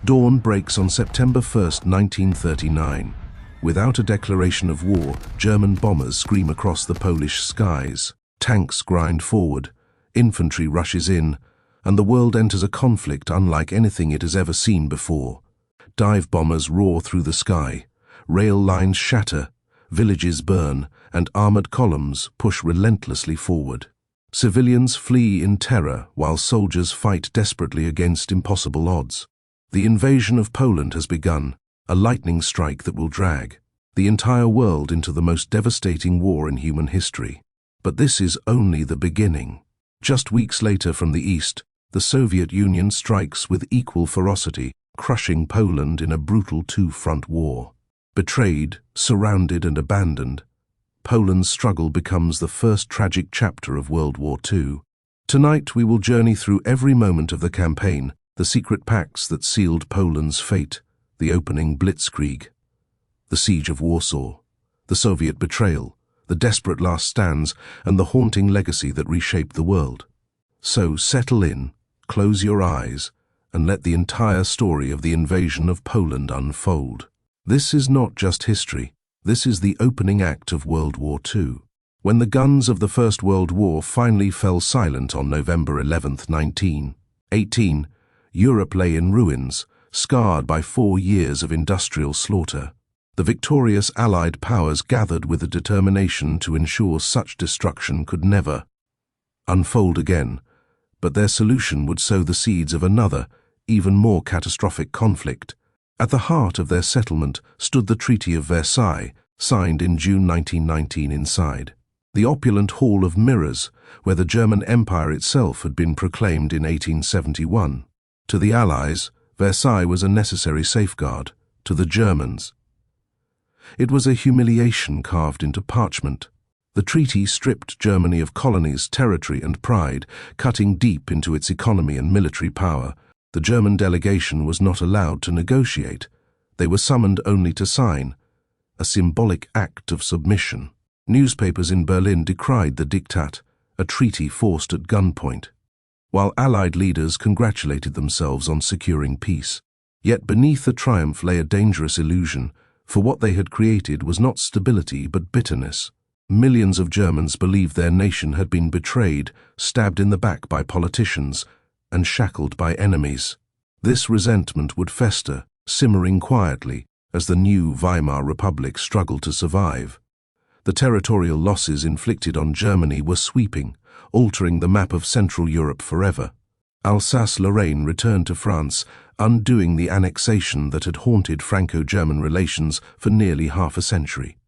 Dawn breaks on September 1st, 1939. Without a declaration of war, German bombers scream across the Polish skies. Tanks grind forward, infantry rushes in, and the world enters a conflict unlike anything it has ever seen before. Dive bombers roar through the sky, rail lines shatter, villages burn, and armored columns push relentlessly forward. Civilians flee in terror while soldiers fight desperately against impossible odds. The invasion of Poland has begun, a lightning strike that will drag the entire world into the most devastating war in human history. But this is only the beginning. Just weeks later from the east, the Soviet Union strikes with equal ferocity, crushing Poland in a brutal two-front war. Betrayed, surrounded and abandoned, Poland's struggle becomes the first tragic chapter of World War II. Tonight we will journey through every moment of the campaign, the secret pacts that sealed Poland's fate, the opening Blitzkrieg, the Siege of Warsaw, the Soviet betrayal, the desperate last stands, and the haunting legacy that reshaped the world. So settle in, close your eyes, and let the entire story of the invasion of Poland unfold. This is not just history, this is the opening act of World War II. When the guns of the First World War finally fell silent on November 11, 1918, Europe lay in ruins, scarred by 4 years of industrial slaughter. The victorious Allied powers gathered with a determination to ensure such destruction could never unfold again, but their solution would sow the seeds of another, even more catastrophic conflict. At the heart of their settlement stood the Treaty of Versailles, signed in June 1919 inside the opulent Hall of Mirrors, where the German Empire itself had been proclaimed in 1871. To the Allies, Versailles was a necessary safeguard. To the Germans, it was a humiliation carved into parchment. The treaty stripped Germany of colonies, territory and pride, cutting deep into its economy and military power. The German delegation was not allowed to negotiate. They were summoned only to sign, a symbolic act of submission. Newspapers in Berlin decried the diktat, a treaty forced at gunpoint, while Allied leaders congratulated themselves on securing peace. Yet beneath the triumph lay a dangerous illusion, for what they had created was not stability but bitterness. Millions of Germans believed their nation had been betrayed, stabbed in the back by politicians, and shackled by enemies. This resentment would fester, simmering quietly, as the new Weimar Republic struggled to survive. The territorial losses inflicted on Germany were sweeping, altering the map of Central Europe forever. Alsace-Lorraine returned to France, undoing the annexation that had haunted Franco-German relations for nearly half a century.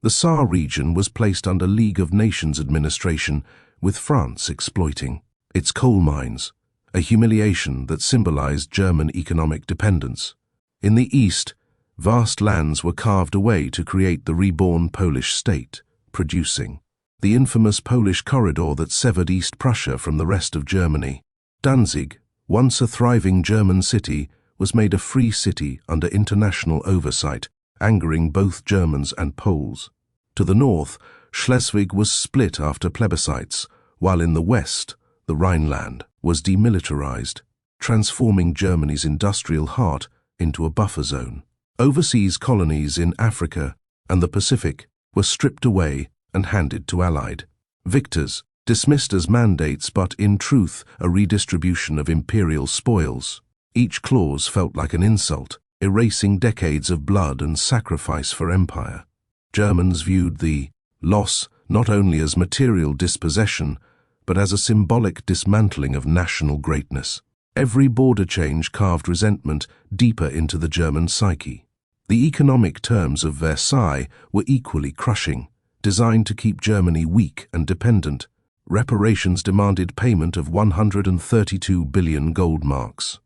The Saar region was placed under League of Nations administration, with France exploiting its coal mines, a humiliation that symbolized German economic dependence. In the east, vast lands were carved away to create the reborn Polish state, producing the infamous Polish corridor that severed East Prussia from the rest of Germany. Danzig, once a thriving German city, was made a free city under international oversight, angering both Germans and Poles. To the north, Schleswig was split after plebiscites, while in the west, the Rhineland was demilitarized, transforming Germany's industrial heart into a buffer zone. Overseas colonies in Africa and the Pacific were stripped away and handed to Allied victors, dismissed as mandates but in truth a redistribution of imperial spoils. Each clause felt like an insult, erasing decades of blood and sacrifice for empire. Germans viewed the loss not only as material dispossession, but as a symbolic dismantling of national greatness. Every border change carved resentment deeper into the German psyche. The economic terms of Versailles were equally crushing, designed to keep Germany weak and dependent. Reparations demanded payment of 132 billion gold marks,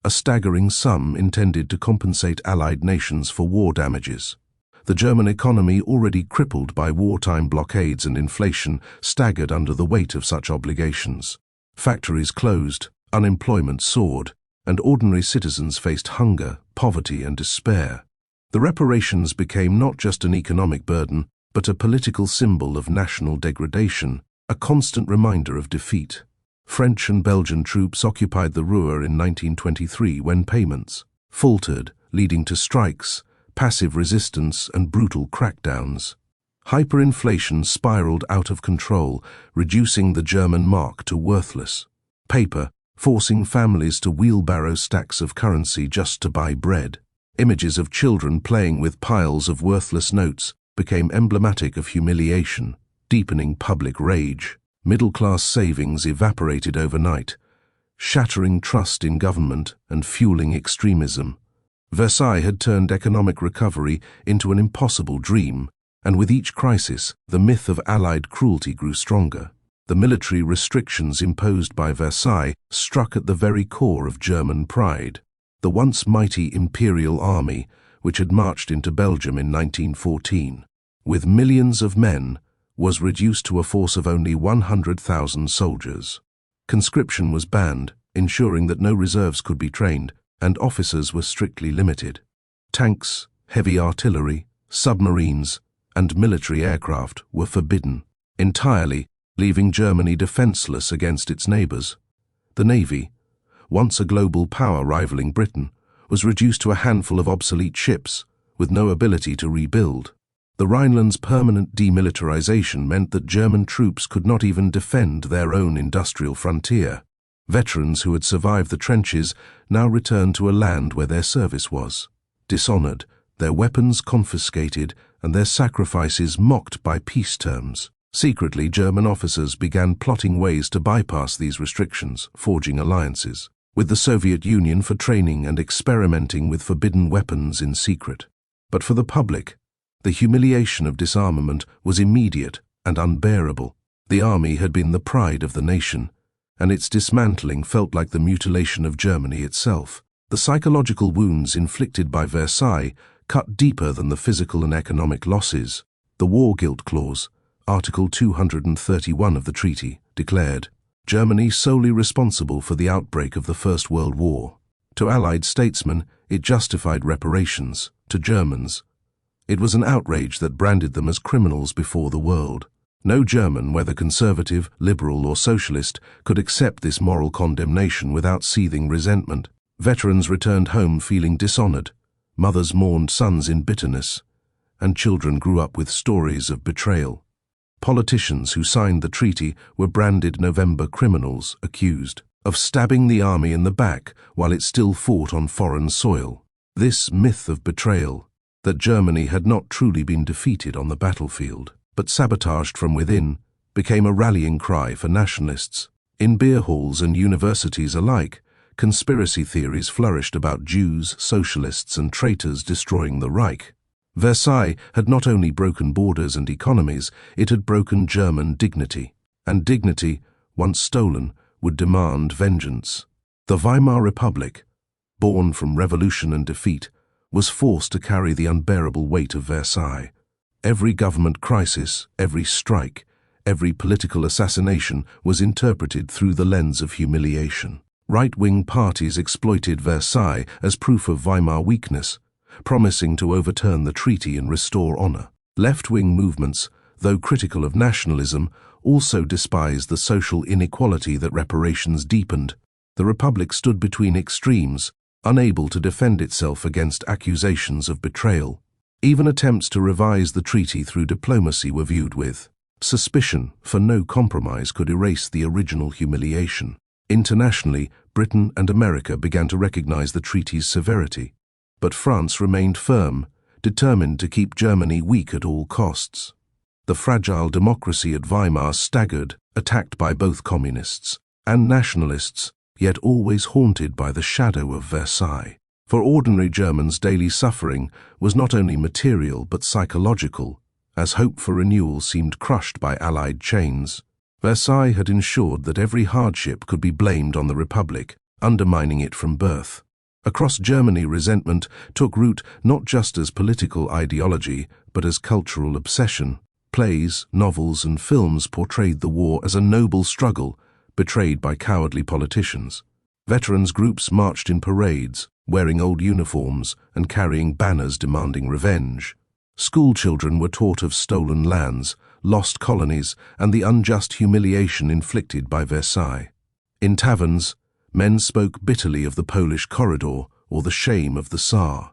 a staggering sum intended to compensate Allied nations for war damages. The German economy, already crippled by wartime blockades and inflation, staggered under the weight of such obligations. Factories closed, unemployment soared, and ordinary citizens faced hunger, poverty, and despair. The reparations became not just an economic burden, but a political symbol of national degradation, a constant reminder of defeat. French and Belgian troops occupied the Ruhr in 1923 when payments faltered, leading to strikes, passive resistance, and brutal crackdowns. Hyperinflation spiraled out of control, reducing the German mark to worthless paper, forcing families to wheelbarrow stacks of currency just to buy bread. Images of children playing with piles of worthless notes became emblematic of humiliation, deepening public rage. Middle-class savings evaporated overnight, shattering trust in government and fueling extremism. Versailles had turned economic recovery into an impossible dream, and with each crisis, the myth of Allied cruelty grew stronger. The military restrictions imposed by Versailles struck at the very core of German pride. The once mighty Imperial Army, which had marched into Belgium in 1914, with millions of men, was reduced to a force of only 100,000 soldiers. Conscription was banned, ensuring that no reserves could be trained, and officers were strictly limited. Tanks, heavy artillery, submarines, and military aircraft were forbidden entirely, leaving Germany defenseless against its neighbors. The Navy, once a global power rivaling Britain, was reduced to a handful of obsolete ships, with no ability to rebuild. The Rhineland's permanent demilitarization meant that German troops could not even defend their own industrial frontier. Veterans who had survived the trenches now returned to a land where their service was dishonored, their weapons confiscated, and their sacrifices mocked by peace terms. Secretly, German officers began plotting ways to bypass these restrictions, forging alliances with the Soviet Union for training and experimenting with forbidden weapons in secret. But for the public, the humiliation of disarmament was immediate and unbearable. The army had been the pride of the nation, and its dismantling felt like the mutilation of Germany itself. The psychological wounds inflicted by Versailles cut deeper than the physical and economic losses. The War Guilt Clause, Article 231 of the treaty, declared Germany solely responsible for the outbreak of the First World War. To Allied statesmen, it justified reparations. To Germans, it was an outrage that branded them as criminals before the world. No German, whether conservative, liberal, or socialist, could accept this moral condemnation without seething resentment. Veterans returned home feeling dishonored, mothers mourned sons in bitterness, and children grew up with stories of betrayal. Politicians who signed the treaty were branded November criminals, accused of stabbing the army in the back while it still fought on foreign soil. This myth of betrayal, that Germany had not truly been defeated on the battlefield, but sabotaged from within, became a rallying cry for nationalists. In beer halls and universities alike, conspiracy theories flourished about Jews, socialists, and traitors destroying the Reich. Versailles had not only broken borders and economies, it had broken German dignity. And dignity, once stolen, would demand vengeance. The Weimar Republic, born from revolution and defeat, was forced to carry the unbearable weight of Versailles. Every government crisis, every strike, every political assassination was interpreted through the lens of humiliation. Right-wing parties exploited Versailles as proof of Weimar weakness, promising to overturn the treaty and restore honor. Left-wing movements, though critical of nationalism, also despised the social inequality that reparations deepened. The Republic stood between extremes, unable to defend itself against accusations of betrayal. Even attempts to revise the treaty through diplomacy were viewed with suspicion, for no compromise could erase the original humiliation. Internationally, Britain and America began to recognize the treaty's severity. But France remained firm, determined to keep Germany weak at all costs. The fragile democracy at Weimar staggered, attacked by both communists and nationalists, yet always haunted by the shadow of Versailles. For ordinary Germans, daily suffering was not only material but psychological, as hope for renewal seemed crushed by Allied chains. Versailles had ensured that every hardship could be blamed on the Republic, undermining it from birth. Across Germany, resentment took root not just as political ideology, but as cultural obsession. Plays, novels, and films portrayed the war as a noble struggle, betrayed by cowardly politicians. Veterans groups marched in parades, wearing old uniforms and carrying banners demanding revenge. School children were taught of stolen lands, lost colonies, and the unjust humiliation inflicted by Versailles. In taverns, men spoke bitterly of the Polish corridor or the shame of the Tsar.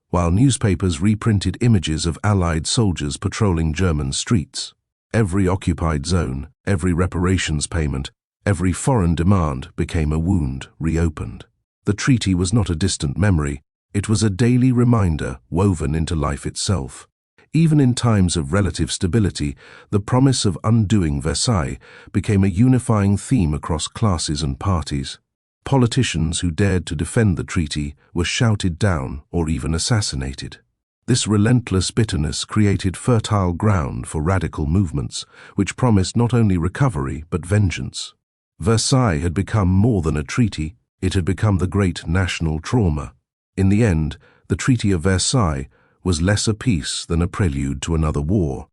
While newspapers reprinted images of Allied soldiers patrolling German streets, every occupied zone, every reparations payment, every foreign demand became a wound reopened. The treaty was not a distant memory, it was a daily reminder woven into life itself. Even in times of relative stability, the promise of undoing Versailles became a unifying theme across classes and parties. Politicians who dared to defend the treaty were shouted down or even assassinated. This relentless bitterness created fertile ground for radical movements, which promised not only recovery but vengeance. Versailles had become more than a treaty, it had become the great national trauma. In the end, the Treaty of Versailles was less a peace than a prelude to another war.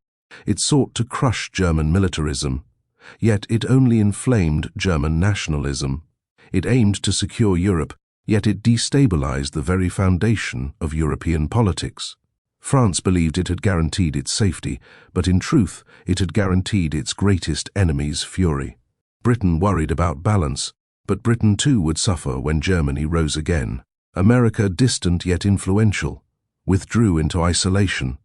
It sought to crush German militarism, yet it only inflamed German nationalism. It aimed to secure Europe, yet it destabilized the very foundation of European politics. France believed it had guaranteed its safety, but in truth it had guaranteed its greatest enemy's fury. Britain worried about balance, but Britain too would suffer when Germany rose again. America, distant yet influential, withdrew into isolation,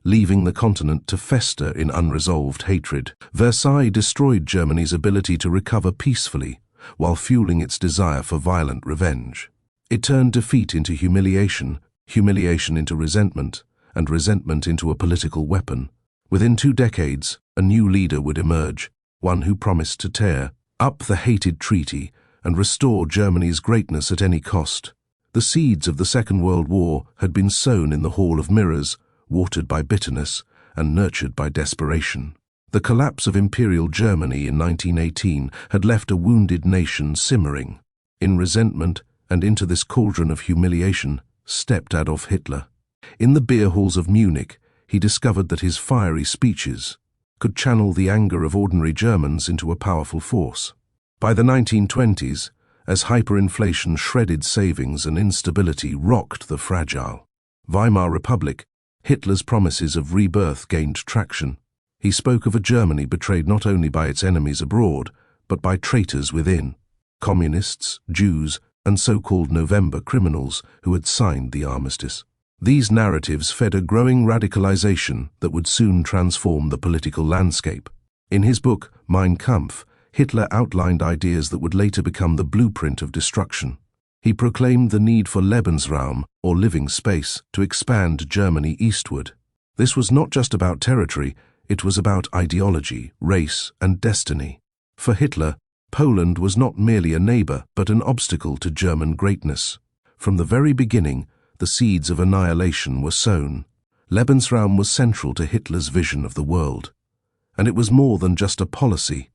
leaving the continent to fester in unresolved hatred. Versailles destroyed Germany's ability to recover peacefully, while fueling its desire for violent revenge. It turned defeat into humiliation, humiliation into resentment, and resentment into a political weapon. Within 2 decades, a new leader would emerge, one who promised to tear up the hated treaty and restore Germany's greatness at any cost. The seeds of the Second World War had been sown in the Hall of Mirrors, watered by bitterness and nurtured by desperation. The collapse of Imperial Germany in 1918 had left a wounded nation simmering. In resentment and into this cauldron of humiliation stepped Adolf Hitler. In the beer halls of Munich, he discovered that his fiery speeches could channel the anger of ordinary Germans into a powerful force. By the 1920s, as hyperinflation shredded savings and instability rocked the fragile Weimar Republic, Hitler's promises of rebirth gained traction. He spoke of a Germany betrayed not only by its enemies abroad, but by traitors within, communists, Jews, and so-called November criminals who had signed the armistice. These narratives fed a growing radicalization that would soon transform the political landscape. In his book, Mein Kampf, Hitler outlined ideas that would later become the blueprint of destruction. He proclaimed the need for Lebensraum, or living space, to expand Germany eastward. This was not just about territory, it was about ideology, race, and destiny. For Hitler, Poland was not merely a neighbor, but an obstacle to German greatness. From the very beginning, the seeds of annihilation were sown. Lebensraum was central to Hitler's vision of the world. And it was more than just a policy.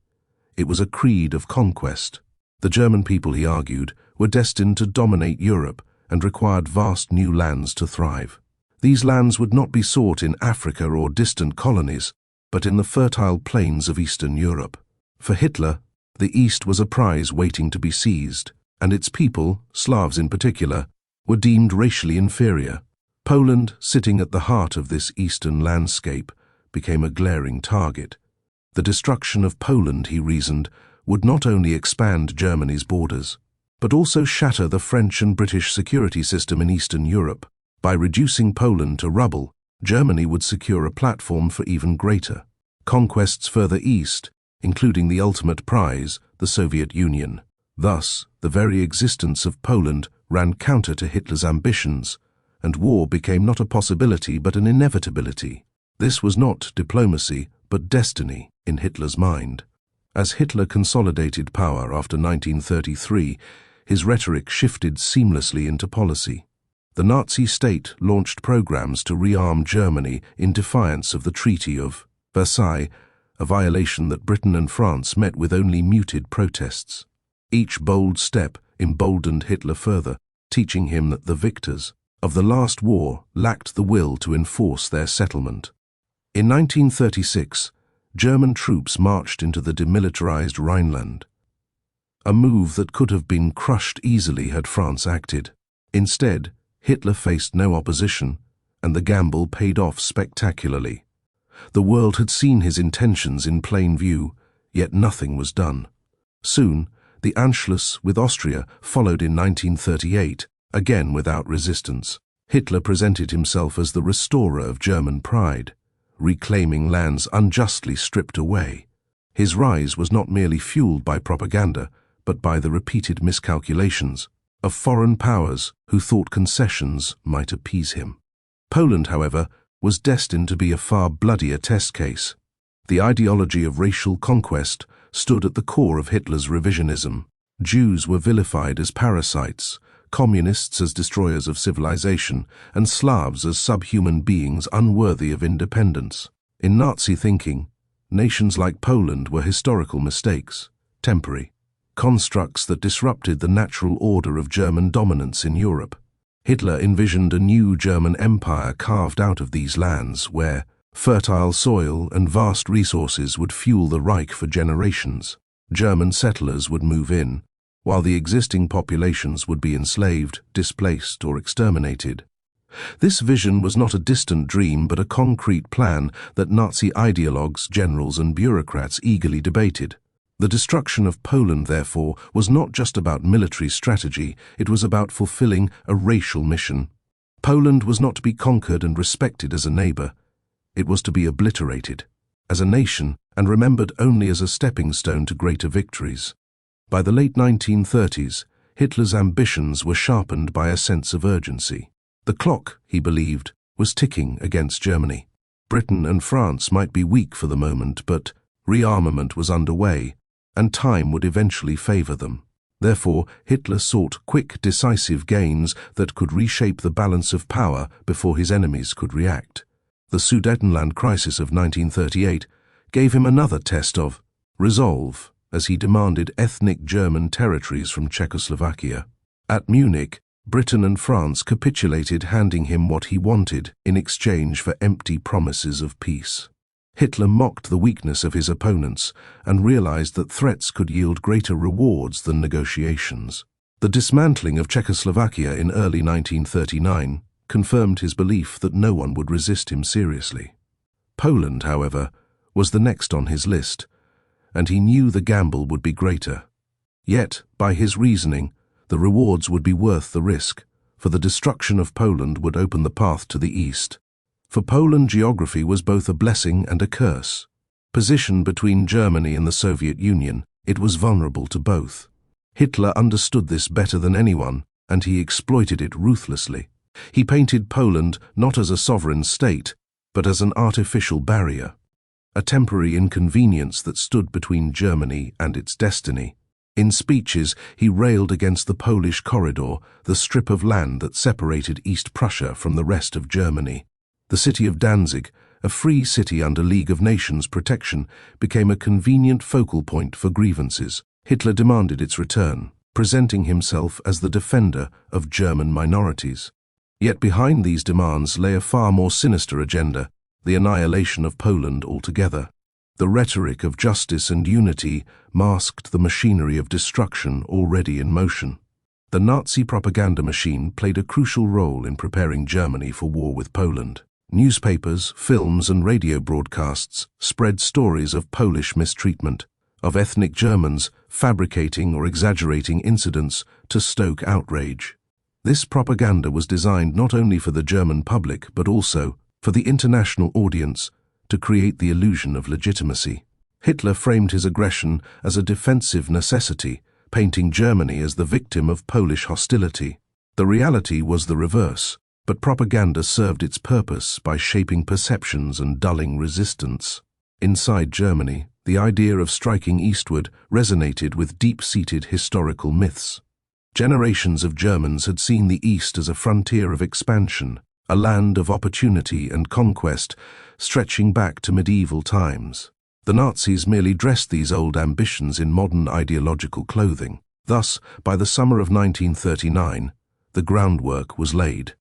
It was a creed of conquest. The German people, he argued, were destined to dominate Europe and required vast new lands to thrive. These lands would not be sought in Africa or distant colonies, but in the fertile plains of Eastern Europe. For Hitler, the East was a prize waiting to be seized, and its people, Slavs in particular, were deemed racially inferior. Poland, sitting at the heart of this eastern landscape, became a glaring target. The destruction of Poland, he reasoned, would not only expand Germany's borders, but also shatter the French and British security system in Eastern Europe. By reducing Poland to rubble, Germany would secure a platform for even greater conquests further east, including the ultimate prize, the Soviet Union. Thus, the very existence of Poland ran counter to Hitler's ambitions, and war became not a possibility but an inevitability. This was not diplomacy, but destiny in Hitler's mind. As Hitler consolidated power after 1933, his rhetoric shifted seamlessly into policy. The Nazi state launched programs to rearm Germany in defiance of the Treaty of Versailles, a violation that Britain and France met with only muted protests. Each bold step emboldened Hitler further, teaching him that the victors of the last war lacked the will to enforce their settlement. In 1936, German troops marched into the demilitarized Rhineland, a move that could have been crushed easily had France acted. Instead, Hitler faced no opposition, and the gamble paid off spectacularly. The world had seen his intentions in plain view, yet nothing was done. Soon, the Anschluss with Austria followed in 1938, again without resistance. Hitler presented himself as the restorer of German pride, reclaiming lands unjustly stripped away. His rise was not merely fueled by propaganda, but by the repeated miscalculations of foreign powers who thought concessions might appease him. Poland, however, was destined to be a far bloodier test case. The ideology of racial conquest stood at the core of Hitler's revisionism. Jews were vilified as parasites, communists as destroyers of civilization, and Slavs as subhuman beings unworthy of independence. In Nazi thinking, nations like Poland were historical mistakes, temporary constructs that disrupted the natural order of German dominance in Europe. Hitler envisioned a new German empire carved out of these lands, where fertile soil and vast resources would fuel the Reich for generations. German settlers would move in, while the existing populations would be enslaved, displaced, or exterminated. This vision was not a distant dream, but a concrete plan that Nazi ideologues, generals, and bureaucrats eagerly debated. The destruction of Poland, therefore, was not just about military strategy, it was about fulfilling a racial mission. Poland was not to be conquered and respected as a neighbor. It was to be obliterated as a nation and remembered only as a stepping stone to greater victories. By the late 1930s, Hitler's ambitions were sharpened by a sense of urgency. The clock, he believed, was ticking against Germany. Britain and France might be weak for the moment, but rearmament was underway, and time would eventually favor them. Therefore, Hitler sought quick, decisive gains that could reshape the balance of power before his enemies could react. The Sudetenland crisis of 1938 gave him another test of resolve, as he demanded ethnic German territories from Czechoslovakia. At Munich, Britain and France capitulated, handing him what he wanted in exchange for empty promises of peace. Hitler mocked the weakness of his opponents and realized that threats could yield greater rewards than negotiations. The dismantling of Czechoslovakia in early 1939 confirmed his belief that no one would resist him seriously. Poland, however, was the next on his list, and he knew the gamble would be greater. Yet, by his reasoning, the rewards would be worth the risk, for the destruction of Poland would open the path to the east. For Poland, geography was both a blessing and a curse. Positioned between Germany and the Soviet Union, it was vulnerable to both. Hitler understood this better than anyone, and he exploited it ruthlessly. He painted Poland not as a sovereign state, but as an artificial barrier, a temporary inconvenience that stood between Germany and its destiny. In speeches, he railed against the Polish corridor, the strip of land that separated East Prussia from the rest of Germany. The city of Danzig, a free city under League of Nations protection, became a convenient focal point for grievances. Hitler demanded its return, presenting himself as the defender of German minorities. Yet behind these demands lay a far more sinister agenda, the annihilation of Poland altogether. The rhetoric of justice and unity masked the machinery of destruction already in motion. The Nazi propaganda machine played a crucial role in preparing Germany for war with Poland. Newspapers, films, and radio broadcasts spread stories of Polish mistreatment, of ethnic Germans fabricating or exaggerating incidents to stoke outrage. This propaganda was designed not only for the German public, but also for the international audience to create the illusion of legitimacy. Hitler framed his aggression as a defensive necessity, painting Germany as the victim of Polish hostility. The reality was the reverse, but propaganda served its purpose by shaping perceptions and dulling resistance. Inside Germany, the idea of striking eastward resonated with deep-seated historical myths. Generations of Germans had seen the East as a frontier of expansion, a land of opportunity and conquest stretching back to medieval times. The Nazis merely dressed these old ambitions in modern ideological clothing. Thus, by the summer of 1939, the groundwork was laid,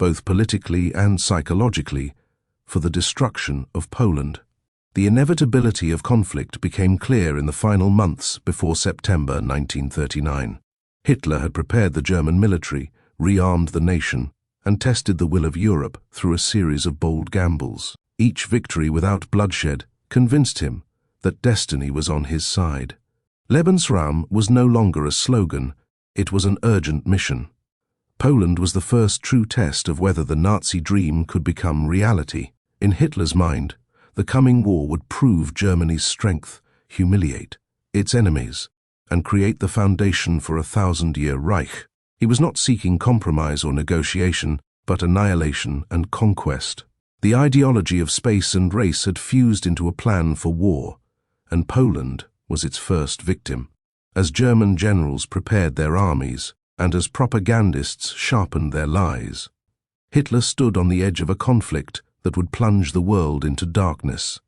both politically and psychologically, for the destruction of Poland. The inevitability of conflict became clear in the final months before September 1939. Hitler had prepared the German military, rearmed the nation, and tested the will of Europe through a series of bold gambles. Each victory without bloodshed convinced him that destiny was on his side. Lebensraum was no longer a slogan, it was an urgent mission. Poland was the first true test of whether the Nazi dream could become reality. In Hitler's mind, the coming war would prove Germany's strength, humiliate its enemies, and create the foundation for a 1,000-year Reich. He was not seeking compromise or negotiation, but annihilation and conquest. The ideology of space and race had fused into a plan for war, and Poland was its first victim. As German generals prepared their armies, and as propagandists sharpened their lies, Hitler stood on the edge of a conflict that would plunge the world into darkness.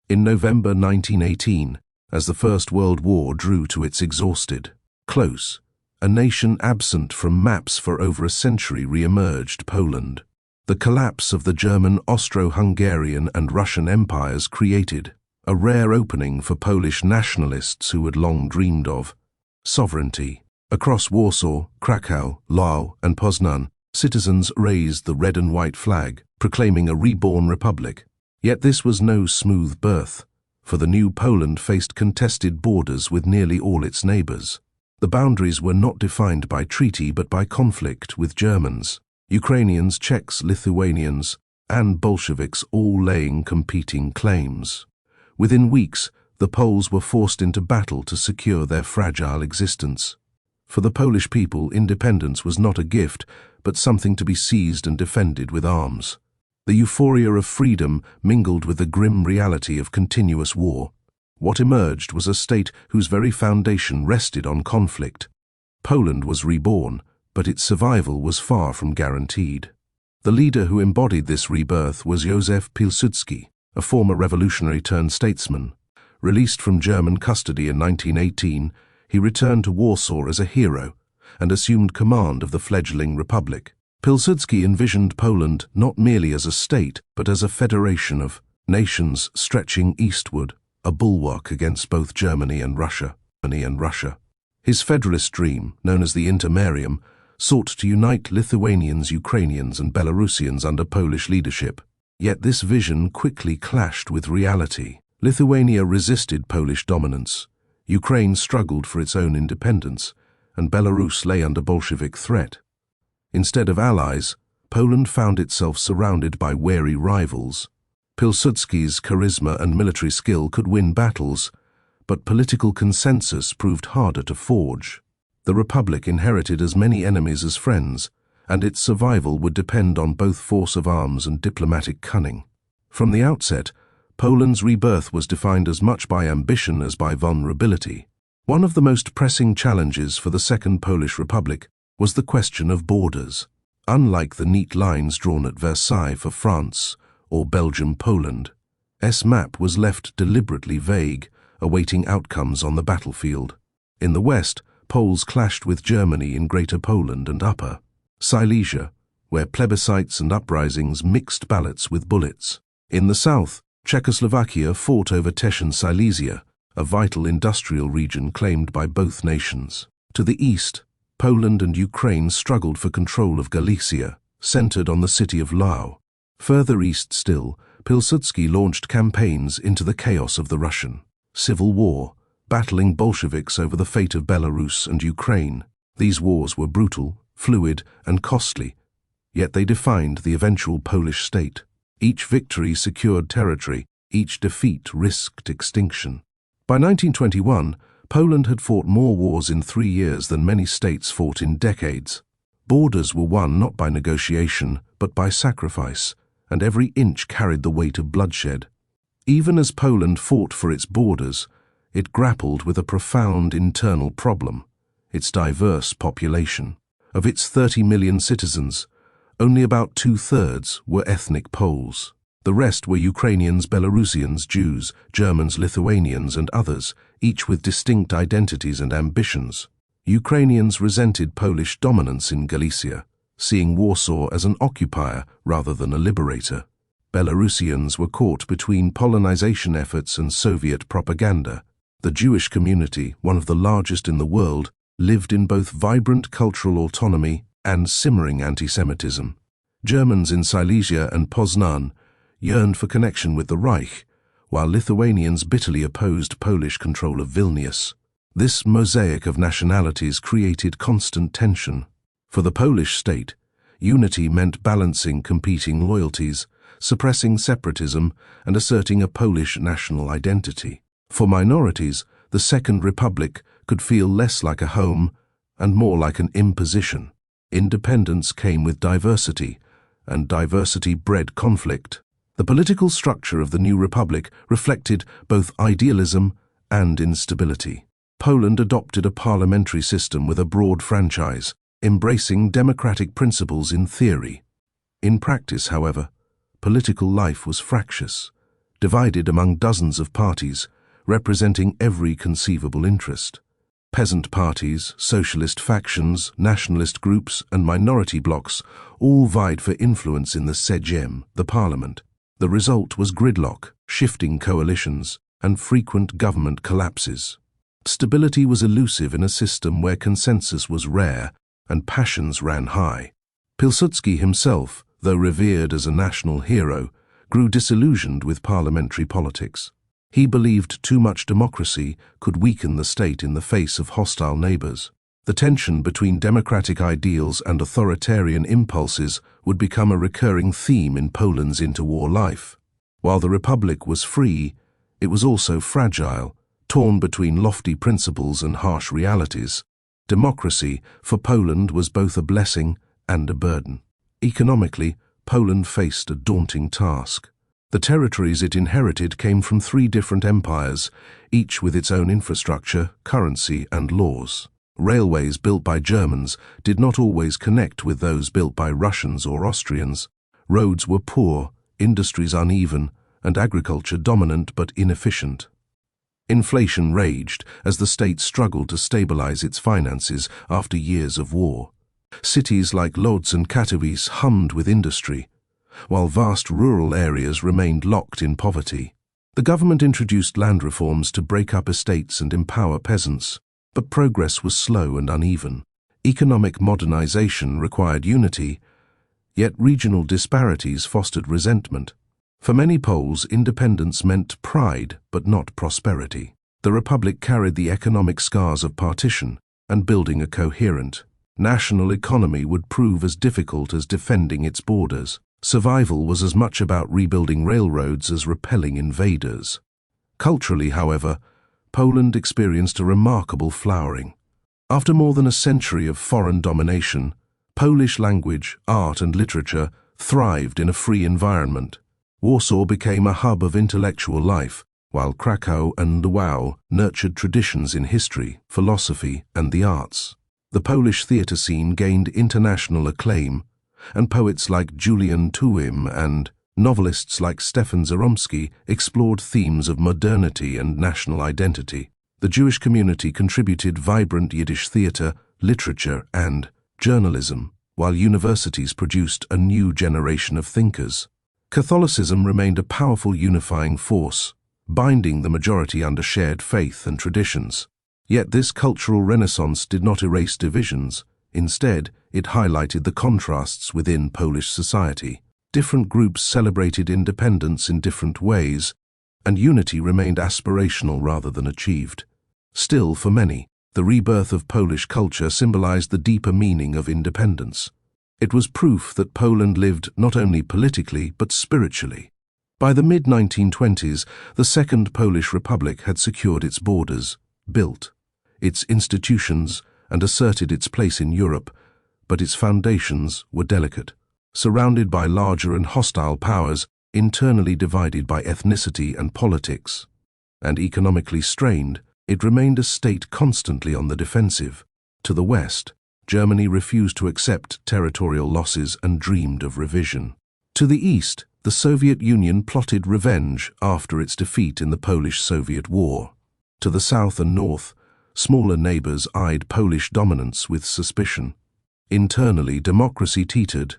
In November 1918, as the First World War drew to its exhausted close, a nation absent from maps for over a century re-emerged: Poland. The collapse of the German, Austro-Hungarian and Russian empires created a rare opening for Polish nationalists who had long dreamed of sovereignty. Across Warsaw, Krakow, Lwów, and Poznan, citizens raised the red and white flag, proclaiming a reborn republic. Yet this was no smooth birth, for the new Poland faced contested borders with nearly all its neighbors. The boundaries were not defined by treaty but by conflict with Germans, Ukrainians, Czechs, Lithuanians, and Bolsheviks, all laying competing claims. Within weeks, the Poles were forced into battle to secure their fragile existence. For the Polish people, independence was not a gift, but something to be seized and defended with arms. The euphoria of freedom mingled with the grim reality of continuous war. What emerged was a state whose very foundation rested on conflict. Poland was reborn, but its survival was far from guaranteed. The leader who embodied this rebirth was Józef Pilsudski, a former revolutionary-turned-statesman. Released from German custody in 1918, he returned to Warsaw as a hero and assumed command of the fledgling republic. Pilsudski envisioned Poland not merely as a state, but as a federation of nations stretching eastward, a bulwark against both Germany and Russia. His federalist dream, known as the Intermarium, sought to unite Lithuanians, Ukrainians, and Belarusians under Polish leadership. Yet this vision quickly clashed with reality. Lithuania resisted Polish dominance, Ukraine struggled for its own independence, and Belarus lay under Bolshevik threat. Instead of allies, Poland found itself surrounded by wary rivals. Pilsudski's charisma and military skill could win battles, but political consensus proved harder to forge. The Republic inherited as many enemies as friends, and its survival would depend on both force of arms and diplomatic cunning. From the outset, Poland's rebirth was defined as much by ambition as by vulnerability. One of the most pressing challenges for the Second Polish Republic was the question of borders. Unlike the neat lines drawn at Versailles for France or Belgium-Poland, S map was left deliberately vague, awaiting outcomes on the battlefield. In the west, Poles clashed with Germany in Greater Poland and Upper Silesia, where plebiscites and uprisings mixed ballots with bullets. In the south, Czechoslovakia fought over Teschen Silesia, a vital industrial region claimed by both nations. To the east, Poland and Ukraine struggled for control of Galicia, centered on the city of Lwów. Further east still, Pilsudski launched campaigns into the chaos of the Russian Civil War, battling Bolsheviks over the fate of Belarus and Ukraine. These wars were brutal, fluid, and costly, yet they defined the eventual Polish state. Each victory secured territory, each defeat risked extinction. By 1921, Poland had fought more wars in 3 years than many states fought in decades. Borders were won not by negotiation, but by sacrifice, and every inch carried the weight of bloodshed. Even as Poland fought for its borders, it grappled with a profound internal problem: its diverse population. Of its 30 million citizens, only about 2/3 were ethnic Poles. The rest were Ukrainians, Belarusians, Jews, Germans, Lithuanians, and others, each with distinct identities and ambitions. Ukrainians resented Polish dominance in Galicia, seeing Warsaw as an occupier rather than a liberator. Belarusians were caught between Polonization efforts and Soviet propaganda. The Jewish community, one of the largest in the world, lived in both vibrant cultural autonomy and simmering anti-Semitism. Germans in Silesia and Poznan yearned for connection with the Reich, while Lithuanians bitterly opposed Polish control of Vilnius. This mosaic of nationalities created constant tension. For the Polish state, unity meant balancing competing loyalties, suppressing separatism, and asserting a Polish national identity. For minorities, the Second Republic could feel less like a home and more like an imposition. Independence came with diversity, and diversity bred conflict. The political structure of the new republic reflected both idealism and instability. Poland adopted a parliamentary system with a broad franchise, embracing democratic principles in theory. In practice, however, political life was fractious, divided among dozens of parties, representing every conceivable interest. Peasant parties, socialist factions, nationalist groups, and minority blocs all vied for influence in the Sejm, the parliament. The result was gridlock, shifting coalitions, and frequent government collapses. Stability was elusive in a system where consensus was rare and passions ran high. Pilsudski himself, though revered as a national hero, grew disillusioned with parliamentary politics. He believed too much democracy could weaken the state in the face of hostile neighbors. The tension between democratic ideals and authoritarian impulses would become a recurring theme in Poland's interwar life. While the republic was free, it was also fragile, torn between lofty principles and harsh realities. Democracy for Poland was both a blessing and a burden. Economically, Poland faced a daunting task. The territories it inherited came from 3 different empires, each with its own infrastructure, currency, and laws. Railways built by Germans did not always connect with those built by Russians or Austrians. Roads were poor, industries uneven, and agriculture dominant but inefficient. Inflation raged as the state struggled to stabilize its finances after years of war. Cities like Lodz and Katowice hummed with industry, while vast rural areas remained locked in poverty. The government introduced land reforms to break up estates and empower peasants, but progress was slow and uneven. Economic modernization required unity, yet regional disparities fostered resentment. For many Poles, independence meant pride but not prosperity. The republic carried the economic scars of partition, and building a coherent national economy would prove as difficult as defending its borders. Survival was as much about rebuilding railroads as repelling invaders. Culturally, however, Poland experienced a remarkable flowering. After more than a century of foreign domination, Polish language, art, and literature thrived in a free environment. Warsaw became a hub of intellectual life, while Krakow and Lwów nurtured traditions in history, philosophy, and the arts. The Polish theatre scene gained international acclaim, and poets like Julian Tuwim and novelists like Stefan Żeromski explored themes of modernity and national identity. The Jewish community contributed vibrant Yiddish theatre, literature, and journalism, while universities produced a new generation of thinkers. Catholicism remained a powerful unifying force, binding the majority under shared faith and traditions. Yet this cultural renaissance did not erase divisions. Instead, it highlighted the contrasts within Polish society. Different groups celebrated independence in different ways, and unity remained aspirational rather than achieved. Still, for many, the rebirth of Polish culture symbolized the deeper meaning of independence. It was proof that Poland lived not only politically but spiritually. By the mid-1920s, the Second Polish Republic had secured its borders, built its institutions, and asserted its place in Europe, but its foundations were delicate. Surrounded by larger and hostile powers, internally divided by ethnicity and politics, and economically strained, it remained a state constantly on the defensive. To the west, Germany refused to accept territorial losses and dreamed of revision. To the east, the Soviet Union plotted revenge after its defeat in the Polish-Soviet War. To the south and north, smaller neighbors eyed Polish dominance with suspicion. Internally, democracy teetered,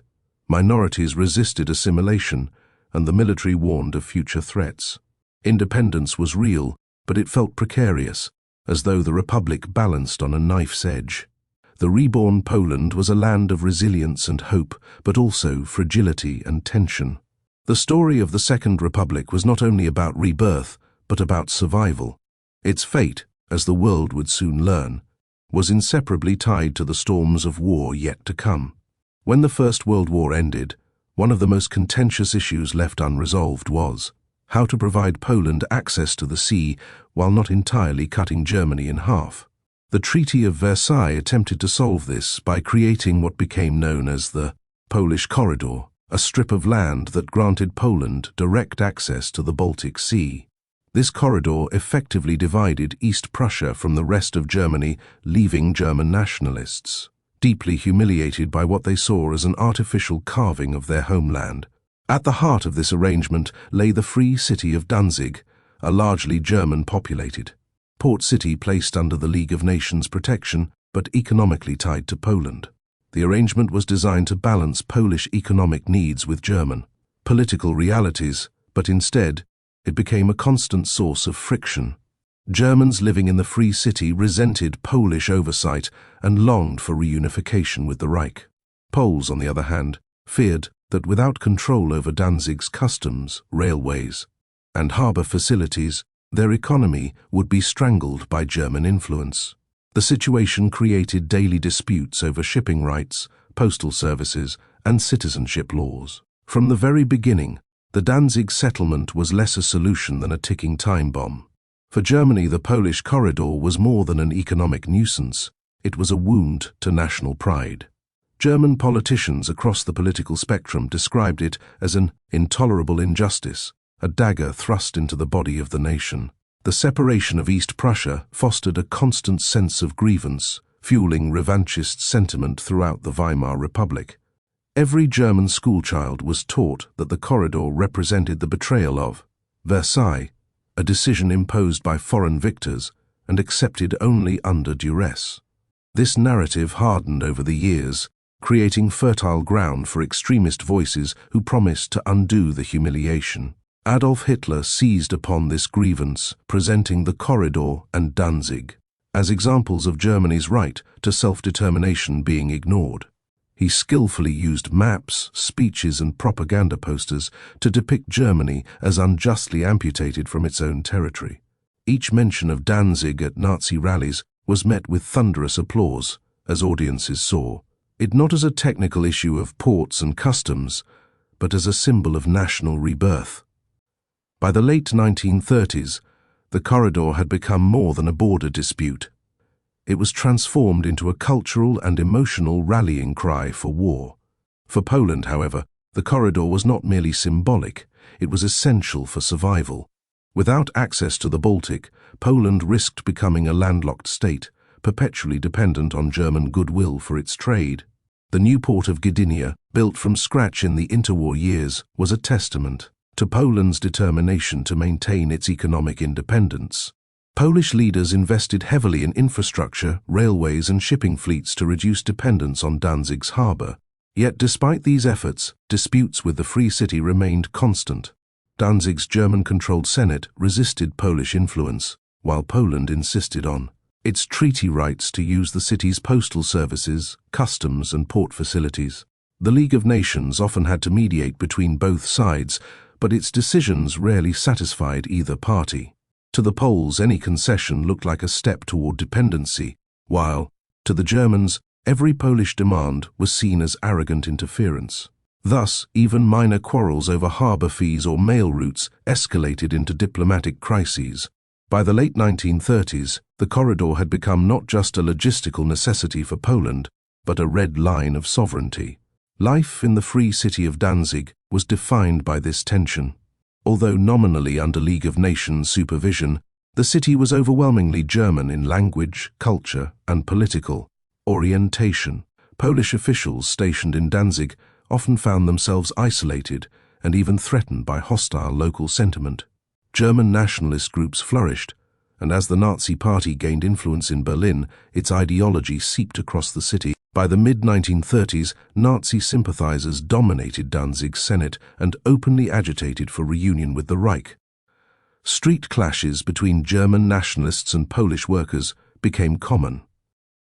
minorities resisted assimilation, and the military warned of future threats. Independence was real, but it felt precarious, as though the republic balanced on a knife's edge. The reborn Poland was a land of resilience and hope, but also fragility and tension. The story of the Second Republic was not only about rebirth, but about survival. Its fate, as the world would soon learn, was inseparably tied to the storms of war yet to come. When the First World War ended, one of the most contentious issues left unresolved was how to provide Poland access to the sea while not entirely cutting Germany in half. The Treaty of Versailles attempted to solve this by creating what became known as the Polish Corridor, a strip of land that granted Poland direct access to the Baltic Sea. This corridor effectively divided East Prussia from the rest of Germany, leaving German nationalists deeply humiliated by what they saw as an artificial carving of their homeland. At the heart of this arrangement lay the free city of Danzig, a largely German-populated port city placed under the League of Nations protection but economically tied to Poland. The arrangement was designed to balance Polish economic needs with German political realities, but instead, it became a constant source of friction. Germans living in the Free City resented Polish oversight and longed for reunification with the Reich. Poles, on the other hand, feared that without control over Danzig's customs, railways, and harbour facilities, their economy would be strangled by German influence. The situation created daily disputes over shipping rights, postal services, and citizenship laws. From the very beginning, the Danzig settlement was less a solution than a ticking time bomb. For Germany, the Polish corridor was more than an economic nuisance. It was a wound to national pride. German politicians across the political spectrum described it as an intolerable injustice, a dagger thrust into the body of the nation. The separation of East Prussia fostered a constant sense of grievance, fueling revanchist sentiment throughout the Weimar Republic. Every German schoolchild was taught that the corridor represented the betrayal of Versailles, a decision imposed by foreign victors and accepted only under duress. This narrative hardened over the years, creating fertile ground for extremist voices who promised to undo the humiliation. Adolf Hitler seized upon this grievance, presenting the corridor and Danzig as examples of Germany's right to self-determination being ignored. He skillfully used maps, speeches, and propaganda posters to depict Germany as unjustly amputated from its own territory. Each mention of Danzig at Nazi rallies was met with thunderous applause, as audiences saw it not as a technical issue of ports and customs, but as a symbol of national rebirth. By the late 1930s, the corridor had become more than a border dispute. It was transformed into a cultural and emotional rallying cry for war. For Poland, however, the corridor was not merely symbolic, it was essential for survival. Without access to the Baltic, Poland risked becoming a landlocked state, perpetually dependent on German goodwill for its trade. The new port of Gdynia, built from scratch in the interwar years, was a testament to Poland's determination to maintain its economic independence. Polish leaders invested heavily in infrastructure, railways, and shipping fleets to reduce dependence on Danzig's harbour. Yet despite these efforts, disputes with the Free City remained constant. Danzig's German-controlled Senate resisted Polish influence, while Poland insisted on its treaty rights to use the city's postal services, customs, and port facilities. The League of Nations often had to mediate between both sides, but its decisions rarely satisfied either party. To the Poles, any concession looked like a step toward dependency, while, to the Germans, every Polish demand was seen as arrogant interference. Thus, even minor quarrels over harbour fees or mail routes escalated into diplomatic crises. By the late 1930s, the corridor had become not just a logistical necessity for Poland, but a red line of sovereignty. Life in the free city of Danzig was defined by this tension. Although nominally under League of Nations supervision, the city was overwhelmingly German in language, culture, and political orientation. Polish officials stationed in Danzig often found themselves isolated and even threatened by hostile local sentiment. German nationalist groups flourished, and as the Nazi Party gained influence in Berlin, its ideology seeped across the city. By the mid-1930s, Nazi sympathizers dominated Danzig's Senate and openly agitated for reunion with the Reich. Street clashes between German nationalists and Polish workers became common,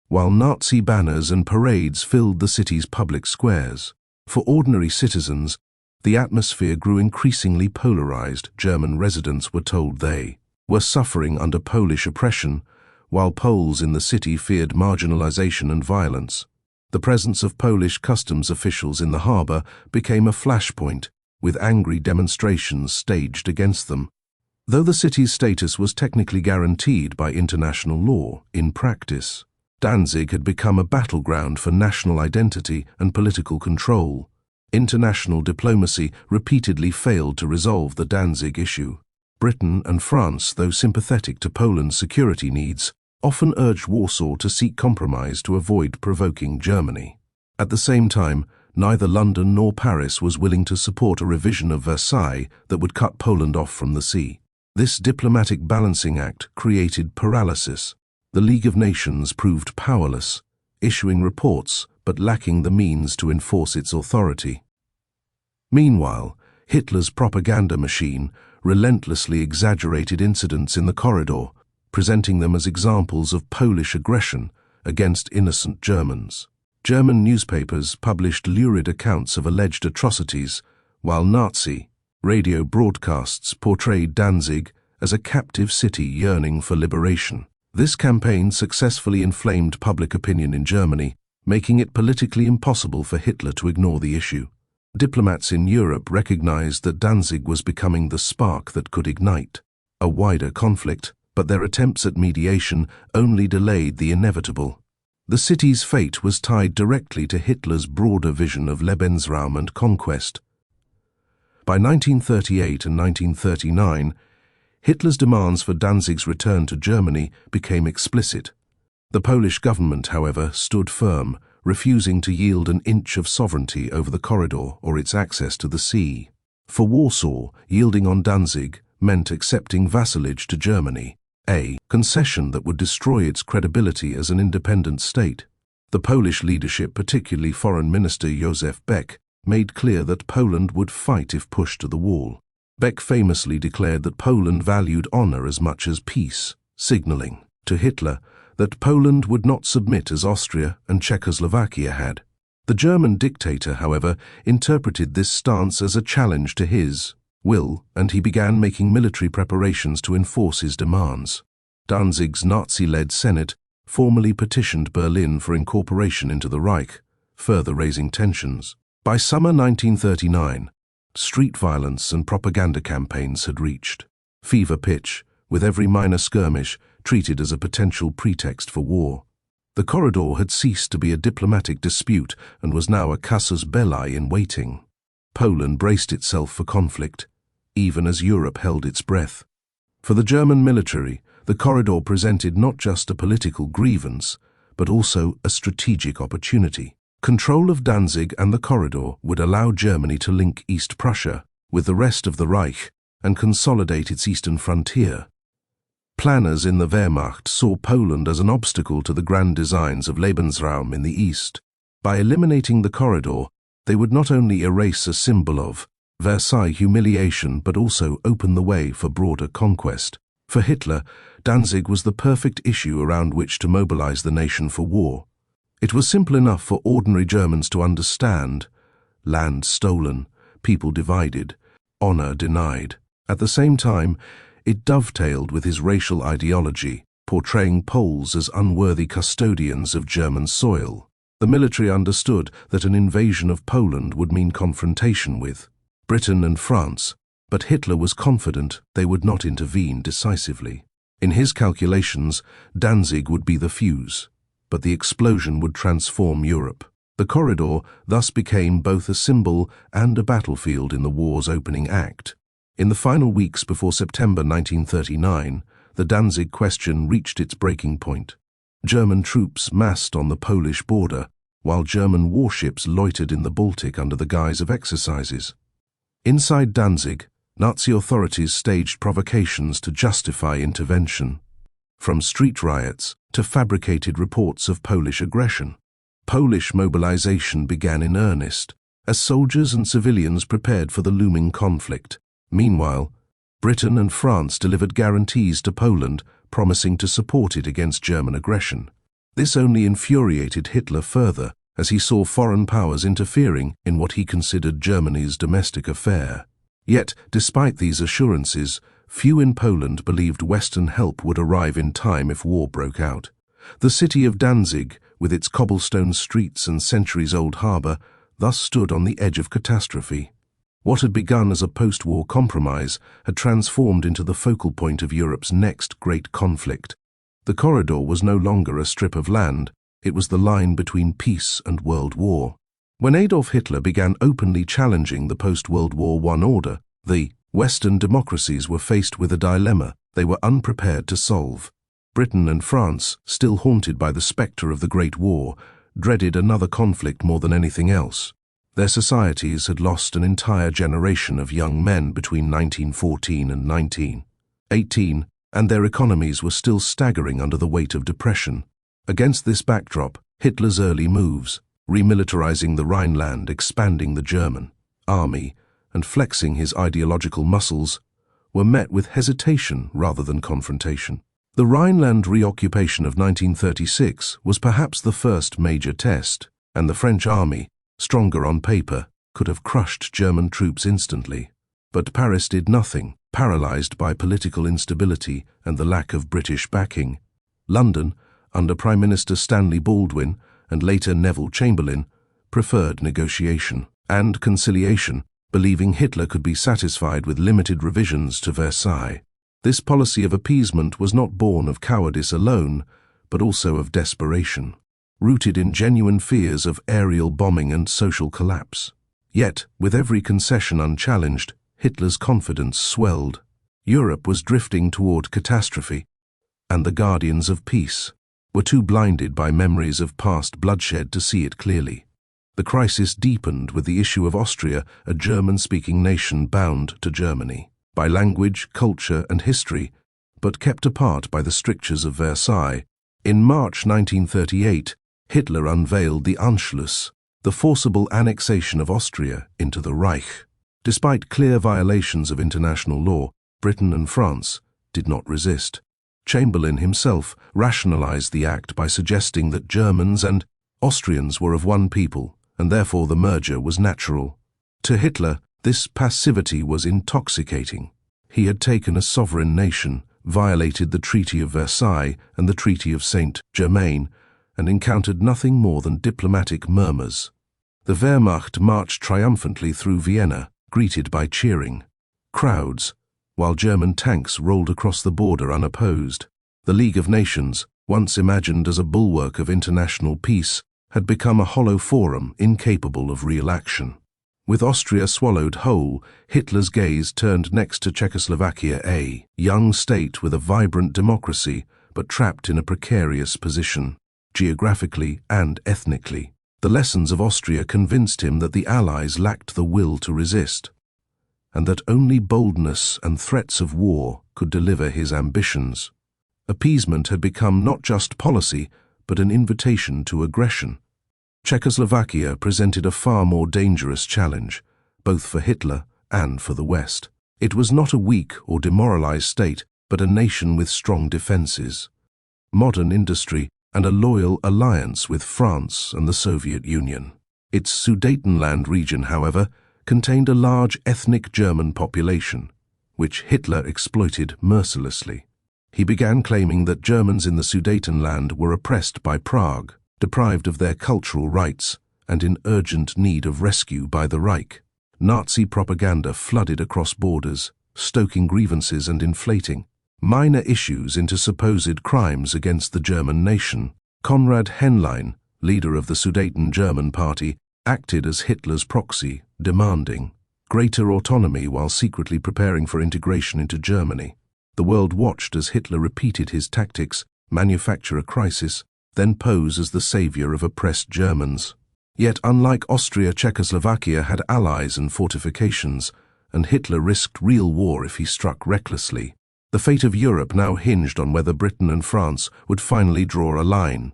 while Nazi banners and parades filled the city's public squares. For ordinary citizens, the atmosphere grew increasingly polarized. German residents were told they were suffering under Polish oppression, while Poles in the city feared marginalization and violence. The presence of Polish customs officials in the harbor became a flashpoint, with angry demonstrations staged against them. Though the city's status was technically guaranteed by international law, in practice, Danzig had become a battleground for national identity and political control. International diplomacy repeatedly failed to resolve the Danzig issue. Britain and France, though sympathetic to Poland's security needs, often urged Warsaw to seek compromise to avoid provoking Germany. At the same time, neither London nor Paris was willing to support a revision of Versailles that would cut Poland off from the sea. This diplomatic balancing act created paralysis. The League of Nations proved powerless, issuing reports but lacking the means to enforce its authority. Meanwhile, Hitler's propaganda machine relentlessly exaggerated incidents in the corridor, presenting them as examples of Polish aggression against innocent Germans. German newspapers published lurid accounts of alleged atrocities, while Nazi radio broadcasts portrayed Danzig as a captive city yearning for liberation. This campaign successfully inflamed public opinion in Germany, making it politically impossible for Hitler to ignore the issue. Diplomats in Europe recognized that Danzig was becoming the spark that could ignite a wider conflict, but their attempts at mediation only delayed the inevitable. The city's fate was tied directly to Hitler's broader vision of Lebensraum and conquest. By 1938 and 1939, Hitler's demands for Danzig's return to Germany became explicit. The Polish government, however, stood firm, refusing to yield an inch of sovereignty over the corridor or its access to the sea. For Warsaw, yielding on Danzig meant accepting vassalage to Germany, a concession that would destroy its credibility as an independent state. The Polish leadership, particularly Foreign Minister Józef Beck, made clear that Poland would fight if pushed to the wall. Beck famously declared that Poland valued honor as much as peace, signaling to Hitler that Poland would not submit as Austria and Czechoslovakia had. The German dictator, however, interpreted this stance as a challenge to his will, and he began making military preparations to enforce his demands. Danzig's Nazi-led Senate formally petitioned Berlin for incorporation into the Reich, further raising tensions. By summer 1939, street violence and propaganda campaigns had reached fever pitch, with every minor skirmish treated as a potential pretext for war. The corridor had ceased to be a diplomatic dispute and was now a casus belli in waiting. Poland braced itself for conflict, even as Europe held its breath. For the German military, the corridor presented not just a political grievance, but also a strategic opportunity. Control of Danzig and the corridor would allow Germany to link East Prussia with the rest of the Reich and consolidate its eastern frontier. Planners in the Wehrmacht saw Poland as an obstacle to the grand designs of Lebensraum in the east. By eliminating the corridor, they would not only erase a symbol of Versailles humiliation but also open the way for broader conquest. For Hitler, Danzig was the perfect issue around which to mobilize the nation for war. It was simple enough for ordinary Germans to understand: land stolen, people divided, honor denied. At the same time, it dovetailed with his racial ideology, portraying Poles as unworthy custodians of German soil. The military understood that an invasion of Poland would mean confrontation with Britain and France, but Hitler was confident they would not intervene decisively. In his calculations, Danzig would be the fuse, but the explosion would transform Europe. The corridor thus became both a symbol and a battlefield in the war's opening act. In the final weeks before September 1939, the Danzig question reached its breaking point. German troops massed on the Polish border, while German warships loitered in the Baltic under the guise of exercises. Inside Danzig, Nazi authorities staged provocations to justify intervention. From street riots to fabricated reports of Polish aggression, Polish mobilization began in earnest, as soldiers and civilians prepared for the looming conflict. Meanwhile, Britain and France delivered guarantees to Poland, promising to support it against German aggression. This only infuriated Hitler further, as he saw foreign powers interfering in what he considered Germany's domestic affair. Yet, despite these assurances, few in Poland believed Western help would arrive in time if war broke out. The city of Danzig, with its cobblestone streets and centuries-old harbour, thus stood on the edge of catastrophe. What had begun as a post-war compromise had transformed into the focal point of Europe's next great conflict. The corridor was no longer a strip of land, it was the line between peace and world war. When Adolf Hitler began openly challenging the post-World War I order, the Western democracies were faced with a dilemma they were unprepared to solve. Britain and France, still haunted by the spectre of the Great War, dreaded another conflict more than anything else. Their societies had lost an entire generation of young men between 1914 and 1918, and their economies were still staggering under the weight of depression. Against this backdrop, Hitler's early moves, remilitarizing the Rhineland, expanding the German army, and flexing his ideological muscles, were met with hesitation rather than confrontation. The Rhineland reoccupation of 1936 was perhaps the first major test, and the French army, stronger on paper, could have crushed German troops instantly. But Paris did nothing, paralyzed by political instability and the lack of British backing. London, under Prime Minister Stanley Baldwin and later Neville Chamberlain, preferred negotiation and conciliation, believing Hitler could be satisfied with limited revisions to Versailles. This policy of appeasement was not born of cowardice alone, but also of desperation, rooted in genuine fears of aerial bombing and social collapse. Yet, with every concession unchallenged, Hitler's confidence swelled. Europe was drifting toward catastrophe, and the guardians of peace were too blinded by memories of past bloodshed to see it clearly. The crisis deepened with the issue of Austria, a German-speaking nation bound to Germany by language, culture, and history, but kept apart by the strictures of Versailles. In March 1938, Hitler unveiled the Anschluss, the forcible annexation of Austria into the Reich. Despite clear violations of international law, Britain and France did not resist. Chamberlain himself rationalized the act by suggesting that Germans and Austrians were of one people, and therefore the merger was natural. To Hitler, this passivity was intoxicating. He had taken a sovereign nation, violated the Treaty of Versailles and the Treaty of Saint-Germain, and encountered nothing more than diplomatic murmurs. The Wehrmacht marched triumphantly through Vienna, greeted by cheering crowds, while German tanks rolled across the border unopposed. The League of Nations, once imagined as a bulwark of international peace, had become a hollow forum incapable of real action. With Austria swallowed whole, Hitler's gaze turned next to Czechoslovakia, a young state with a vibrant democracy, but trapped in a precarious position, geographically and ethnically. The lessons of Austria convinced him that the Allies lacked the will to resist, and that only boldness and threats of war could deliver his ambitions. Appeasement had become not just policy, but an invitation to aggression. Czechoslovakia presented a far more dangerous challenge, both for Hitler and for the West. It was not a weak or demoralized state, but a nation with strong defenses, modern industry, and a loyal alliance with France and the Soviet Union. Its Sudetenland region, however, contained a large ethnic German population, which Hitler exploited mercilessly. He began claiming that Germans in the Sudetenland were oppressed by Prague, deprived of their cultural rights, and in urgent need of rescue by the Reich. Nazi propaganda flooded across borders, stoking grievances and inflating minor issues into supposed crimes against the German nation. Konrad Henlein, leader of the Sudeten German Party, acted as Hitler's proxy, demanding greater autonomy while secretly preparing for integration into Germany. The world watched as Hitler repeated his tactics, manufacture a crisis, then pose as the savior of oppressed Germans. Yet unlike Austria, Czechoslovakia had allies and fortifications, and Hitler risked real war if he struck recklessly. The fate of Europe now hinged on whether Britain and France would finally draw a line.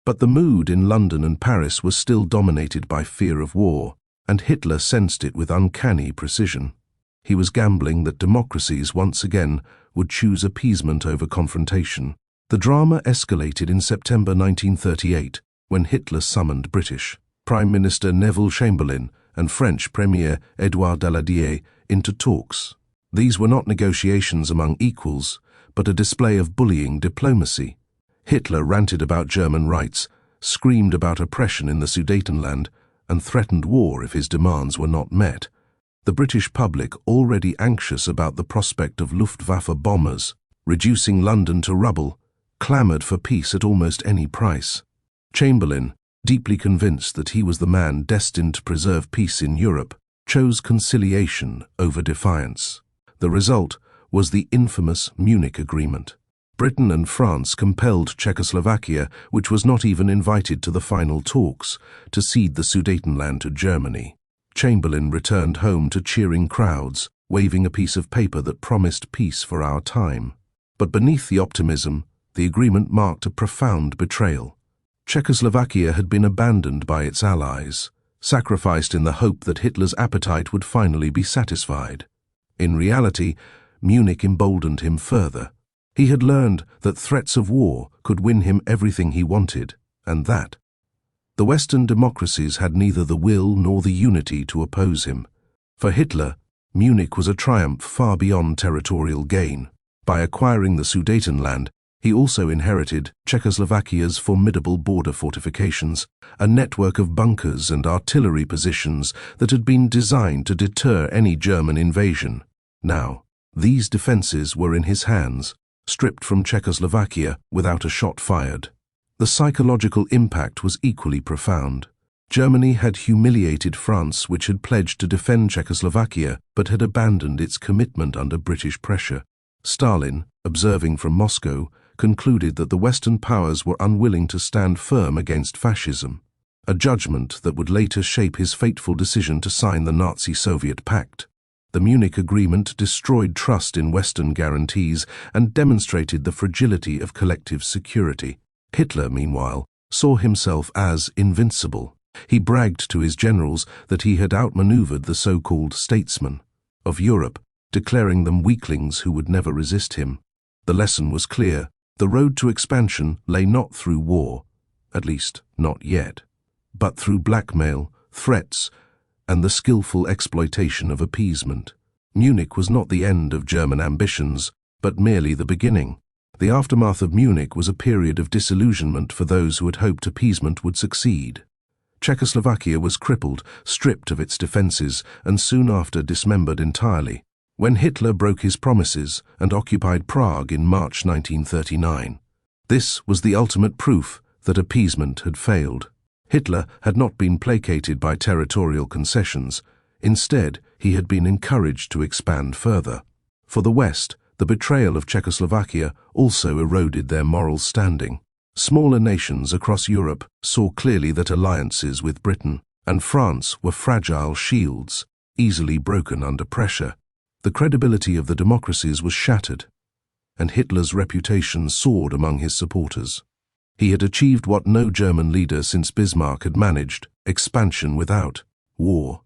But the mood in London and Paris was still dominated by fear of war, and Hitler sensed it with uncanny precision. He was gambling that democracies once again would choose appeasement over confrontation. The drama escalated in September 1938, when Hitler summoned British Prime Minister Neville Chamberlain and French Premier Édouard Daladier into talks. These were not negotiations among equals, but a display of bullying diplomacy. Hitler ranted about German rights, screamed about oppression in the Sudetenland, and threatened war if his demands were not met. The British public, already anxious about the prospect of Luftwaffe bombers reducing London to rubble, clamoured for peace at almost any price. Chamberlain, deeply convinced that he was the man destined to preserve peace in Europe, chose conciliation over defiance. The result was the infamous Munich Agreement. Britain and France compelled Czechoslovakia, which was not even invited to the final talks, to cede the Sudetenland to Germany. Chamberlain returned home to cheering crowds, waving a piece of paper that promised peace for our time. But beneath the optimism, the agreement marked a profound betrayal. Czechoslovakia had been abandoned by its allies, sacrificed in the hope that Hitler's appetite would finally be satisfied. In reality, Munich emboldened him further. He had learned that threats of war could win him everything he wanted, and that the Western democracies had neither the will nor the unity to oppose him. For Hitler, Munich was a triumph far beyond territorial gain. By acquiring the Sudetenland, he also inherited Czechoslovakia's formidable border fortifications, a network of bunkers and artillery positions that had been designed to deter any German invasion. Now, these defences were in his hands, stripped from Czechoslovakia without a shot fired. The psychological impact was equally profound. Germany had humiliated France, which had pledged to defend Czechoslovakia but had abandoned its commitment under British pressure. Stalin, observing from Moscow, concluded that the Western powers were unwilling to stand firm against fascism, a judgment that would later shape his fateful decision to sign the Nazi-Soviet Pact. The Munich Agreement destroyed trust in Western guarantees and demonstrated the fragility of collective security. Hitler, meanwhile, saw himself as invincible. He bragged to his generals that he had outmaneuvered the so-called statesmen of Europe, declaring them weaklings who would never resist him. The lesson was clear. The road to expansion lay not through war, at least not yet, but through blackmail, threats, and the skillful exploitation of appeasement. Munich was not the end of German ambitions, but merely the beginning. The aftermath of Munich was a period of disillusionment for those who had hoped appeasement would succeed. Czechoslovakia was crippled, stripped of its defences, and soon after dismembered entirely. When Hitler broke his promises and occupied Prague in March 1939. This was the ultimate proof that appeasement had failed. Hitler had not been placated by territorial concessions. Instead, he had been encouraged to expand further. For the West, the betrayal of Czechoslovakia also eroded their moral standing. Smaller nations across Europe saw clearly that alliances with Britain and France were fragile shields, easily broken under pressure. The credibility of the democracies was shattered, and Hitler's reputation soared among his supporters. He had achieved what no German leader since Bismarck had managed: expansion without war,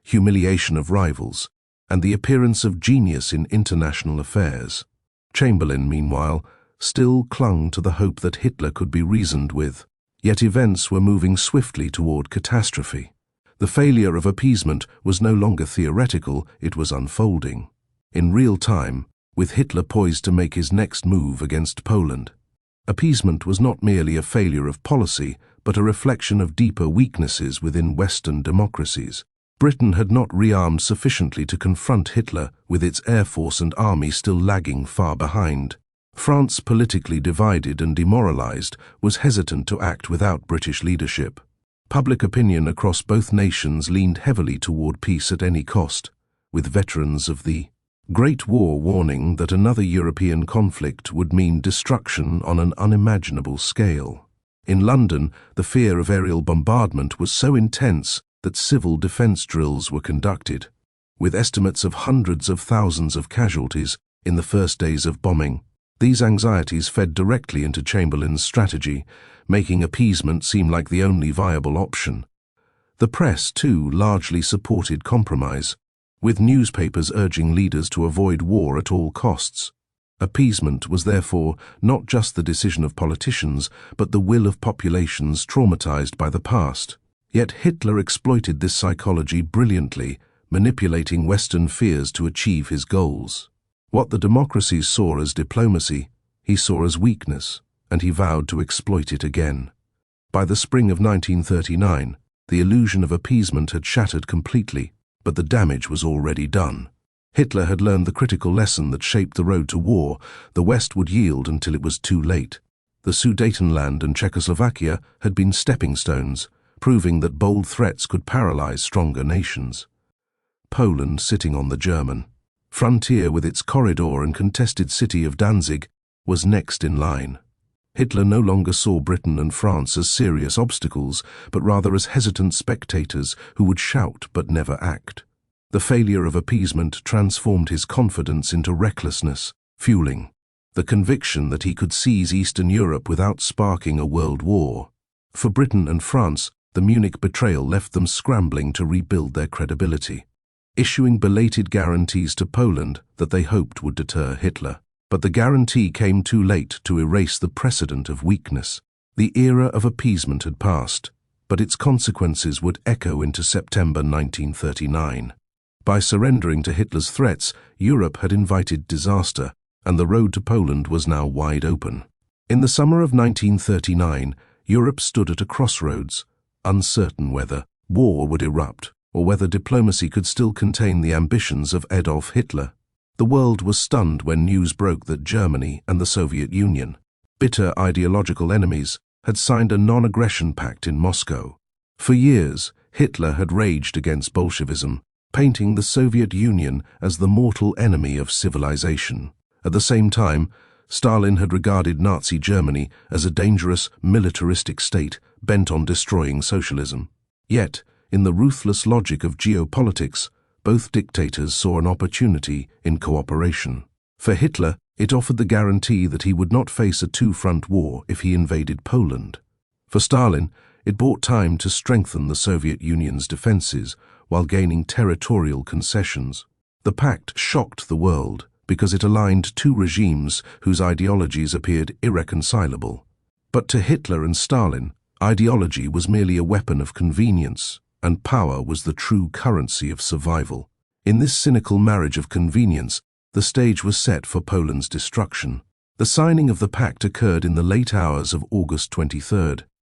humiliation of rivals, and the appearance of genius in international affairs. Chamberlain, meanwhile, still clung to the hope that Hitler could be reasoned with. Yet events were moving swiftly toward catastrophe. The failure of appeasement was no longer theoretical, it was unfolding. In real time, with Hitler poised to make his next move against Poland. Appeasement was not merely a failure of policy, but a reflection of deeper weaknesses within Western democracies. Britain had not rearmed sufficiently to confront Hitler, with its air force and army still lagging far behind. France, politically divided and demoralized, was hesitant to act without British leadership. Public opinion across both nations leaned heavily toward peace at any cost, with veterans of the Great War warning that another European conflict would mean destruction on an unimaginable scale. In London, the fear of aerial bombardment was so intense that civil defence drills were conducted, with estimates of hundreds of thousands of casualties in the first days of bombing. These anxieties fed directly into Chamberlain's strategy, making appeasement seem like the only viable option. The press, too, largely supported compromise, with newspapers urging leaders to avoid war at all costs. Appeasement was therefore not just the decision of politicians, but the will of populations traumatized by the past. Yet Hitler exploited this psychology brilliantly, manipulating Western fears to achieve his goals. What the democracies saw as diplomacy, he saw as weakness, and he vowed to exploit it again. By the spring of 1939, the illusion of appeasement had shattered completely, but the damage was already done. Hitler had learned the critical lesson that shaped the road to war. The West would yield until it was too late. The Sudetenland and Czechoslovakia had been stepping stones, proving that bold threats could paralyze stronger nations. Poland, sitting on the German frontier with its corridor and contested city of Danzig, was next in line. Hitler no longer saw Britain and France as serious obstacles, but rather as hesitant spectators who would shout but never act. The failure of appeasement transformed his confidence into recklessness, fueling the conviction that he could seize Eastern Europe without sparking a world war. For Britain and France, the Munich betrayal left them scrambling to rebuild their credibility, issuing belated guarantees to Poland that they hoped would deter Hitler. But the guarantee came too late to erase the precedent of weakness. The era of appeasement had passed, but its consequences would echo into September 1939. By surrendering to Hitler's threats, Europe had invited disaster, and the road to Poland was now wide open. In the summer of 1939, Europe stood at a crossroads, uncertain whether war would erupt or whether diplomacy could still contain the ambitions of Adolf Hitler. The world was stunned when news broke that Germany and the Soviet Union, bitter ideological enemies, had signed a non-aggression pact in Moscow. For years, Hitler had raged against Bolshevism, painting the Soviet Union as the mortal enemy of civilization. At the same time, Stalin had regarded Nazi Germany as a dangerous, militaristic state bent on destroying socialism. Yet, in the ruthless logic of geopolitics, both dictators saw an opportunity in cooperation. For Hitler, it offered the guarantee that he would not face a two-front war if he invaded Poland. For Stalin, it bought time to strengthen the Soviet Union's defenses while gaining territorial concessions. The pact shocked the world because it aligned two regimes whose ideologies appeared irreconcilable. But to Hitler and Stalin, ideology was merely a weapon of convenience, and power was the true currency of survival. In this cynical marriage of convenience, the stage was set for Poland's destruction. The signing of the pact occurred in the late hours of August 23,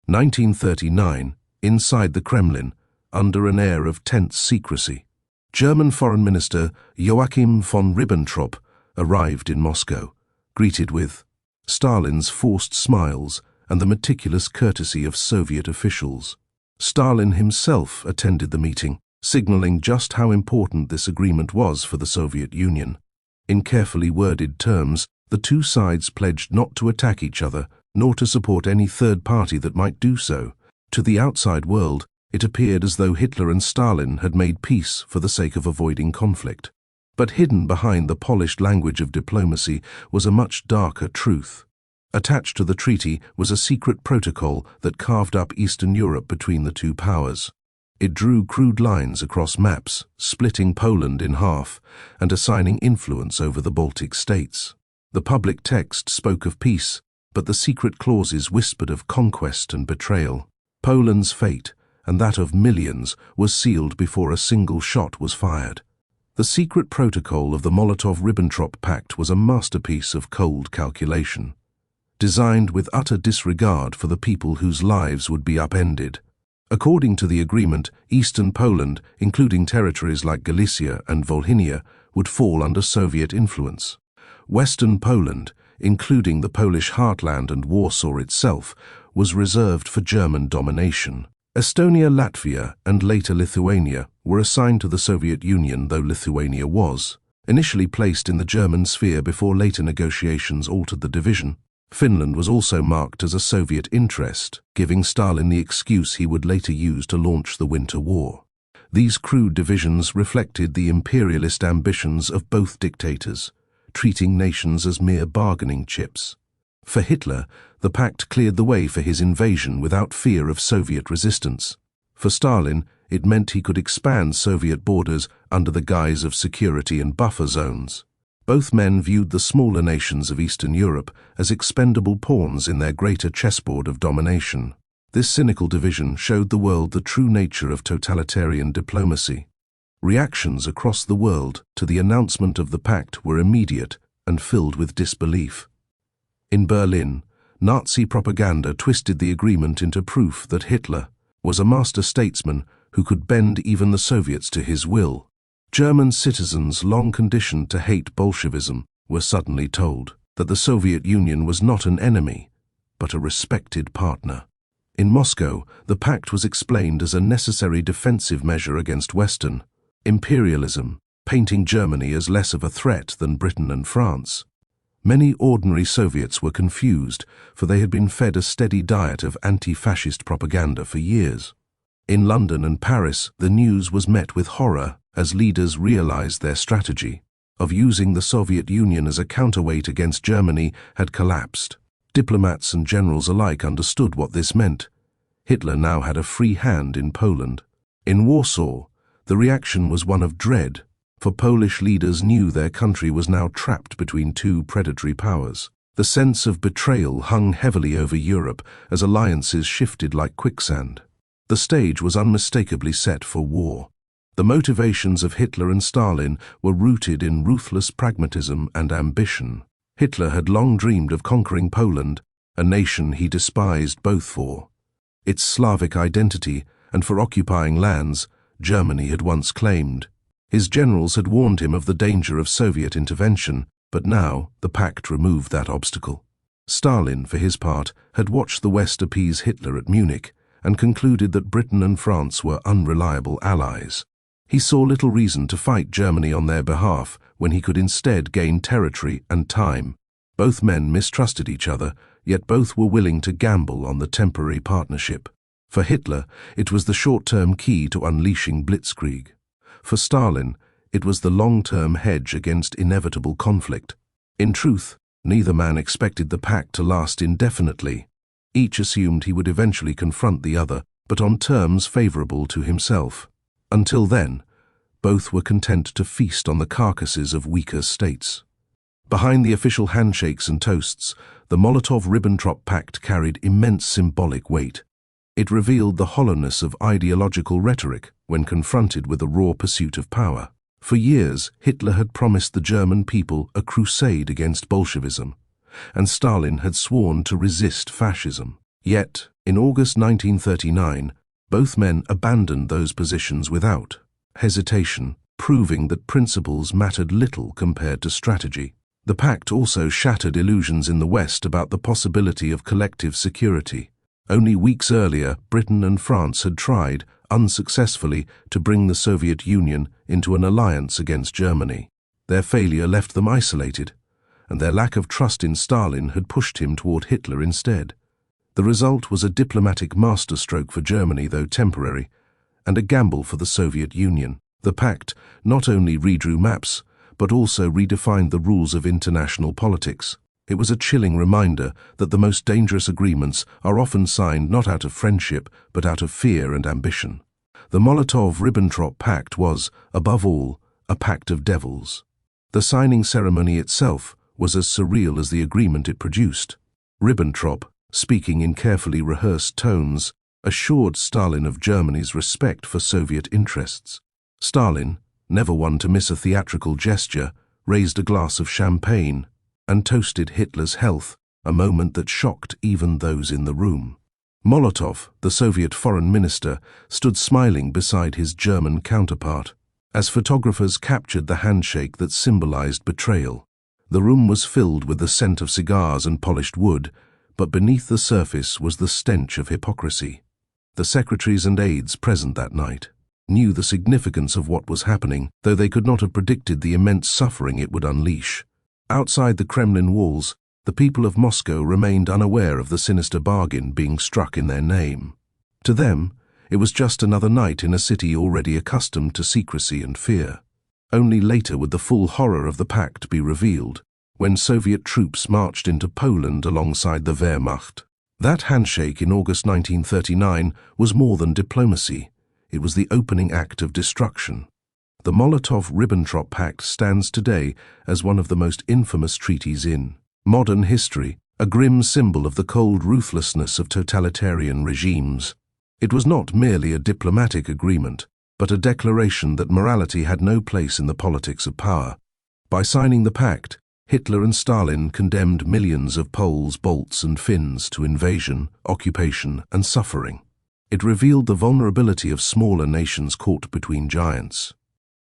1939, inside the Kremlin, under an air of tense secrecy. German Foreign Minister Joachim von Ribbentrop arrived in Moscow, greeted with Stalin's forced smiles and the meticulous courtesy of Soviet officials. Stalin himself attended the meeting, signaling just how important this agreement was for the Soviet Union. In carefully worded terms, the two sides pledged not to attack each other, nor to support any third party that might do so. To the outside world, it appeared as though Hitler and Stalin had made peace for the sake of avoiding conflict. But hidden behind the polished language of diplomacy was a much darker truth. Attached to the treaty was a secret protocol that carved up Eastern Europe between the two powers. It drew crude lines across maps, splitting Poland in half and assigning influence over the Baltic states. The public text spoke of peace, but the secret clauses whispered of conquest and betrayal. Poland's fate, and that of millions, was sealed before a single shot was fired. The secret protocol of the Molotov-Ribbentrop Pact was a masterpiece of cold calculation, designed with utter disregard for the people whose lives would be upended. According to the agreement, eastern Poland, including territories like Galicia and Volhynia, would fall under Soviet influence. Western Poland, including the Polish heartland and Warsaw itself, was reserved for German domination. Estonia, Latvia, and later Lithuania were assigned to the Soviet Union, though Lithuania was initially placed in the German sphere before later negotiations altered the division. Finland was also marked as a Soviet interest, giving Stalin the excuse he would later use to launch the Winter War. These crude divisions reflected the imperialist ambitions of both dictators, treating nations as mere bargaining chips. For Hitler, the pact cleared the way for his invasion without fear of Soviet resistance. For Stalin, it meant he could expand Soviet borders under the guise of security and buffer zones. Both men viewed the smaller nations of Eastern Europe as expendable pawns in their greater chessboard of domination. This cynical division showed the world the true nature of totalitarian diplomacy. Reactions across the world to the announcement of the pact were immediate and filled with disbelief. In Berlin, Nazi propaganda twisted the agreement into proof that Hitler was a master statesman who could bend even the Soviets to his will. German citizens, long conditioned to hate Bolshevism, were suddenly told that the Soviet Union was not an enemy, but a respected partner. In Moscow, the pact was explained as a necessary defensive measure against Western imperialism, painting Germany as less of a threat than Britain and France. Many ordinary Soviets were confused, for they had been fed a steady diet of anti-fascist propaganda for years. In London and Paris, the news was met with horror as leaders realized their strategy of using the Soviet Union as a counterweight against Germany had collapsed. Diplomats and generals alike understood what this meant. Hitler now had a free hand in Poland. In Warsaw, the reaction was one of dread, for Polish leaders knew their country was now trapped between two predatory powers. The sense of betrayal hung heavily over Europe as alliances shifted like quicksand. The stage was unmistakably set for war. The motivations of Hitler and Stalin were rooted in ruthless pragmatism and ambition. Hitler had long dreamed of conquering Poland, a nation he despised both for its Slavic identity and for occupying lands Germany had once claimed. His generals had warned him of the danger of Soviet intervention, but now the pact removed that obstacle. Stalin, for his part, had watched the West appease Hitler at Munich and concluded that Britain and France were unreliable allies. He saw little reason to fight Germany on their behalf when he could instead gain territory and time. Both men mistrusted each other, yet both were willing to gamble on the temporary partnership. For Hitler, it was the short-term key to unleashing Blitzkrieg. For Stalin, it was the long-term hedge against inevitable conflict. In truth, neither man expected the pact to last indefinitely. Each assumed he would eventually confront the other, but on terms favorable to himself. Until then, both were content to feast on the carcasses of weaker states. Behind the official handshakes and toasts, the Molotov-Ribbentrop Pact carried immense symbolic weight. It revealed the hollowness of ideological rhetoric when confronted with the raw pursuit of power. For years, Hitler had promised the German people a crusade against Bolshevism, and Stalin had sworn to resist fascism. Yet, in August 1939, both men abandoned those positions without hesitation, proving that principles mattered little compared to strategy. The pact also shattered illusions in the West about the possibility of collective security. Only weeks earlier, Britain and France had tried, unsuccessfully, to bring the Soviet Union into an alliance against Germany. Their failure left them isolated, and their lack of trust in Stalin had pushed him toward Hitler instead. The result was a diplomatic masterstroke for Germany, though temporary, and a gamble for the Soviet Union. The pact not only redrew maps, but also redefined the rules of international politics. It was a chilling reminder that the most dangerous agreements are often signed not out of friendship, but out of fear and ambition. The Molotov-Ribbentrop Pact was, above all, a pact of devils. The signing ceremony itself was as surreal as the agreement it produced. Ribbentrop, speaking in carefully rehearsed tones, assured Stalin of Germany's respect for Soviet interests. Stalin, never one to miss a theatrical gesture, raised a glass of champagne and toasted Hitler's health, a moment that shocked even those in the room. Molotov, the Soviet foreign minister, stood smiling beside his German counterpart. As photographers captured the handshake that symbolized betrayal, the room was filled with the scent of cigars and polished wood, but beneath the surface was the stench of hypocrisy. The secretaries and aides present that night knew the significance of what was happening, though they could not have predicted the immense suffering it would unleash. Outside the Kremlin walls, the people of Moscow remained unaware of the sinister bargain being struck in their name. To them, it was just another night in a city already accustomed to secrecy and fear. Only later would the full horror of the pact be revealed, when Soviet troops marched into Poland alongside the Wehrmacht. That handshake in August 1939 was more than diplomacy. It was the opening act of destruction. The Molotov-Ribbentrop Pact stands today as one of the most infamous treaties in modern history, a grim symbol of the cold ruthlessness of totalitarian regimes. It was not merely a diplomatic agreement. but a declaration that morality had no place in the politics of power. By signing the Pact, Hitler and Stalin condemned millions of Poles, Balts and Finns to invasion, occupation and suffering. It revealed the vulnerability of smaller nations caught between giants.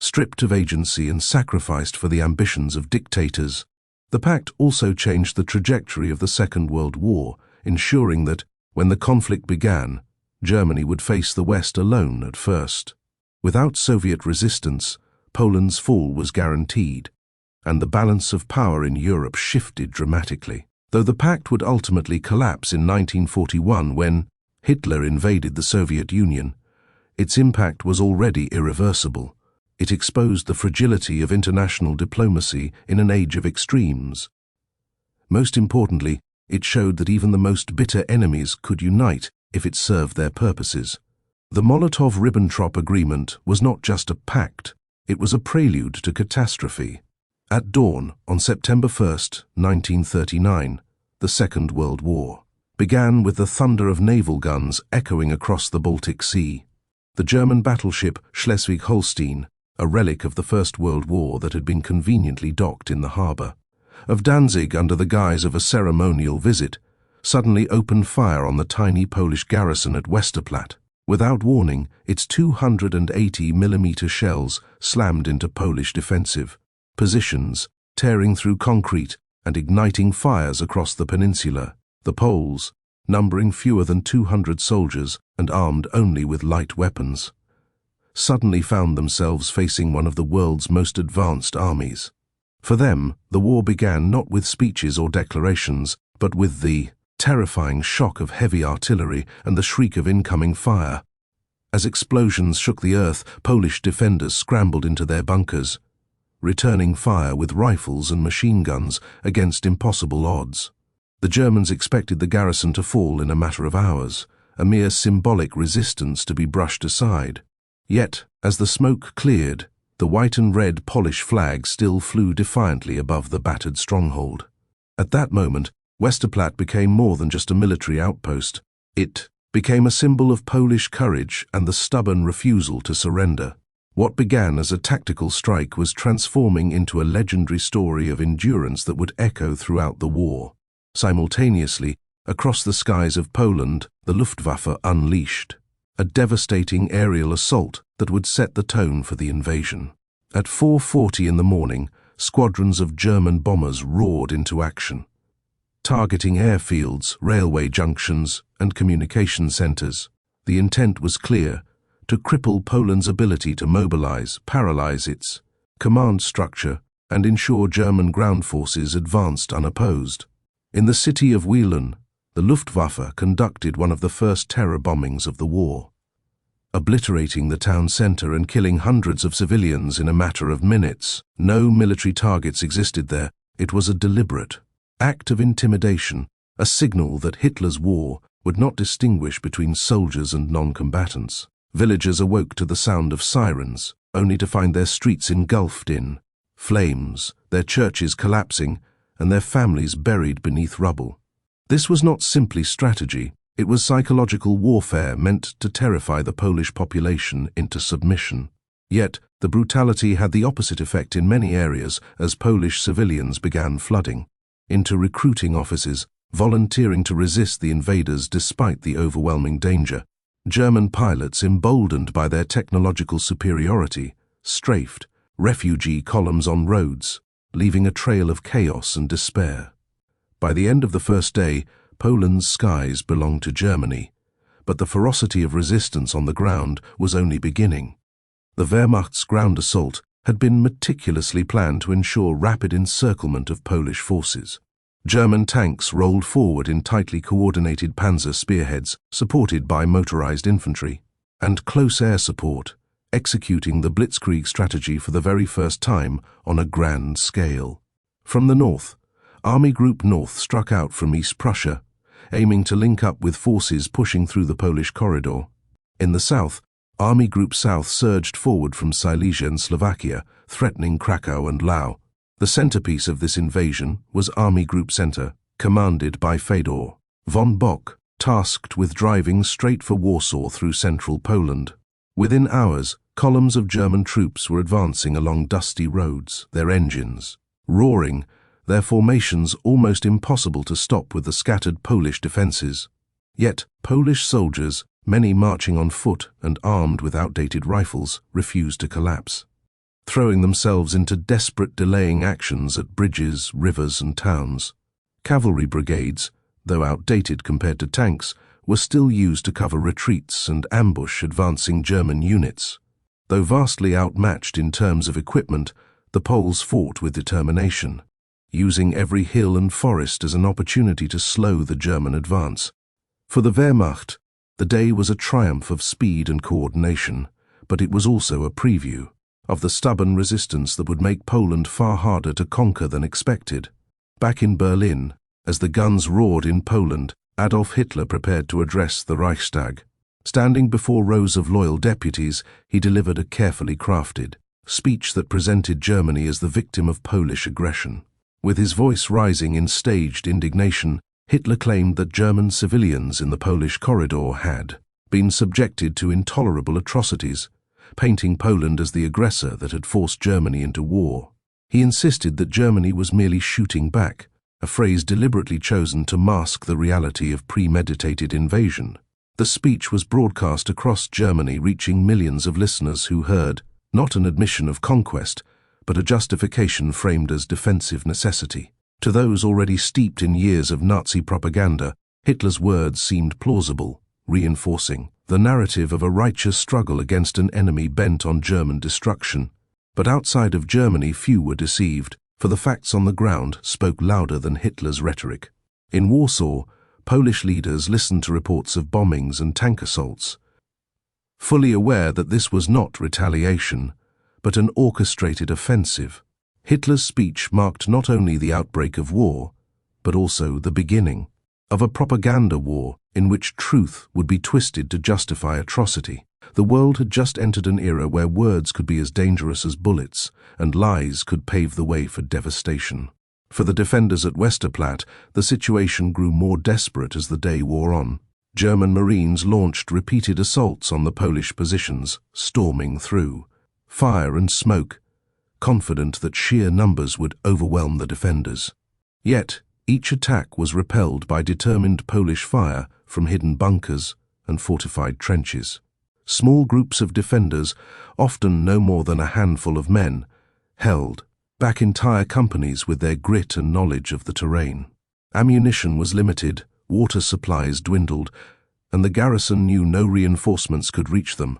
Stripped of agency and sacrificed for the ambitions of dictators, the Pact also changed the trajectory of the Second World War, ensuring that, when the conflict began, Germany would face the West alone at first. Without Soviet resistance, Poland's fall was guaranteed, and the balance of power in Europe shifted dramatically. Though the Pact would ultimately collapse in 1941 when Hitler invaded the Soviet Union, its impact was already irreversible. It exposed the fragility of international diplomacy in an age of extremes. Most importantly, it showed that even the most bitter enemies could unite if it served their purposes. The Molotov-Ribbentrop Agreement was not just a pact, it was a prelude to catastrophe. At dawn, on September 1, 1939, the Second World War began with the thunder of naval guns echoing across the Baltic Sea. The German battleship Schleswig-Holstein, a relic of the First World War that had been conveniently docked in the harbour of Danzig under the guise of a ceremonial visit, suddenly opened fire on the tiny Polish garrison at Westerplatte. Without warning, its 280mm shells slammed into Polish defensive positions, tearing through concrete and igniting fires across the peninsula. The Poles, numbering fewer than 200 soldiers and armed only with light weapons, suddenly found themselves facing one of the world's most advanced armies. For them, the war began not with speeches or declarations, but with the terrifying shock of heavy artillery and the shriek of incoming fire. As explosions shook the earth, Polish defenders scrambled into their bunkers, returning fire with rifles and machine guns against impossible odds. The Germans expected the garrison to fall in a matter of hours, a mere symbolic resistance to be brushed aside. Yet, as the smoke cleared, the white and red Polish flag still flew defiantly above the battered stronghold. At that moment, Westerplatte became more than just a military outpost. It became a symbol of Polish courage and the stubborn refusal to surrender. What began as a tactical strike was transforming into a legendary story of endurance that would echo throughout the war. Simultaneously, across the skies of Poland, the Luftwaffe unleashed a devastating aerial assault that would set the tone for the invasion. At 4:40 in the morning, squadrons of German bombers roared into action, targeting airfields, railway junctions, and communication centers. The intent was clear: to cripple Poland's ability to mobilize, paralyze its command structure, and ensure German ground forces advanced unopposed. In the city of Wielun, the Luftwaffe conducted one of the first terror bombings of the war, obliterating the town center and killing hundreds of civilians in a matter of minutes. No military targets existed there. It was a deliberate act of intimidation, a signal that Hitler's war would not distinguish between soldiers and non-combatants. Villagers awoke to the sound of sirens, only to find their streets engulfed in flames, their churches collapsing, and their families buried beneath rubble. This was not simply strategy, it was psychological warfare meant to terrify the Polish population into submission. Yet, the brutality had the opposite effect in many areas as Polish civilians began flooding into recruiting offices, volunteering to resist the invaders despite the overwhelming danger. German pilots, emboldened by their technological superiority, strafed refugee columns on roads, leaving a trail of chaos and despair. By the end of the first day, Poland's skies belonged to Germany, but the ferocity of resistance on the ground was only beginning. The Wehrmacht's ground assault had been meticulously planned to ensure rapid encirclement of Polish forces. German tanks rolled forward in tightly coordinated Panzer spearheads, supported by motorized infantry, and close air support, executing the Blitzkrieg strategy for the very first time on a grand scale. From the north, Army Group North struck out from East Prussia, aiming to link up with forces pushing through the Polish corridor. In the south, Army Group South surged forward from Silesia and Slovakia, threatening Krakow and Lau. The centerpiece of this invasion was Army Group Center, commanded by Fedor von Bock, tasked with driving straight for Warsaw through central Poland. Within hours, Columns of German troops were advancing along dusty roads, their engines roaring, their formations almost impossible to stop with the scattered Polish defenses. Yet Polish soldiers, many marching on foot and armed with outdated rifles, refused to collapse, throwing themselves into desperate delaying actions at bridges, rivers, and towns. Cavalry brigades, though outdated compared to tanks, were still used to cover retreats and ambush advancing German units. Though vastly outmatched in terms of equipment, the Poles fought with determination, using every hill and forest as an opportunity to slow the German advance. For the Wehrmacht, the day was a triumph of speed and coordination, but it was also a preview of the stubborn resistance that would make Poland far harder to conquer than expected. Back in Berlin, as the guns roared in Poland, Adolf Hitler prepared to address the Reichstag. Standing before rows of loyal deputies, he delivered a carefully crafted speech that presented Germany as the victim of Polish aggression. With his voice rising in staged indignation, Hitler claimed that German civilians in the Polish corridor had been subjected to intolerable atrocities, painting Poland as the aggressor that had forced Germany into war. He insisted that Germany was merely shooting back, a phrase deliberately chosen to mask the reality of premeditated invasion. The speech was broadcast across Germany, reaching millions of listeners who heard not an admission of conquest, but a justification framed as defensive necessity. To those already steeped in years of Nazi propaganda, Hitler's words seemed plausible, reinforcing the narrative of a righteous struggle against an enemy bent on German destruction. But outside of Germany, few were deceived, for the facts on the ground spoke louder than Hitler's rhetoric. In Warsaw, Polish leaders listened to reports of bombings and tank assaults, fully aware that this was not retaliation, but an orchestrated offensive. Hitler's speech marked not only the outbreak of war, but also the beginning of a propaganda war in which truth would be twisted to justify atrocity. The world had just entered an era where words could be as dangerous as bullets, and lies could pave the way for devastation. For the defenders at Westerplatte, the situation grew more desperate as the day wore on. German Marines launched repeated assaults on the Polish positions, storming through fire and smoke, confident that sheer numbers would overwhelm the defenders. Yet, each attack was repelled by determined Polish fire from hidden bunkers and fortified trenches. Small groups of defenders, often no more than a handful of men, held back entire companies with their grit and knowledge of the terrain. Ammunition was limited, water supplies dwindled, and the garrison knew no reinforcements could reach them.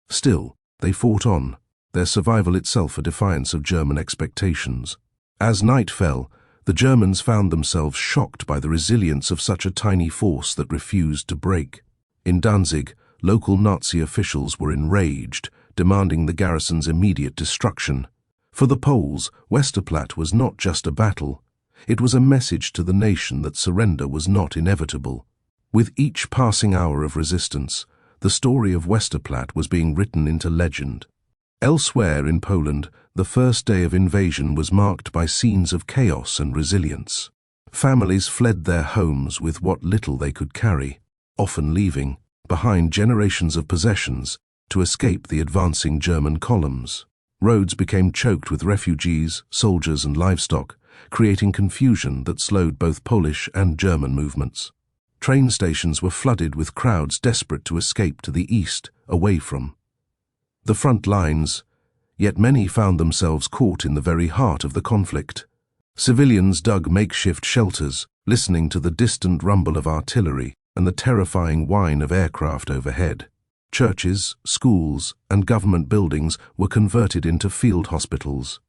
Still, they fought on, their survival itself a defiance of German expectations. As night fell, the Germans found themselves shocked by the resilience of such a tiny force that refused to break. In Danzig, local Nazi officials were enraged, demanding the garrison's immediate destruction. For the Poles, Westerplatte was not just a battle. It was a message to the nation that surrender was not inevitable. With each passing hour of resistance, the story of Westerplatte was being written into legend. Elsewhere in Poland, the first day of invasion was marked by scenes of chaos and resilience. Families fled their homes with what little they could carry, often leaving behind generations of possessions to escape the advancing German columns. Roads became choked with refugees, soldiers, and livestock, creating confusion that slowed both Polish and German movements. Train stations were flooded with crowds desperate to escape to the east, away from the front lines, yet many found themselves caught in the very heart of the conflict. Civilians dug makeshift shelters, listening to the distant rumble of artillery and the terrifying whine of aircraft overhead. Churches, schools, and government buildings were converted into field hospitals,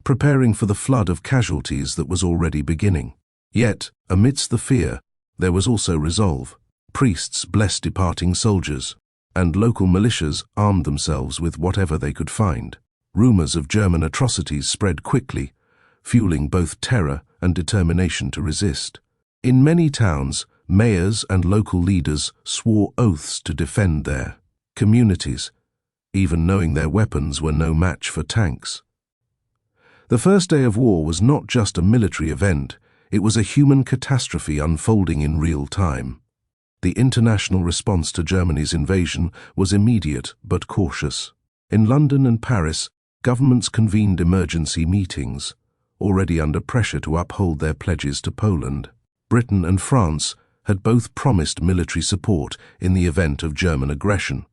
preparing for the flood of casualties that was already beginning. Yet, amidst the fear, there was also resolve. Priests blessed departing soldiers, and local militias armed themselves with whatever they could find. Rumors of German atrocities spread quickly, fueling both terror and determination to resist. In many towns, mayors and local leaders swore oaths to defend their communities, even knowing their weapons were no match for tanks. The first day of war was not just a military event, it was a human catastrophe unfolding in real time. The international response to Germany's invasion was immediate but cautious. In London and Paris, governments convened emergency meetings, already under pressure to uphold their pledges to Poland. Britain and France had both promised military support in the event of German aggression.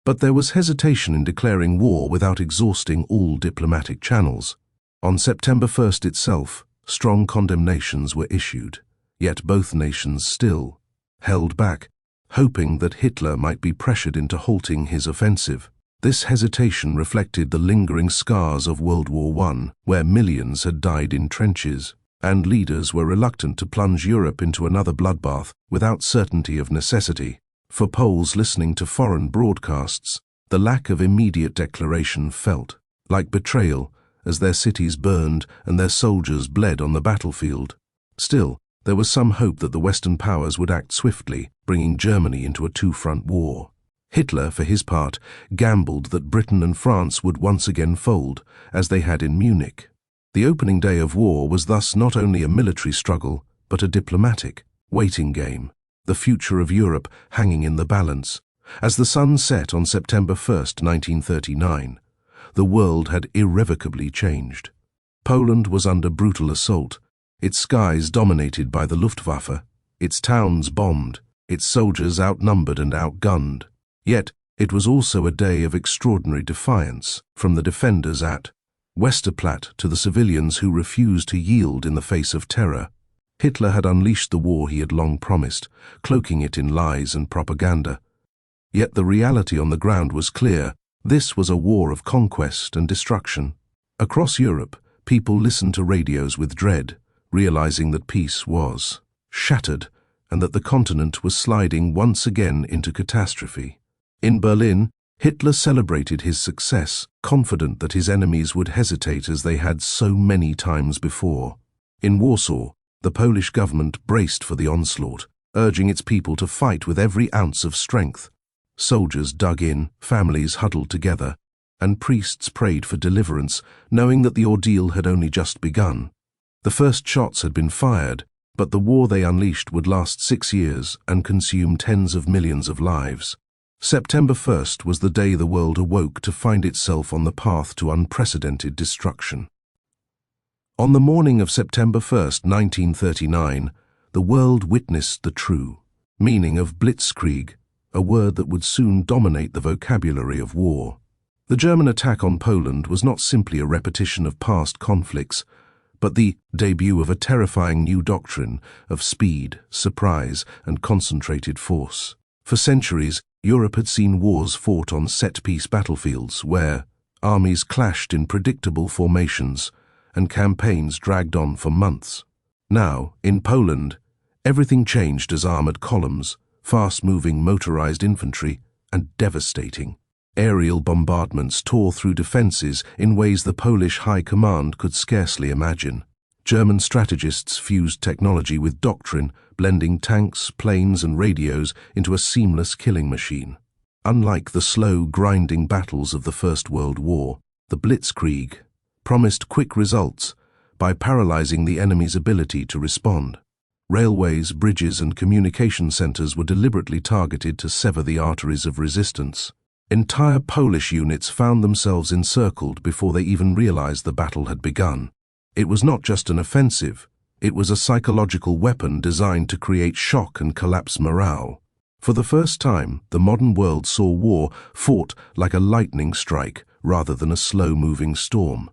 But there was hesitation in declaring war without exhausting all diplomatic channels. On September 1st itself, strong condemnations were issued, yet both nations still held back, hoping that Hitler might be pressured into halting his offensive. This hesitation reflected the lingering scars of World War I, where millions had died in trenches, and leaders were reluctant to plunge Europe into another bloodbath without certainty of necessity. For Poles listening to foreign broadcasts, the lack of immediate declaration felt like betrayal as their cities burned and their soldiers bled on the battlefield. Still, there was some hope that the Western powers would act swiftly, bringing Germany into a two-front war. Hitler, for his part, gambled that Britain and France would once again fold, as they had in Munich. The opening day of war was thus not only a military struggle, but a diplomatic, waiting game, the future of Europe hanging in the balance. As the sun set on September 1st, 1939, the world had irrevocably changed. Poland was under brutal assault, its skies dominated by the Luftwaffe, its towns bombed, its soldiers outnumbered and outgunned. Yet, it was also a day of extraordinary defiance, from the defenders at Westerplatte to the civilians who refused to yield in the face of terror. Hitler had unleashed the war he had long promised, cloaking it in lies and propaganda. Yet the reality on the ground was clear. This was a war of conquest and destruction. Across Europe, people listened to radios with dread, realizing that peace was shattered and that the continent was sliding once again into catastrophe. In Berlin, Hitler celebrated his success, confident that his enemies would hesitate as they had so many times before. In Warsaw, the Polish government braced for the onslaught, urging its people to fight with every ounce of strength. Soldiers dug in, families huddled together, and priests prayed for deliverance, knowing that the ordeal had only just begun. The first shots had been fired, but the war they unleashed would last 6 years and consume tens of millions of lives. September 1st was the day the world awoke to find itself on the path to unprecedented destruction. On the morning of September 1st, 1939, the world witnessed the true meaning of Blitzkrieg, a word that would soon dominate the vocabulary of war. The German attack on Poland was not simply a repetition of past conflicts, but the debut of a terrifying new doctrine of speed, surprise, and concentrated force. For centuries, Europe had seen wars fought on set-piece battlefields where armies clashed in predictable formations and campaigns dragged on for months. Now, in Poland, everything changed as armored columns, fast-moving motorized infantry, and devastating aerial bombardments tore through defenses in ways the Polish High Command could scarcely imagine. German strategists fused technology with doctrine, blending tanks, planes, and radios into a seamless killing machine. Unlike the slow, grinding battles of the First World War, the Blitzkrieg promised quick results by paralyzing the enemy's ability to respond. Railways, bridges, and communication centers were deliberately targeted to sever the arteries of resistance. Entire Polish units found themselves encircled before they even realized the battle had begun. It was not just an offensive, it was a psychological weapon designed to create shock and collapse morale. For the first time, the modern world saw war fought like a lightning strike rather than a slow-moving storm.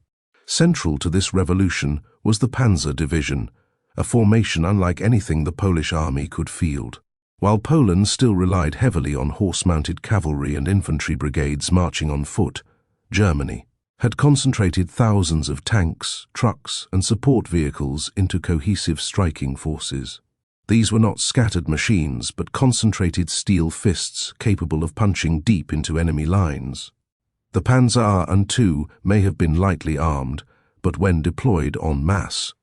Central to this revolution was the Panzer Division, a formation unlike anything the Polish army could field. While Poland still relied heavily on horse-mounted cavalry and infantry brigades marching on foot, Germany had concentrated thousands of tanks, trucks, and support vehicles into cohesive striking forces. These were not scattered machines, but concentrated steel fists capable of punching deep into enemy lines. The Panzer II may have been lightly armed, but when deployed en masse,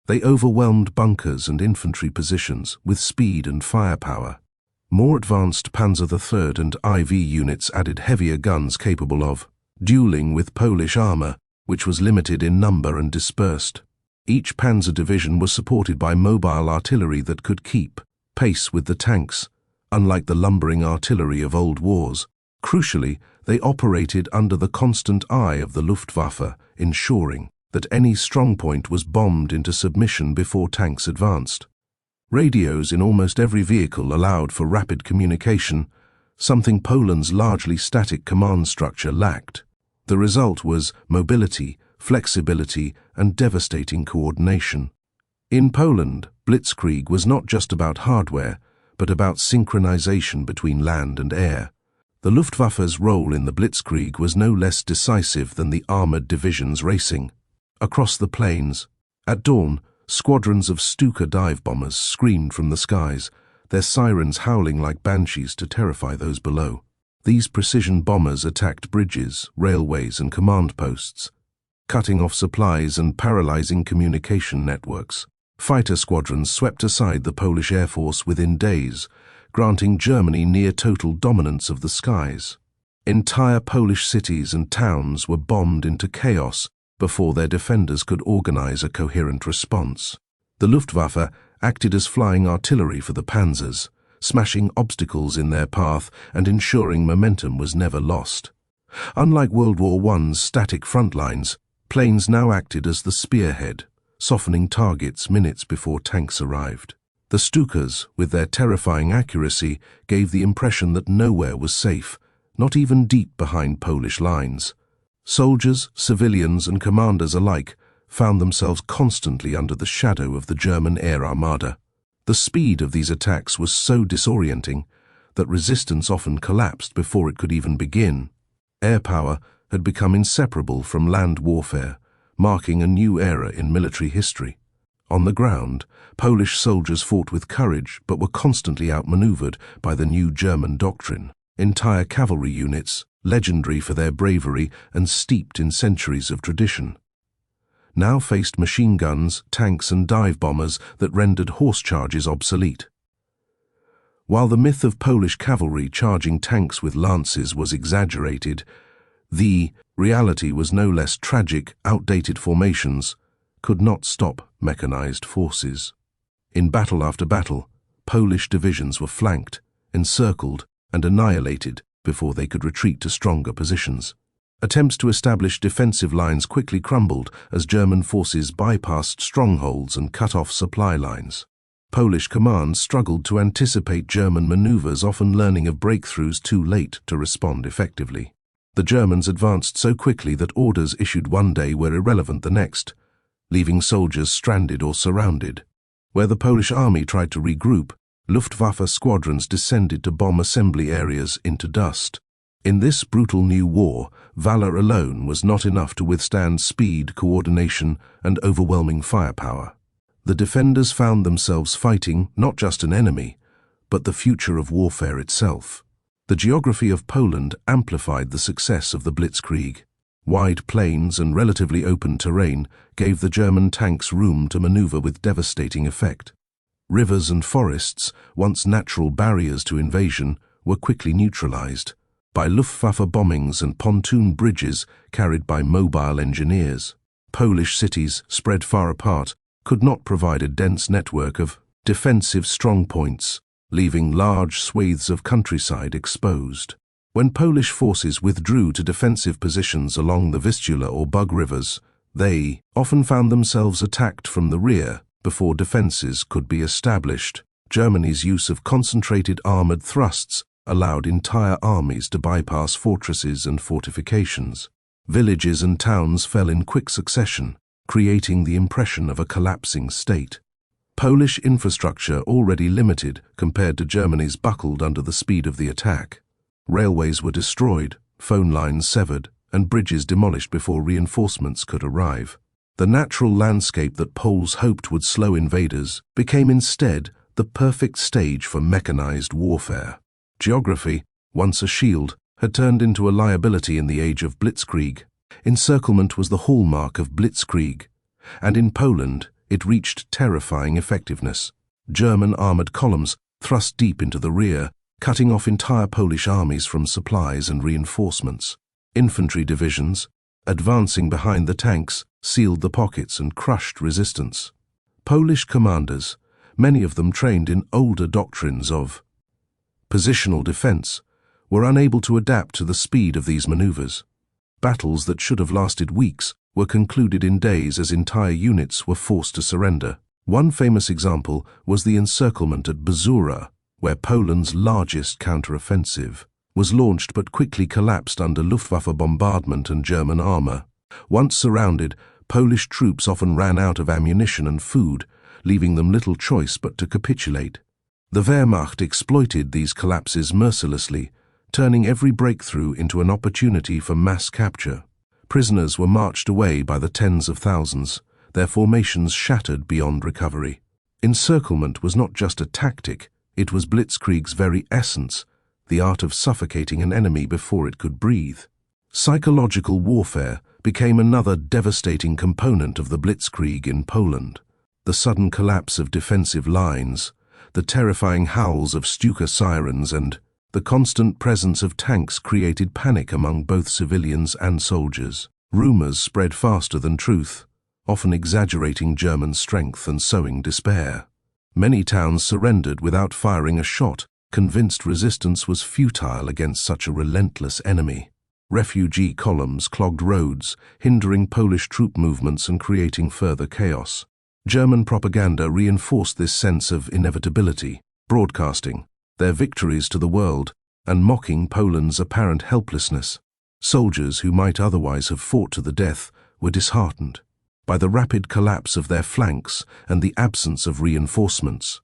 they overwhelmed bunkers and infantry positions with speed and firepower. More advanced Panzer III and IV units added heavier guns capable of dueling with Polish armor, which was limited in number and dispersed. Each Panzer division was supported by mobile artillery that could keep pace with the tanks, unlike the lumbering artillery of old wars. Crucially, they operated under the constant eye of the Luftwaffe, ensuring that any strongpoint was bombed into submission before tanks advanced. Radios in almost every vehicle allowed for rapid communication, something Poland's largely static command structure lacked. The result was mobility, flexibility, and devastating coordination. In Poland, Blitzkrieg was not just about hardware, but about synchronization between land and air. The Luftwaffe's role in the Blitzkrieg was no less decisive than the armored divisions racing. Across the plains, at dawn, squadrons of Stuka dive bombers screamed from the skies, their sirens howling like banshees to terrify those below. These precision bombers attacked bridges, railways, and command posts, cutting off supplies and paralyzing communication networks. Fighter squadrons swept aside the Polish Air Force within days, granting Germany near-total dominance of the skies. Entire Polish cities and towns were bombed into chaos before their defenders could organize a coherent response. The Luftwaffe acted as flying artillery for the Panzers, smashing obstacles in their path and ensuring momentum was never lost. Unlike World War I's static front lines, planes now acted as the spearhead, softening targets minutes before tanks arrived. The Stukas, with their terrifying accuracy, gave the impression that nowhere was safe, not even deep behind Polish lines. Soldiers, civilians, and commanders alike found themselves constantly under the shadow of the German air armada. The speed of these attacks was so disorienting that resistance often collapsed before it could even begin. Air power had become inseparable from land warfare, marking a new era in military history. On the ground, Polish soldiers fought with courage but were constantly outmaneuvered by the new German doctrine. Entire cavalry units, legendary for their bravery and steeped in centuries of tradition, now faced machine guns, tanks, and dive bombers that rendered horse charges obsolete. While the myth of Polish cavalry charging tanks with lances was exaggerated, the reality was no less tragic. Outdated formations could not stop mechanized forces. In battle after battle, Polish divisions were flanked, encircled, and annihilated before they could retreat to stronger positions. Attempts to establish defensive lines quickly crumbled as German forces bypassed strongholds and cut off supply lines. Polish commands struggled to anticipate German maneuvers, often learning of breakthroughs too late to respond effectively. The Germans advanced so quickly that orders issued one day were irrelevant the next, leaving soldiers stranded or surrounded. Where the Polish army tried to regroup, Luftwaffe squadrons descended to bomb assembly areas into dust. In this brutal new war, valor alone was not enough to withstand speed, coordination, and overwhelming firepower. The defenders found themselves fighting not just an enemy, but the future of warfare itself. The geography of Poland amplified the success of the Blitzkrieg. Wide plains and relatively open terrain gave the German tanks room to maneuver with devastating effect. Rivers and forests, once natural barriers to invasion, were quickly neutralized by Luftwaffe bombings and pontoon bridges carried by mobile engineers. Polish cities, spread far apart, could not provide a dense network of defensive strongpoints, leaving large swathes of countryside exposed. When Polish forces withdrew to defensive positions along the Vistula or Bug rivers, they often found themselves attacked from the rear before defenses could be established. Germany's use of concentrated armored thrusts allowed entire armies to bypass fortresses and fortifications. Villages and towns fell in quick succession, creating the impression of a collapsing state. Polish infrastructure, already limited compared to Germany's, buckled under the speed of the attack. Railways were destroyed, phone lines severed, and bridges demolished before reinforcements could arrive. The natural landscape that Poles hoped would slow invaders became instead the perfect stage for mechanized warfare. Geography, once a shield, had turned into a liability in the age of Blitzkrieg. Encirclement was the hallmark of Blitzkrieg, and in Poland it reached terrifying effectiveness. German armored columns thrust deep into the rear, cutting off entire Polish armies from supplies and reinforcements. Infantry divisions, advancing behind the tanks, sealed the pockets and crushed resistance. Polish commanders, many of them trained in older doctrines of positional defense, were unable to adapt to the speed of these maneuvers. Battles that should have lasted weeks were concluded in days as entire units were forced to surrender. One famous example was the encirclement at Bzura, where Poland's largest counteroffensive was launched but quickly collapsed under Luftwaffe bombardment and German armor. Once surrounded, Polish troops often ran out of ammunition and food, leaving them little choice but to capitulate. The Wehrmacht exploited these collapses mercilessly, turning every breakthrough into an opportunity for mass capture. Prisoners were marched away by the tens of thousands, their formations shattered beyond recovery. Encirclement was not just a tactic, it was Blitzkrieg's very essence, the art of suffocating an enemy before it could breathe. Psychological warfare became another devastating component of the Blitzkrieg in Poland. The sudden collapse of defensive lines, the terrifying howls of Stuka sirens, and the constant presence of tanks created panic among both civilians and soldiers. Rumors spread faster than truth, often exaggerating German strength and sowing despair. Many towns surrendered without firing a shot, convinced resistance was futile against such a relentless enemy. Refugee columns clogged roads, hindering Polish troop movements and creating further chaos. German propaganda reinforced this sense of inevitability, broadcasting their victories to the world and mocking Poland's apparent helplessness. Soldiers who might otherwise have fought to the death were disheartened by the rapid collapse of their flanks and the absence of reinforcements.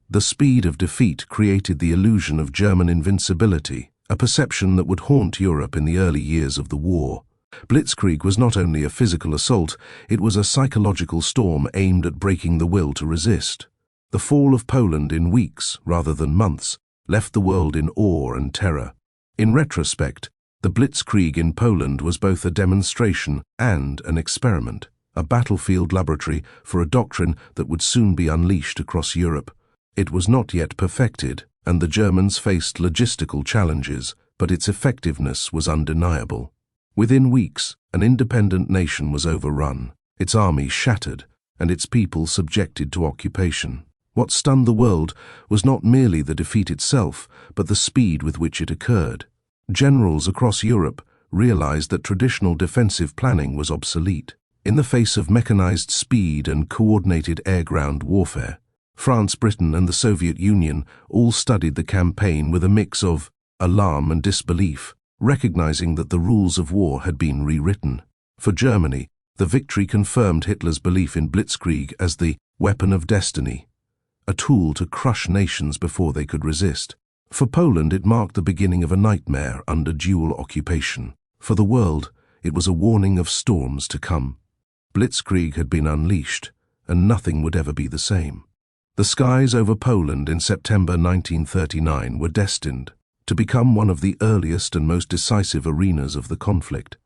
The speed of defeat created the illusion of German invincibility, a perception that would haunt Europe in the early years of the war. Blitzkrieg was not only a physical assault, it was a psychological storm aimed at breaking the will to resist. The fall of Poland in weeks, rather than months, left the world in awe and terror. In retrospect, the Blitzkrieg in Poland was both a demonstration and an experiment, a battlefield laboratory for a doctrine that would soon be unleashed across Europe. It was not yet perfected, and the Germans faced logistical challenges, but its effectiveness was undeniable. Within weeks, an independent nation was overrun, its army shattered, and its people subjected to occupation. What stunned the world was not merely the defeat itself, but the speed with which it occurred. Generals across Europe realized that traditional defensive planning was obsolete. In the face of mechanized speed and coordinated air-ground warfare, France, Britain, and the Soviet Union all studied the campaign with a mix of alarm and disbelief, recognizing that the rules of war had been rewritten. For Germany, the victory confirmed Hitler's belief in Blitzkrieg as the weapon of destiny, a tool to crush nations before they could resist. For Poland, it marked the beginning of a nightmare under dual occupation. For the world, it was a warning of storms to come. Blitzkrieg had been unleashed, and nothing would ever be the same. The skies over Poland in September 1939 were destined to become one of the earliest and most decisive arenas of the conflict.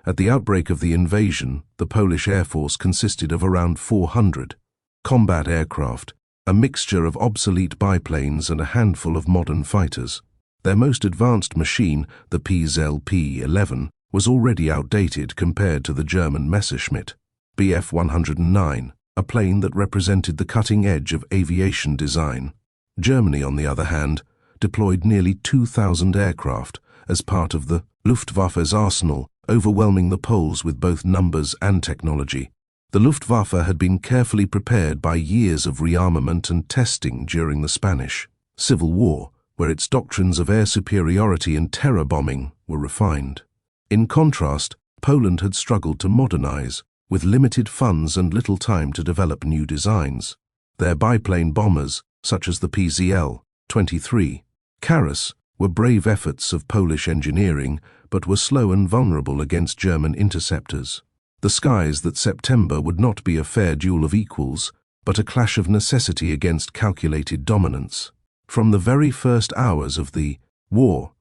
At the outbreak of the invasion, the Polish Air Force consisted of around 400 combat aircraft, a mixture of obsolete biplanes and a handful of modern fighters. Their most advanced machine, the PZLP-11, was already outdated compared to the German Messerschmitt Bf 109, a plane that represented the cutting edge of aviation design. Germany, on the other hand, deployed nearly 2,000 aircraft as part of the Luftwaffe's arsenal, overwhelming the Poles with both numbers and technology. The Luftwaffe had been carefully prepared by years of rearmament and testing during the Spanish Civil War, where its doctrines of air superiority and terror bombing were refined. In contrast, Poland had struggled to modernize, with limited funds and little time to develop new designs. Their biplane bombers, such as the PZL-23, Karas, were brave efforts of Polish engineering, but were slow and vulnerable against German interceptors. The skies that September would not be a fair duel of equals, but a clash of necessity against calculated dominance. From the very first hours of the war,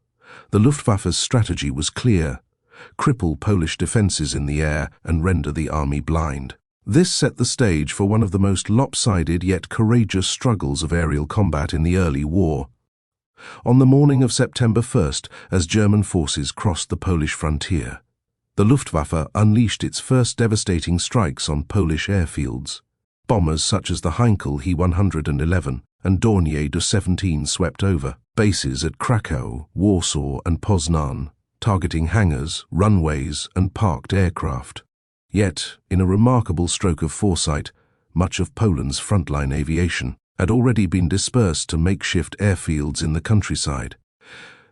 the Luftwaffe's strategy was clear: cripple Polish defenses in the air and render the army blind. This set the stage for one of the most lopsided yet courageous struggles of aerial combat in the early war. On the morning of September 1st, as German forces crossed the Polish frontier, the Luftwaffe unleashed its first devastating strikes on Polish airfields. Bombers such as the Heinkel He-111 and Dornier Do-17 swept over, bases at Krakow, Warsaw and Poznan, targeting hangars, runways and parked aircraft. Yet, in a remarkable stroke of foresight, much of Poland's frontline aviation had already been dispersed to makeshift airfields in the countryside.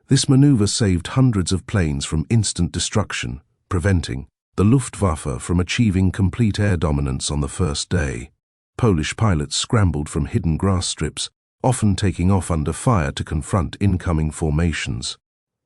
This maneuver saved hundreds of planes from instant destruction, preventing the Luftwaffe from achieving complete air dominance on the first day. Polish pilots scrambled from hidden grass strips, often taking off under fire to confront incoming formations.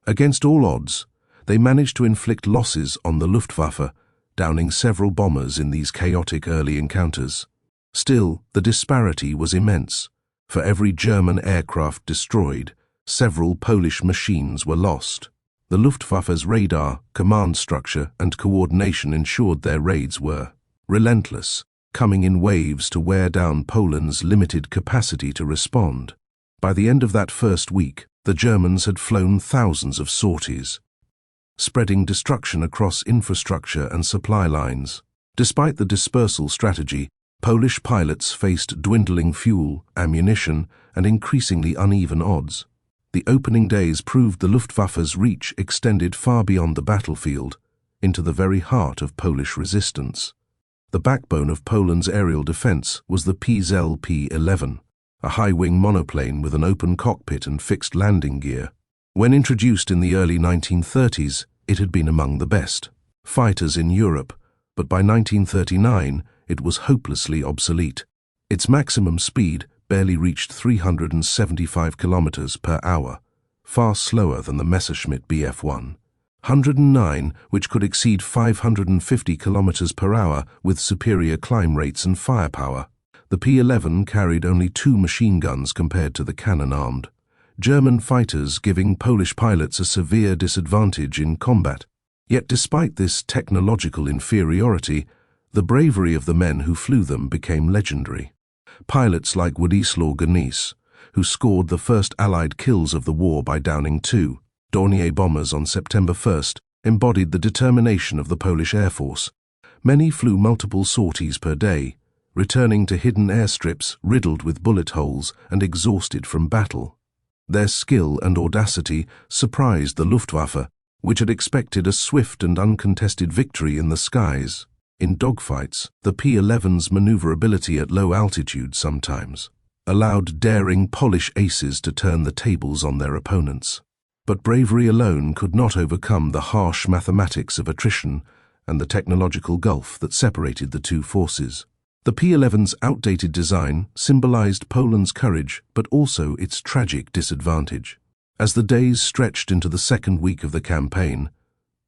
Against all odds, they managed to inflict losses on the Luftwaffe, downing several bombers in these chaotic early encounters. Still, the disparity was immense. For every German aircraft destroyed, several Polish machines were lost. The Luftwaffe's radar, command structure and coordination ensured their raids were relentless, coming in waves to wear down Poland's limited capacity to respond. By the end of that first week, the Germans had flown thousands of sorties, spreading destruction across infrastructure and supply lines. Despite the dispersal strategy, Polish pilots faced dwindling fuel, ammunition, and increasingly uneven odds. The opening days proved the Luftwaffe's reach extended far beyond the battlefield, into the very heart of Polish resistance. The backbone of Poland's aerial defense was the PZL P-11, a high-wing monoplane with an open cockpit and fixed landing gear. When introduced in the early 1930s, it had been among the best fighters in Europe, but by 1939 it was hopelessly obsolete. Its maximum speed barely reached 375 kilometers per hour, far slower than the Messerschmitt Bf-1. 109, which could exceed 550 kilometers per hour with superior climb rates and firepower. The P-11 carried only 2 machine guns compared to the cannon-armed German fighters, giving Polish pilots a severe disadvantage in combat. Yet despite this technological inferiority, the bravery of the men who flew them became legendary. Pilots like Władysław Gonicz, who scored the first Allied kills of the war by downing 2 Dornier bombers on September 1st, embodied the determination of the Polish Air Force. Many flew multiple sorties per day, returning to hidden airstrips riddled with bullet holes and exhausted from battle. Their skill and audacity surprised the Luftwaffe, which had expected a swift and uncontested victory in the skies. In dogfights, the P-11's maneuverability at low altitude sometimes allowed daring Polish aces to turn the tables on their opponents. But bravery alone could not overcome the harsh mathematics of attrition and the technological gulf that separated the two forces. The P-11's outdated design symbolized Poland's courage, but also its tragic disadvantage. As the days stretched into the second week of the campaign,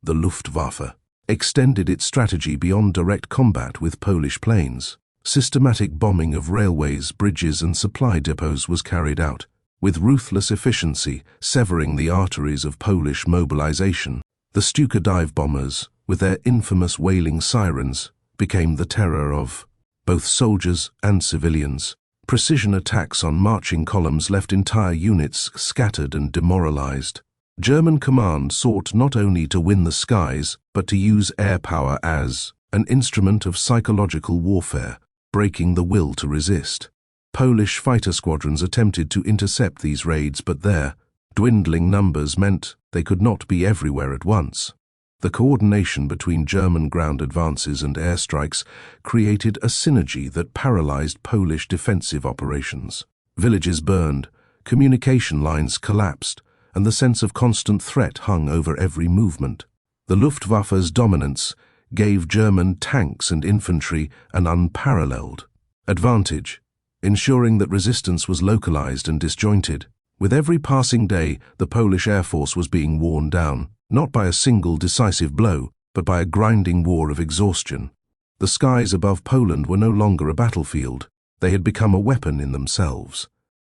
the Luftwaffe extended its strategy beyond direct combat with Polish planes. Systematic bombing of railways, bridges and supply depots was carried out, with ruthless efficiency severing the arteries of Polish mobilization. The Stuka dive bombers, with their infamous wailing sirens, became the terror of both soldiers and civilians. Precision attacks on marching columns left entire units scattered and demoralized. German command sought not only to win the skies, but to use air power as an instrument of psychological warfare, breaking the will to resist. Polish fighter squadrons attempted to intercept these raids, but their dwindling numbers meant they could not be everywhere at once. The coordination between German ground advances and airstrikes created a synergy that paralyzed Polish defensive operations. Villages burned, communication lines collapsed, and the sense of constant threat hung over every movement. The Luftwaffe's dominance gave German tanks and infantry an unparalleled advantage, ensuring that resistance was localized and disjointed. With every passing day, the Polish Air Force was being worn down, not by a single decisive blow, but by a grinding war of exhaustion. The skies above Poland were no longer a battlefield. They had become a weapon in themselves.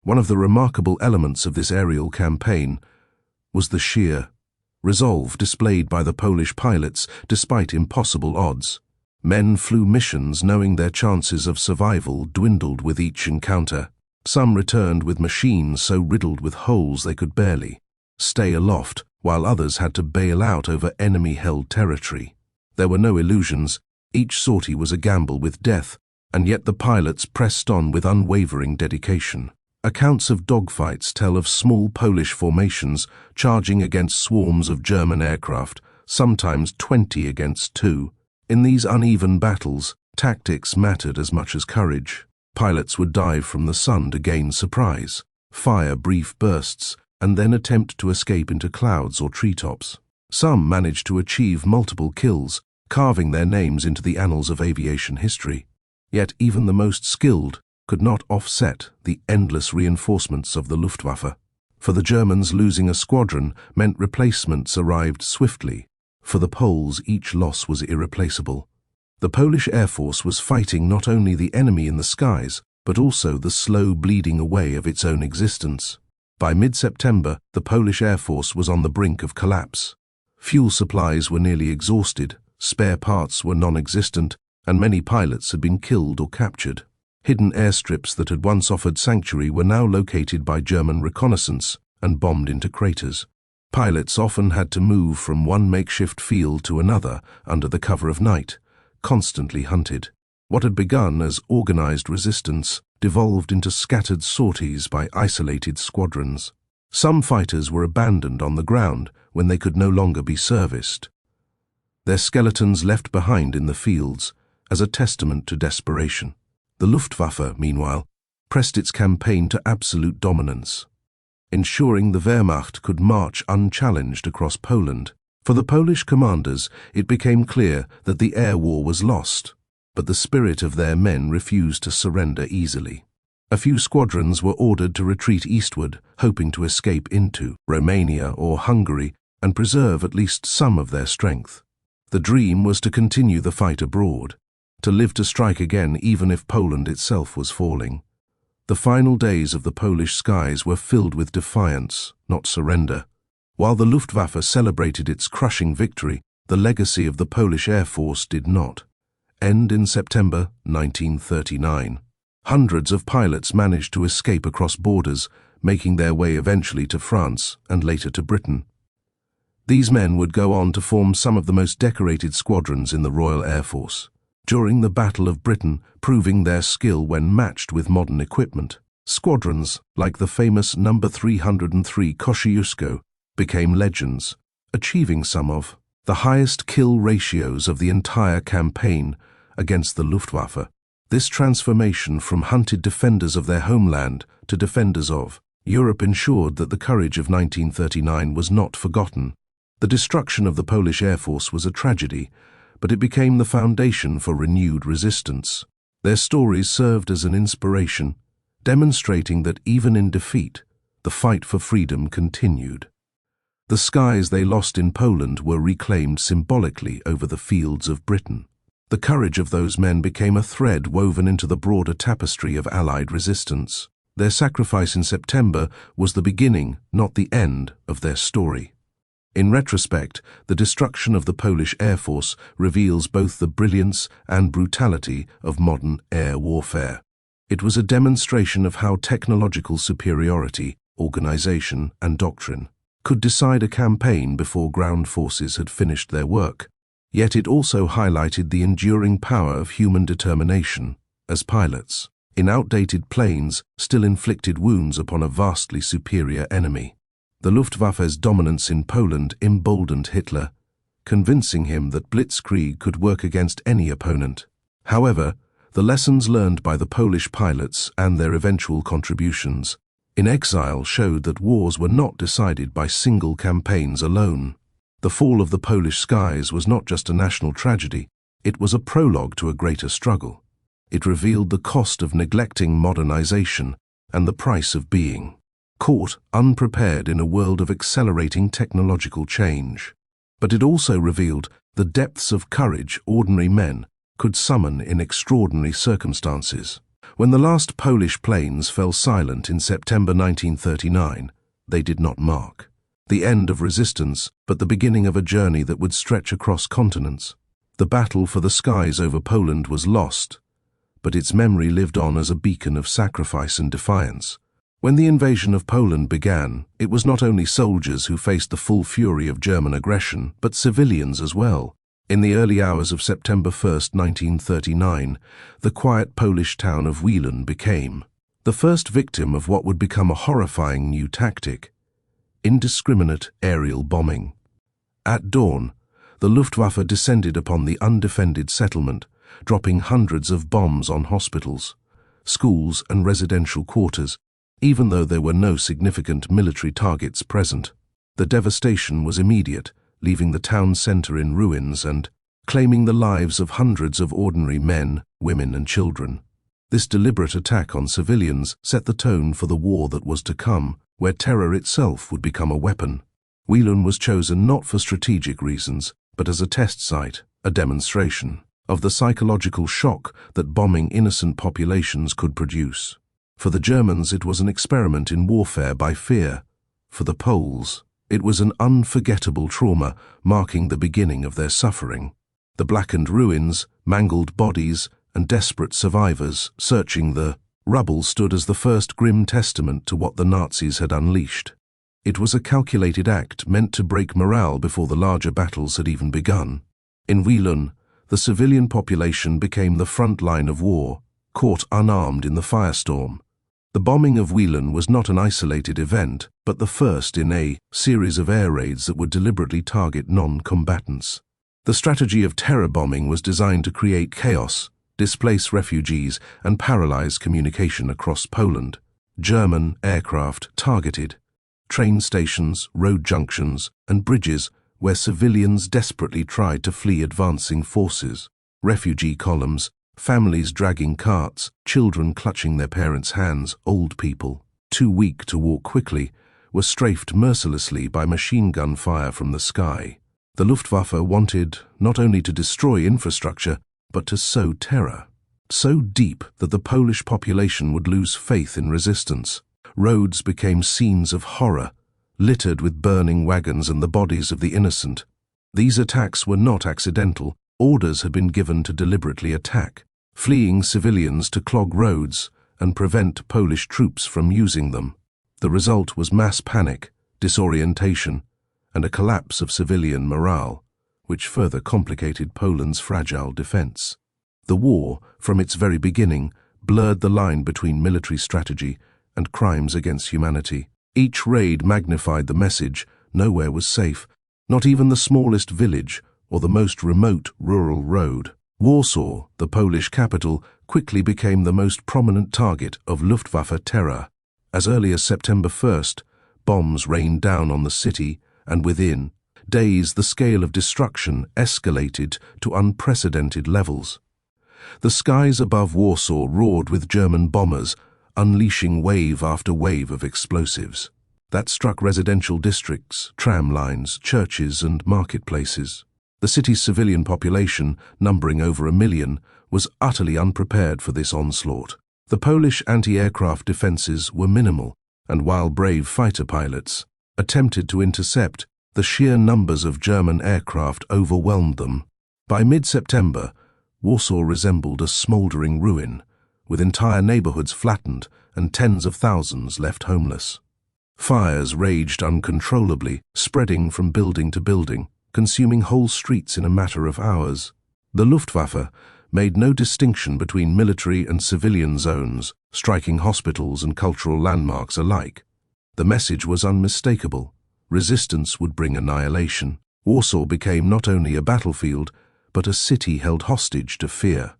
One of the remarkable elements of this aerial campaign was the sheer resolve displayed by the Polish pilots despite impossible odds. Men flew missions knowing their chances of survival dwindled with each encounter. Some returned with machines so riddled with holes they could barely stay aloft, while others had to bail out over enemy-held territory. There were no illusions. Each sortie was a gamble with death, and yet the pilots pressed on with unwavering dedication. Accounts of dogfights tell of small Polish formations charging against swarms of German aircraft, sometimes 20 against 2. In these uneven battles, tactics mattered as much as courage. Pilots would dive from the sun to gain surprise, fire brief bursts, and then attempt to escape into clouds or treetops. Some managed to achieve multiple kills, carving their names into the annals of aviation history. Yet even the most skilled could not offset the endless reinforcements of the Luftwaffe. For the Germans, losing a squadron meant replacements arrived swiftly. For the Poles, each loss was irreplaceable. The Polish Air Force was fighting not only the enemy in the skies, but also the slow bleeding away of its own existence. By mid-September, the Polish Air Force was on the brink of collapse. Fuel supplies were nearly exhausted, spare parts were non-existent, and many pilots had been killed or captured. Hidden airstrips that had once offered sanctuary were now located by German reconnaissance and bombed into craters. Pilots often had to move from one makeshift field to another under the cover of night, constantly hunted. What had begun as organized resistance devolved into scattered sorties by isolated squadrons. Some fighters were abandoned on the ground when they could no longer be serviced, their skeletons left behind in the fields as a testament to desperation. The Luftwaffe, meanwhile, pressed its campaign to absolute dominance, ensuring the Wehrmacht could march unchallenged across Poland. For the Polish commanders, it became clear that the air war was lost, but the spirit of their men refused to surrender easily. A few squadrons were ordered to retreat eastward, hoping to escape into Romania or Hungary and preserve at least some of their strength. The dream was to continue the fight abroad, to live to strike again even if Poland itself was falling. The final days of the Polish skies were filled with defiance, not surrender. While the Luftwaffe celebrated its crushing victory, the legacy of the Polish Air Force did not end in September 1939. Hundreds of pilots managed to escape across borders, making their way eventually to France and later to Britain. These men would go on to form some of the most decorated squadrons in the Royal Air Force. During the Battle of Britain, proving their skill when matched with modern equipment, squadrons like the famous No. 303 Kosciuszko became legends, achieving some of the highest kill ratios of the entire campaign against the Luftwaffe. This transformation from hunted defenders of their homeland to defenders of Europe ensured that the courage of 1939 was not forgotten. The destruction of the Polish Air Force was a tragedy, but it became the foundation for renewed resistance. Their stories served as an inspiration, demonstrating that even in defeat, the fight for freedom continued. The skies they lost in Poland were reclaimed symbolically over the fields of Britain. The courage of those men became a thread woven into the broader tapestry of Allied resistance. Their sacrifice in September was the beginning, not the end, of their story. In retrospect, the destruction of the Polish Air Force reveals both the brilliance and brutality of modern air warfare. It was a demonstration of how technological superiority, organization, and doctrine could decide a campaign before ground forces had finished their work. Yet it also highlighted the enduring power of human determination, as pilots, in outdated planes, still inflicted wounds upon a vastly superior enemy. The Luftwaffe's dominance in Poland emboldened Hitler, convincing him that Blitzkrieg could work against any opponent. However, the lessons learned by the Polish pilots and their eventual contributions in exile showed that wars were not decided by single campaigns alone. The fall of the Polish skies was not just a national tragedy, it was a prologue to a greater struggle. It revealed the cost of neglecting modernization and the price of being caught unprepared in a world of accelerating technological change. But it also revealed the depths of courage ordinary men could summon in extraordinary circumstances. When the last Polish planes fell silent in September 1939, they did not mark the end of resistance, but the beginning of a journey that would stretch across continents. The battle for the skies over Poland was lost, but its memory lived on as a beacon of sacrifice and defiance. When the invasion of Poland began, it was not only soldiers who faced the full fury of German aggression, but civilians as well. In the early hours of September 1, 1939, the quiet Polish town of Wielun became the first victim of what would become a horrifying new tactic: indiscriminate aerial bombing. At dawn, the Luftwaffe descended upon the undefended settlement, dropping hundreds of bombs on hospitals, schools and residential quarters, even though there were no significant military targets present. The devastation was immediate, leaving the town center in ruins and claiming the lives of hundreds of ordinary men, women and children. This deliberate attack on civilians set the tone for the war that was to come, where terror itself would become a weapon. Wielun was chosen not for strategic reasons, but as a test site, a demonstration of the psychological shock that bombing innocent populations could produce. For the Germans, it was an experiment in warfare by fear. For the Poles, it was an unforgettable trauma, marking the beginning of their suffering. The blackened ruins, mangled bodies, and desperate survivors searching the rubble stood as the first grim testament to what the Nazis had unleashed. It was a calculated act meant to break morale before the larger battles had even begun. In Wielun, the civilian population became the front line of war, caught unarmed in the firestorm. The bombing of Wielun was not an isolated event, but the first in a series of air raids that would deliberately target non-combatants. The strategy of terror bombing was designed to create chaos, displace refugees, and paralyze communication across Poland. German aircraft targeted train stations, road junctions, and bridges where civilians desperately tried to flee advancing forces. Refugee columns, families dragging carts, children clutching their parents' hands, old people, too weak to walk quickly, were strafed mercilessly by machine gun fire from the sky. The Luftwaffe wanted not only to destroy infrastructure, but to sow terror, so deep that the Polish population would lose faith in resistance. Roads became scenes of horror, littered with burning wagons and the bodies of the innocent. These attacks were not accidental. Orders had been given to deliberately attack, fleeing civilians to clog roads and prevent Polish troops from using them. The result was mass panic, disorientation, and a collapse of civilian morale, which further complicated Poland's fragile defense. The war, from its very beginning, blurred the line between military strategy and crimes against humanity. Each raid magnified the message: nowhere was safe, not even the smallest village or the most remote rural road. Warsaw, the Polish capital, quickly became the most prominent target of Luftwaffe terror. As early as September 1st, bombs rained down on the city, and within days the scale of destruction escalated to unprecedented levels. The skies above Warsaw roared with German bombers, unleashing wave after wave of explosives that struck residential districts, tram lines, churches, and marketplaces. The city's civilian population, numbering over 1 million, was utterly unprepared for this onslaught. The Polish anti-aircraft defenses were minimal, and while brave fighter pilots attempted to intercept, the sheer numbers of German aircraft overwhelmed them. By mid-September, Warsaw resembled a smoldering ruin, with entire neighborhoods flattened and tens of thousands left homeless. Fires raged uncontrollably, spreading from building to building, consuming whole streets in a matter of hours. The Luftwaffe made no distinction between military and civilian zones, striking hospitals and cultural landmarks alike. The message was unmistakable: resistance would bring annihilation. Warsaw became not only a battlefield, but a city held hostage to fear.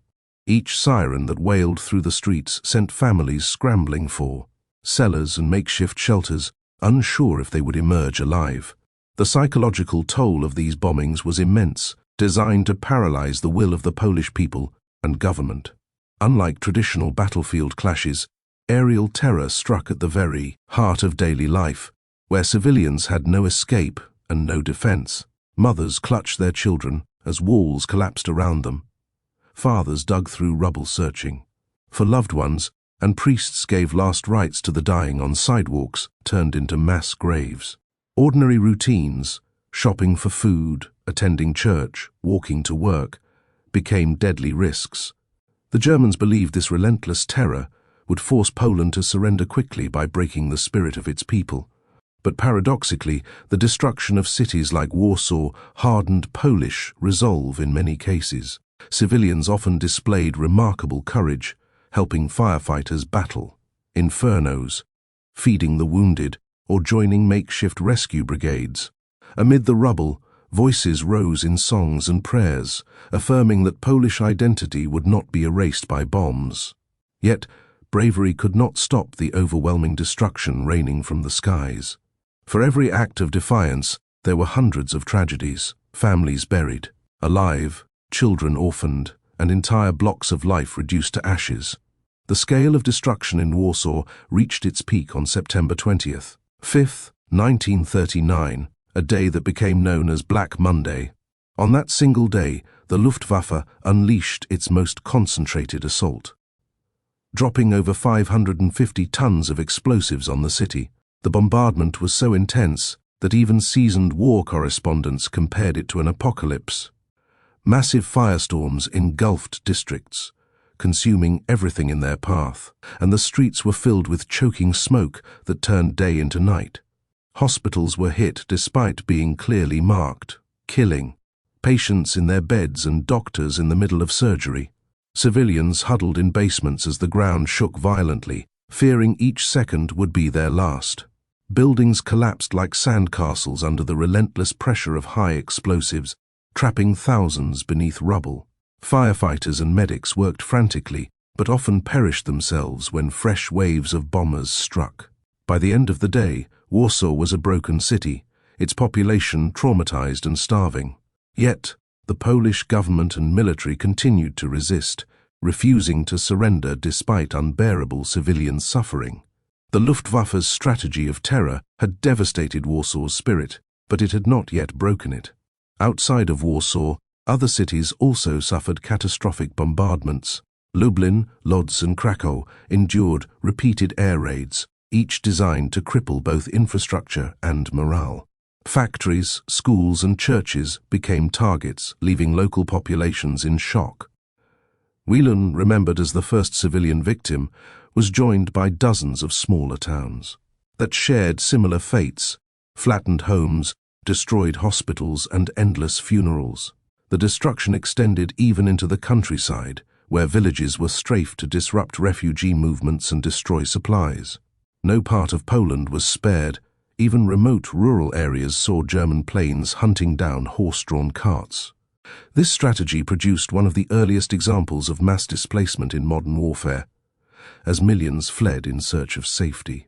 Each siren that wailed through the streets sent families scrambling for cellars and makeshift shelters, unsure if they would emerge alive. The psychological toll of these bombings was immense, designed to paralyze the will of the Polish people and government. Unlike traditional battlefield clashes, aerial terror struck at the very heart of daily life, where civilians had no escape and no defense. Mothers clutched their children as walls collapsed around them. Fathers dug through rubble searching for loved ones, and priests gave last rites to the dying on sidewalks turned into mass graves. Ordinary routines, shopping for food, attending church, walking to work, became deadly risks. The Germans believed this relentless terror would force Poland to surrender quickly by breaking the spirit of its people. But paradoxically, the destruction of cities like Warsaw hardened Polish resolve in many cases. Civilians often displayed remarkable courage, helping firefighters battle infernos, feeding the wounded, or joining makeshift rescue brigades. Amid the rubble, voices rose in songs and prayers, affirming that Polish identity would not be erased by bombs. Yet, bravery could not stop the overwhelming destruction raining from the skies. For every act of defiance, there were hundreds of tragedies, families buried, alive, children orphaned, and entire blocks of life reduced to ashes. The scale of destruction in Warsaw reached its peak on September 20th, 5th, 1939, a day that became known as Black Monday. On that single day, the Luftwaffe unleashed its most concentrated assault. Dropping over 550 tons of explosives on the city, the bombardment was so intense that even seasoned war correspondents compared it to an apocalypse. Massive firestorms engulfed districts, consuming everything in their path, and the streets were filled with choking smoke that turned day into night. Hospitals were hit despite being clearly marked, killing patients in their beds and doctors in the middle of surgery. Civilians huddled in basements as the ground shook violently, fearing each second would be their last. Buildings collapsed like sandcastles under the relentless pressure of high explosives, trapping thousands beneath rubble. Firefighters and medics worked frantically, but often perished themselves when fresh waves of bombers struck. By the end of the day, Warsaw was a broken city, its population traumatized and starving. Yet, the Polish government and military continued to resist, refusing to surrender despite unbearable civilian suffering. The Luftwaffe's strategy of terror had devastated Warsaw's spirit, but it had not yet broken it. Outside of Warsaw, other cities also suffered catastrophic bombardments. Lublin, Lodz and Krakow endured repeated air raids, each designed to cripple both infrastructure and morale. Factories, schools and churches became targets, leaving local populations in shock. Wielun, remembered as the first civilian victim, was joined by dozens of smaller towns that shared similar fates: flattened homes, destroyed hospitals and endless funerals. The destruction extended even into the countryside, where villages were strafed to disrupt refugee movements and destroy supplies. No part of Poland was spared. Even remote rural areas saw German planes hunting down horse-drawn carts. This strategy produced one of the earliest examples of mass displacement in modern warfare, as millions fled in search of safety.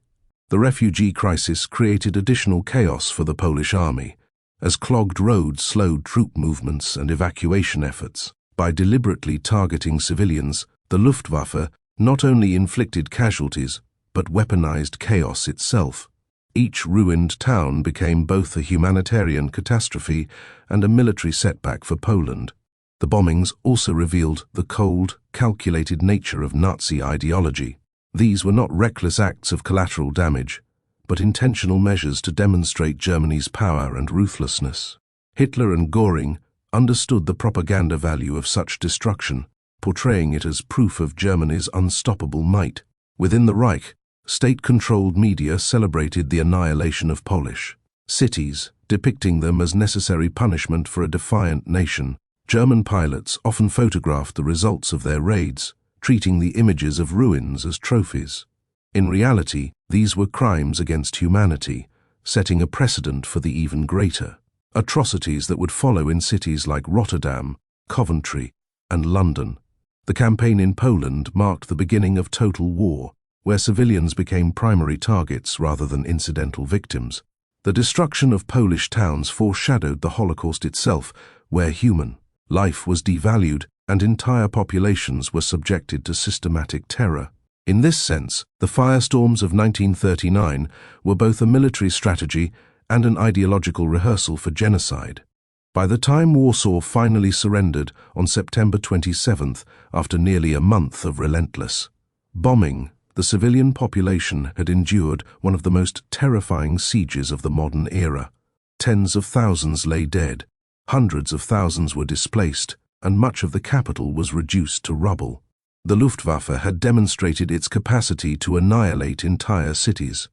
The refugee crisis created additional chaos for the Polish army, as clogged roads slowed troop movements and evacuation efforts. By deliberately targeting civilians, the Luftwaffe not only inflicted casualties, but weaponized chaos itself. Each ruined town became both a humanitarian catastrophe and a military setback for Poland. The bombings also revealed the cold, calculated nature of Nazi ideology. These were not reckless acts of collateral damage, but intentional measures to demonstrate Germany's power and ruthlessness. Hitler and Göring understood the propaganda value of such destruction, portraying it as proof of Germany's unstoppable might. Within the Reich, state-controlled media celebrated the annihilation of Polish cities, depicting them as necessary punishment for a defiant nation. German pilots often photographed the results of their raids, treating the images of ruins as trophies. In reality, these were crimes against humanity, setting a precedent for the even greater atrocities that would follow in cities like Rotterdam, Coventry, and London. The campaign in Poland marked the beginning of total war, where civilians became primary targets rather than incidental victims. The destruction of Polish towns foreshadowed the Holocaust itself, where human life was devalued and entire populations were subjected to systematic terror. In this sense, the firestorms of 1939 were both a military strategy and an ideological rehearsal for genocide. By the time Warsaw finally surrendered on September 27th, after nearly a month of relentless bombing, the civilian population had endured one of the most terrifying sieges of the modern era. Tens of thousands lay dead, hundreds of thousands were displaced, and much of the capital was reduced to rubble. The Luftwaffe had demonstrated its capacity to annihilate entire cities,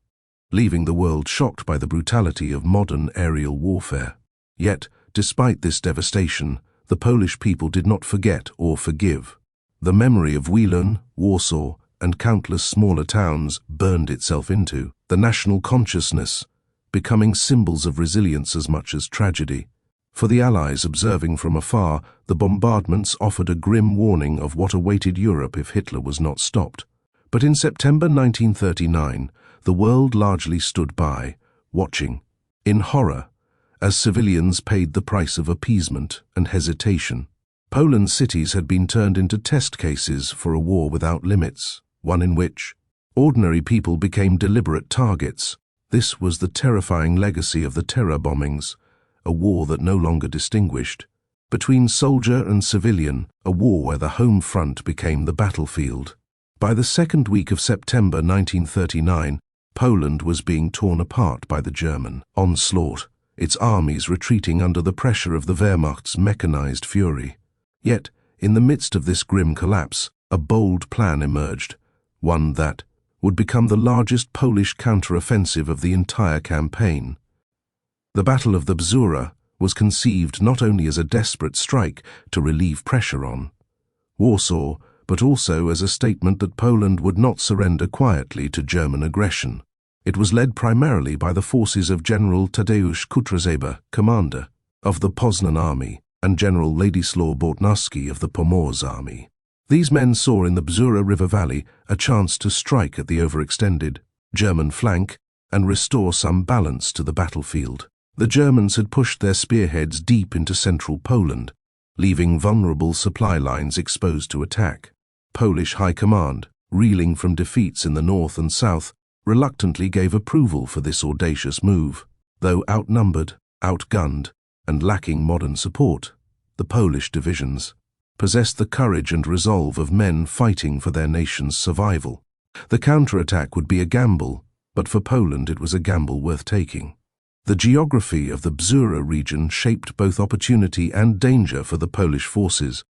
leaving the world shocked by the brutality of modern aerial warfare. Yet, despite this devastation, the Polish people did not forget or forgive. The memory of Wielun, Warsaw, and countless smaller towns burned itself into, the national consciousness becoming symbols of resilience as much as tragedy. For the Allies observing from afar, the bombardments offered a grim warning of what awaited Europe if Hitler was not stopped. But in September 1939, the world largely stood by, watching, in horror, as civilians paid the price of appeasement and hesitation. Poland's cities had been turned into test cases for a war without limits, one in which ordinary people became deliberate targets. This was the terrifying legacy of the terror bombings, a war that no longer distinguished between soldier and civilian, a war where the home front became the battlefield. By the second week of September 1939, Poland was being torn apart by the German onslaught, its armies retreating under the pressure of the Wehrmacht's mechanized fury. Yet, in the midst of this grim collapse, a bold plan emerged, one that would become the largest Polish counter-offensive of the entire campaign. The Battle of the Bzura was conceived not only as a desperate strike to relieve pressure on Warsaw, but also as a statement that Poland would not surrender quietly to German aggression. It was led primarily by the forces of General Tadeusz Kutrzeba, commander of the Poznan Army, and General Ladislaw Bortnowski of the Pomorze Army. These men saw in the Bzura River Valley a chance to strike at the overextended German flank and restore some balance to the battlefield. The Germans had pushed their spearheads deep into central Poland, leaving vulnerable supply lines exposed to attack. Polish High Command, reeling from defeats in the north and south, reluctantly gave approval for this audacious move. Though outnumbered, outgunned, and lacking modern support, the Polish divisions possessed the courage and resolve of men fighting for their nation's survival. The counterattack would be a gamble, but for Poland it was a gamble worth taking. The geography of the Bzura region shaped both opportunity and danger for the Polish forces.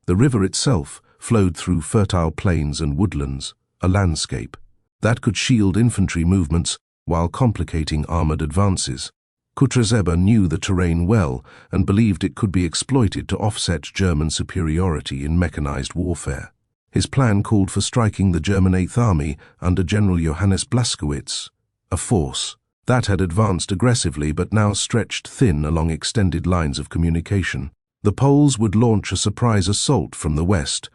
The river itself flowed through fertile plains and woodlands, a landscape that could shield infantry movements while complicating armored advances. Kutrzeba knew the terrain well and believed it could be exploited to offset German superiority in mechanized warfare. His plan called for striking the German Eighth Army under General Johannes Blaskowitz, a force that had advanced aggressively but now stretched thin along extended lines of communication. The Poles would launch a surprise assault from the west,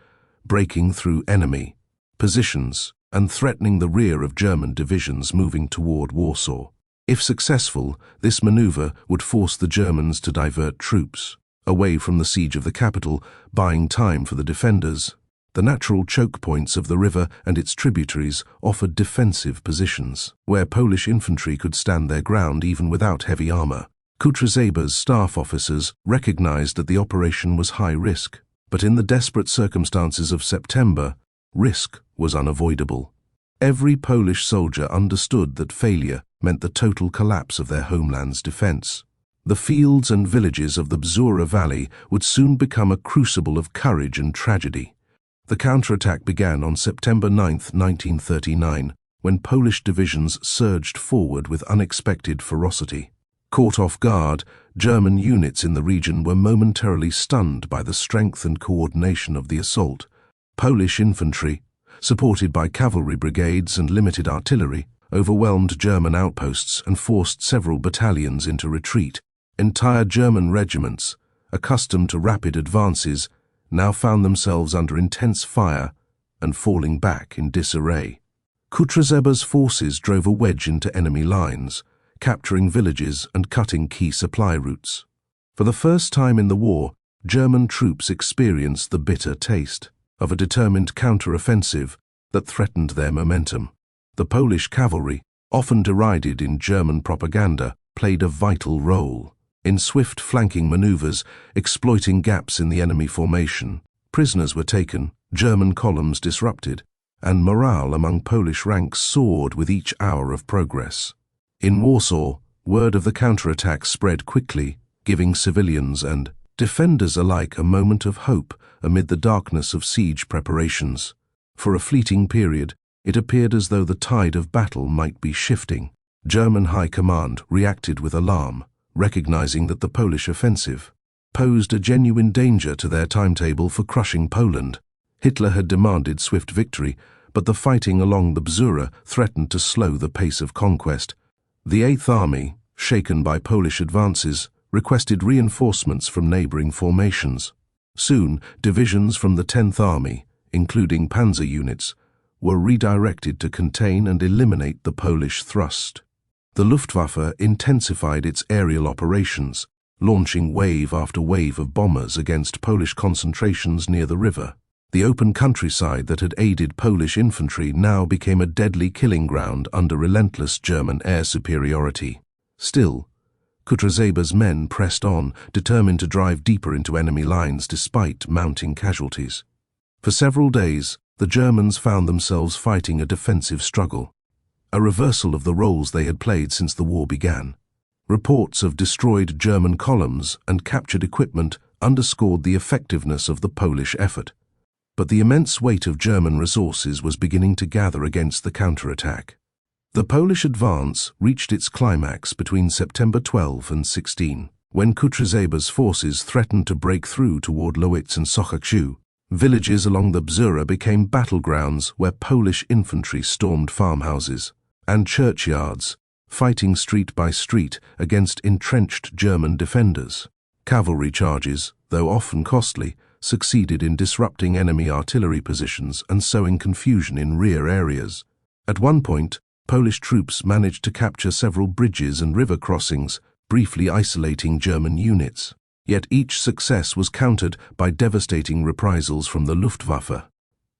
breaking through enemy positions and threatening the rear of German divisions moving toward Warsaw. If successful, this maneuver would force the Germans to divert troops away from the siege of the capital, buying time for the defenders. The natural choke points of the river and its tributaries offered defensive positions, where Polish infantry could stand their ground even without heavy armor. Kutrzeba's staff officers recognized that the operation was high risk, but in the desperate circumstances of September, risk was unavoidable. Every Polish soldier understood that failure meant the total collapse of their homeland's defense. The fields and villages of the Bzura Valley would soon become a crucible of courage and tragedy. The counterattack began on September 9, 1939, when Polish divisions surged forward with unexpected ferocity. Caught off guard, German units in the region were momentarily stunned by the strength and coordination of the assault. Polish infantry, supported by cavalry brigades and limited artillery, overwhelmed German outposts and forced several battalions into retreat. Entire German regiments, accustomed to rapid advances, now found themselves under intense fire and falling back in disarray. Kutrzeba's forces drove a wedge into enemy lines, capturing villages and cutting key supply routes. For the first time in the war, German troops experienced the bitter taste of a determined counter-offensive that threatened their momentum. The Polish cavalry, often derided in German propaganda, played a vital role in swift flanking maneuvers, exploiting gaps in the enemy formation. Prisoners were taken, German columns disrupted, and morale among Polish ranks soared with each hour of progress. In Warsaw, word of the counterattack spread quickly, giving civilians and defenders alike a moment of hope amid the darkness of siege preparations. For a fleeting period, it appeared as though the tide of battle might be shifting. German High Command reacted with alarm, recognizing that the Polish offensive posed a genuine danger to their timetable for crushing Poland. Hitler had demanded swift victory, but the fighting along the Bzura threatened to slow the pace of conquest. The Eighth Army, shaken by Polish advances, requested reinforcements from neighboring formations. Soon, divisions from the 10th Army, including Panzer units, were redirected to contain and eliminate the Polish thrust. The Luftwaffe intensified its aerial operations, launching wave after wave of bombers against Polish concentrations near the river. The open countryside that had aided Polish infantry now became a deadly killing ground under relentless German air superiority. Still, Kutryzeba's men pressed on, determined to drive deeper into enemy lines despite mounting casualties. For several days, the Germans found themselves fighting a defensive struggle, a reversal of the roles they had played since the war began. Reports of destroyed German columns and captured equipment underscored the effectiveness of the Polish effort. But the immense weight of German resources was beginning to gather against the counterattack. The Polish advance reached its climax between September 12 and 16, when Kutryzeba's forces threatened to break through toward Lowitz and Sochaczew. Villages along the Bzura became battlegrounds where Polish infantry stormed farmhouses and churchyards, fighting street by street against entrenched German defenders. Cavalry charges, though often costly, succeeded in disrupting enemy artillery positions and sowing confusion in rear areas. At one point, Polish troops managed to capture several bridges and river crossings, briefly isolating German units. Yet each success was countered by devastating reprisals from the Luftwaffe,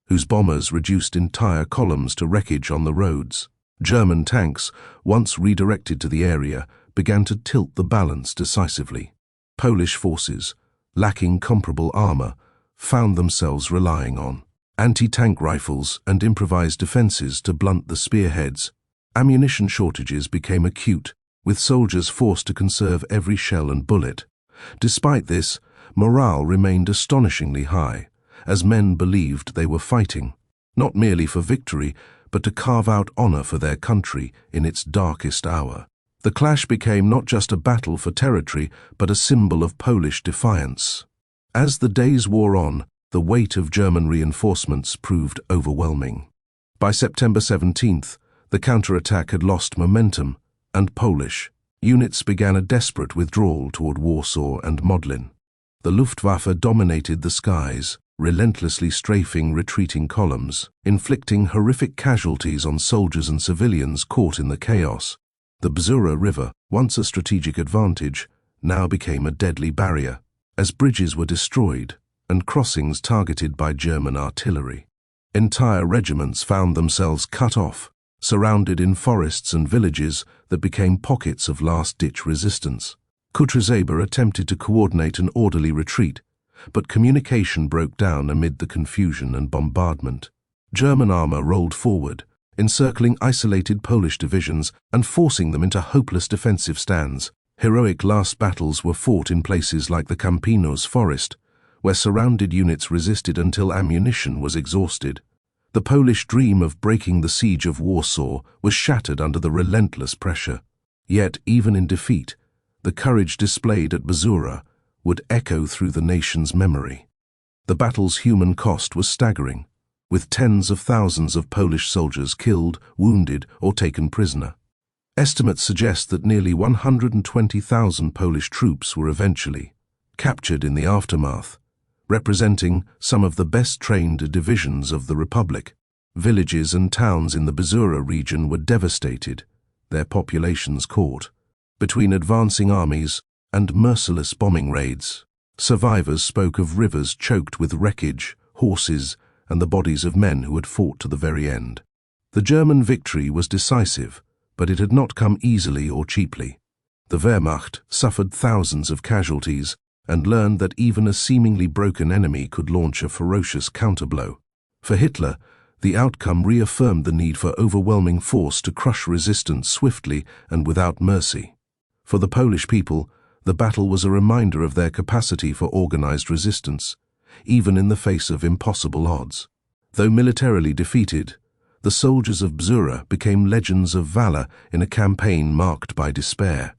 whose bombers reduced entire columns to wreckage on the roads. German tanks, once redirected to the area, began to tilt the balance decisively. Polish forces, lacking comparable armor, found themselves relying on anti-tank rifles and improvised defenses to blunt the spearheads. Ammunition shortages became acute, with soldiers forced to conserve every shell and bullet. Despite this, morale remained astonishingly high, as men believed they were fighting, not merely for victory, but to carve out honor for their country in its darkest hour. The clash became not just a battle for territory, but a symbol of Polish defiance. As the days wore on, the weight of German reinforcements proved overwhelming. By September 17th, the counterattack had lost momentum, and Polish units began a desperate withdrawal toward Warsaw and Modlin. The Luftwaffe dominated the skies, relentlessly strafing retreating columns, inflicting horrific casualties on soldiers and civilians caught in the chaos. The Bzura River, once a strategic advantage, now became a deadly barrier, as bridges were destroyed and crossings targeted by German artillery. Entire regiments found themselves cut off, surrounded in forests and villages that became pockets of last-ditch resistance. Kutryzeba attempted to coordinate an orderly retreat, but communication broke down amid the confusion and bombardment. German armor rolled forward, encircling isolated Polish divisions and forcing them into hopeless defensive stands. Heroic last battles were fought in places like the Campinos forest, where surrounded units resisted until ammunition was exhausted. The Polish dream of breaking the siege of Warsaw was shattered under the relentless pressure. Yet, even in defeat, the courage displayed at Bzura would echo through the nation's memory. The battle's human cost was staggering, with tens of thousands of Polish soldiers killed, wounded, or taken prisoner. Estimates suggest that nearly 120,000 Polish troops were eventually captured in the aftermath, representing some of the best-trained divisions of the Republic. Villages and towns in the Bzura region were devastated, their populations caught between advancing armies and merciless bombing raids. Survivors spoke of rivers choked with wreckage, horses, and the bodies of men who had fought to the very end. The German victory was decisive, but it had not come easily or cheaply. The Wehrmacht suffered thousands of casualties and learned that even a seemingly broken enemy could launch a ferocious counterblow. For Hitler, the outcome reaffirmed the need for overwhelming force to crush resistance swiftly and without mercy. For the Polish people, the battle was a reminder of their capacity for organized resistance, even in the face of impossible odds. Though militarily defeated, the soldiers of Bzura became legends of valor in a campaign marked by despair.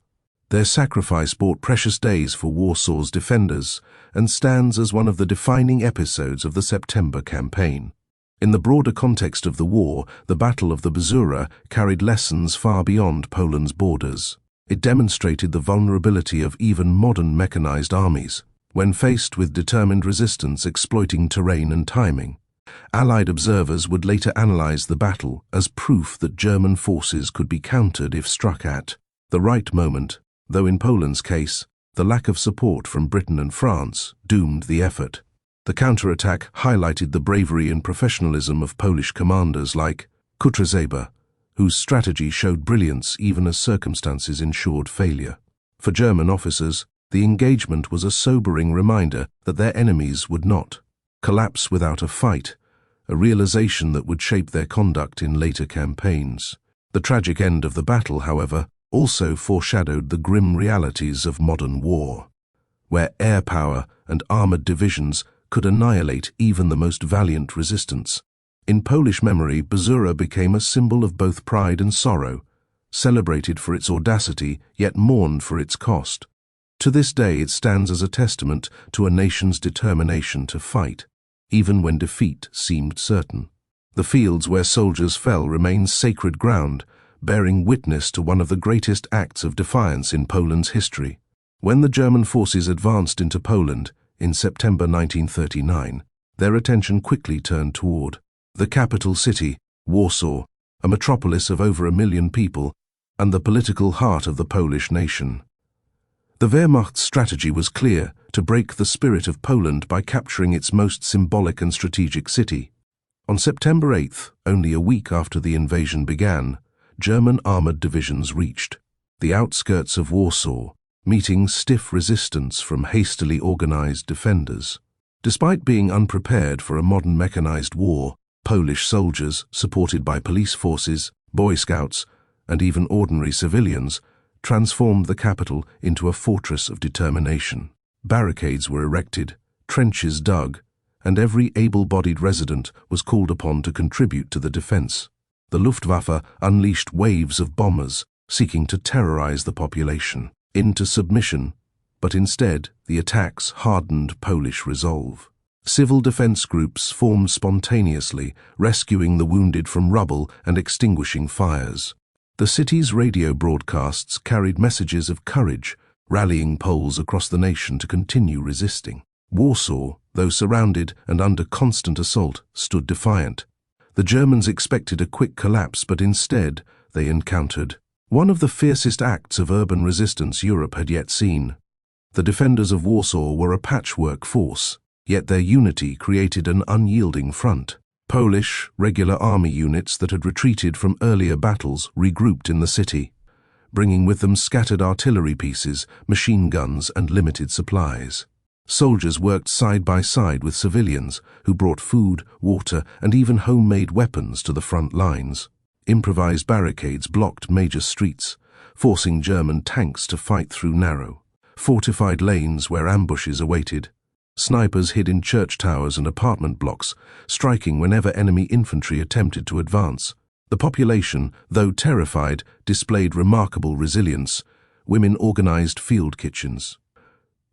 Their sacrifice bought precious days for Warsaw's defenders and stands as one of the defining episodes of the September campaign. In the broader context of the war, the Battle of the Bzura carried lessons far beyond Poland's borders. It demonstrated the vulnerability of even modern mechanized armies. When faced with determined resistance exploiting terrain and timing, Allied observers would later analyze the battle as proof that German forces could be countered if struck at the right moment, though in Poland's case, the lack of support from Britain and France doomed the effort. The counterattack highlighted the bravery and professionalism of Polish commanders like Kutrzeba, whose strategy showed brilliance even as circumstances ensured failure. For German officers, the engagement was a sobering reminder that their enemies would not collapse without a fight, a realization that would shape their conduct in later campaigns. The tragic end of the battle, however, also foreshadowed the grim realities of modern war, where air power and armored divisions could annihilate even the most valiant resistance. In Polish memory, Bzura became a symbol of both pride and sorrow, celebrated for its audacity, yet mourned for its cost. To this day, it stands as a testament to a nation's determination to fight, even when defeat seemed certain. The fields where soldiers fell remain sacred ground, bearing witness to one of the greatest acts of defiance in Poland's history. When the German forces advanced into Poland in September 1939, their attention quickly turned toward the capital city, Warsaw, a metropolis of over 1 million people, and the political heart of the Polish nation. The Wehrmacht's strategy was clear: to break the spirit of Poland by capturing its most symbolic and strategic city. On September 8th, only a week after the invasion began, German armored divisions reached the outskirts of Warsaw, meeting stiff resistance from hastily organized defenders. Despite being unprepared for a modern mechanized war, Polish soldiers, supported by police forces, Boy Scouts, and even ordinary civilians, transformed the capital into a fortress of determination. Barricades were erected, trenches dug, and every able-bodied resident was called upon to contribute to the defense. The Luftwaffe unleashed waves of bombers seeking to terrorize the population into submission, but instead the attacks hardened Polish resolve. Civil defense groups formed spontaneously, rescuing the wounded from rubble and extinguishing fires. The city's radio broadcasts carried messages of courage, rallying Poles across the nation to continue resisting. Warsaw, though surrounded and under constant assault, stood defiant. The Germans expected a quick collapse, but instead they encountered one of the fiercest acts of urban resistance Europe had yet seen. The defenders of Warsaw were a patchwork force, yet their unity created an unyielding front. Polish, regular army units that had retreated from earlier battles regrouped in the city, bringing with them scattered artillery pieces, machine guns, and limited supplies. Soldiers worked side by side with civilians who brought food, water, and even homemade weapons to the front lines. Improvised barricades blocked major streets, forcing German tanks to fight through narrow, fortified lanes where ambushes awaited. Snipers hid in church towers and apartment blocks, striking whenever enemy infantry attempted to advance. The population, though terrified, displayed remarkable resilience. Women organized field kitchens.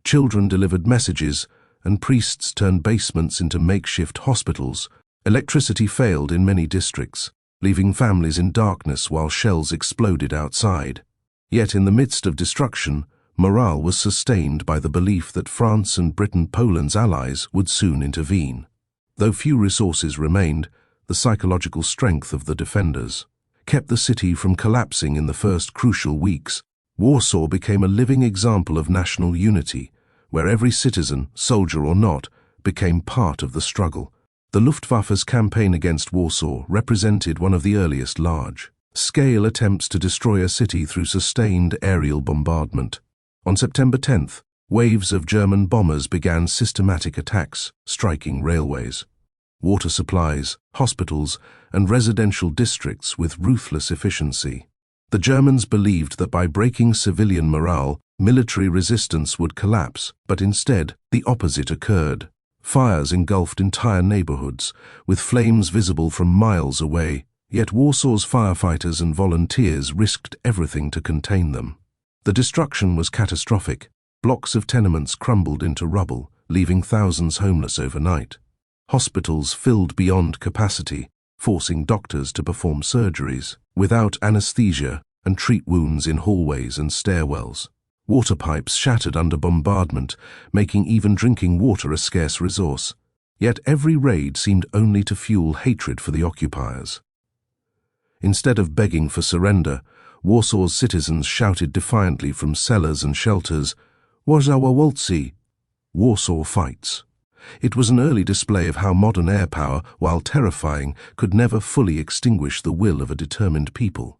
Children delivered messages, and priests turned basements into makeshift hospitals. Electricity failed in many districts, leaving families in darkness while shells exploded outside. Yet in the midst of destruction, morale was sustained by the belief that France and Britain, Poland's allies, would soon intervene. Though few resources remained, the psychological strength of the defenders kept the city from collapsing in the first crucial weeks. Warsaw became a living example of national unity, where every citizen, soldier or not, became part of the struggle. The Luftwaffe's campaign against Warsaw represented one of the earliest large-scale attempts to destroy a city through sustained aerial bombardment. On September 10th, waves of German bombers began systematic attacks, striking railways, water supplies, hospitals, and residential districts with ruthless efficiency. The Germans believed that by breaking civilian morale, military resistance would collapse, but instead, the opposite occurred. Fires engulfed entire neighborhoods, with flames visible from miles away, yet Warsaw's firefighters and volunteers risked everything to contain them. The destruction was catastrophic. Blocks of tenements crumbled into rubble, leaving thousands homeless overnight. Hospitals filled beyond capacity, forcing doctors to perform surgeries without anesthesia and treat wounds in hallways and stairwells. Water pipes shattered under bombardment, making even drinking water a scarce resource. Yet every raid seemed only to fuel hatred for the occupiers. Instead of begging for surrender, Warsaw's citizens shouted defiantly from cellars and shelters, "Warsaw waltzy!" Warsaw fights. It was an early display of how modern air power, while terrifying, could never fully extinguish the will of a determined people.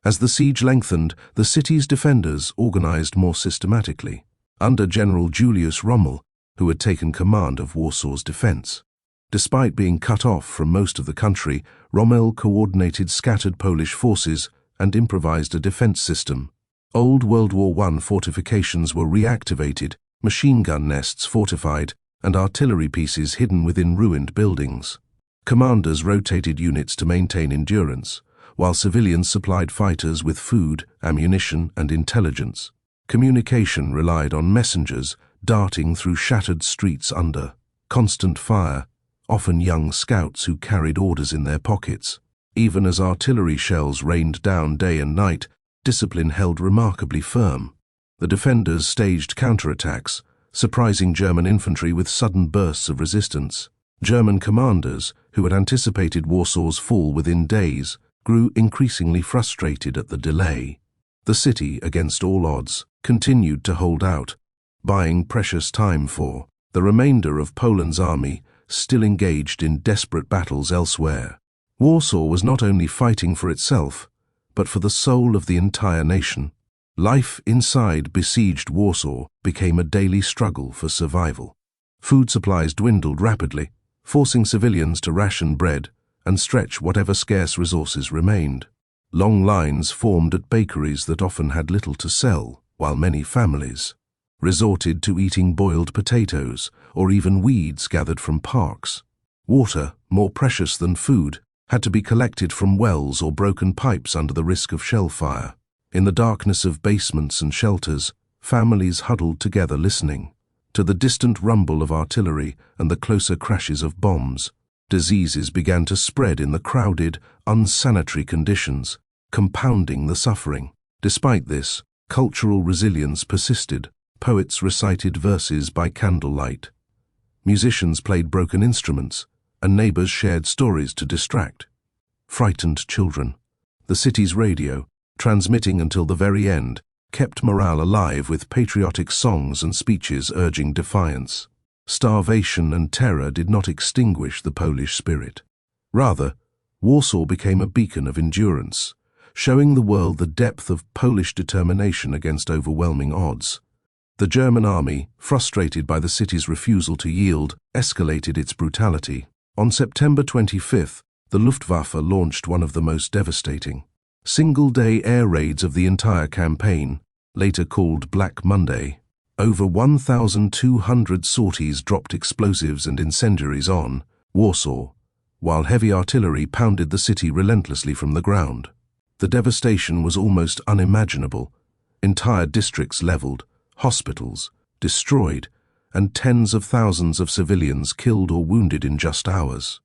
As the siege lengthened, the city's defenders organized more systematically, under General Julius Rommel, who had taken command of Warsaw's defense. Despite being cut off from most of the country, Rommel coordinated scattered Polish forces and improvised a defense system. Old World War I fortifications were reactivated, machine gun nests fortified, and artillery pieces hidden within ruined buildings. Commanders rotated units to maintain endurance, while civilians supplied fighters with food, ammunition, and intelligence. Communication relied on messengers darting through shattered streets under constant fire, often young scouts who carried orders in their pockets. Even as artillery shells rained down day and night, discipline held remarkably firm. The defenders staged counterattacks, surprising German infantry with sudden bursts of resistance. German commanders, who had anticipated Warsaw's fall within days, grew increasingly frustrated at the delay. The city, against all odds, continued to hold out, buying precious time for the remainder of Poland's army, still engaged in desperate battles elsewhere. Warsaw was not only fighting for itself, but for the soul of the entire nation. Life inside besieged Warsaw became a daily struggle for survival. Food supplies dwindled rapidly, forcing civilians to ration bread and stretch whatever scarce resources remained. Long lines formed at bakeries that often had little to sell, while many families resorted to eating boiled potatoes or even weeds gathered from parks. Water, more precious than food, had to be collected from wells or broken pipes under the risk of shell fire. In the darkness of basements and shelters, families huddled together listening to the distant rumble of artillery and the closer crashes of bombs. Diseases began to spread in the crowded, unsanitary conditions, compounding the suffering. Despite this, cultural resilience persisted. Poets recited verses by candlelight. Musicians played broken instruments, and neighbors shared stories to distract frightened children. The city's radio, transmitting until the very end, kept morale alive with patriotic songs and speeches urging defiance. Starvation and terror did not extinguish the Polish spirit. Rather, Warsaw became a beacon of endurance, showing the world the depth of Polish determination against overwhelming odds. The German army, frustrated by the city's refusal to yield, escalated its brutality. On September 25th, the Luftwaffe launched one of the most devastating single-day air raids of the entire campaign, later called Black Monday. Over 1,200 sorties dropped explosives and incendiaries on Warsaw, while heavy artillery pounded the city relentlessly from the ground. The devastation was almost unimaginable. Entire districts leveled, hospitals destroyed, and tens of thousands of civilians killed or wounded in just hours.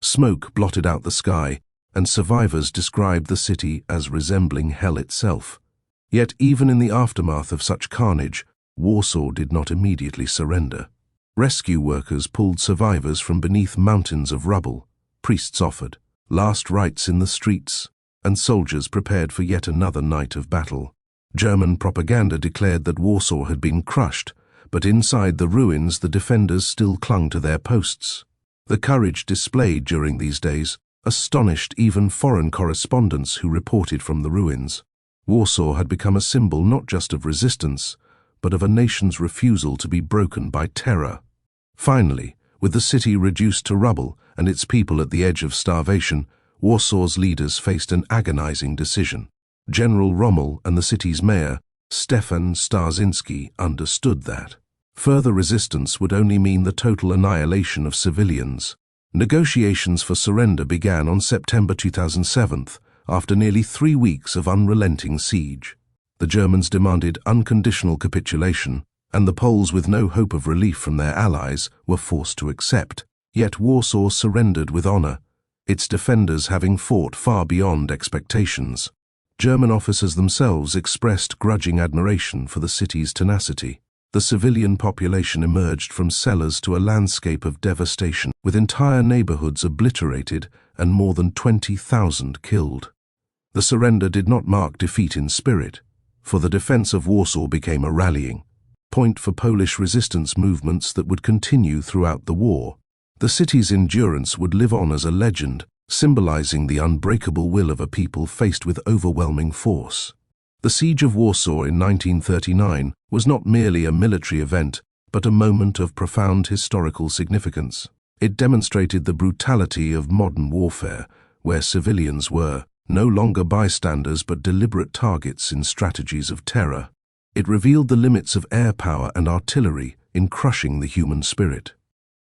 Smoke blotted out the sky, and survivors described the city as resembling hell itself. Yet even in the aftermath of such carnage, Warsaw did not immediately surrender. Rescue workers pulled survivors from beneath mountains of rubble, priests offered last rites in the streets, and soldiers prepared for yet another night of battle. German propaganda declared that Warsaw had been crushed, but inside the ruins the defenders still clung to their posts. The courage displayed during these days astonished even foreign correspondents who reported from the ruins. Warsaw had become a symbol not just of resistance, but of a nation's refusal to be broken by terror. Finally, with the city reduced to rubble and its people at the edge of starvation, Warsaw's leaders faced an agonizing decision. General Rommel and the city's mayor, Stefan Starzyński, understood that further resistance would only mean the total annihilation of civilians. Negotiations for surrender began on September 2007, after nearly 3 weeks of unrelenting siege. The Germans demanded unconditional capitulation, and the Poles, with no hope of relief from their allies, were forced to accept. Yet Warsaw surrendered with honor, its defenders having fought far beyond expectations. German officers themselves expressed grudging admiration for the city's tenacity. The civilian population emerged from cellars to a landscape of devastation, with entire neighborhoods obliterated and more than 20,000 killed. The surrender did not mark defeat in spirit, for the defense of Warsaw became a rallying point for Polish resistance movements that would continue throughout the war. The city's endurance would live on as a legend, symbolizing the unbreakable will of a people faced with overwhelming force. The Siege of Warsaw in 1939 was not merely a military event, but a moment of profound historical significance. It demonstrated the brutality of modern warfare, where civilians were no longer bystanders but deliberate targets in strategies of terror. It revealed the limits of air power and artillery in crushing the human spirit.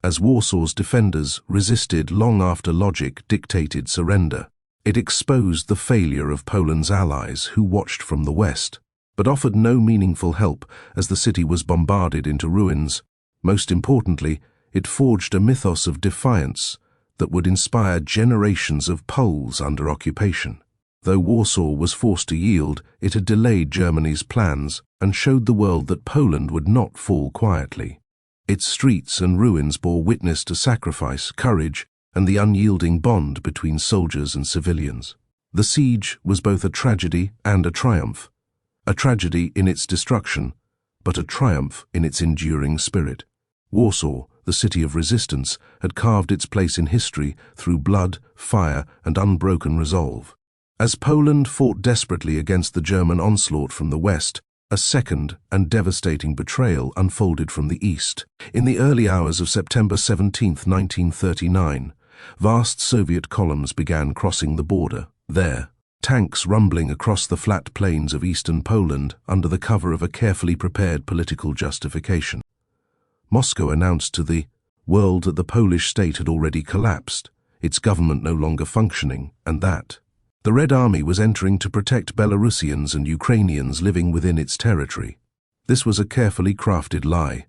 As Warsaw's defenders resisted long after logic dictated surrender, it exposed the failure of Poland's allies who watched from the west, but offered no meaningful help as the city was bombarded into ruins. Most importantly, it forged a mythos of defiance that would inspire generations of Poles under occupation. Though Warsaw was forced to yield, it had delayed Germany's plans and showed the world that Poland would not fall quietly. Its streets and ruins bore witness to sacrifice, courage, and the unyielding bond between soldiers and civilians. The siege was both a tragedy and a triumph. A tragedy in its destruction, but a triumph in its enduring spirit. Warsaw, the city of resistance, had carved its place in history through blood, fire, and unbroken resolve. As Poland fought desperately against the German onslaught from the west, a second and devastating betrayal unfolded from the east. In the early hours of September 17, 1939, vast Soviet columns began crossing the border. There, tanks rumbling across the flat plains of eastern Poland under the cover of a carefully prepared political justification. Moscow announced to the world that the Polish state had already collapsed, its government no longer functioning, and that the Red Army was entering to protect Belarusians and Ukrainians living within its territory. This was a carefully crafted lie,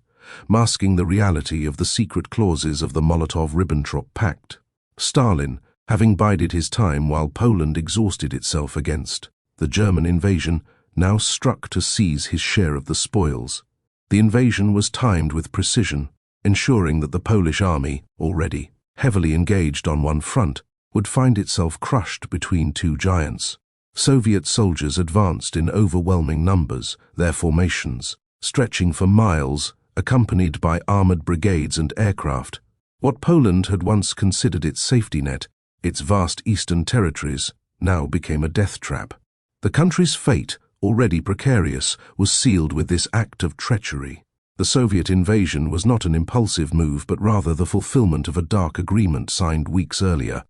masking the reality of the secret clauses of the Molotov-Ribbentrop Pact. Stalin, having bided his time while Poland exhausted itself against the German invasion, now struck to seize his share of the spoils. The invasion was timed with precision, ensuring that the Polish army, already heavily engaged on one front, would find itself crushed between two giants. Soviet soldiers advanced in overwhelming numbers, their formations stretching for miles, accompanied by armored brigades and aircraft. What Poland had once considered its safety net, its vast eastern territories, now became a death trap. The country's fate, already precarious, was sealed with this act of treachery. The Soviet invasion was not an impulsive move, but rather the fulfillment of a dark agreement signed weeks earlier.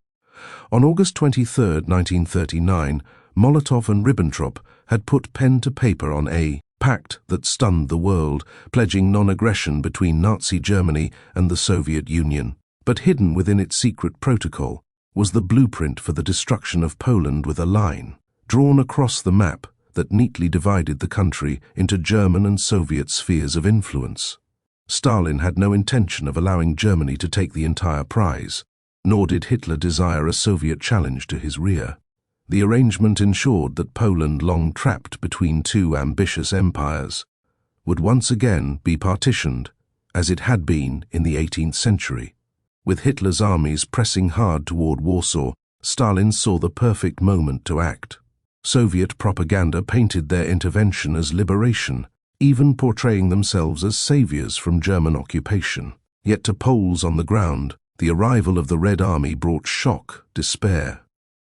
On August 23, 1939, Molotov and Ribbentrop had put pen to paper on a pact that stunned the world, pledging non-aggression between Nazi Germany and the Soviet Union. But hidden within its secret protocol was the blueprint for the destruction of Poland, with a line drawn across the map that neatly divided the country into German and Soviet spheres of influence. Stalin had no intention of allowing Germany to take the entire prize, nor did Hitler desire a Soviet challenge to his rear. The arrangement ensured that Poland, long trapped between two ambitious empires, would once again be partitioned, as it had been in the 18th century. With Hitler's armies pressing hard toward Warsaw, Stalin saw the perfect moment to act. Soviet propaganda painted their intervention as liberation, even portraying themselves as saviors from German occupation. Yet to Poles on the ground, the arrival of the Red Army brought shock, despair,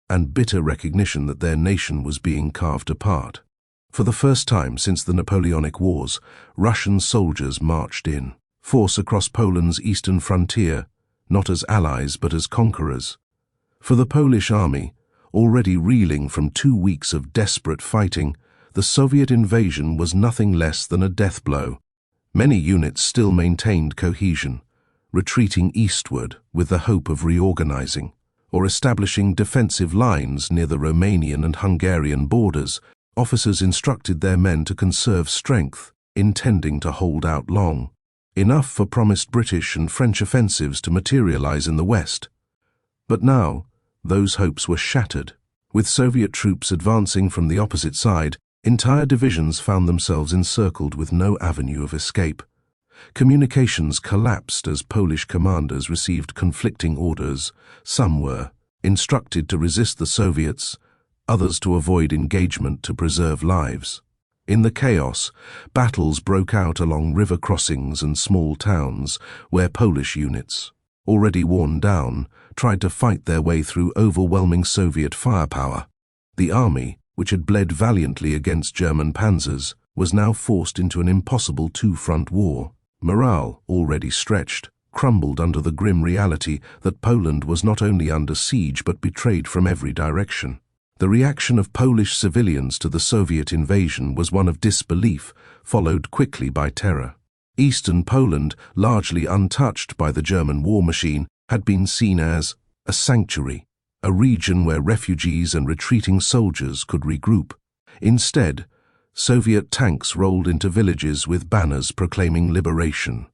and bitter recognition that their nation was being carved apart. For the first time since the Napoleonic Wars, Russian soldiers marched in force across Poland's eastern frontier, not as allies but as conquerors. For the Polish army, already reeling from 2 weeks of desperate fighting, the Soviet invasion was nothing less than a death blow. Many units still maintained cohesion, retreating eastward with the hope of reorganizing, or establishing defensive lines near the Romanian and Hungarian borders. Officers instructed their men to conserve strength, intending to hold out long. enough for promised British and French offensives to materialize in the West. But now, those hopes were shattered. With Soviet troops advancing from the opposite side, entire divisions found themselves encircled with no avenue of escape. Communications collapsed as Polish commanders received conflicting orders. Some were instructed to resist the Soviets, others to avoid engagement to preserve lives. In the chaos, battles broke out along river crossings and small towns where Polish units, already worn down, tried to fight their way through overwhelming Soviet firepower. The army, which had bled valiantly against German panzers, was now forced into an impossible two-front war. Morale, already stretched, crumbled under the grim reality that Poland was not only under siege but betrayed from every direction. The reaction of Polish civilians to the Soviet invasion was one of disbelief, followed quickly by terror. Eastern Poland, largely untouched by the German war machine, had been seen as a sanctuary, a region where refugees and retreating soldiers could regroup. Instead, Soviet tanks rolled into villages with banners proclaiming liberation,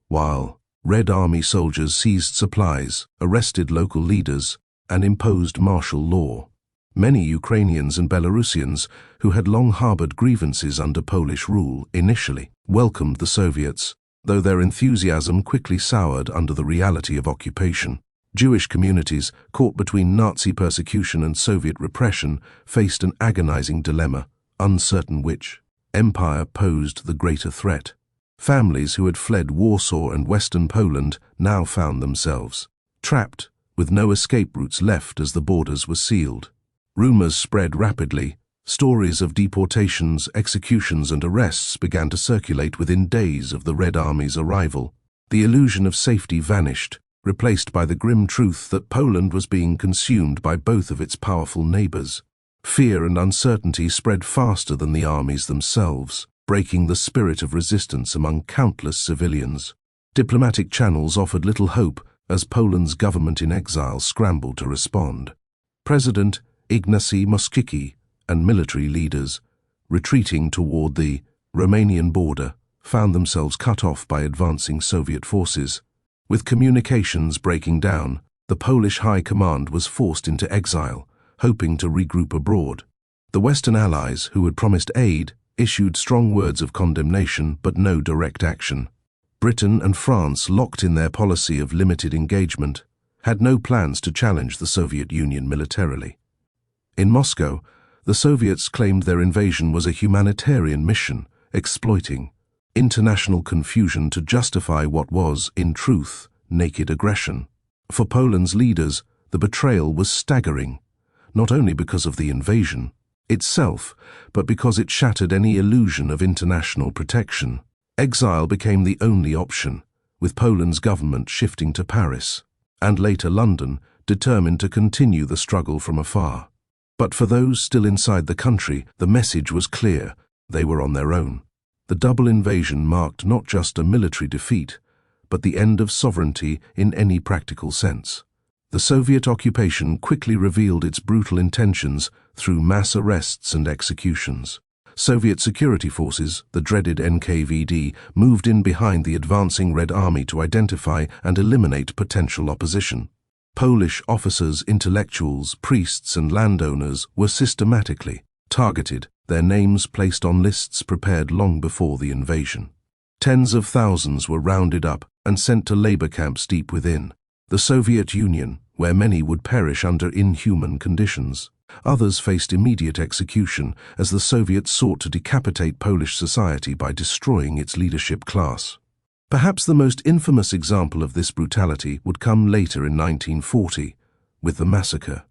while Red Army soldiers seized supplies, arrested local leaders, and imposed martial law. Many Ukrainians and Belarusians, who had long harbored grievances under Polish rule, initially welcomed the Soviets, though their enthusiasm quickly soured under the reality of occupation. Jewish communities, caught between Nazi persecution and Soviet repression, faced an agonizing dilemma, uncertain which empire posed the greater threat. Families who had fled Warsaw and Western Poland now found themselves trapped, with no escape routes left as the borders were sealed. Rumors spread rapidly. Stories of deportations, executions, and arrests began to circulate within days of the Red Army's arrival. The illusion of safety vanished, replaced by the grim truth that Poland was being consumed by both of its powerful neighbors. Fear and uncertainty spread faster than the armies themselves, breaking the spirit of resistance among countless civilians. Diplomatic channels offered little hope as Poland's government-in-exile scrambled to respond. President Ignacy Mościcki and military leaders, retreating toward the Romanian border, found themselves cut off by advancing Soviet forces. With communications breaking down, the Polish High Command was forced into exile, hoping to regroup abroad. The Western allies, who had promised aid, issued strong words of condemnation but no direct action. Britain and France, locked in their policy of limited engagement, had no plans to challenge the Soviet Union militarily. In Moscow, the Soviets claimed their invasion was a humanitarian mission, exploiting international confusion to justify what was, in truth, naked aggression. For Poland's leaders, the betrayal was staggering, not only because of the invasion itself, but because it shattered any illusion of international protection. Exile became the only option, with Poland's government shifting to Paris, and later London, determined to continue the struggle from afar. But for those still inside the country, the message was clear: they were on their own. The double invasion marked not just a military defeat, but the end of sovereignty in any practical sense. The Soviet occupation quickly revealed its brutal intentions through mass arrests and executions. Soviet security forces, the dreaded NKVD, moved in behind the advancing Red Army to identify and eliminate potential opposition. Polish officers, intellectuals, priests, and landowners were systematically targeted, their names placed on lists prepared long before the invasion. Tens of thousands were rounded up and sent to labor camps deep within the Soviet Union, where many would perish under inhuman conditions. Others faced immediate execution as the Soviets sought to decapitate Polish society by destroying its leadership class. Perhaps the most infamous example of this brutality would come later in 1940, with the massacre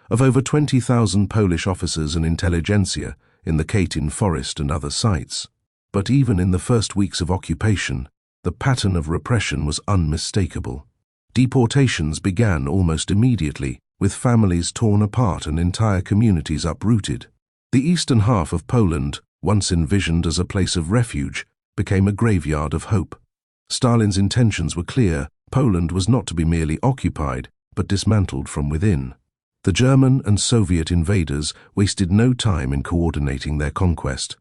of over 20,000 Polish officers and intelligentsia in the Katyn forest and other sites. But even in the first weeks of occupation, the pattern of repression was unmistakable. Deportations began almost immediately, with families torn apart and entire communities uprooted. The eastern half of Poland, once envisioned as a place of refuge, became a graveyard of hope. Stalin's intentions were clear: Poland was not to be merely occupied, but dismantled from within. The German and Soviet invaders wasted no time in coordinating their conquest.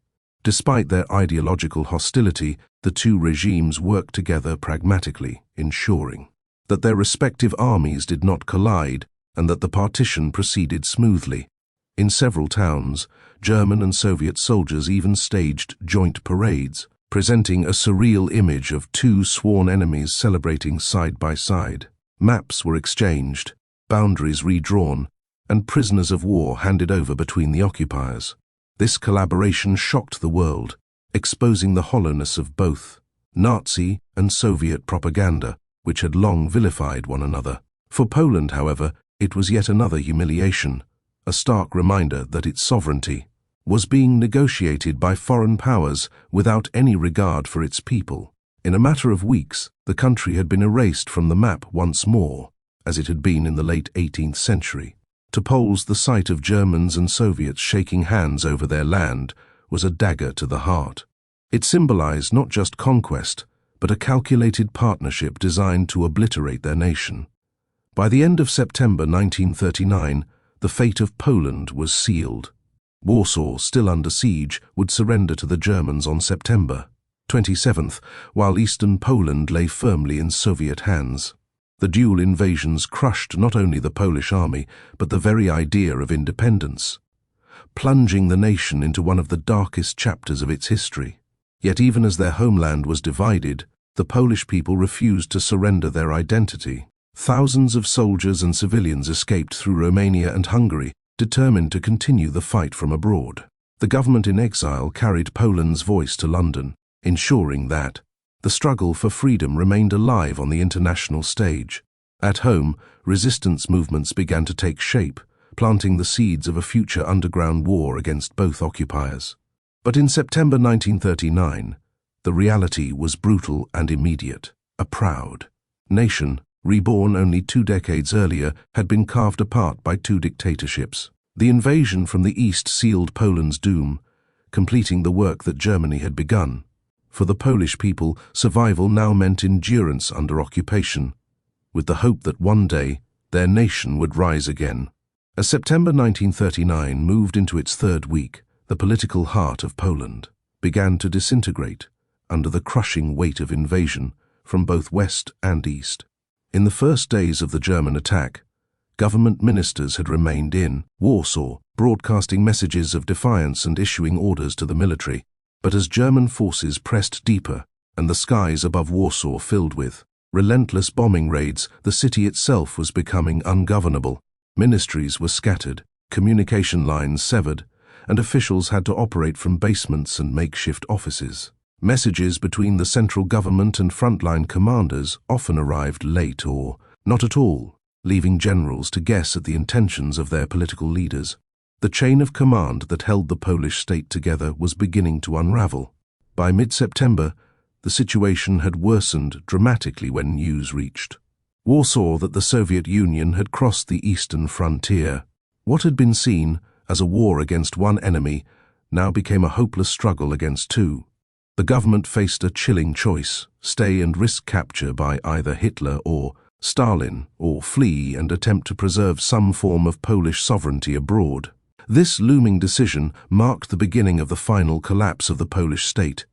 Despite their ideological hostility, the two regimes worked together pragmatically, ensuring that their respective armies did not collide and that the partition proceeded smoothly. In several towns, German and Soviet soldiers even staged joint parades, presenting a surreal image of two sworn enemies celebrating side by side. Maps were exchanged, boundaries redrawn, and prisoners of war handed over between the occupiers. This collaboration shocked the world, exposing the hollowness of both Nazi and Soviet propaganda, which had long vilified one another. For Poland, however, it was yet another humiliation, a stark reminder that its sovereignty was being negotiated by foreign powers without any regard for its people. In a matter of weeks, the country had been erased from the map once more, as it had been in the late 18th century. To Poles, the sight of Germans and Soviets shaking hands over their land was a dagger to the heart. It symbolized not just conquest, but a calculated partnership designed to obliterate their nation. By the end of September 1939, the fate of Poland was sealed. Warsaw, still under siege, would surrender to the Germans on September 27th, while eastern Poland lay firmly in Soviet hands. The dual invasions crushed not only the Polish army, but the very idea of independence, plunging the nation into one of the darkest chapters of its history. Yet even as their homeland was divided, the Polish people refused to surrender their identity. Thousands of soldiers and civilians escaped through Romania and Hungary, determined to continue the fight from abroad. The Government-in-Exile carried Poland's voice to London, ensuring that the struggle for freedom remained alive on the international stage. At home, resistance movements began to take shape, planting the seeds of a future underground war against both occupiers. But in September 1939, the reality was brutal and immediate. A proud nation, reborn only 2 decades earlier, had been carved apart by 2 dictatorships. The invasion from the east sealed Poland's doom, completing the work that Germany had begun. For the Polish people, survival now meant endurance under occupation, with the hope that one day their nation would rise again. As September 1939 moved into its 3rd week, the political heart of Poland began to disintegrate under the crushing weight of invasion from both west and east. In the first days of the German attack, government ministers had remained in Warsaw, broadcasting messages of defiance and issuing orders to the military. But as German forces pressed deeper and the skies above Warsaw filled with relentless bombing raids, the city itself was becoming ungovernable. Ministries were scattered, communication lines severed, and officials had to operate from basements and makeshift offices. Messages between the central government and frontline commanders often arrived late or not at all, leaving generals to guess at the intentions of their political leaders. The chain of command that held the Polish state together was beginning to unravel. By mid-September, the situation had worsened dramatically when news reached Warsaw that the Soviet Union had crossed the eastern frontier. What had been seen as a war against one enemy now became a hopeless struggle against 2. The government faced a chilling choice: stay and risk capture by either Hitler or Stalin, or flee and attempt to preserve some form of Polish sovereignty abroad. This looming decision marked the beginning of the final collapse of the Polish state.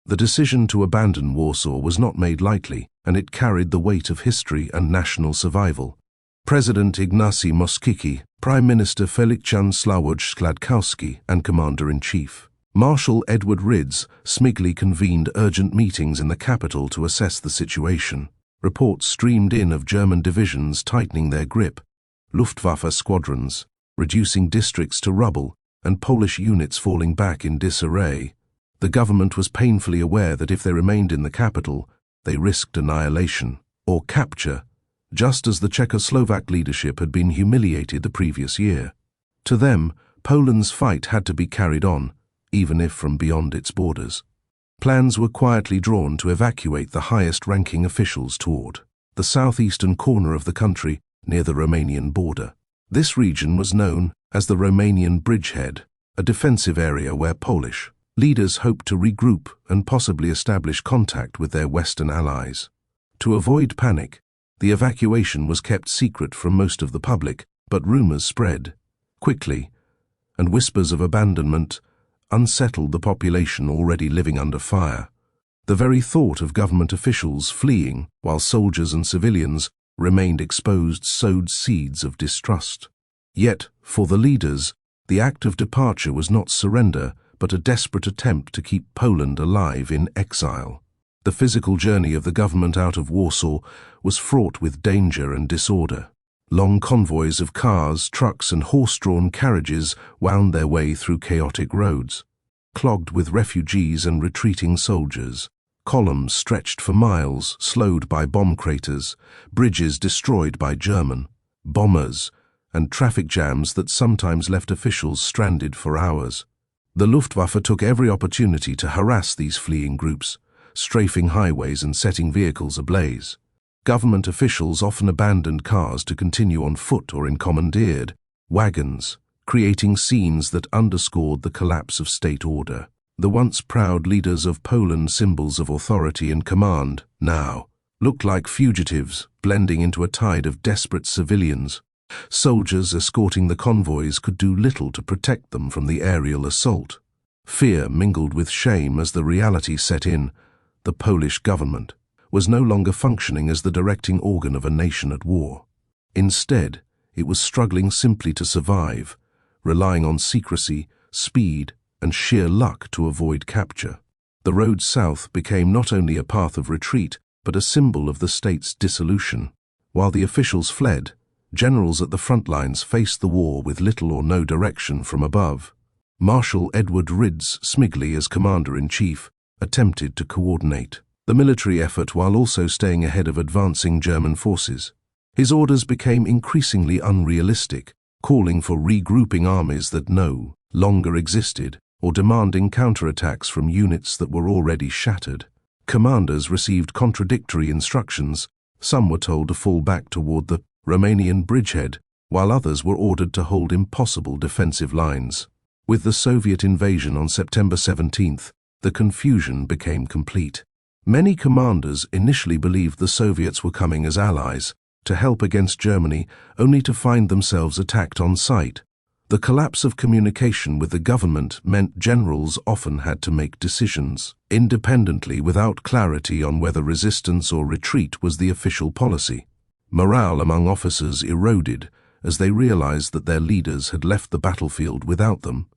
The decision to abandon Warsaw was not made lightly, and it carried the weight of history and national survival. President Ignacy Mościcki, Prime Minister Felicjan Sławoj-Składkowski, and Commander-in-Chief Marshal Edward Rydz smigly convened urgent meetings in the capital to assess the situation. Reports streamed in of German divisions tightening their grip, Luftwaffe squadrons reducing districts to rubble, and Polish units falling back in disarray. The government was painfully aware that if they remained in the capital, they risked annihilation or capture, just as the Czechoslovak leadership had been humiliated the previous year. To them, Poland's fight had to be carried on, even if from beyond its borders. Plans were quietly drawn to evacuate the highest-ranking officials toward the southeastern corner of the country near the Romanian border. This region was known as the Romanian Bridgehead, a defensive area where Polish leaders hoped to regroup and possibly establish contact with their Western allies. To avoid panic, the evacuation was kept secret from most of the public, but rumors spread quickly, and whispers of abandonment, unsettled the population already living under fire. The very thought of government officials fleeing while soldiers and civilians remained exposed sowed seeds of distrust. Yet, for the leaders, the act of departure was not surrender, but a desperate attempt to keep Poland alive in exile. The physical journey of the government out of Warsaw was fraught with danger and disorder. Long convoys of cars, trucks, and horse-drawn carriages wound their way through chaotic roads, clogged with refugees and retreating soldiers. Columns stretched for miles, slowed by bomb craters, bridges destroyed by German bombers, and traffic jams that sometimes left officials stranded for hours. The Luftwaffe took every opportunity to harass these fleeing groups, strafing highways and setting vehicles ablaze. Government officials often abandoned cars to continue on foot or in commandeered wagons, creating scenes that underscored the collapse of state order. The once proud leaders of Poland, symbols of authority and command, now looked like fugitives blending into a tide of desperate civilians. Soldiers escorting the convoys could do little to protect them from the aerial assault. Fear mingled with shame as the reality set in. The Polish government was no longer functioning as the directing organ of a nation at war. Instead, it was struggling simply to survive, relying on secrecy, speed, and sheer luck to avoid capture. The road south became not only a path of retreat, but a symbol of the state's dissolution. While the officials fled, generals at the front lines faced the war with little or no direction from above. Marshal Edward Rids Smigley, as commander-in-chief, attempted to coordinate the military effort while also staying ahead of advancing German forces. His orders became increasingly unrealistic, calling for regrouping armies that no longer existed or demanding counterattacks from units that were already shattered. Commanders received contradictory instructions. Some were told to fall back toward the Romanian bridgehead, while others were ordered to hold impossible defensive lines. With the Soviet invasion on September 17th, the confusion became complete. Many commanders initially believed the Soviets were coming as allies to help against Germany, only to find themselves attacked on sight. The collapse of communication with the government meant generals often had to make decisions independently without clarity on whether resistance or retreat was the official policy. Morale among officers eroded as they realized that their leaders had left the battlefield without them.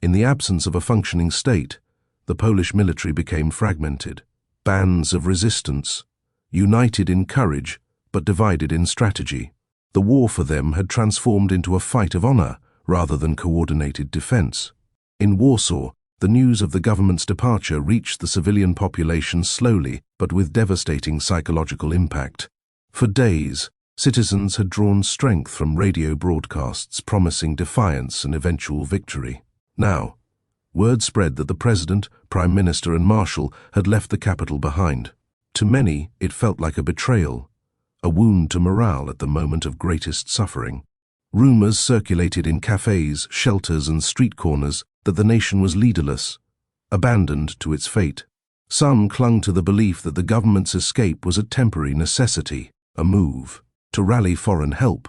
In the absence of a functioning state, the Polish military became fragmented. Bands of resistance, united in courage but divided in strategy. The war for them had transformed into a fight of honor rather than coordinated defense. In Warsaw, the news of the government's departure reached the civilian population slowly but with devastating psychological impact. For days, citizens had drawn strength from radio broadcasts promising defiance and eventual victory. Now, word spread that the president, prime minister, and marshal had left the capital behind. To many, it felt like a betrayal, a wound to morale at the moment of greatest suffering. Rumors circulated in cafes, shelters, and street corners that the nation was leaderless, abandoned to its fate. Some clung to the belief that the government's escape was a temporary necessity, a move to rally foreign help,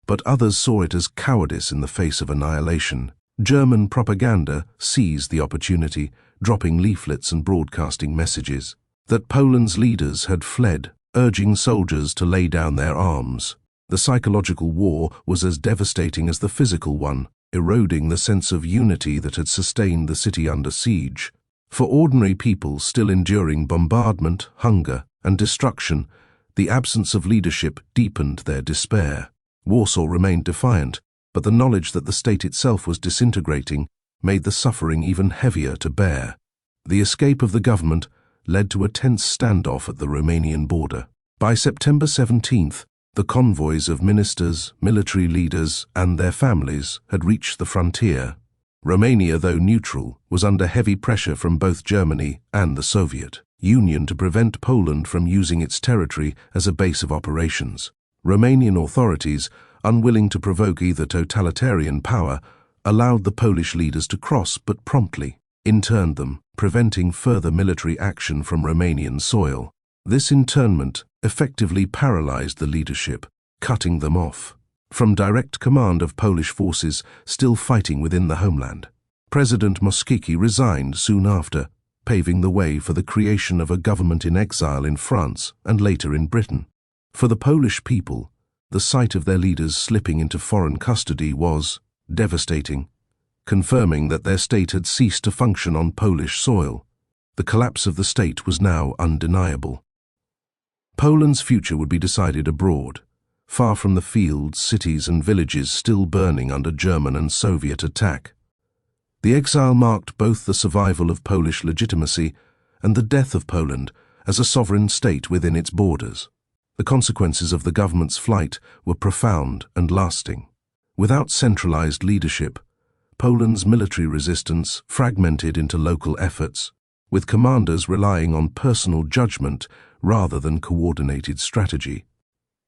but others saw it as cowardice in the face of annihilation. German propaganda seized the opportunity, dropping leaflets and broadcasting messages that Poland's leaders had fled, urging soldiers to lay down their arms. The psychological war was as devastating as the physical one, eroding the sense of unity that had sustained the city under siege. For ordinary people still enduring bombardment, hunger, and destruction, the absence of leadership deepened their despair. Warsaw remained defiant, but the knowledge that the state itself was disintegrating made the suffering even heavier to bear. The escape of the government led to a tense standoff at the Romanian border. By September 17th, the convoys of ministers, military leaders, and their families had reached the frontier. Romania, though neutral, was under heavy pressure from both Germany and the Soviet Union to prevent Poland from using its territory as a base of operations. Romanian authorities, unwilling to provoke either totalitarian power, allowed the Polish leaders to cross but promptly interned them, preventing further military action from Romanian soil. This internment effectively paralyzed the leadership, cutting them off from direct command of Polish forces still fighting within the homeland. President Moszkicki resigned soon after, paving the way for the creation of a government in exile in France and later in Britain. For the Polish people, the sight of their leaders slipping into foreign custody was devastating, confirming that their state had ceased to function on Polish soil. The collapse of the state was now undeniable. Poland's future would be decided abroad, far from the fields, cities and villages still burning under German and Soviet attack. The exile marked both the survival of Polish legitimacy and the death of Poland as a sovereign state within its borders. The consequences of the government's flight were profound and lasting. Without centralized leadership, Poland's military resistance fragmented into local efforts, with commanders relying on personal judgment rather than coordinated strategy.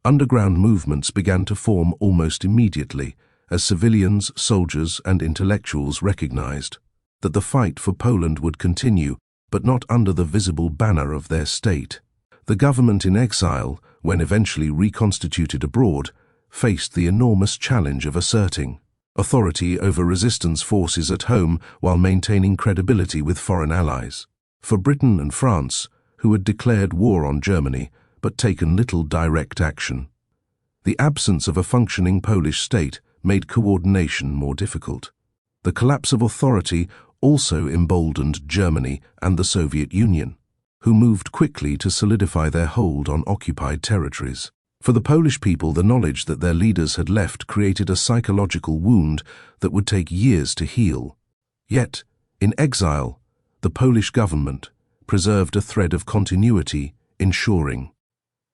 Underground movements began to form almost immediately, as civilians, soldiers, and intellectuals recognized that the fight for Poland would continue, but not under the visible banner of their state. The government in exile, when eventually reconstituted abroad, faced the enormous challenge of asserting authority over resistance forces at home while maintaining credibility with foreign allies. For Britain and France, who had declared war on Germany but taken little direct action, the absence of a functioning Polish state made coordination more difficult. The collapse of authority also emboldened Germany and the Soviet Union, who moved quickly to solidify their hold on occupied territories. For the Polish people, the knowledge that their leaders had left created a psychological wound that would take years to heal. Yet, in exile, the Polish government preserved a thread of continuity, ensuring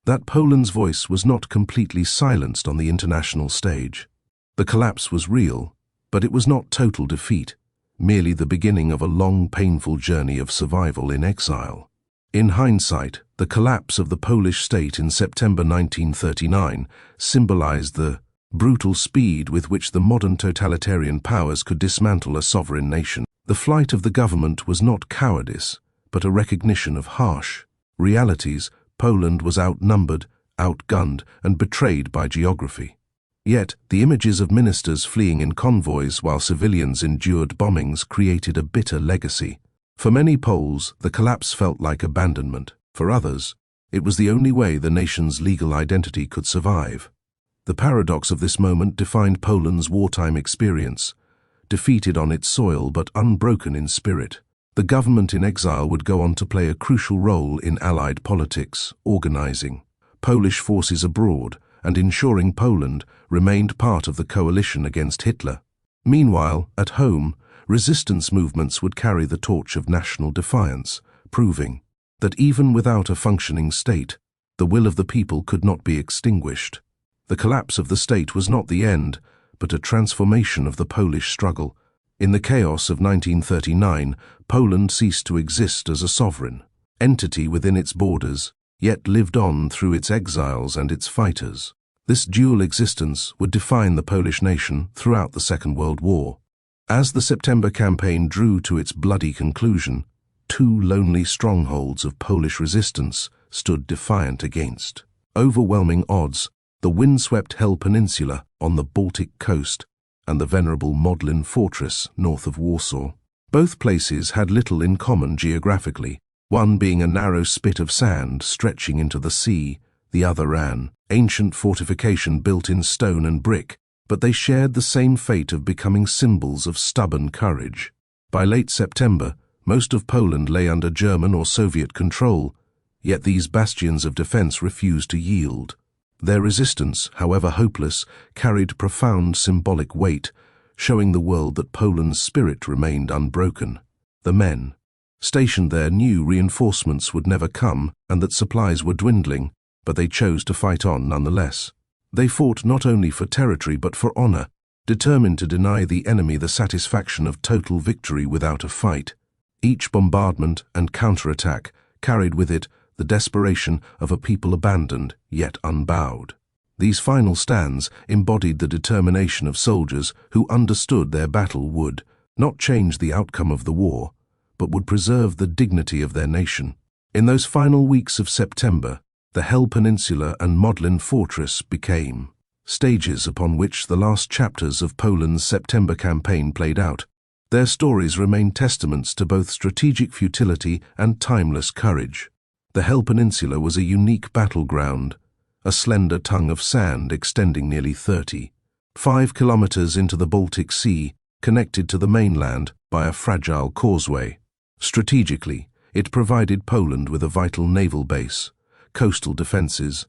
that Poland's voice was not completely silenced on the international stage. The collapse was real, but it was not total defeat, merely the beginning of a long, painful journey of survival in exile. In hindsight, the collapse of the Polish state in September 1939 symbolized the brutal speed with which the modern totalitarian powers could dismantle a sovereign nation. The flight of the government was not cowardice, but a recognition of harsh realities. Poland was outnumbered, outgunned, and betrayed by geography. Yet, the images of ministers fleeing in convoys while civilians endured bombings created a bitter legacy. For many Poles, the collapse felt like abandonment. For others, it was the only way the nation's legal identity could survive. The paradox of this moment defined Poland's wartime experience. Defeated on its soil but unbroken in spirit, the government in exile would go on to play a crucial role in Allied politics, organizing Polish forces abroad, and ensuring Poland remained part of the coalition against Hitler. Meanwhile, at home, resistance movements would carry the torch of national defiance, proving that even without a functioning state, the will of the people could not be extinguished. The collapse of the state was not the end, but a transformation of the Polish struggle. In the chaos of 1939, Poland ceased to exist as a sovereign entity within its borders, yet lived on through its exiles and its fighters. This dual existence would define the Polish nation throughout the Second World War. As the September campaign drew to its bloody conclusion, two lonely strongholds of Polish resistance stood defiant against overwhelming odds: the windswept Hel Peninsula on the Baltic coast and the venerable Modlin Fortress north of Warsaw. Both places had little in common geographically, one being a narrow spit of sand stretching into the sea, the other an ancient fortification built in stone and brick, but they shared the same fate of becoming symbols of stubborn courage. By late September, most of Poland lay under German or Soviet control, yet these bastions of defense refused to yield. Their resistance, however hopeless, carried profound symbolic weight, showing the world that Poland's spirit remained unbroken. The men stationed there knew reinforcements would never come and that supplies were dwindling, but they chose to fight on nonetheless. They fought not only for territory but for honor, determined to deny the enemy the satisfaction of total victory without a fight. Each bombardment and counterattack carried with it the desperation of a people abandoned yet unbowed. These final stands embodied the determination of soldiers who understood their battle would not change the outcome of the war, but would preserve the dignity of their nation. In those final weeks of September, the Hel Peninsula and Modlin Fortress became stages upon which the last chapters of Poland's September campaign played out. Their stories remain testaments to both strategic futility and timeless courage. The Hel Peninsula was a unique battleground, a slender tongue of sand extending nearly 35 kilometers into the Baltic Sea, connected to the mainland by a fragile causeway. Strategically, it provided Poland with a vital naval base, coastal defenses,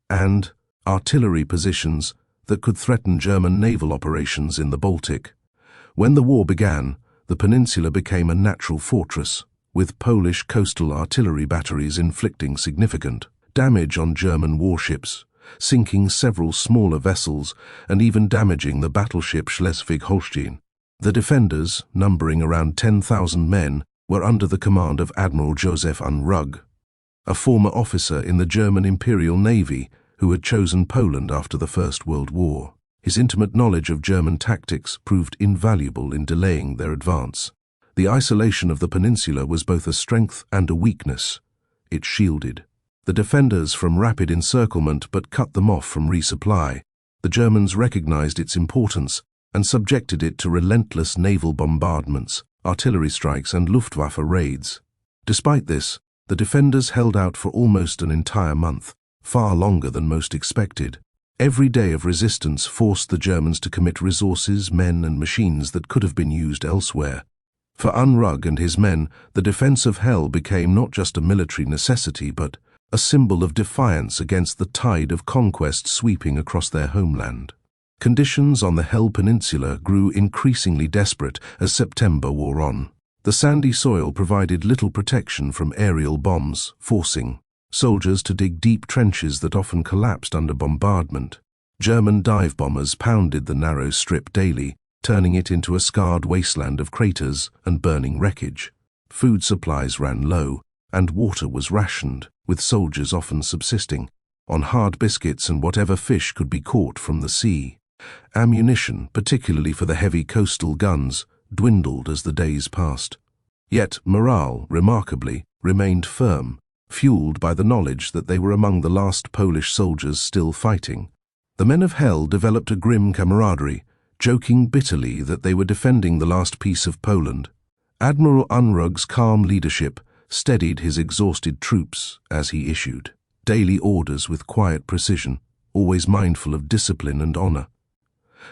and artillery positions that could threaten German naval operations in the Baltic. When the war began, the peninsula became a natural fortress, with Polish coastal artillery batteries inflicting significant damage on German warships, sinking several smaller vessels and even damaging the battleship Schleswig-Holstein. The defenders, numbering around 10,000 men, were under the command of Admiral Joseph Unrugh, a former officer in the German Imperial Navy who had chosen Poland after the First World War. His intimate knowledge of German tactics proved invaluable in delaying their advance. The isolation of the peninsula was both a strength and a weakness. It shielded the defenders from rapid encirclement but cut them off from resupply. The Germans recognized its importance and subjected it to relentless naval bombardments, artillery strikes, and Luftwaffe raids. Despite this, the defenders held out for almost an entire month, far longer than most expected. Every day of resistance forced the Germans to commit resources, men, and machines that could have been used elsewhere. For Unrugh and his men, the defense of Hel became not just a military necessity, but a symbol of defiance against the tide of conquest sweeping across their homeland. Conditions on the Hel Peninsula grew increasingly desperate as September wore on. The sandy soil provided little protection from aerial bombs, forcing soldiers to dig deep trenches that often collapsed under bombardment. German dive bombers pounded the narrow strip daily, turning it into a scarred wasteland of craters and burning wreckage. Food supplies ran low, and water was rationed, with soldiers often subsisting on hard biscuits and whatever fish could be caught from the sea. Ammunition, particularly for the heavy coastal guns, dwindled as the days passed. Yet morale, remarkably, remained firm, fueled by the knowledge that they were among the last Polish soldiers still fighting. The men of Hel developed a grim camaraderie, joking bitterly that they were defending the last piece of Poland. Admiral Unrugh's calm leadership steadied his exhausted troops as he issued daily orders with quiet precision, always mindful of discipline and honor.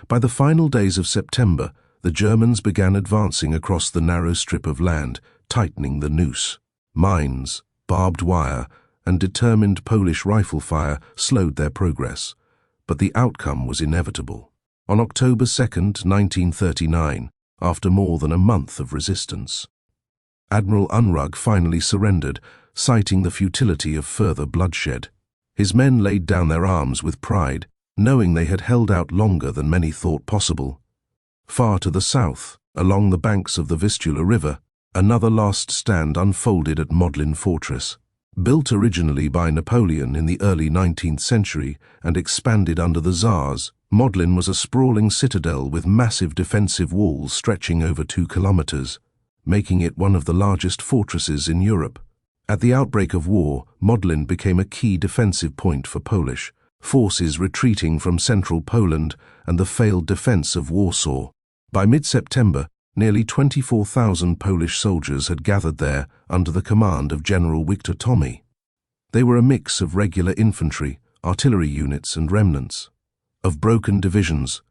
By the final days of September, the Germans began advancing across the narrow strip of land, tightening the noose. Mines, barbed wire, and determined Polish rifle fire slowed their progress, but the outcome was inevitable. On October 2nd, 1939, after more than a month of resistance, Admiral Unrugh finally surrendered, citing the futility of further bloodshed. His men laid down their arms with pride, knowing they had held out longer than many thought possible. Far to the south, along the banks of the Vistula River, another last stand unfolded at Modlin Fortress. Built originally by Napoleon in the early 19th century and expanded under the Tsars, Modlin was a sprawling citadel with massive defensive walls stretching over 2 kilometers, making it one of the largest fortresses in Europe. At the outbreak of war, Modlin became a key defensive point for Polish forces retreating from central Poland and the failed defense of Warsaw. By mid-September, nearly 24,000 Polish soldiers had gathered there under the command of General Wiktor Tomy. They were a mix of regular infantry, artillery units, and remnants of broken divisions,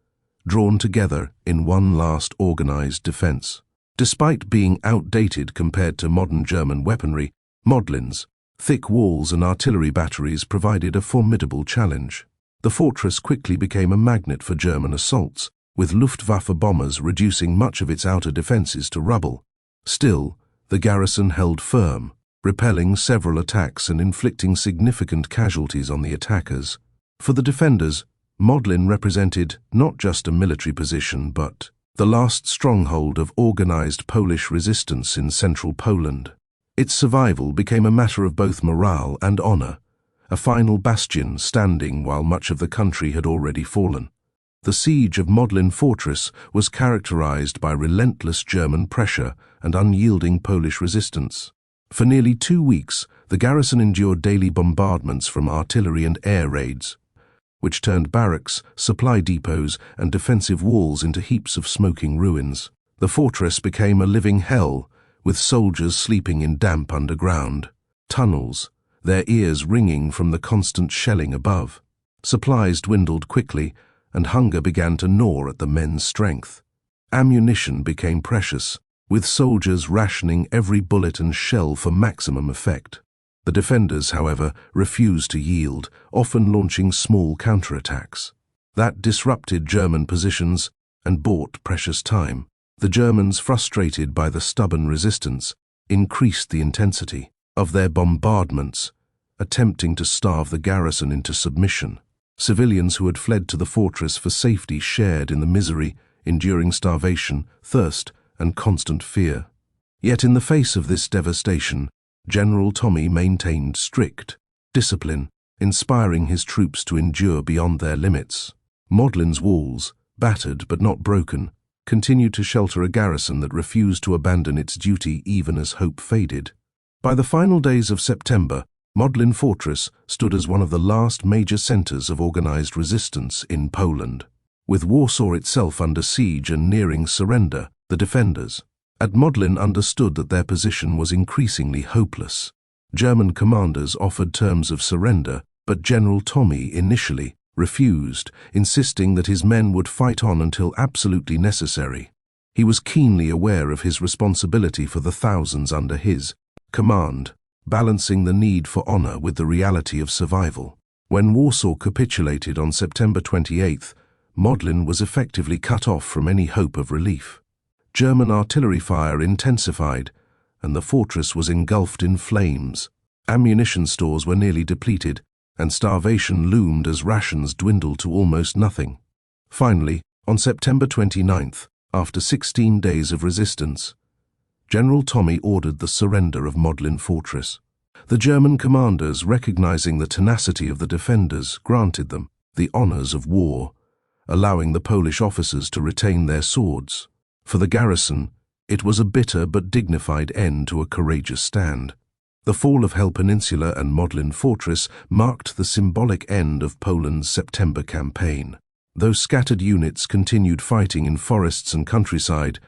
drawn together in one last organized defense. Despite being outdated compared to modern German weaponry, Modlin's thick walls and artillery batteries provided a formidable challenge. The fortress quickly became a magnet for German assaults, with Luftwaffe bombers reducing much of its outer defenses to rubble. Still, the garrison held firm, repelling several attacks and inflicting significant casualties on the attackers. For the defenders, Modlin represented not just a military position but the last stronghold of organized Polish resistance in central Poland. Its survival became a matter of both morale and honor, a final bastion standing while much of the country had already fallen. The siege of Modlin Fortress was characterized by relentless German pressure and unyielding Polish resistance. For nearly 2 weeks, the garrison endured daily bombardments from artillery and air raids, which turned barracks, supply depots, and defensive walls into heaps of smoking ruins. The fortress became a living hell, with soldiers sleeping in damp underground tunnels, their ears ringing from the constant shelling above. Supplies dwindled quickly, and hunger began to gnaw at the men's strength. Ammunition became precious, with soldiers rationing every bullet and shell for maximum effect. The defenders, however, refused to yield, often launching small counterattacks. That disrupted German positions and bought precious time. The Germans, frustrated by the stubborn resistance, increased the intensity of their bombardments, attempting to starve the garrison into submission. Civilians who had fled to the fortress for safety shared in the misery, enduring starvation, thirst, and constant fear. Yet in the face of this devastation, General Tommy maintained strict discipline, inspiring his troops to endure beyond their limits. Modlin's walls, battered but not broken, continued to shelter a garrison that refused to abandon its duty even as hope faded. By the final days of September, Modlin Fortress stood as one of the last major centers of organized resistance in Poland. With Warsaw itself under siege and nearing surrender, the defenders at Modlin understood that their position was increasingly hopeless. German commanders offered terms of surrender, but General Tommy initially refused, insisting that his men would fight on until absolutely necessary. He was keenly aware of his responsibility for the thousands under his command, balancing the need for honor with the reality of survival. When Warsaw capitulated on September 28th, Modlin was effectively cut off from any hope of relief. German artillery fire intensified, and the fortress was engulfed in flames. Ammunition stores were nearly depleted, and starvation loomed as rations dwindled to almost nothing. Finally, on September 29th, after 16 days of resistance, General Tommy ordered the surrender of Modlin Fortress. The German commanders, recognizing the tenacity of the defenders, granted them the honors of war, allowing the Polish officers to retain their swords. For the garrison, it was a bitter but dignified end to a courageous stand. The fall of Hel Peninsula and Modlin Fortress marked the symbolic end of Poland's September campaign. Though scattered units continued fighting in forests and countryside,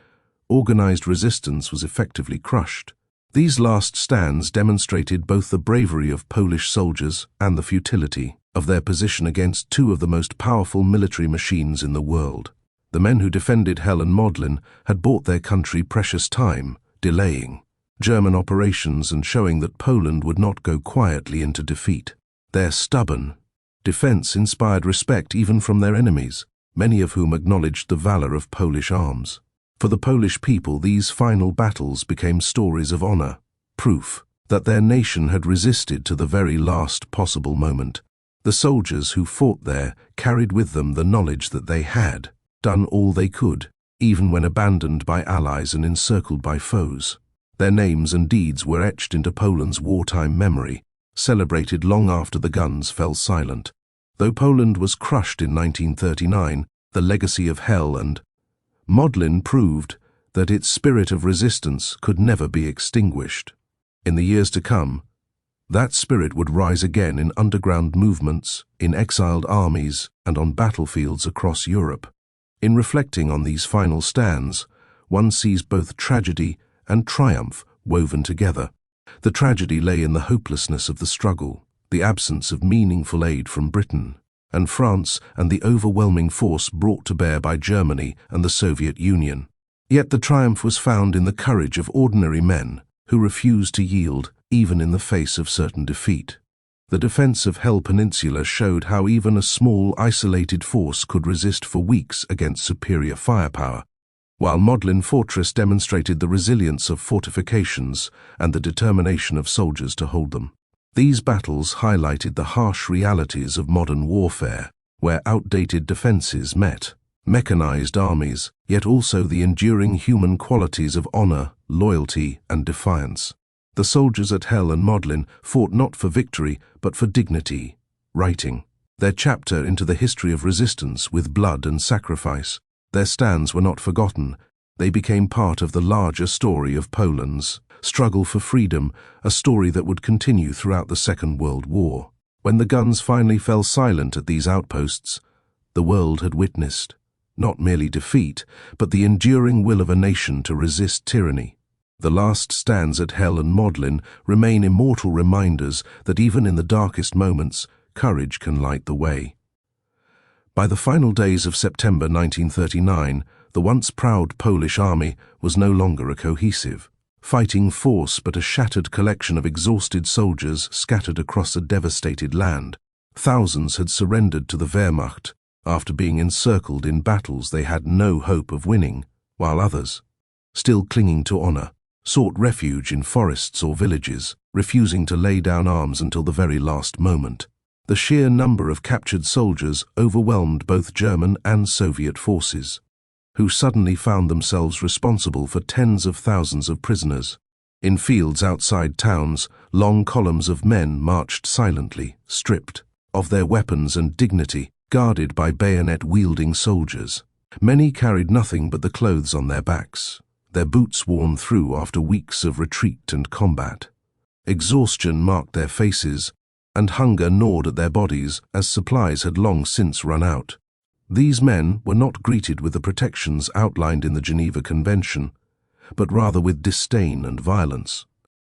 organized resistance was effectively crushed. These last stands demonstrated both the bravery of Polish soldiers and the futility of their position against two of the most powerful military machines in the world. The men who defended Hel and Modlin had bought their country precious time, delaying German operations and showing that Poland would not go quietly into defeat. Their stubborn defense inspired respect even from their enemies, many of whom acknowledged the valor of Polish arms. For the Polish people, these final battles became stories of honor, proof that their nation had resisted to the very last possible moment. The soldiers who fought there carried with them the knowledge that they had done all they could, even when abandoned by allies and encircled by foes. Their names and deeds were etched into Poland's wartime memory, celebrated long after the guns fell silent. Though Poland was crushed in 1939, the legacy of Hel and Modlin proved that its spirit of resistance could never be extinguished. In the years to come, that spirit would rise again in underground movements, in exiled armies, and on battlefields across Europe. In reflecting on these final stands, one sees both tragedy and triumph woven together. The tragedy lay in the hopelessness of the struggle, the absence of meaningful aid from Britain and France, and the overwhelming force brought to bear by Germany and the Soviet Union. Yet the triumph was found in the courage of ordinary men who refused to yield even in the face of certain defeat. The defense of Hel Peninsula showed how even a small, isolated force could resist for weeks against superior firepower, while Modlin Fortress demonstrated the resilience of fortifications and the determination of soldiers to hold them. These battles highlighted the harsh realities of modern warfare, where outdated defenses met mechanized armies, yet also the enduring human qualities of honor, loyalty, and defiance. The soldiers at Hel and Modlin fought not for victory, but for dignity, writing their chapter into the history of resistance with blood and sacrifice. Their stands were not forgotten. They became part of the larger story of Poland's struggle for freedom, a story that would continue throughout the Second World War. When the guns finally fell silent at these outposts, the world had witnessed not merely defeat, but the enduring will of a nation to resist tyranny. The last stands at Hell and Modlin remain immortal reminders that even in the darkest moments, courage can light the way. By the final days of September 1939, the once proud Polish army was no longer a cohesive, fighting force but a shattered collection of exhausted soldiers scattered across a devastated land. Thousands had surrendered to the Wehrmacht after being encircled in battles they had no hope of winning, while others, still clinging to honor, sought refuge in forests or villages, refusing to lay down arms until the very last moment. The sheer number of captured soldiers overwhelmed both German and Soviet forces, who suddenly found themselves responsible for tens of thousands of prisoners. In fields outside towns, long columns of men marched silently, stripped of their weapons and dignity, guarded by bayonet-wielding soldiers. Many carried nothing but the clothes on their backs, their boots worn through after weeks of retreat and combat. Exhaustion marked their faces, and hunger gnawed at their bodies as supplies had long since run out. These men were not greeted with the protections outlined in the Geneva Convention, but rather with disdain and violence.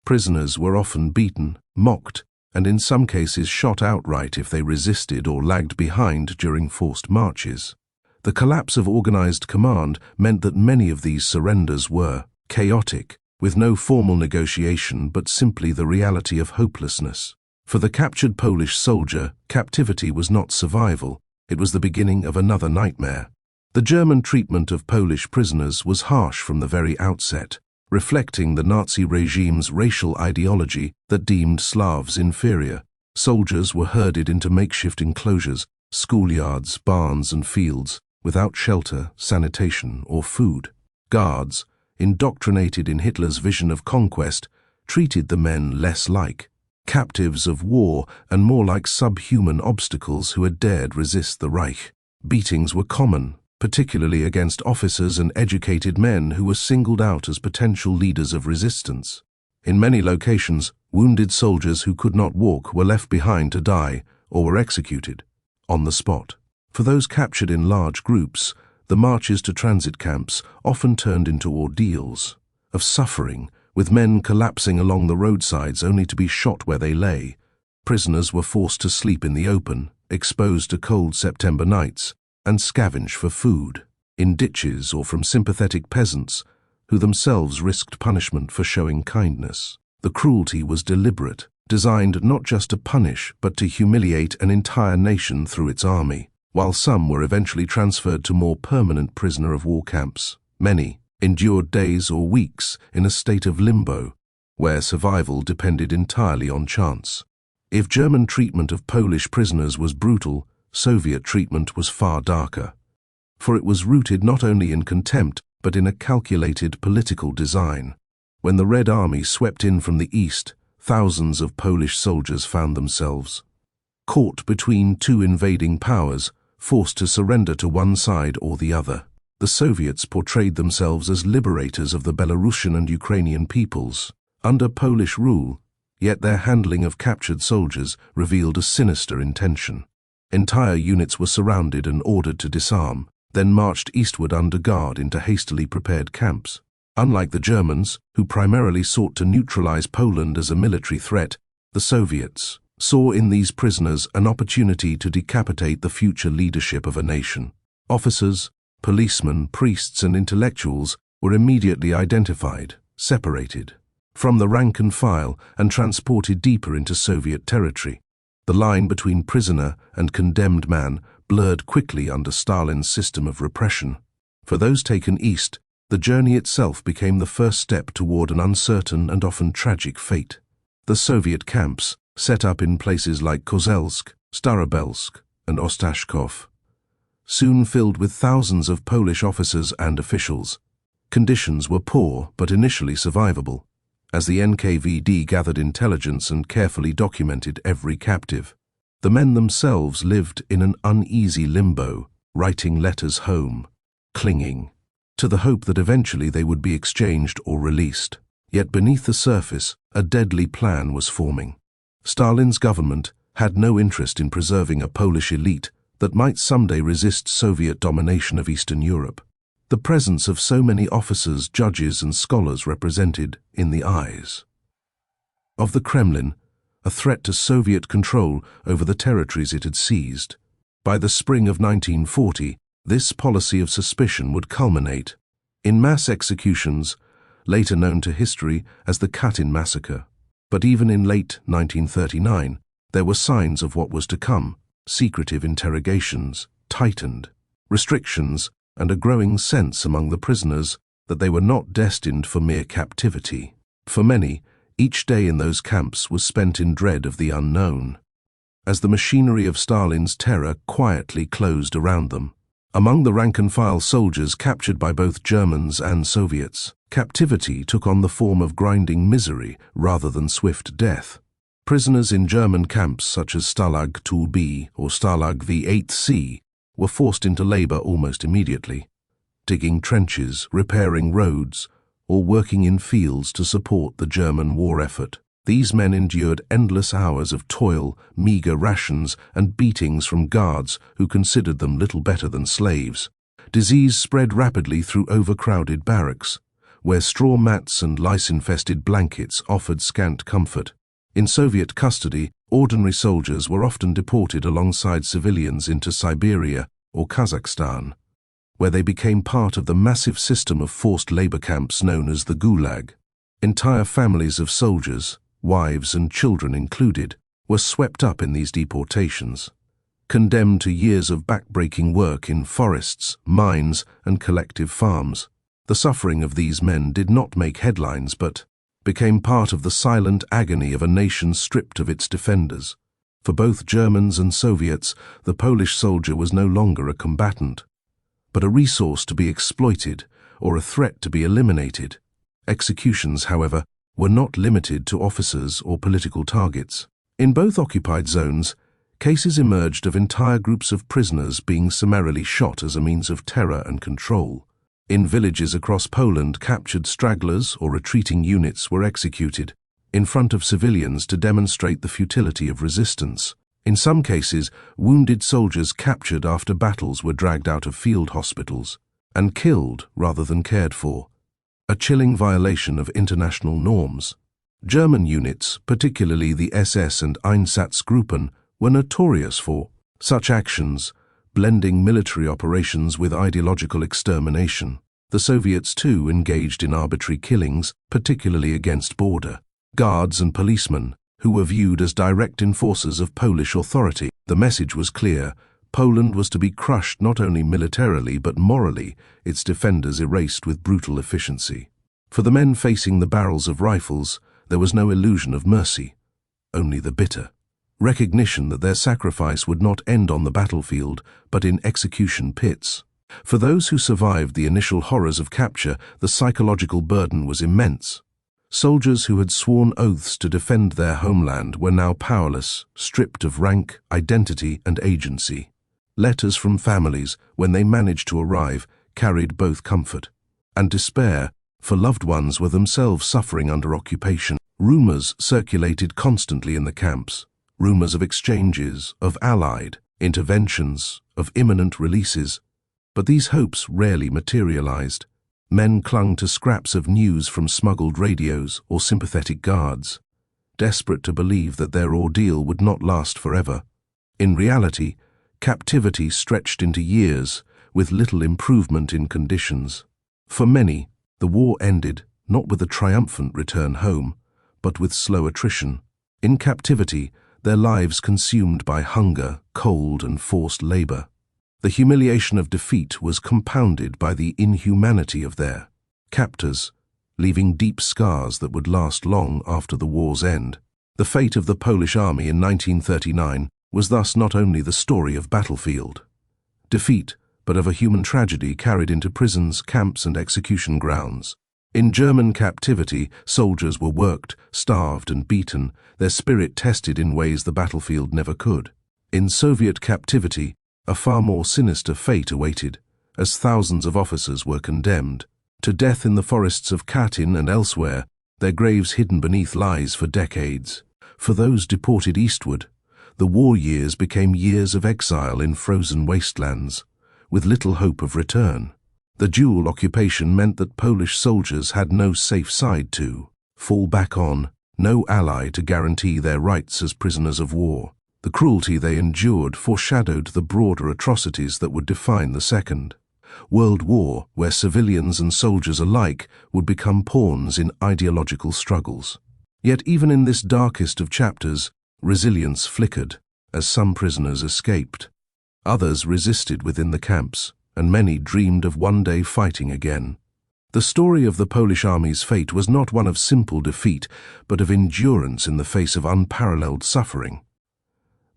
Prisoners were often beaten, mocked, and in some cases shot outright if they resisted or lagged behind during forced marches. The collapse of organized command meant that many of these surrenders were chaotic, with no formal negotiation but simply the reality of hopelessness. For the captured Polish soldier, captivity was not survival, it was the beginning of another nightmare. The German treatment of Polish prisoners was harsh from the very outset, reflecting the Nazi regime's racial ideology that deemed Slavs inferior. Soldiers were herded into makeshift enclosures, schoolyards, barns and fields, without shelter, sanitation or food. Guards, indoctrinated in Hitler's vision of conquest, treated the men less like captives of war and more like subhuman obstacles who had dared resist the Reich. Beatings were common, particularly against officers and educated men who were singled out as potential leaders of resistance. In many locations, wounded soldiers who could not walk were left behind to die or were executed on the spot. For those captured in large groups, the marches to transit camps often turned into ordeals of suffering, with men collapsing along the roadsides only to be shot where they lay. Prisoners were forced to sleep in the open, exposed to cold September nights, and scavenge for food, in ditches or from sympathetic peasants, who themselves risked punishment for showing kindness. The cruelty was deliberate, designed not just to punish but to humiliate an entire nation through its army. While some were eventually transferred to more permanent prisoner of war camps, many endured days or weeks in a state of limbo, where survival depended entirely on chance. If German treatment of Polish prisoners was brutal, Soviet treatment was far darker, for it was rooted not only in contempt but in a calculated political design. When the Red Army swept in from the east, thousands of Polish soldiers found themselves caught between two invading powers, forced to surrender to one side or the other. The Soviets portrayed themselves as liberators of the Belarusian and Ukrainian peoples under Polish rule, yet their handling of captured soldiers revealed a sinister intention. Entire units were surrounded and ordered to disarm, then marched eastward under guard into hastily prepared camps. Unlike the Germans, who primarily sought to neutralize Poland as a military threat, the Soviets saw in these prisoners an opportunity to decapitate the future leadership of a nation. Officers, policemen, priests and intellectuals were immediately identified, separated from the rank and file and transported deeper into Soviet territory. The line between prisoner and condemned man blurred quickly under Stalin's system of repression. For those taken east, the journey itself became the first step toward an uncertain and often tragic fate. The Soviet camps, set up in places like Kozelsk, Starobelsk and Ostashkov, soon filled with thousands of Polish officers and officials. Conditions were poor but initially survivable, as the NKVD gathered intelligence and carefully documented every captive. The men themselves lived in an uneasy limbo, writing letters home, clinging to the hope that eventually they would be exchanged or released. Yet beneath the surface, a deadly plan was forming. Stalin's government had no interest in preserving a Polish elite that might someday resist Soviet domination of Eastern Europe. The presence of so many officers, judges, and scholars represented, in the eyes of the Kremlin, a threat to Soviet control over the territories it had seized. By the spring of 1940, this policy of suspicion would culminate in mass executions, later known to history as the Katyn massacre. But even in late 1939, there were signs of what was to come. Secretive interrogations tightened, restrictions, and a growing sense among the prisoners that they were not destined for mere captivity. For many, each day in those camps was spent in dread of the unknown, as the machinery of Stalin's terror quietly closed around them. Among the rank-and-file soldiers captured by both Germans and Soviets, captivity took on the form of grinding misery rather than swift death. Prisoners in German camps such as Stalag 2B or Stalag V8C were forced into labor almost immediately, digging trenches, repairing roads, or working in fields to support the German war effort. These men endured endless hours of toil, meager rations, and beatings from guards who considered them little better than slaves. Disease spread rapidly through overcrowded barracks, where straw mats and lice-infested blankets offered scant comfort. In Soviet custody, ordinary soldiers were often deported alongside civilians into Siberia or Kazakhstan, where they became part of the massive system of forced labor camps known as the Gulag. Entire families of soldiers, wives and children included, were swept up in these deportations, condemned to years of backbreaking work in forests, mines, and collective farms. The suffering of these men did not make headlines but became part of the silent agony of a nation stripped of its defenders. For both Germans and Soviets, the Polish soldier was no longer a combatant, but a resource to be exploited or a threat to be eliminated. Executions, however, were not limited to officers or political targets. In both occupied zones, cases emerged of entire groups of prisoners being summarily shot as a means of terror and control. In villages across Poland, captured stragglers or retreating units were executed in front of civilians to demonstrate the futility of resistance. In some cases, wounded soldiers captured after battles were dragged out of field hospitals and killed rather than cared for, a chilling violation of international norms. German units, particularly the SS and Einsatzgruppen, were notorious for such actions, blending military operations with ideological extermination. The Soviets too engaged in arbitrary killings, particularly against border guards and policemen, who were viewed as direct enforcers of Polish authority. The message was clear: Poland was to be crushed not only militarily but morally, its defenders erased with brutal efficiency. For the men facing the barrels of rifles, there was no illusion of mercy, only the bitter recognition that their sacrifice would not end on the battlefield, but in execution pits. For those who survived the initial horrors of capture, the psychological burden was immense. Soldiers who had sworn oaths to defend their homeland were now powerless, stripped of rank, identity, and agency. Letters from families, when they managed to arrive, carried both comfort and despair, for loved ones were themselves suffering under occupation. Rumors circulated constantly in the camps. Rumors of exchanges, of allied interventions, of imminent releases. But these hopes rarely materialized. Men clung to scraps of news from smuggled radios or sympathetic guards, desperate to believe that their ordeal would not last forever. In reality, captivity stretched into years, with little improvement in conditions. For many, the war ended not with a triumphant return home, but with slow attrition. In captivity, their lives consumed by hunger, cold, and forced labor. The humiliation of defeat was compounded by the inhumanity of their captors, leaving deep scars that would last long after the war's end. The fate of the Polish army in 1939 was thus not only the story of battlefield defeat, but of a human tragedy carried into prisons, camps, and execution grounds. In German captivity, soldiers were worked, starved, and beaten, their spirit tested in ways the battlefield never could. In Soviet captivity, a far more sinister fate awaited, as thousands of officers were condemned to death in the forests of Katyn and elsewhere, their graves hidden beneath lies for decades. For those deported eastward, The war years became years of exile in frozen wastelands, with little hope of return. The dual occupation meant that Polish soldiers had no safe side to fall back on, no ally to guarantee their rights as prisoners of war. The cruelty they endured foreshadowed the broader atrocities that would define the Second World War, where civilians and soldiers alike would become pawns in ideological struggles. Yet even in this darkest of chapters, resilience flickered, as some prisoners escaped. Others resisted within the camps, and many dreamed of one day fighting again. The story of the Polish army's fate was not one of simple defeat, but of endurance in the face of unparalleled suffering.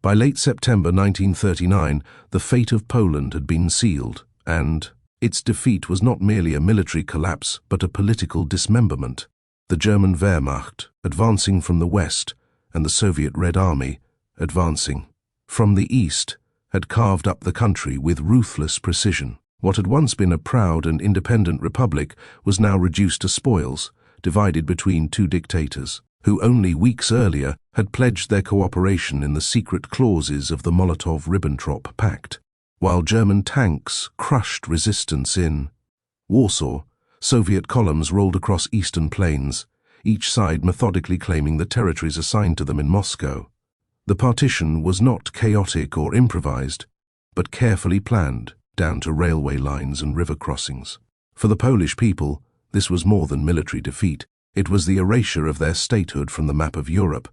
By late September 1939, the fate of Poland had been sealed, and its defeat was not merely a military collapse, but a political dismemberment. The German Wehrmacht, advancing from the west, and the Soviet Red Army, advancing from the east, had carved up the country with ruthless precision. What had once been a proud and independent republic was now reduced to spoils, divided between two dictators, who only weeks earlier had pledged their cooperation in the secret clauses of the Molotov-Ribbentrop Pact. While German tanks crushed resistance in Warsaw, Soviet columns rolled across eastern plains, each side methodically claiming the territories assigned to them in Moscow. The partition was not chaotic or improvised, but carefully planned, down to railway lines and river crossings. For the Polish people, this was more than military defeat. It was the erasure of their statehood from the map of Europe.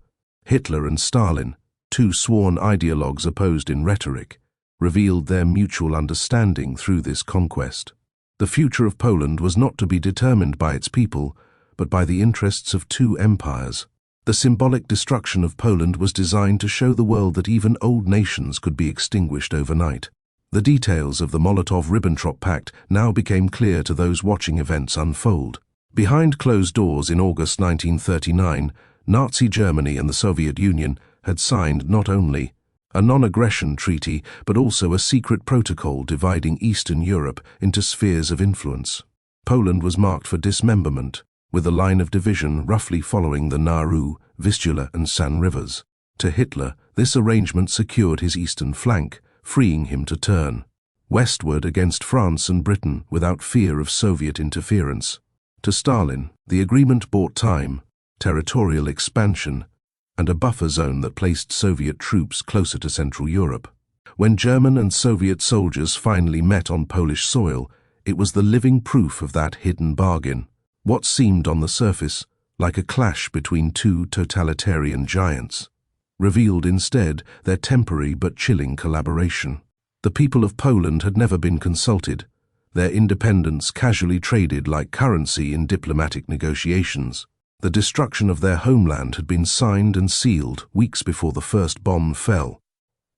Hitler and Stalin, two sworn ideologues opposed in rhetoric, revealed their mutual understanding through this conquest. The future of Poland was not to be determined by its people, but by the interests of two empires. The symbolic destruction of Poland was designed to show the world that even old nations could be extinguished overnight. The details of the Molotov-Ribbentrop Pact now became clear to those watching events unfold. Behind closed doors in August 1939, Nazi Germany and the Soviet Union had signed not only a non-aggression treaty, but also a secret protocol dividing Eastern Europe into spheres of influence. Poland was marked for dismemberment, with a line of division roughly following the Narew, Vistula and San rivers. To Hitler, this arrangement secured his eastern flank, freeing him to turn westward against France and Britain without fear of Soviet interference. To Stalin, the agreement bought time, territorial expansion, and a buffer zone that placed Soviet troops closer to Central Europe. When German and Soviet soldiers finally met on Polish soil, it was the living proof of that hidden bargain. What seemed on the surface like a clash between two totalitarian giants revealed instead their temporary but chilling collaboration. The people of Poland had never been consulted, their independence casually traded like currency in diplomatic negotiations. The destruction of their homeland had been signed and sealed weeks before the first bomb fell.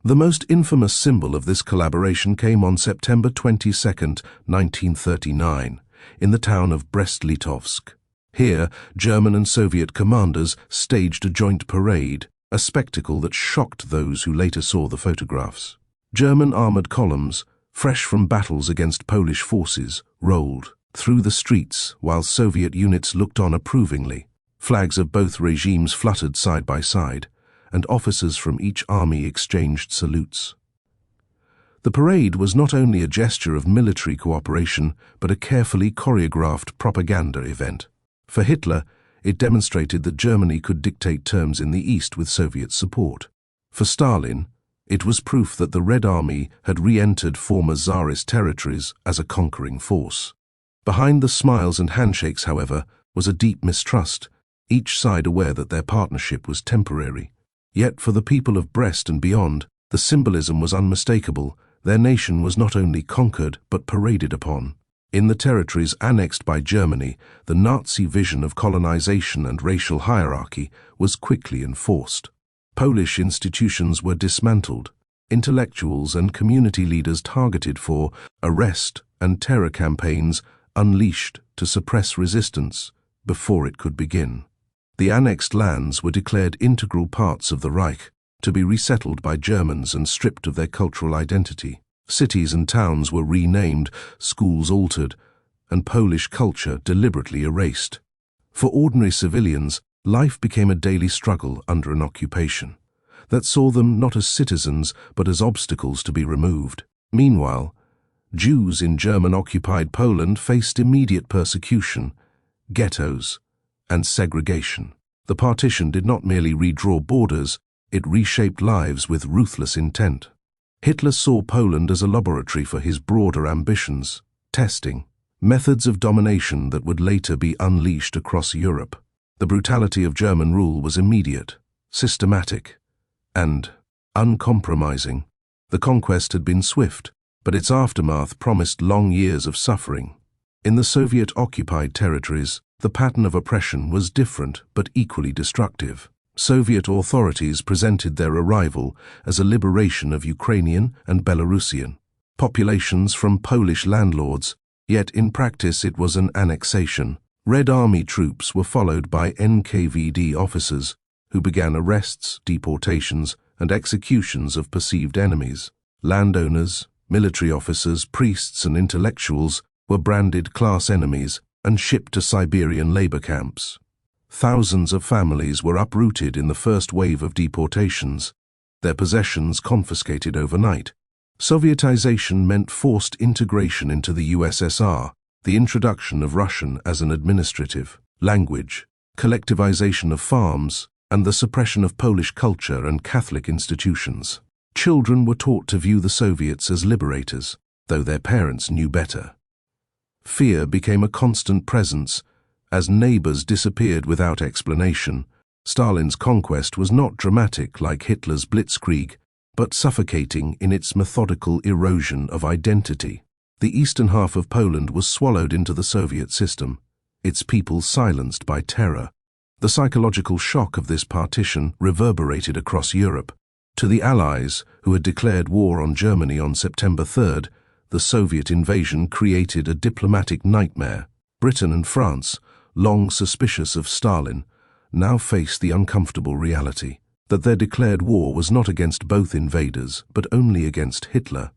The most infamous symbol of this collaboration came on September 22, 1939, in the town of Brest-Litovsk. Here, German and Soviet commanders staged a joint parade, a spectacle that shocked those who later saw the photographs. German armored columns, fresh from battles against Polish forces, rolled through the streets while Soviet units looked on approvingly. Flags of both regimes fluttered side by side, and officers from each army exchanged salutes. The parade was not only a gesture of military cooperation, but a carefully choreographed propaganda event. For Hitler, it demonstrated that Germany could dictate terms in the East with Soviet support. For Stalin, it was proof that the Red Army had re-entered former Tsarist territories as a conquering force. Behind the smiles and handshakes, however, was a deep mistrust, each side aware that their partnership was temporary. Yet for the people of Brest and beyond, the symbolism was unmistakable. Their nation was not only conquered but paraded upon. In the territories annexed by Germany, the Nazi vision of colonization and racial hierarchy was quickly enforced. Polish institutions were dismantled, intellectuals and community leaders targeted for arrest, and terror campaigns unleashed to suppress resistance before it could begin. The annexed lands were declared integral parts of the Reich, to be resettled by Germans and stripped of their cultural identity. Cities and towns were renamed, schools altered, and Polish culture deliberately erased. For ordinary civilians, life became a daily struggle under an occupation. that saw them not as citizens but as obstacles to be removed. Meanwhile, Jews in German-occupied Poland faced immediate persecution, ghettos, and segregation. The partition did not merely redraw borders, it reshaped lives with ruthless intent. Hitler saw Poland as a laboratory for his broader ambitions, testing methods of domination that would later be unleashed across Europe. The brutality of German rule was immediate, systematic, and uncompromising. The conquest had been swift, but its aftermath promised long years of suffering. In the Soviet-occupied territories, the pattern of oppression was different but equally destructive. Soviet authorities presented their arrival as a liberation of Ukrainian and Belarusian populations from Polish landlords, yet in practice it was an annexation. Red Army troops were followed by NKVD officers, who began arrests, deportations, and executions of perceived enemies. Landowners, military officers, priests, and intellectuals were branded class enemies and shipped to Siberian labor camps. Thousands of families were uprooted in the first wave of deportations, their possessions confiscated overnight. Sovietization meant forced integration into the USSR, the introduction of Russian as an administrative language, collectivization of farms, and the suppression of Polish culture and Catholic institutions. Children were taught to view the Soviets as liberators, though their parents knew better. Fear became a constant presence as neighbors disappeared without explanation. Stalin's conquest was not dramatic like Hitler's Blitzkrieg, but suffocating in its methodical erosion of identity. The eastern half of Poland was swallowed into the Soviet system, its people silenced by terror. The psychological shock of this partition reverberated across Europe. To the Allies, who had declared war on Germany on September 3rd, the Soviet invasion created a diplomatic nightmare. Britain and France, long suspicious of Stalin, now faced the uncomfortable reality that their declared war was not against both invaders, but only against Hitler.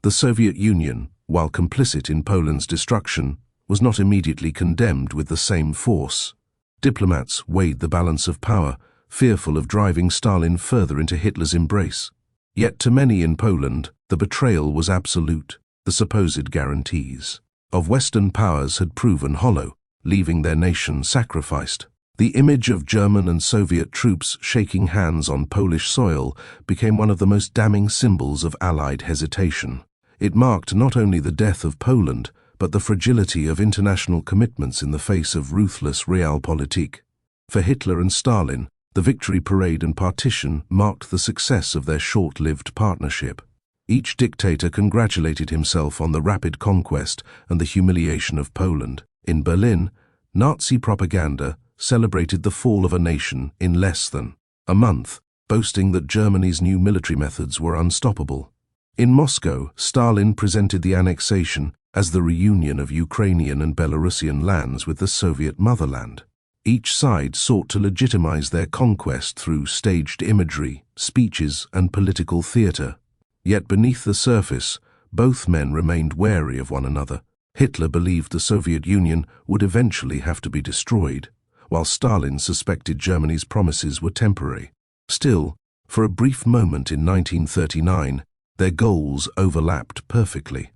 The Soviet Union, while complicit in Poland's destruction, was not immediately condemned with the same force. Diplomats weighed the balance of power, fearful of driving Stalin further into Hitler's embrace. Yet to many in Poland, the betrayal was absolute. The supposed guarantees of Western powers had proven hollow, leaving their nation sacrificed. The image of German and Soviet troops shaking hands on Polish soil became one of the most damning symbols of Allied hesitation. It marked not only the death of Poland, but the fragility of international commitments in the face of ruthless realpolitik. For Hitler and Stalin, the victory parade and partition marked the success of their short-lived partnership. Each dictator congratulated himself on the rapid conquest and the humiliation of Poland. In Berlin, Nazi propaganda celebrated the fall of a nation in less than a month, boasting that Germany's new military methods were unstoppable. In Moscow, Stalin presented the annexation as the reunion of Ukrainian and Belarusian lands with the Soviet motherland. Each side sought to legitimize their conquest through staged imagery, speeches, and political theater. Yet beneath the surface, both men remained wary of one another. Hitler believed the Soviet Union would eventually have to be destroyed, while Stalin suspected Germany's promises were temporary. Still, for a brief moment in 1939, their goals overlapped perfectly,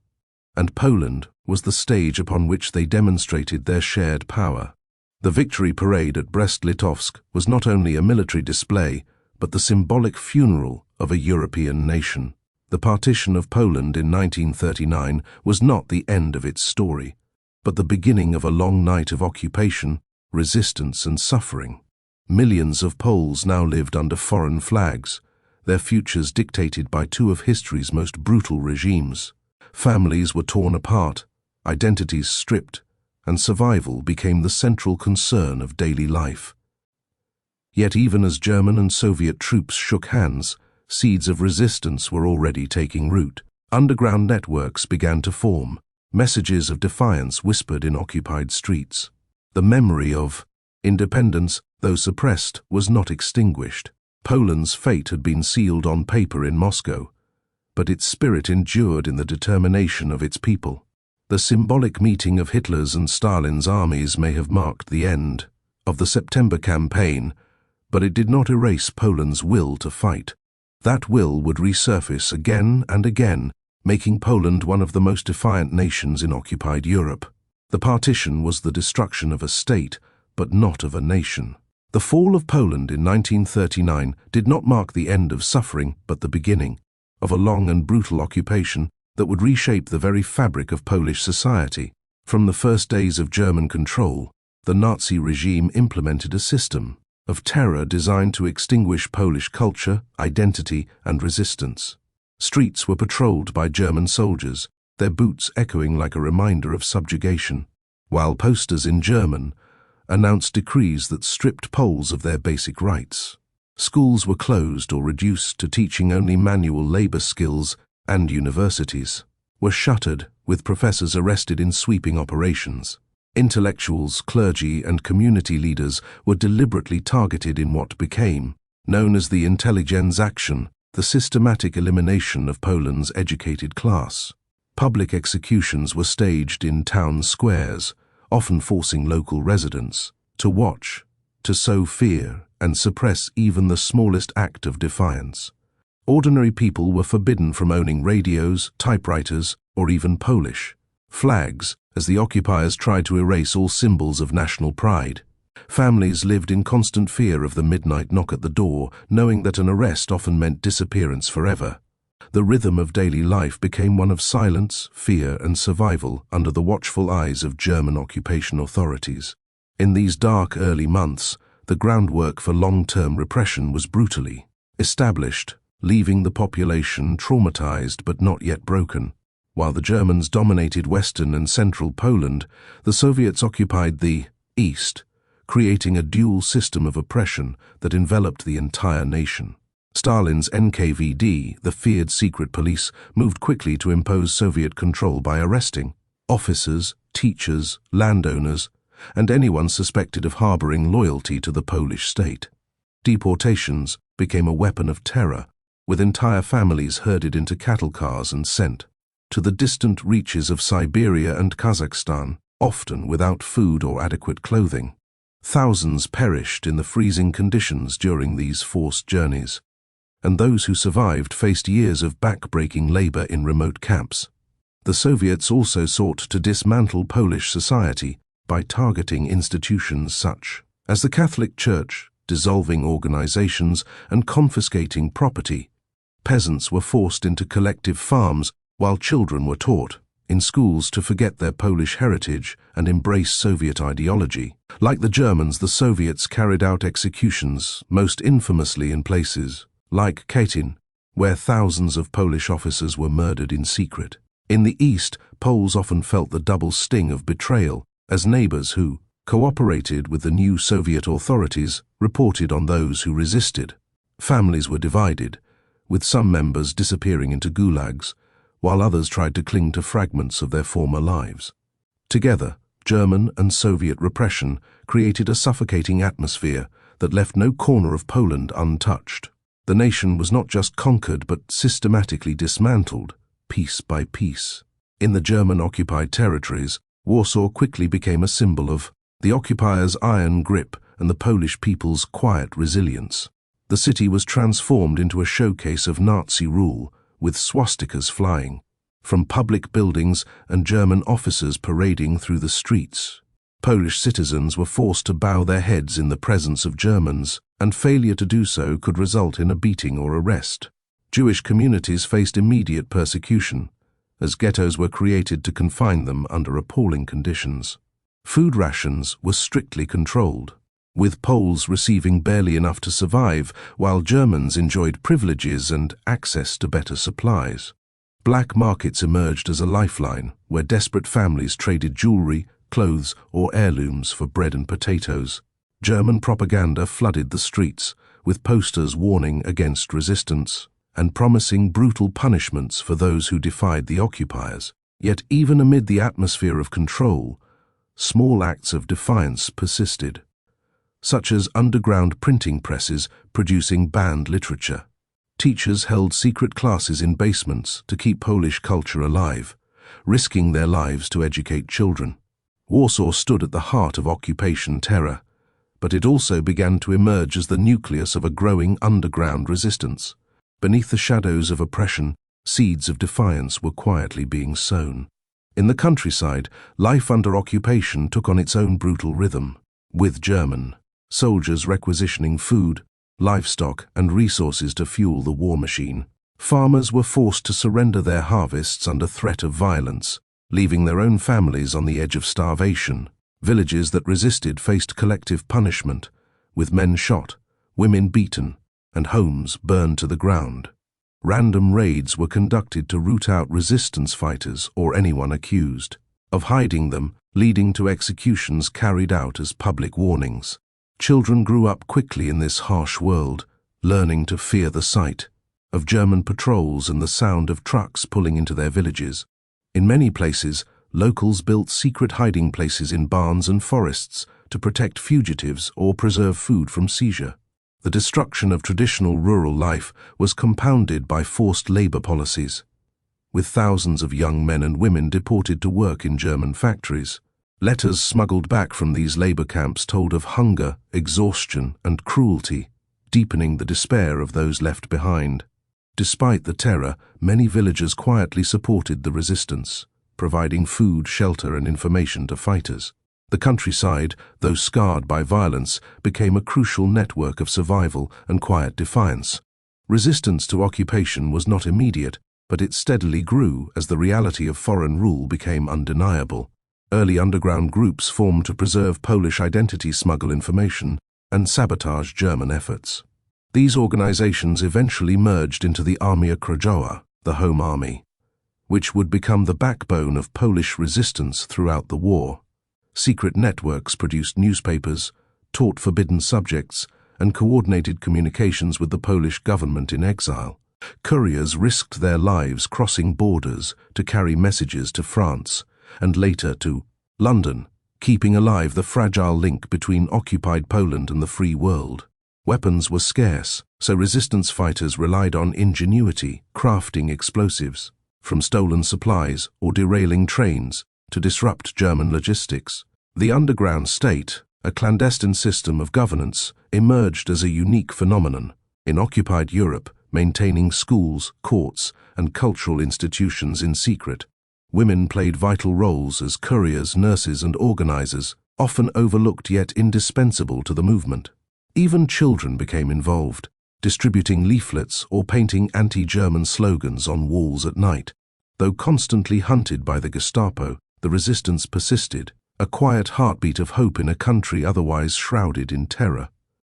and Poland was the stage upon which they demonstrated their shared power. The victory parade at Brest-Litovsk was not only a military display, but the symbolic funeral of a European nation. The partition of Poland in 1939 was not the end of its story, but the beginning of a long night of occupation, resistance, and suffering. Millions of Poles now lived under foreign flags, their futures dictated by two of history's most brutal regimes. Families were torn apart, identities stripped, and survival became the central concern of daily life. Yet even as German and Soviet troops shook hands, seeds of resistance were already taking root. Underground networks began to form, messages of defiance whispered in occupied streets. The memory of independence, though suppressed, was not extinguished. Poland's fate had been sealed on paper in Moscow, but its spirit endured in the determination of its people. The symbolic meeting of Hitler's and Stalin's armies may have marked the end of the September campaign, But it did not erase Poland's will to fight. That will would resurface again and again, making Poland one of the most defiant nations in occupied Europe. The partition was the destruction of a state, but not of a nation. The fall of Poland in 1939 did not mark the end of suffering, but the beginning of a long and brutal occupation that would reshape the very fabric of Polish society. From the first days of German control, the Nazi regime implemented a system of terror designed to extinguish Polish culture, identity, and resistance. Streets were patrolled by German soldiers, their boots echoing like a reminder of subjugation, while posters in German announced decrees that stripped Poles of their basic rights. Schools were closed or reduced to teaching only manual labor skills, and universities were shuttered, with professors arrested in sweeping operations. Intellectuals, clergy, and community leaders were deliberately targeted in what became known as the Intelligenzaktion, the systematic elimination of Poland's educated class. Public executions were staged in town squares, often forcing local residents to watch, to sow fear, and suppress even the smallest act of defiance. Ordinary people were forbidden from owning radios, typewriters, or even Polish flags, as the occupiers tried to erase all symbols of national pride. Families lived in constant fear of the midnight knock at the door, knowing that an arrest often meant disappearance forever. The rhythm of daily life became one of silence, fear, and survival under the watchful eyes of German occupation authorities. In these dark early months, the groundwork for long-term repression was brutally established, leaving the population traumatized but not yet broken. While the Germans dominated western and central Poland, the Soviets occupied the east, creating a dual system of oppression that enveloped the entire nation. Stalin's NKVD, the feared secret police, moved quickly to impose Soviet control by arresting officers, teachers, landowners, and anyone suspected of harboring loyalty to the Polish state. Deportations became a weapon of terror, with entire families herded into cattle cars and sent to the distant reaches of Siberia and Kazakhstan, often without food or adequate clothing. Thousands perished in the freezing conditions during these forced journeys, and those who survived faced years of back-breaking labor in remote camps. The Soviets also sought to dismantle Polish society by targeting institutions such as the Catholic Church, dissolving organizations, and confiscating property. Peasants were forced into collective farms, while children were taught in schools to forget their Polish heritage and embrace Soviet ideology. Like the Germans, the Soviets carried out executions, most infamously in places like Katyn, where thousands of Polish officers were murdered in secret. In the East, Poles often felt the double sting of betrayal, as neighbors who cooperated with the new Soviet authorities reported on those who resisted. Families were divided, with some members disappearing into gulags, while others tried to cling to fragments of their former lives. Together, German and Soviet repression created a suffocating atmosphere that left no corner of Poland untouched. The nation was not just conquered but systematically dismantled, piece by piece. In the German-occupied territories, Warsaw quickly became a symbol of the occupiers' iron grip and the Polish people's quiet resilience. The city was transformed into a showcase of Nazi rule, with swastikas flying from public buildings and German officers parading through the streets. Polish citizens were forced to bow their heads in the presence of Germans, and failure to do so could result in a beating or arrest. Jewish communities faced immediate persecution, as ghettos were created to confine them under appalling conditions. Food rations were strictly controlled, with Poles receiving barely enough to survive, while Germans enjoyed privileges and access to better supplies. Black markets emerged as a lifeline, where desperate families traded jewelry, clothes, or heirlooms for bread and potatoes. German propaganda flooded the streets, with posters warning against resistance and promising brutal punishments for those who defied the occupiers. Yet even amid the atmosphere of control, small acts of defiance persisted, such as underground printing presses producing banned literature. Teachers held secret classes in basements to keep Polish culture alive, risking their lives to educate children. Warsaw stood at the heart of occupation terror, but it also began to emerge as the nucleus of a growing underground resistance. Beneath the shadows of oppression, seeds of defiance were quietly being sown. In the countryside, life under occupation took on its own brutal rhythm, with German soldiers requisitioning food, livestock, and resources to fuel the war machine. Farmers were forced to surrender their harvests under threat of violence, leaving their own families on the edge of starvation. Villages that resisted faced collective punishment, with men shot, women beaten, and homes burned to the ground. Random raids were conducted to root out resistance fighters or anyone accused of hiding them, leading to executions carried out as public warnings. Children grew up quickly in this harsh world, learning to fear the sight of German patrols and the sound of trucks pulling into their villages. In many places, locals built secret hiding places in barns and forests to protect fugitives or preserve food from seizure. The destruction of traditional rural life was compounded by forced labor policies, with thousands of young men and women deported to work in German factories. Letters smuggled back from these labor camps told of hunger, exhaustion, and cruelty, deepening the despair of those left behind. Despite the terror, many villagers quietly supported the resistance, providing food, shelter, and information to fighters. The countryside, though scarred by violence, became a crucial network of survival and quiet defiance. Resistance to occupation was not immediate, but it steadily grew as the reality of foreign rule became undeniable. Early underground groups formed to preserve Polish identity, smuggle information, and sabotage German efforts. These organizations eventually merged into the Armia Krajowa, the Home Army, which would become the backbone of Polish resistance throughout the war. Secret networks produced newspapers, taught forbidden subjects, and coordinated communications with the Polish government-in-exile. Couriers risked their lives crossing borders to carry messages to France, and later to London, keeping alive the fragile link between occupied Poland and the free world. Weapons were scarce, so resistance fighters relied on ingenuity, crafting explosives, from stolen supplies or derailing trains to disrupt German logistics. The underground state, a clandestine system of governance, emerged as a unique phenomenon. In occupied Europe, maintaining schools, courts, and cultural institutions in secret. Women played vital roles as couriers, nurses, and organizers, often overlooked yet indispensable to the movement. Even children became involved, distributing leaflets or painting anti-German slogans on walls at night. Though constantly hunted by the Gestapo, the resistance persisted, a quiet heartbeat of hope in a country otherwise shrouded in terror.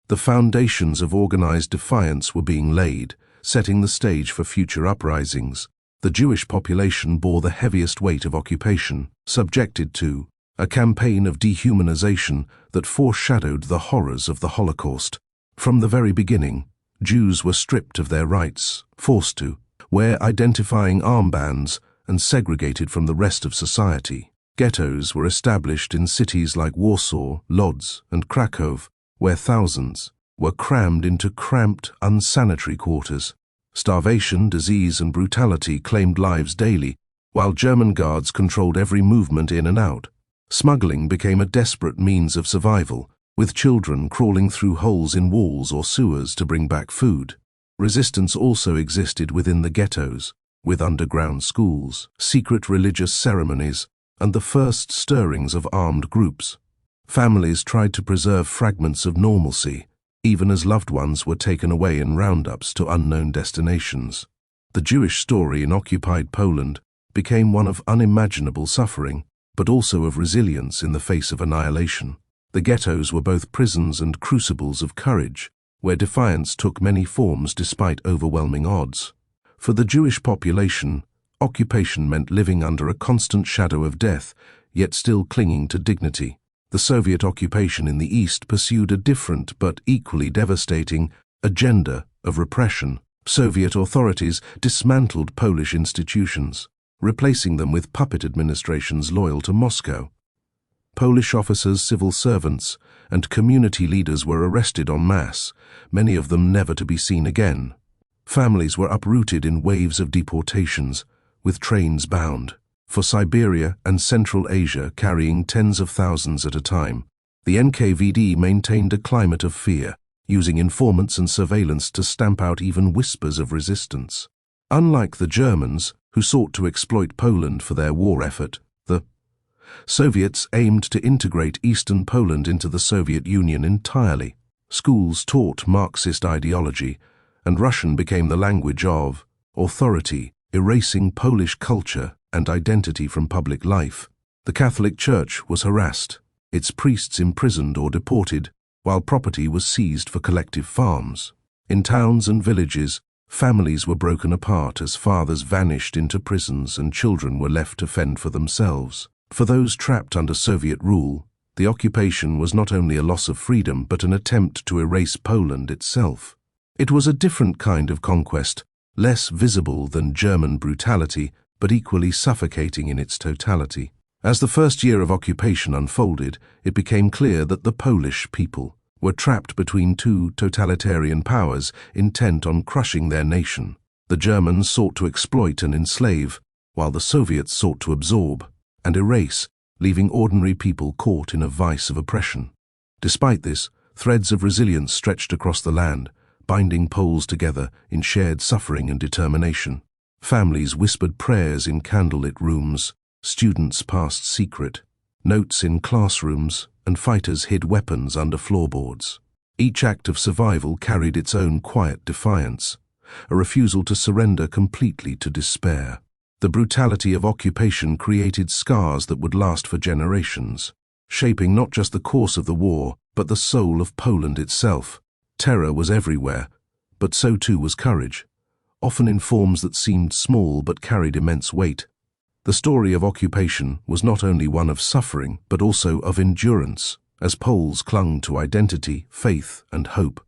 The foundations of organized defiance were being laid, setting the stage for future uprisings. The Jewish population bore the heaviest weight of occupation, subjected to a campaign of dehumanization that foreshadowed the horrors of the Holocaust. From the very beginning, Jews were stripped of their rights, forced to wear identifying armbands, and segregated from the rest of society. Ghettos were established in cities like Warsaw, Lodz, and Krakow, where thousands were crammed into cramped, unsanitary quarters. Starvation, disease, and brutality claimed lives daily, while German guards controlled every movement in and out. Smuggling became a desperate means of survival, with children crawling through holes in walls or sewers to bring back food. Resistance also existed within the ghettos, with underground schools, secret religious ceremonies, and the first stirrings of armed groups. Families tried to preserve fragments of normalcy, even as loved ones were taken away in roundups to unknown destinations. The Jewish story in occupied Poland became one of unimaginable suffering, but also of resilience in the face of annihilation. The ghettos were both prisons and crucibles of courage, where defiance took many forms despite overwhelming odds. For the Jewish population, occupation meant living under a constant shadow of death, yet still clinging to dignity. The Soviet occupation in the East pursued a different but equally devastating agenda of repression. Soviet authorities dismantled Polish institutions, replacing them with puppet administrations loyal to Moscow. Polish officers, civil servants, and community leaders were arrested en masse, many of them never to be seen again. Families were uprooted in waves of deportations, with trains bound for Siberia and Central Asia carrying tens of thousands at a time. The The NKVD maintained a climate of fear, using informants and surveillance to stamp out even whispers of resistance. Unlike the Germans, who sought to exploit Poland for their war effort, the Soviets aimed to integrate Eastern Poland into the Soviet Union entirely. Schools taught Marxist ideology, and Russian became the language of authority, erasing Polish culture and identity from public life. The Catholic Church was harassed, its priests imprisoned or deported, while property was seized for collective farms. In towns and villages, families were broken apart as fathers vanished into prisons and children were left to fend for themselves. For those trapped under Soviet rule, the occupation was not only a loss of freedom but an attempt to erase Poland itself. It was a different kind of conquest, less visible than German brutality, but equally suffocating in its totality. As the first year of occupation unfolded, it became clear that the Polish people were trapped between two totalitarian powers intent on crushing their nation. The Germans sought to exploit and enslave, while the Soviets sought to absorb and erase, leaving ordinary people caught in a vice of oppression. Despite this, threads of resilience stretched across the land, binding Poles together in shared suffering and determination. Families whispered prayers in candlelit rooms, students passed secret notes in classrooms, and fighters hid weapons under floorboards. Each act of survival carried its own quiet defiance, a refusal to surrender completely to despair. The brutality of occupation created scars that would last for generations, shaping not just the course of the war, but the soul of Poland itself. Terror was everywhere, but so too was courage, often in forms that seemed small but carried immense weight. The story of occupation was not only one of suffering, but also of endurance, as Poles clung to identity, faith, and hope.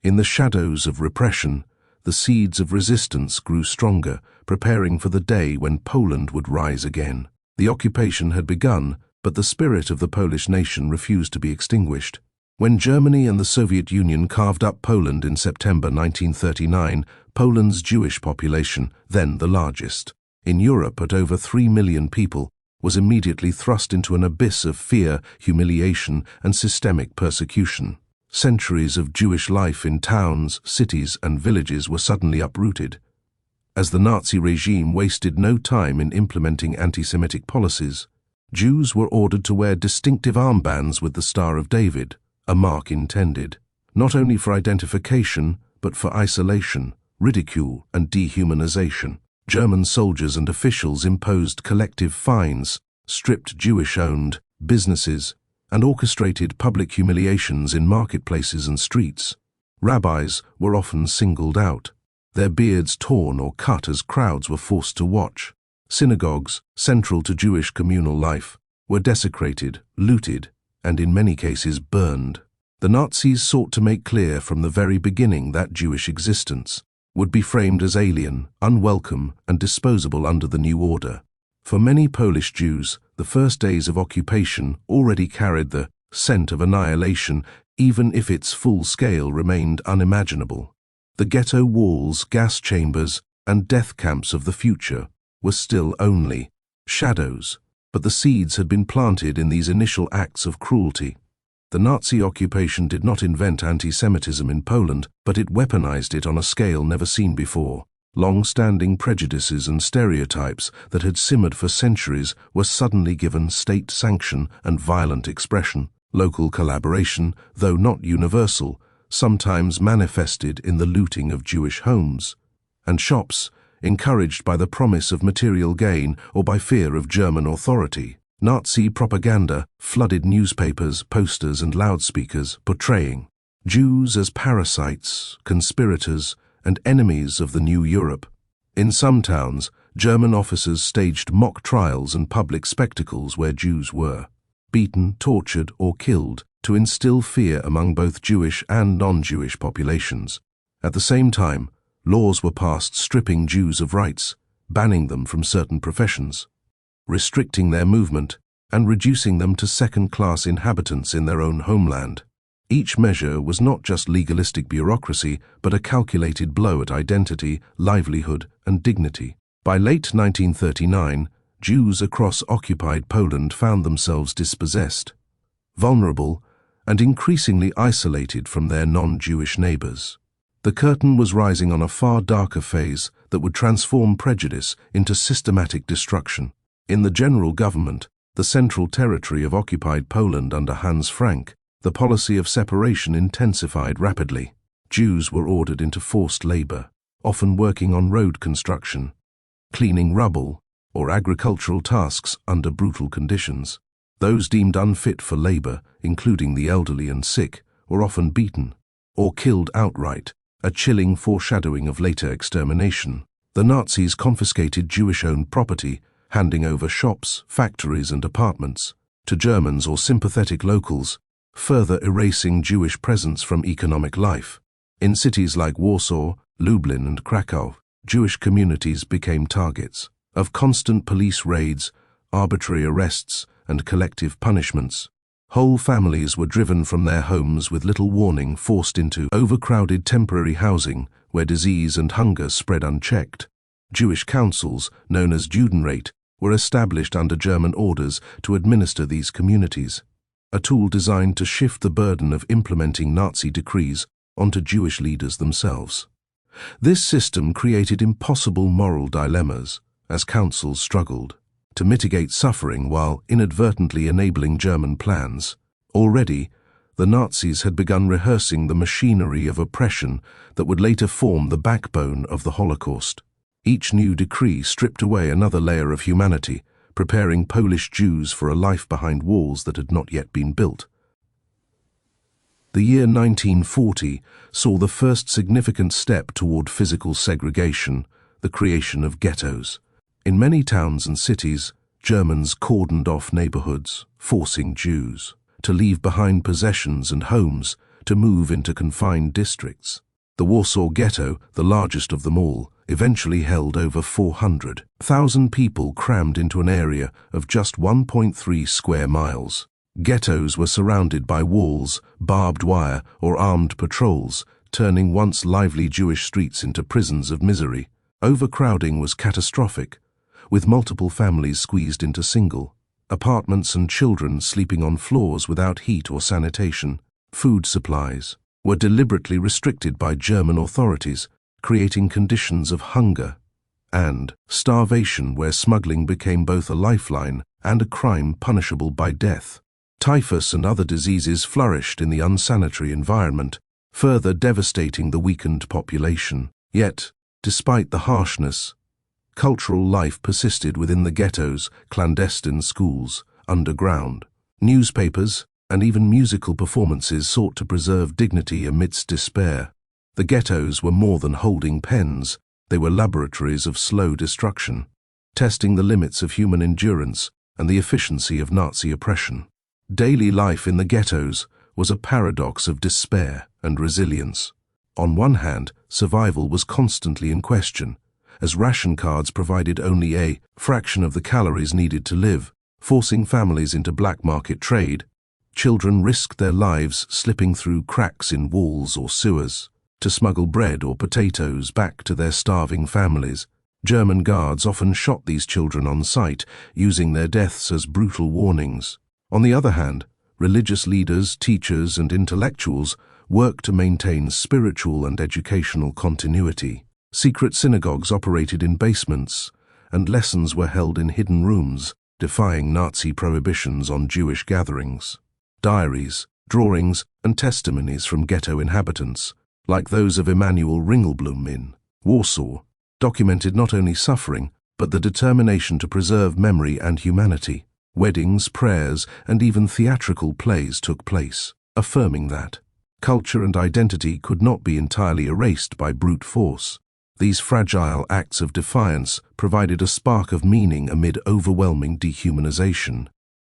In the shadows of repression, the seeds of resistance grew stronger, preparing for the day when Poland would rise again. The occupation had begun, but the spirit of the Polish nation refused to be extinguished. When Germany and the Soviet Union carved up Poland in September 1939, Poland's Jewish population, then the largest in Europe at over 3 million people, was immediately thrust into an abyss of fear, humiliation, and systemic persecution. Centuries of Jewish life in towns, cities, and villages were suddenly uprooted. As the Nazi regime wasted no time in implementing anti-Semitic policies, Jews were ordered to wear distinctive armbands with the Star of David, a mark intended not only for identification, but for isolation, ridicule, and dehumanization. German soldiers and officials imposed collective fines, stripped Jewish-owned businesses, and orchestrated public humiliations in marketplaces and streets. Rabbis were often singled out, their beards torn or cut as crowds were forced to watch. Synagogues, central to Jewish communal life, were desecrated, looted, and in many cases burned. The Nazis sought to make clear from the very beginning that Jewish existence would be framed as alien, unwelcome, and disposable under the new order. For many Polish Jews, the first days of occupation already carried the scent of annihilation, even if its full scale remained unimaginable. The ghetto walls, gas chambers, and death camps of the future were still only shadows, but the seeds had been planted in these initial acts of cruelty. The Nazi occupation did not invent anti-Semitism in Poland, but it weaponized it on a scale never seen before. Long-standing prejudices and stereotypes that had simmered for centuries were suddenly given state sanction and violent expression. Local collaboration, though not universal, sometimes manifested in the looting of Jewish homes and shops, encouraged by the promise of material gain or by fear of German authority. Nazi propaganda flooded newspapers, posters, and loudspeakers, portraying Jews as parasites, conspirators, and enemies of the new Europe. In some towns, German officers staged mock trials and public spectacles where Jews were beaten, tortured, or killed to instill fear among both Jewish and non-Jewish populations. At the same time, laws were passed stripping Jews of rights, banning them from certain professions, restricting their movement, and reducing them to second-class inhabitants in their own homeland. Each measure was not just legalistic bureaucracy, but a calculated blow at identity, livelihood, and dignity. By late 1939, Jews across occupied Poland found themselves dispossessed, vulnerable, and increasingly isolated from their non-Jewish neighbors. The curtain was rising on a far darker phase that would transform prejudice into systematic destruction. In the general government, the central territory of occupied Poland under Hans Frank, the policy of separation intensified rapidly. Jews were ordered into forced labor, often working on road construction, cleaning rubble, or agricultural tasks under brutal conditions. Those deemed unfit for labor, including the elderly and sick, were often beaten or killed outright, a chilling foreshadowing of later extermination. The Nazis confiscated Jewish-owned property, handing over shops, factories, and apartments to Germans or sympathetic locals, further erasing Jewish presence from economic life. In cities like Warsaw, Lublin, and Krakow, Jewish communities became targets of constant police raids, arbitrary arrests, and collective punishments. Whole families were driven from their homes with little warning, forced into overcrowded temporary housing where disease and hunger spread unchecked. Jewish councils, known as Judenrat, were established under German orders to administer these communities, a tool designed to shift the burden of implementing Nazi decrees onto Jewish leaders themselves. This system created impossible moral dilemmas as councils struggled to mitigate suffering while inadvertently enabling German plans. Already, the Nazis had begun rehearsing the machinery of oppression that would later form the backbone of the Holocaust. Each new decree stripped away another layer of humanity, preparing Polish Jews for a life behind walls that had not yet been built. The year 1940 saw the first significant step toward physical segregation, the creation of ghettos. In many towns and cities, Germans cordoned off neighborhoods, forcing Jews to leave behind possessions and homes to move into confined districts. The Warsaw Ghetto, the largest of them all, eventually held over 400,000 people crammed into an area of just 1.3 square miles. Ghettos were surrounded by walls, barbed wire, or armed patrols, turning once lively Jewish streets into prisons of misery. Overcrowding was catastrophic, with multiple families squeezed into single apartments and children sleeping on floors without heat or sanitation. Food supplies were deliberately restricted by German authorities, creating conditions of hunger and starvation where smuggling became both a lifeline and a crime punishable by death. Typhus and other diseases flourished in the unsanitary environment, further devastating the weakened population. Yet, despite the harshness, cultural life persisted within the ghettos, clandestine schools, underground. Newspapers and even musical performances sought to preserve dignity amidst despair. The ghettos were more than holding pens, they were laboratories of slow destruction, testing the limits of human endurance and the efficiency of Nazi oppression. Daily life in the ghettos was a paradox of despair and resilience. On one hand, survival was constantly in question, as ration cards provided only a fraction of the calories needed to live, forcing families into black market trade. Children risked their lives slipping through cracks in walls or sewers to smuggle bread or potatoes back to their starving families. German guards often shot these children on sight, using their deaths as brutal warnings. On the other hand, religious leaders, teachers, and intellectuals worked to maintain spiritual and educational continuity. Secret synagogues operated in basements, and lessons were held in hidden rooms, defying Nazi prohibitions on Jewish gatherings. Diaries, drawings, and testimonies from ghetto inhabitants, like those of Emanuel Ringelblum in Warsaw, documented not only suffering, but the determination to preserve memory and humanity. Weddings, prayers, and even theatrical plays took place, affirming that culture and identity could not be entirely erased by brute force. These fragile acts of defiance provided a spark of meaning amid overwhelming dehumanization,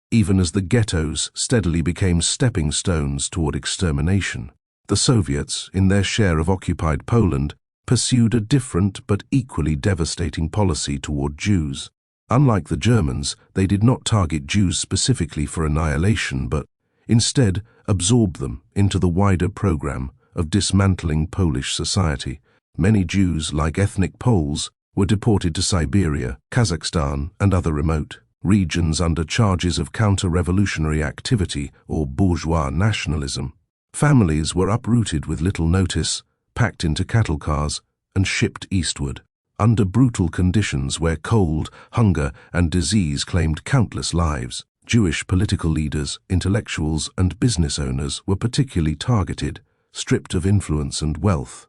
even as the ghettos steadily became stepping stones toward extermination. The Soviets, in their share of occupied Poland, pursued a different but equally devastating policy toward Jews. Unlike the Germans, they did not target Jews specifically for annihilation, but instead absorbed them into the wider program of dismantling Polish society. Many Jews, like ethnic Poles, were deported to Siberia, Kazakhstan, and other remote regions under charges of counter-revolutionary activity or bourgeois nationalism. Families were uprooted with little notice, packed into cattle cars, and shipped eastward, under brutal conditions where cold, hunger, and disease claimed countless lives. Jewish political leaders, intellectuals, and business owners were particularly targeted, stripped of influence and wealth.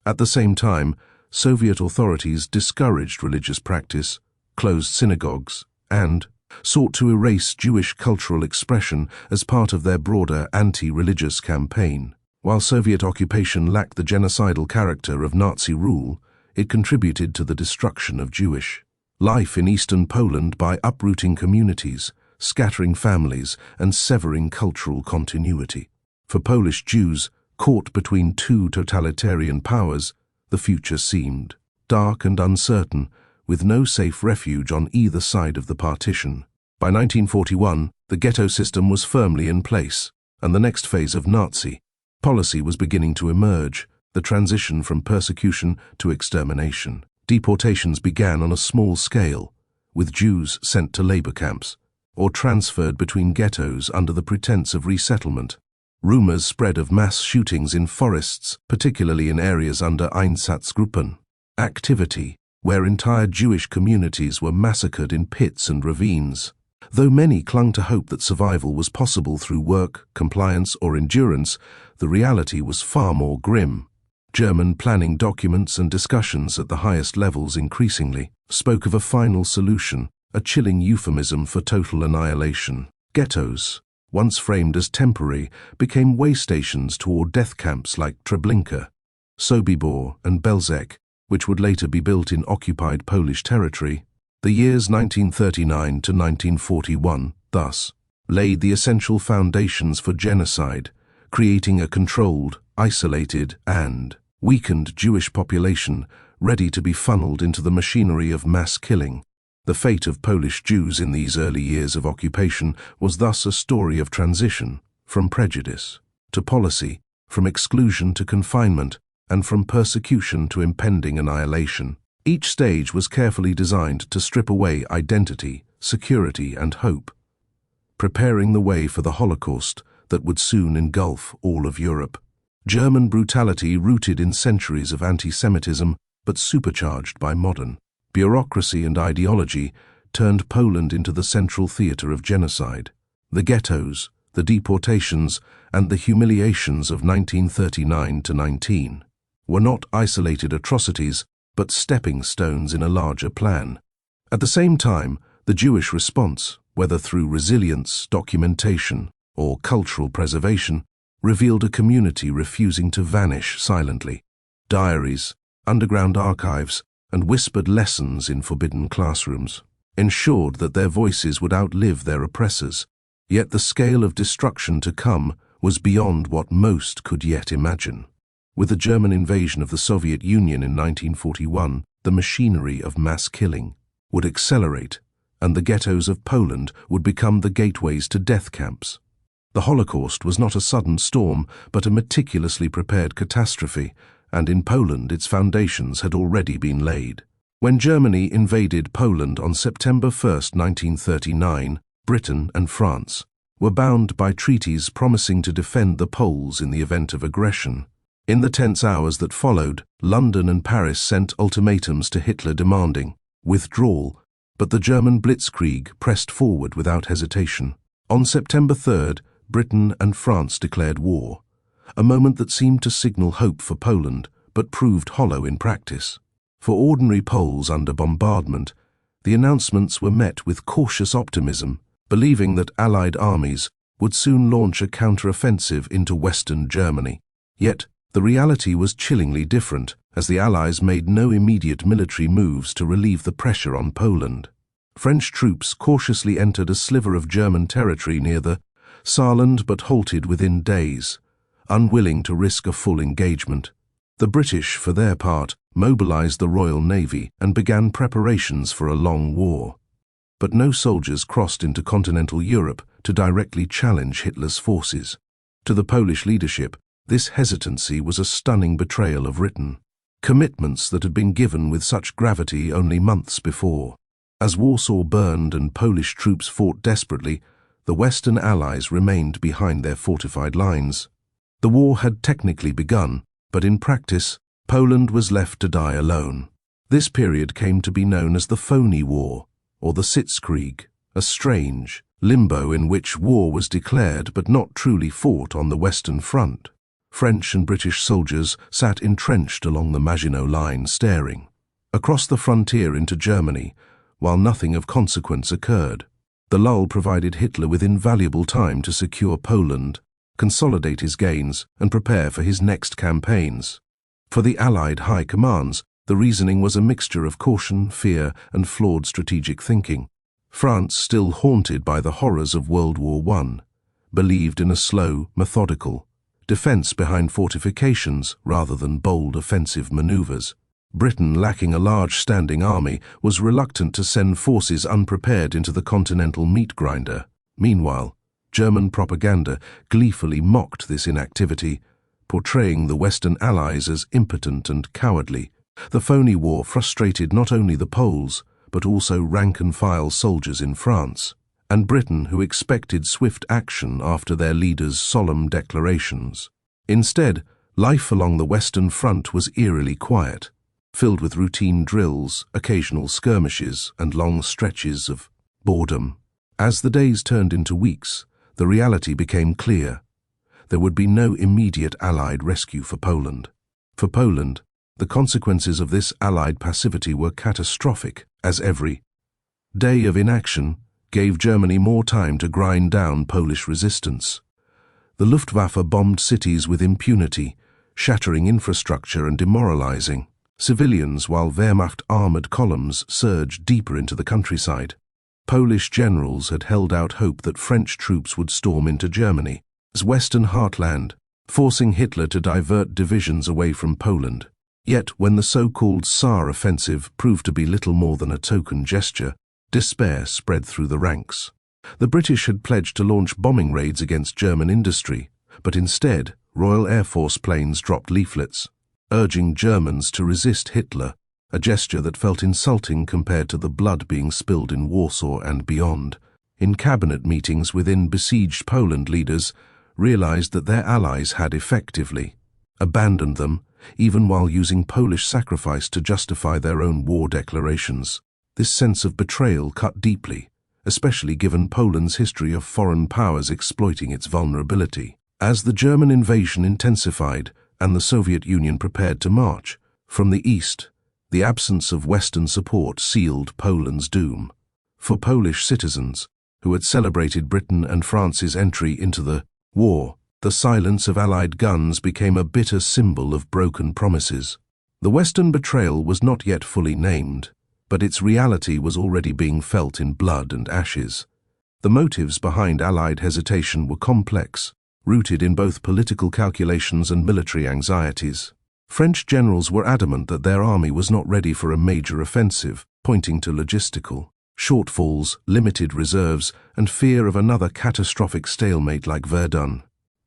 At the same time, Soviet authorities discouraged religious practice, closed synagogues, and sought to erase Jewish cultural expression as part of their broader anti-religious campaign. While Soviet occupation lacked the genocidal character of Nazi rule, it contributed to the destruction of Jewish life in eastern Poland by uprooting communities, scattering families, and severing cultural continuity. For Polish Jews, caught between two totalitarian powers, the future seemed dark and uncertain, with no safe refuge on either side of the partition. By 1941, the ghetto system was firmly in place, and the next phase of Nazi policy was beginning to emerge, the transition from persecution to extermination. Deportations began on a small scale, with Jews sent to labor camps, or transferred between ghettos under the pretense of resettlement. Rumors spread of mass shootings in forests, particularly in areas under Einsatzgruppen activity, where entire Jewish communities were massacred in pits and ravines. Though many clung to hope that survival was possible through work, compliance, or endurance, the reality was far more grim. German planning documents and discussions at the highest levels increasingly spoke of a final solution, a chilling euphemism for total annihilation. Ghettos, once framed as temporary, became way stations toward death camps like Treblinka, Sobibor, and Belzec, which would later be built in occupied Polish territory. The years 1939 to 1941, thus, laid the essential foundations for genocide, creating a controlled, isolated, and weakened Jewish population ready to be funneled into the machinery of mass killing. The fate of Polish Jews in these early years of occupation was thus a story of transition, from prejudice to policy, from exclusion to confinement, and from persecution to impending annihilation. Each stage was carefully designed to strip away identity, security, and hope, preparing the way for the Holocaust that would soon engulf all of Europe. German brutality rooted in centuries of anti-Semitism, but supercharged by modern bureaucracy and ideology, turned Poland into the central theater of genocide. The ghettos, the deportations, and the humiliations of 1939 to 19 were not isolated atrocities, but stepping stones in a larger plan. At the same time, the Jewish response, whether through resilience, documentation, or cultural preservation, revealed a community refusing to vanish silently. Diaries, underground archives, and whispered lessons in forbidden classrooms ensured that their voices would outlive their oppressors, yet the scale of destruction to come was beyond what most could yet imagine. With the German invasion of the Soviet Union in 1941, the machinery of mass killing would accelerate, and the ghettos of Poland would become the gateways to death camps. The Holocaust was not a sudden storm, but a meticulously prepared catastrophe, and in Poland its foundations had already been laid. When Germany invaded Poland on September 1, 1939, Britain and France were bound by treaties promising to defend the Poles in the event of aggression. In the tense hours that followed, London and Paris sent ultimatums to Hitler demanding withdrawal, but the German Blitzkrieg pressed forward without hesitation. On September 3rd, Britain and France declared war, a moment that seemed to signal hope for Poland, but proved hollow in practice. For ordinary Poles under bombardment, the announcements were met with cautious optimism, believing that Allied armies would soon launch a counter-offensive into Western Germany. Yet, the reality was chillingly different, as the Allies made no immediate military moves to relieve the pressure on Poland. French troops cautiously entered a sliver of German territory near the Saarland, but halted within days, unwilling to risk a full engagement. The British, for their part, mobilized the Royal Navy and began preparations for a long war. But no soldiers crossed into continental Europe to directly challenge Hitler's forces. To the Polish leadership, this hesitancy was a stunning betrayal of written commitments that had been given with such gravity only months before. As Warsaw burned and Polish troops fought desperately, the Western Allies remained behind their fortified lines. The war had technically begun, but in practice, Poland was left to die alone. This period came to be known as the Phony War, or the Sitzkrieg, a strange limbo in which war was declared but not truly fought on the Western Front. French and British soldiers sat entrenched along the Maginot Line staring across the frontier into Germany, while nothing of consequence occurred. The lull provided Hitler with invaluable time to secure Poland, consolidate his gains, and prepare for his next campaigns. For the Allied high commands, the reasoning was a mixture of caution, fear, and flawed strategic thinking. France, still haunted by the horrors of World War I, believed in a slow, methodical defense behind fortifications rather than bold offensive maneuvers. Britain, lacking a large standing army, was reluctant to send forces unprepared into the continental meat grinder. Meanwhile, German propaganda gleefully mocked this inactivity, portraying the Western Allies as impotent and cowardly. The phony war frustrated not only the Poles, but also rank-and-file soldiers in France, and Britain, who expected swift action after their leaders' solemn declarations. Instead, life along the Western Front was eerily quiet, filled with routine drills, occasional skirmishes, and long stretches of boredom. As the days turned into weeks, the reality became clear. There would be no immediate Allied rescue for Poland. For Poland, the consequences of this Allied passivity were catastrophic, as every day of inaction gave Germany more time to grind down Polish resistance. The Luftwaffe bombed cities with impunity, shattering infrastructure and demoralizing civilians, while Wehrmacht armored columns surged deeper into the countryside. Polish generals had held out hope that French troops would storm into Germany's western heartland, forcing Hitler to divert divisions away from Poland. Yet, when the so-called Saar offensive proved to be little more than a token gesture, despair spread through the ranks. The British had pledged to launch bombing raids against German industry, but instead, Royal Air Force planes dropped leaflets, urging Germans to resist Hitler, a gesture that felt insulting compared to the blood being spilled in Warsaw and beyond. In cabinet meetings within besieged Poland, leaders realized that their allies had effectively abandoned them, even while using Polish sacrifice to justify their own war declarations. This sense of betrayal cut deeply, especially given Poland's history of foreign powers exploiting its vulnerability. As the German invasion intensified and the Soviet Union prepared to march from the east, the absence of Western support sealed Poland's doom. For Polish citizens, who had celebrated Britain and France's entry into the war, the silence of Allied guns became a bitter symbol of broken promises. The Western betrayal was not yet fully named, but its reality was already being felt in blood and ashes. The motives behind Allied hesitation were complex, rooted in both political calculations and military anxieties. French generals were adamant that their army was not ready for a major offensive, pointing to logistical shortfalls, limited reserves, and fear of another catastrophic stalemate like Verdun.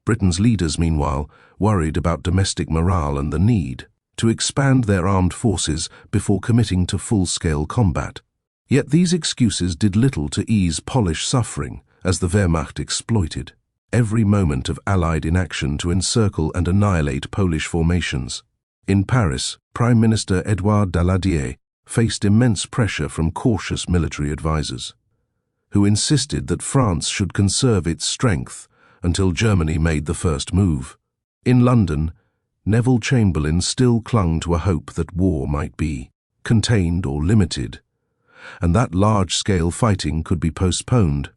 Britain's leaders, meanwhile, worried about domestic morale and the need to expand their armed forces before committing to full-scale combat. Yet these excuses did little to ease Polish suffering, as the Wehrmacht exploited every moment of Allied inaction to encircle and annihilate Polish formations. In Paris, Prime Minister Édouard Daladier faced immense pressure from cautious military advisors, who insisted that France should conserve its strength until Germany made the first move. In London, Neville Chamberlain still clung to a hope that war might be contained or limited, and that large-scale fighting could be postponed.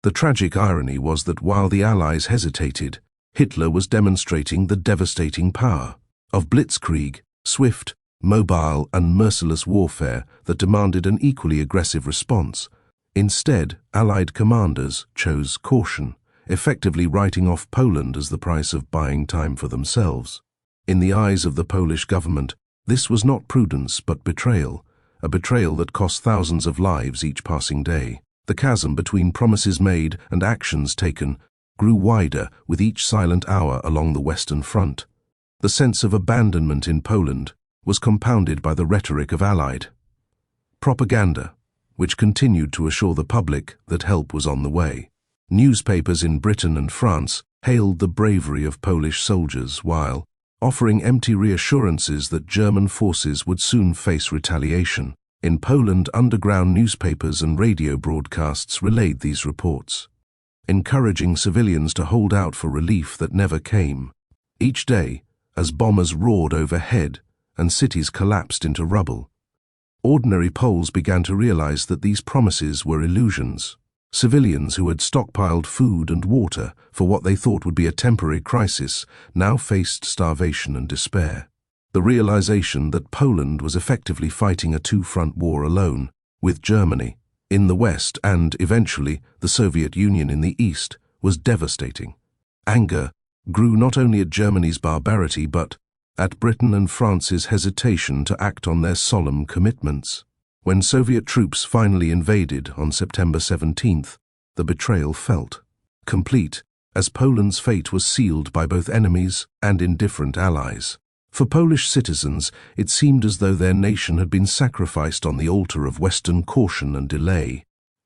The tragic irony was that while the Allies hesitated, Hitler was demonstrating the devastating power of Blitzkrieg, swift, mobile, and merciless warfare that demanded an equally aggressive response. Instead, Allied commanders chose caution, effectively writing off Poland as the price of buying time for themselves. In the eyes of the Polish government, this was not prudence but betrayal, a betrayal that cost thousands of lives each passing day. The chasm between promises made and actions taken grew wider with each silent hour along the Western Front. The sense of abandonment in Poland was compounded by the rhetoric of Allied propaganda. which continued to assure the public that help was on the way. Newspapers in Britain and France hailed the bravery of Polish soldiers while offering empty reassurances that German forces would soon face retaliation. In Poland, underground newspapers and radio broadcasts relayed these reports, encouraging civilians to hold out for relief that never came. Each day, as bombers roared overhead and cities collapsed into rubble, ordinary Poles began to realize that these promises were illusions. Civilians who had stockpiled food and water for what they thought would be a temporary crisis now faced starvation and despair. The realization that Poland was effectively fighting a two-front war alone, with Germany in the west and, eventually, the Soviet Union in the east, was devastating. Anger grew not only at Germany's barbarity but at Britain and France's hesitation to act on their solemn commitments. When Soviet troops finally invaded on September 17th, the betrayal felt complete, as Poland's fate was sealed by both enemies and indifferent allies. For Polish citizens, it seemed as though their nation had been sacrificed on the altar of Western caution and delay.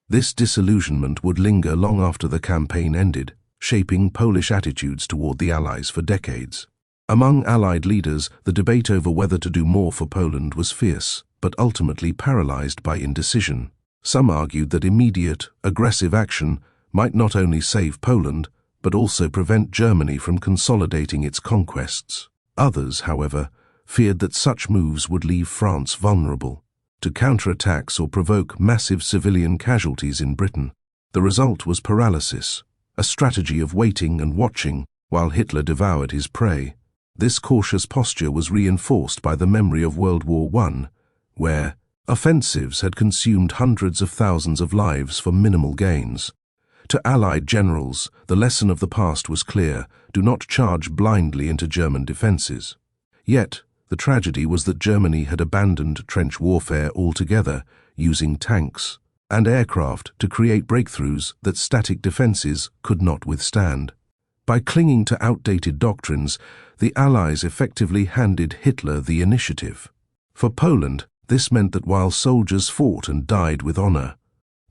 This disillusionment would linger long after the campaign ended, shaping Polish attitudes toward the Allies for decades. Among Allied leaders, the debate over whether to do more for Poland was fierce, but ultimately paralyzed by indecision. Some argued that immediate, aggressive action might not only save Poland, but also prevent Germany from consolidating its conquests. Others, however, feared that such moves would leave France vulnerable to counterattacks or provoke massive civilian casualties in Britain. The result was paralysis, a strategy of waiting and watching while Hitler devoured his prey. This cautious posture was reinforced by the memory of World War I, where offensives had consumed hundreds of thousands of lives for minimal gains. To Allied generals, the lesson of the past was clear: do not charge blindly into German defenses. Yet, the tragedy was that Germany had abandoned trench warfare altogether, using tanks and aircraft to create breakthroughs that static defenses could not withstand. By clinging to outdated doctrines, the Allies effectively handed Hitler the initiative. For Poland, this meant that while soldiers fought and died with honor,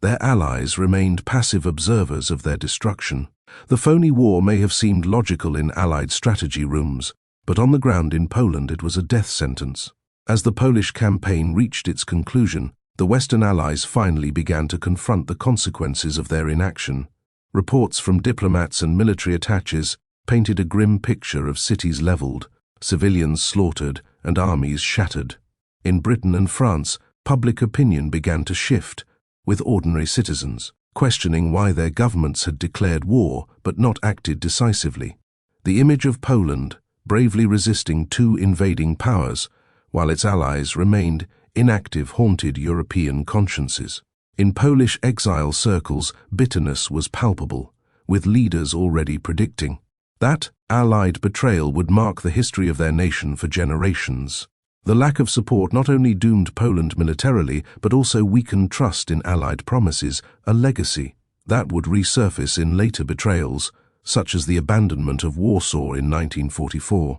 their allies remained passive observers of their destruction. The phony war may have seemed logical in Allied strategy rooms, but on the ground in Poland it was a death sentence. As the Polish campaign reached its conclusion, the Western Allies finally began to confront the consequences of their inaction. Reports from diplomats and military attaches painted a grim picture of cities leveled, civilians slaughtered, and armies shattered. In Britain and France, public opinion began to shift, with ordinary citizens questioning why their governments had declared war but not acted decisively. The image of Poland bravely resisting two invading powers, while its allies remained inactive, haunted European consciences. In Polish exile circles, bitterness was palpable, with leaders already predicting that Allied betrayal would mark the history of their nation for generations. The lack of support not only doomed Poland militarily, but also weakened trust in Allied promises, a legacy that would resurface in later betrayals, such as the abandonment of Warsaw in 1944.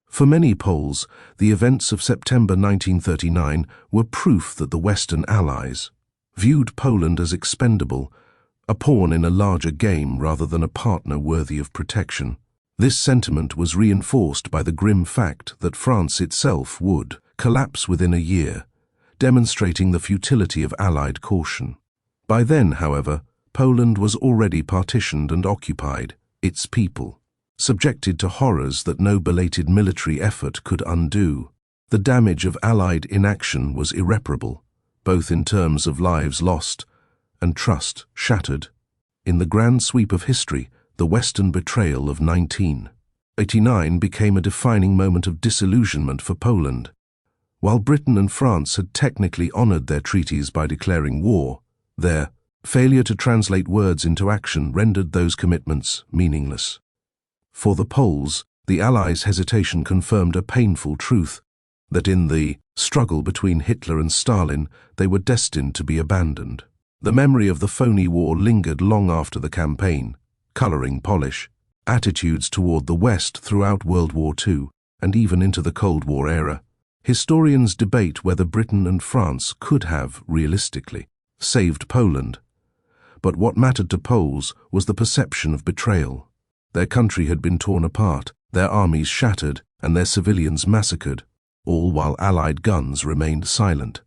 For many Poles, the events of September 1939 were proof that the Western Allies viewed Poland as expendable, a pawn in a larger game rather than a partner worthy of protection. This sentiment was reinforced by the grim fact that France itself would collapse within a year, demonstrating the futility of Allied caution. By then, however, Poland was already partitioned and occupied, its people subjected to horrors that no belated military effort could undo. The damage of Allied inaction was irreparable, both in terms of lives lost and trust shattered. In the grand sweep of history, the Western betrayal of 1989 became a defining moment of disillusionment for Poland. While Britain and France had technically honored their treaties by declaring war, their failure to translate words into action rendered those commitments meaningless. For the Poles, the Allies' hesitation confirmed a painful truth, that in the struggle between Hitler and Stalin, they were destined to be abandoned. The memory of the phony war lingered long after the campaign, coloring Polish attitudes toward the West throughout World War II and even into the Cold War era. Historians debate whether Britain and France could have, realistically, saved Poland. But what mattered to Poles was the perception of betrayal. Their country had been torn apart, their armies shattered, and their civilians massacred, all while Allied guns remained silent.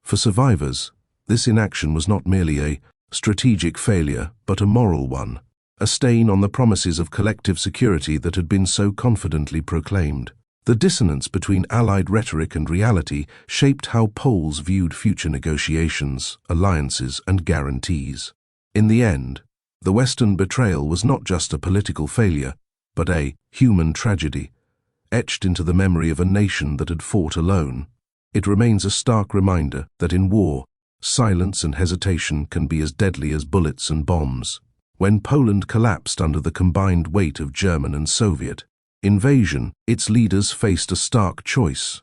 For survivors, this inaction was not merely a strategic failure, but a moral one, a stain on the promises of collective security that had been so confidently proclaimed. The dissonance between Allied rhetoric and reality shaped how Poles viewed future negotiations, alliances, and guarantees. In the end, the Western betrayal was not just a political failure, but a human tragedy, etched into the memory of a nation that had fought alone. It remains a stark reminder that in war, silence and hesitation can be as deadly as bullets and bombs. When Poland collapsed under the combined weight of German and Soviet invasion, its leaders faced a stark choice: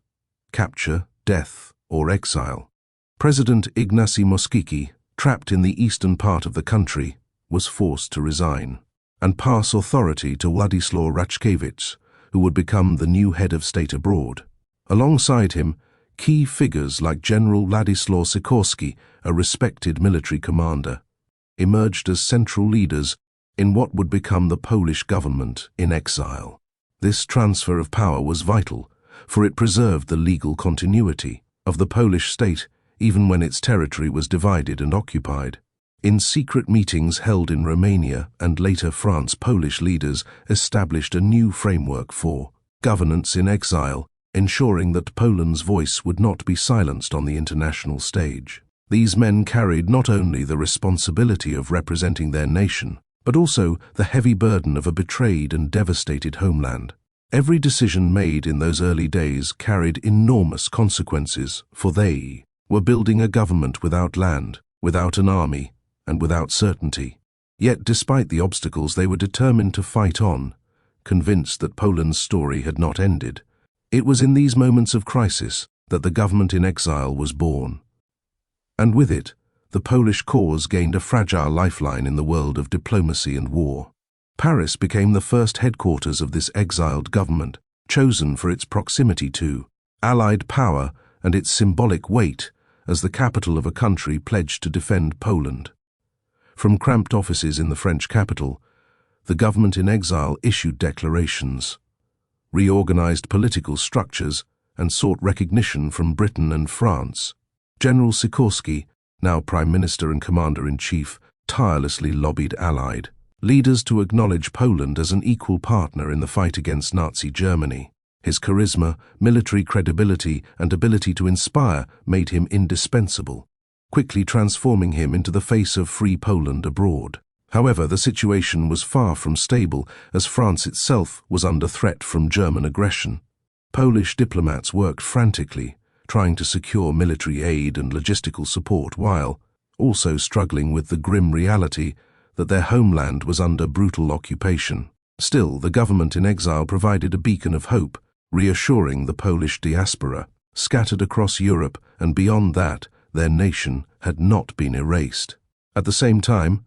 capture, death, or exile. President Ignacy Mościcki, trapped in the eastern part of the country, was forced to resign and pass authority to Władysław Raczkiewicz, who would become the new head of state abroad. Alongside him, key figures like General Władysław Sikorski, a respected military commander, emerged as central leaders in what would become the Polish government-in-exile. This transfer of power was vital, for it preserved the legal continuity of the Polish state even when its territory was divided and occupied. In secret meetings held in Romania and later France, Polish leaders established a new framework for governance in exile, ensuring that Poland's voice would not be silenced on the international stage. These men carried not only the responsibility of representing their nation, but also the heavy burden of a betrayed and devastated homeland. Every decision made in those early days carried enormous consequences, for they were building a government without land, without an army, and without certainty. Yet despite the obstacles, they were determined to fight on, convinced that Poland's story had not ended. It was in these moments of crisis that the government in exile was born. And with it, the Polish cause gained a fragile lifeline in the world of diplomacy and war. Paris became the first headquarters of this exiled government, chosen for its proximity to Allied power and its symbolic weight as the capital of a country pledged to defend Poland. From cramped offices in the French capital, the government in exile issued declarations, reorganized political structures, and sought recognition from Britain and France. General Sikorski, now Prime Minister and Commander-in-Chief, tirelessly lobbied Allied leaders to acknowledge Poland as an equal partner in the fight against Nazi Germany. His charisma, military credibility, and ability to inspire made him indispensable, quickly transforming him into the face of free Poland abroad. However, the situation was far from stable, as France itself was under threat from German aggression. Polish diplomats worked frantically, trying to secure military aid and logistical support while also struggling with the grim reality that their homeland was under brutal occupation. Still, the government in exile provided a beacon of hope, reassuring the Polish diaspora. Scattered across Europe and beyond that, their nation had not been erased. At the same time,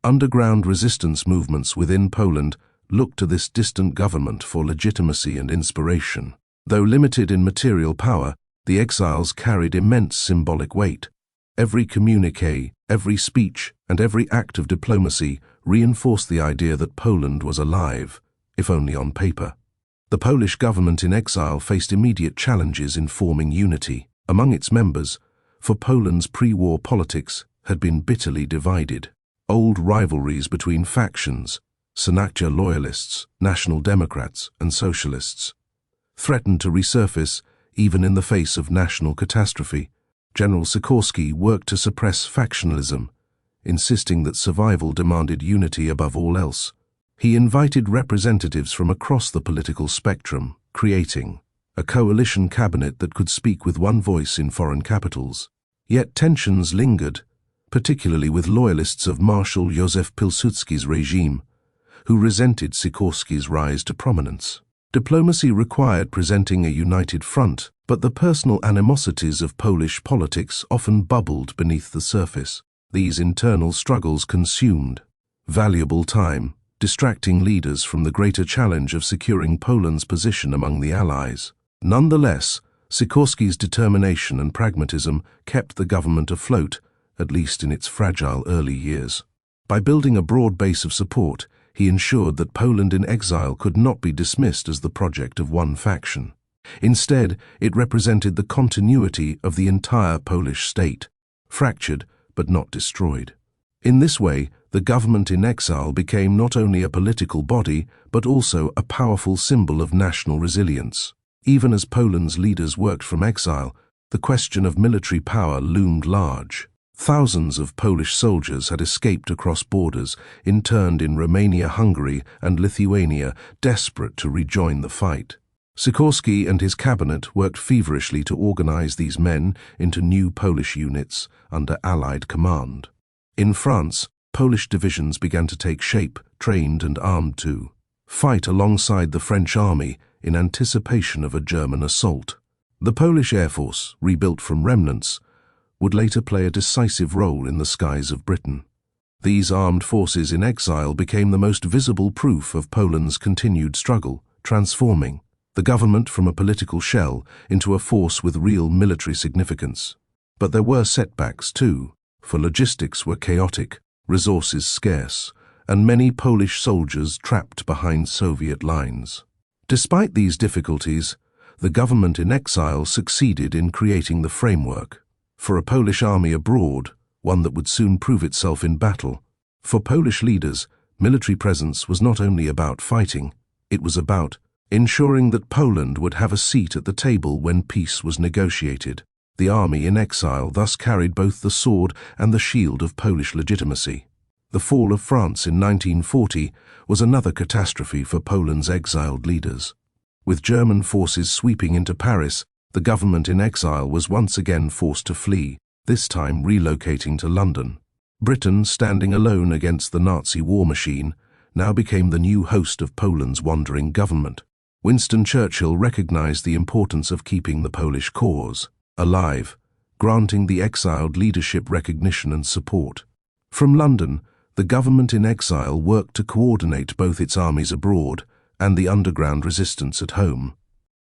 underground resistance movements within Poland looked to this distant government for legitimacy and inspiration. Though limited in material power, the exiles carried immense symbolic weight. Every communiqué, every speech, and every act of diplomacy reinforced the idea that Poland was alive, if only on paper. The Polish government in exile faced immediate challenges in forming unity among its members, for Poland's pre-war politics had been bitterly divided. Old rivalries between factions, Senaccia loyalists, National Democrats, and Socialists, threatened to resurface even in the face of national catastrophe. General Sikorski worked to suppress factionalism, insisting that survival demanded unity above all else. He invited representatives from across the political spectrum, creating a coalition cabinet that could speak with one voice in foreign capitals. Yet tensions lingered, particularly with loyalists of Marshal Józef Pilsudski's regime, who resented Sikorski's rise to prominence. Diplomacy required presenting a united front, but the personal animosities of Polish politics often bubbled beneath the surface. These internal struggles consumed valuable time, distracting leaders from the greater challenge of securing Poland's position among the Allies. Nonetheless, Sikorski's determination and pragmatism kept the government afloat at least in its fragile early years. By building a broad base of support, he ensured that Poland in exile could not be dismissed as the project of one faction. Instead, it represented the continuity of the entire Polish state, fractured but not destroyed. In this way, the Government-in-Exile became not only a political body, but also a powerful symbol of national resilience. Even as Poland's leaders worked from exile, the question of military power loomed large. Thousands of Polish soldiers had escaped across borders, interned in Romania, Hungary, and Lithuania, desperate to rejoin the fight. Sikorski and his cabinet worked feverishly to organize these men into new Polish units under Allied command. In France, Polish divisions began to take shape, trained and armed to fight alongside the French army in anticipation of a German assault. The Polish Air Force, rebuilt from remnants, would later play a decisive role in the skies of Britain. These armed forces in exile became the most visible proof of Poland's continued struggle, transforming the government from a political shell into a force with real military significance. But there were setbacks too, for logistics were chaotic, resources scarce, and many Polish soldiers trapped behind Soviet lines. Despite these difficulties, the government in exile succeeded in creating the framework for a Polish army abroad, one that would soon prove itself in battle. For Polish leaders, military presence was not only about fighting, it was about ensuring that Poland would have a seat at the table when peace was negotiated. The army in exile thus carried both the sword and the shield of Polish legitimacy. The fall of France in 1940 was another catastrophe for Poland's exiled leaders. With German forces sweeping into Paris, the government in exile was once again forced to flee, this time relocating to London. Britain, standing alone against the Nazi war machine, now became the new host of Poland's wandering government. Winston Churchill recognized the importance of keeping the Polish cause alive, granting the exiled leadership recognition and support. From London, the government in exile worked to coordinate both its armies abroad and the underground resistance at home.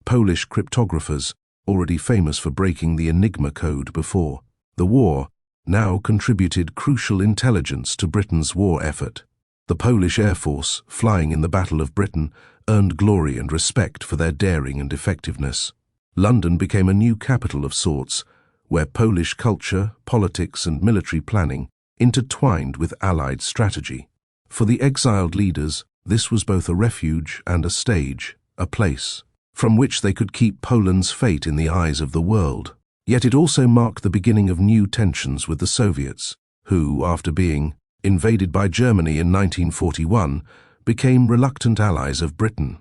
Polish cryptographers, already famous for breaking the Enigma code before the war, now contributed crucial intelligence to Britain's war effort. The Polish Air Force, flying in the Battle of Britain, earned glory and respect for their daring and effectiveness. London became a new capital of sorts, where Polish culture, politics and military planning intertwined with Allied strategy. For the exiled leaders, this was both a refuge and a stage, a place from which they could keep Poland's fate in the eyes of the world. Yet it also marked the beginning of new tensions with the Soviets, who, after being invaded by Germany in 1941, became reluctant allies of Britain.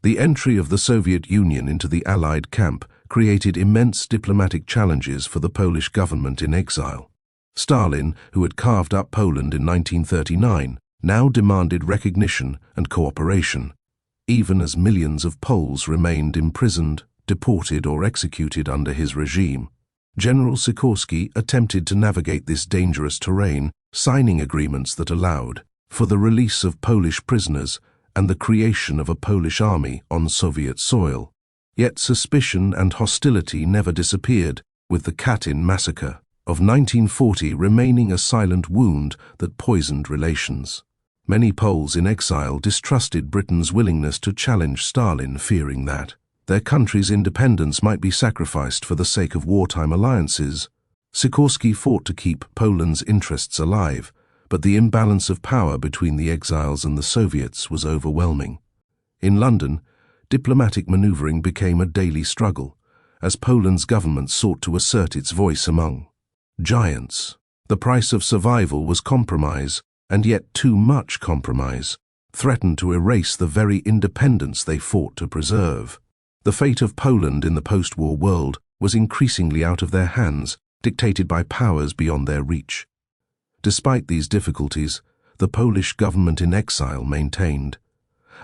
The entry of the Soviet Union into the Allied camp created immense diplomatic challenges for the Polish government in exile. Stalin, who had carved up Poland in 1939, now demanded recognition and cooperation, even as millions of Poles remained imprisoned, deported or executed under his regime. General Sikorski attempted to navigate this dangerous terrain, signing agreements that allowed for the release of Polish prisoners and the creation of a Polish army on Soviet soil. Yet suspicion and hostility never disappeared, with the Katyn massacre of 1940 remaining a silent wound that poisoned relations. Many Poles in exile distrusted Britain's willingness to challenge Stalin, fearing that their country's independence might be sacrificed for the sake of wartime alliances. Sikorski fought to keep Poland's interests alive, but the imbalance of power between the exiles and the Soviets was overwhelming. In London, diplomatic maneuvering became a daily struggle, as Poland's government sought to assert its voice among giants. The price of survival was compromise, and yet too much compromise threatened to erase the very independence they fought to preserve. The fate of Poland in the post-war world was increasingly out of their hands, dictated by powers beyond their reach. Despite these difficulties, the Polish government in exile maintained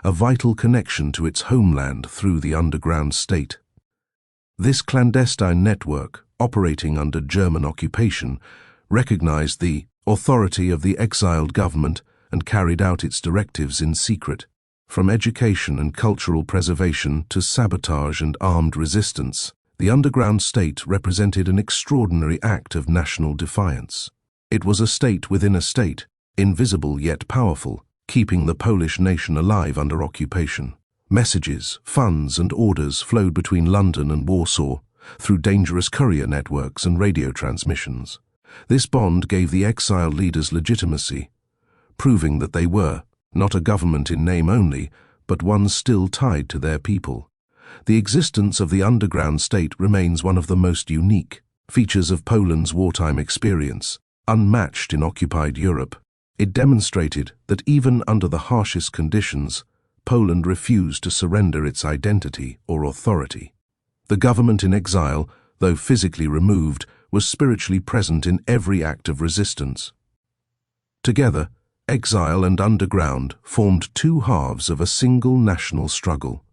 a vital connection to its homeland through the underground state. This clandestine network, operating under German occupation, recognized the authority of the exiled government and carried out its directives in secret. From education and cultural preservation to sabotage and armed resistance, the underground state represented an extraordinary act of national defiance. It was a state within a state, invisible yet powerful, keeping the Polish nation alive under occupation. Messages, funds and orders flowed between London and Warsaw through dangerous courier networks and radio transmissions. This bond gave the exiled leaders legitimacy, proving that they were not a government in name only, but one still tied to their people. The existence of the underground state remains one of the most unique features of Poland's wartime experience, unmatched in occupied Europe. It demonstrated that even under the harshest conditions, Poland refused to surrender its identity or authority. The government-in-exile, though physically removed, was spiritually present in every act of resistance. Together, exile and underground formed two halves of a single national struggle.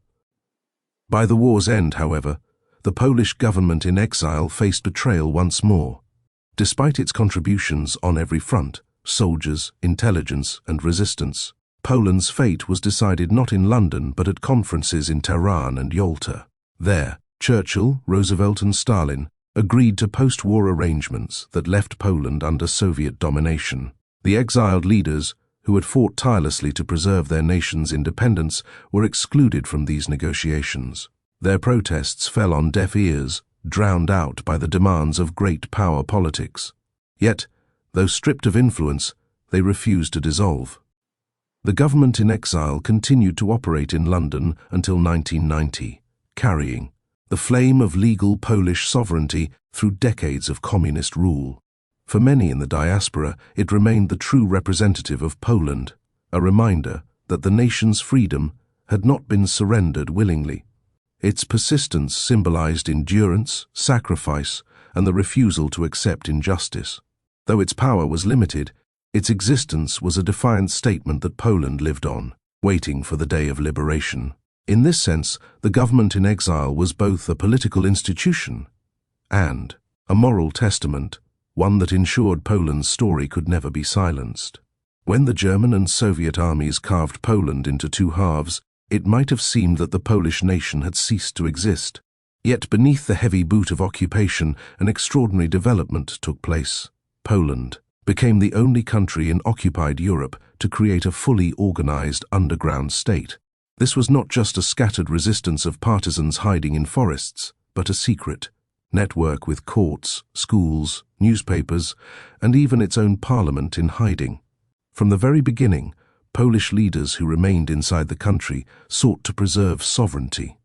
By the war's end, however, the Polish government in exile faced betrayal once more. Despite its contributions on every front, soldiers, intelligence, and resistance, Poland's fate was decided not in London but at conferences in Tehran and Yalta. There, Churchill, Roosevelt, and Stalin agreed to post-war arrangements that left Poland under Soviet domination. The exiled leaders, who had fought tirelessly to preserve their nation's independence, were excluded from these negotiations. Their protests fell on deaf ears, drowned out by the demands of great power politics. Yet, though stripped of influence, they refused to dissolve. The government in exile continued to operate in London until 1990, carrying the flame of legal Polish sovereignty through decades of communist rule. For many in the diaspora, it remained the true representative of Poland, a reminder that the nation's freedom had not been surrendered willingly. Its persistence symbolized endurance, sacrifice, and the refusal to accept injustice. Though its power was limited, its existence was a defiant statement that Poland lived on, waiting for the day of liberation. In this sense, the government in exile was both a political institution and a moral testament, one that ensured Poland's story could never be silenced. When the German and Soviet armies carved Poland into two halves, it might have seemed that the Polish nation had ceased to exist. Yet beneath the heavy boot of occupation, an extraordinary development took place. Poland became the only country in occupied Europe to create a fully organized underground state. This was not just a scattered resistance of partisans hiding in forests, but a secret network with courts, schools, newspapers, and even its own parliament in hiding. From the very beginning, Polish leaders who remained inside the country sought to preserve sovereignty.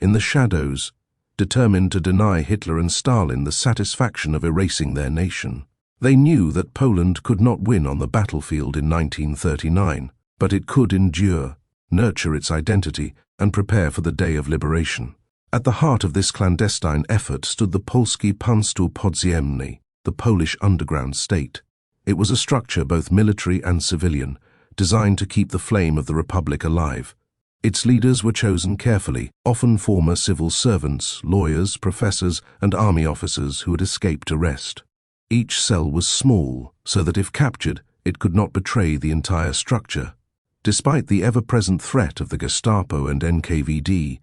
In the shadows, determined to deny Hitler and Stalin the satisfaction of erasing their nation. They knew that Poland could not win on the battlefield in 1939, but it could endure, nurture its identity, and prepare for the day of liberation. At the heart of this clandestine effort stood the Polskie Państwo Podziemne, the Polish underground state. It was a structure both military and civilian, designed to keep the flame of the Republic alive. Its leaders were chosen carefully, often former civil servants, lawyers, professors, and army officers who had escaped arrest. Each cell was small, so that if captured, it could not betray the entire structure. Despite the ever-present threat of the Gestapo and NKVD,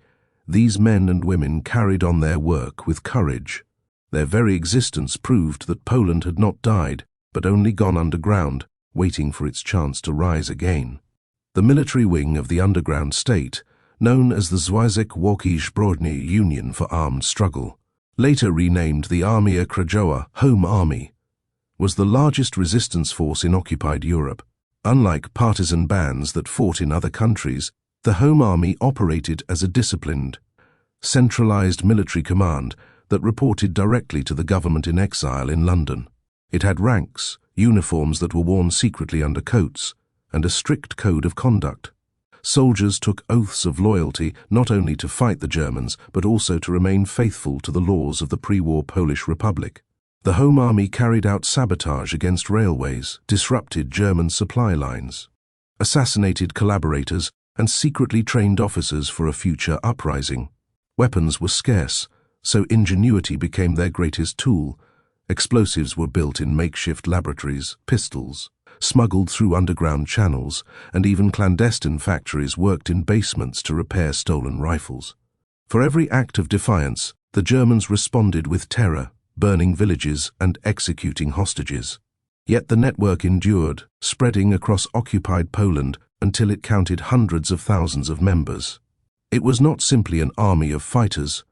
these men and women carried on their work with courage. Their very existence proved that Poland had not died, but only gone underground, waiting for its chance to rise again. The military wing of the underground state, known as the Związek Walki Zbrojny Union for Armed Struggle, later renamed the Armia Krajowa Home Army, was the largest resistance force in occupied Europe. Unlike partisan bands that fought in other countries, the Home Army operated as a disciplined, centralized military command that reported directly to the government in exile in London. It had ranks, uniforms that were worn secretly under coats, and a strict code of conduct. Soldiers took oaths of loyalty not only to fight the Germans, but also to remain faithful to the laws of the pre-war Polish Republic. The Home Army carried out sabotage against railways, disrupted German supply lines, assassinated collaborators, and secretly trained officers for a future uprising. Weapons were scarce, so ingenuity became their greatest tool. Explosives were built in makeshift laboratories, pistols smuggled through underground channels, and even clandestine factories worked in basements to repair stolen rifles. For every act of defiance, the Germans responded with terror, burning villages and executing hostages. Yet the network endured, spreading across occupied Poland until it counted hundreds of thousands of members. It was not simply an army of fighters,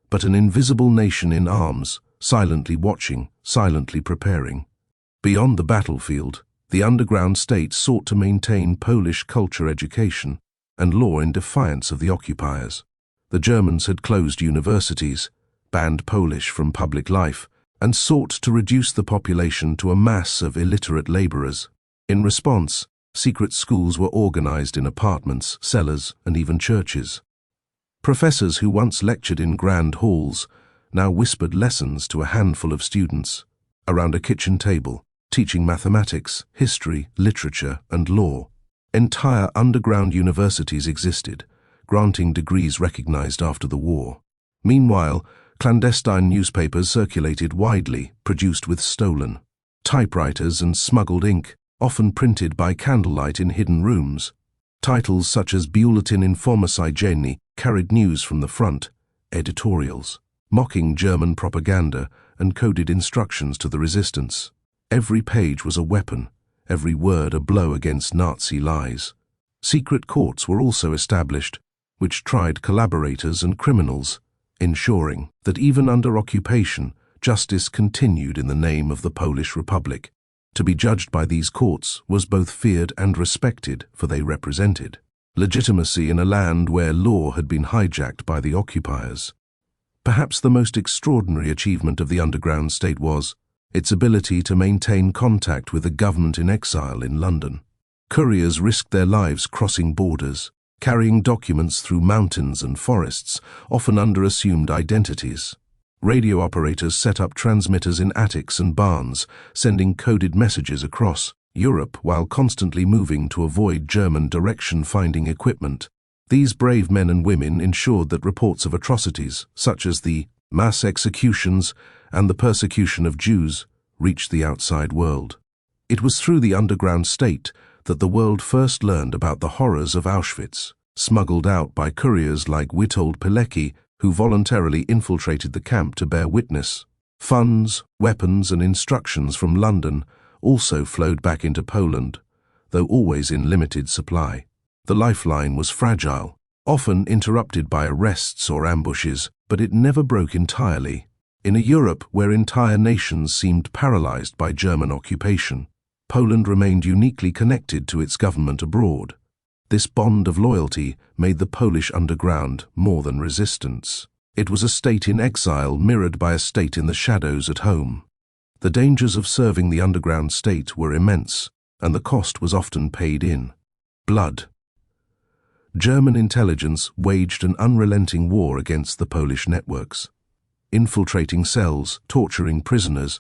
but an invisible nation in arms, silently watching, silently preparing. Beyond the battlefield, the underground state sought to maintain Polish culture, education, and law in defiance of the occupiers. The Germans had closed universities, banned Polish from public life, and sought to reduce the population to a mass of illiterate laborers. In response, secret schools were organized in apartments, cellars, and even churches. Professors who once lectured in grand halls now whispered lessons to a handful of students around a kitchen table, teaching mathematics, history, literature, and law. Entire underground universities existed, granting degrees recognized after the war. Meanwhile, clandestine newspapers circulated widely, produced with stolen typewriters and smuggled ink, often printed by candlelight in hidden rooms. Titles such as Bulletin Informacyjny carried news from the front, editorials, mocking German propaganda and coded instructions to the resistance. Every page was a weapon, every word a blow against Nazi lies. Secret courts were also established, which tried collaborators and criminals, ensuring that even under occupation, justice continued in the name of the Polish Republic. To be judged by these courts was both feared and respected, for they represented legitimacy in a land where law had been hijacked by the occupiers. Perhaps the most extraordinary achievement of the underground state was its ability to maintain contact with the Government-in-Exile in London. Couriers risked their lives crossing borders, carrying documents through mountains and forests, often under assumed identities. Radio operators set up transmitters in attics and barns, sending coded messages across Europe while constantly moving to avoid German direction-finding equipment. These brave men and women ensured that reports of atrocities, such as the mass executions and the persecution of Jews, reached the outside world. It was through the underground state that the world first learned about the horrors of Auschwitz, smuggled out by couriers like Witold Pilecki, who voluntarily infiltrated the camp to bear witness. Funds, weapons, and instructions from London also flowed back into Poland, though always in limited supply. The lifeline was fragile, often interrupted by arrests or ambushes, but it never broke entirely. In a Europe where entire nations seemed paralyzed by German occupation, Poland remained uniquely connected to its government abroad. This bond of loyalty made the Polish underground more than resistance. It was a state in exile mirrored by a state in the shadows at home. The dangers of serving the underground state were immense, and the cost was often paid in blood. German intelligence waged an unrelenting war against the Polish networks, infiltrating cells, torturing prisoners,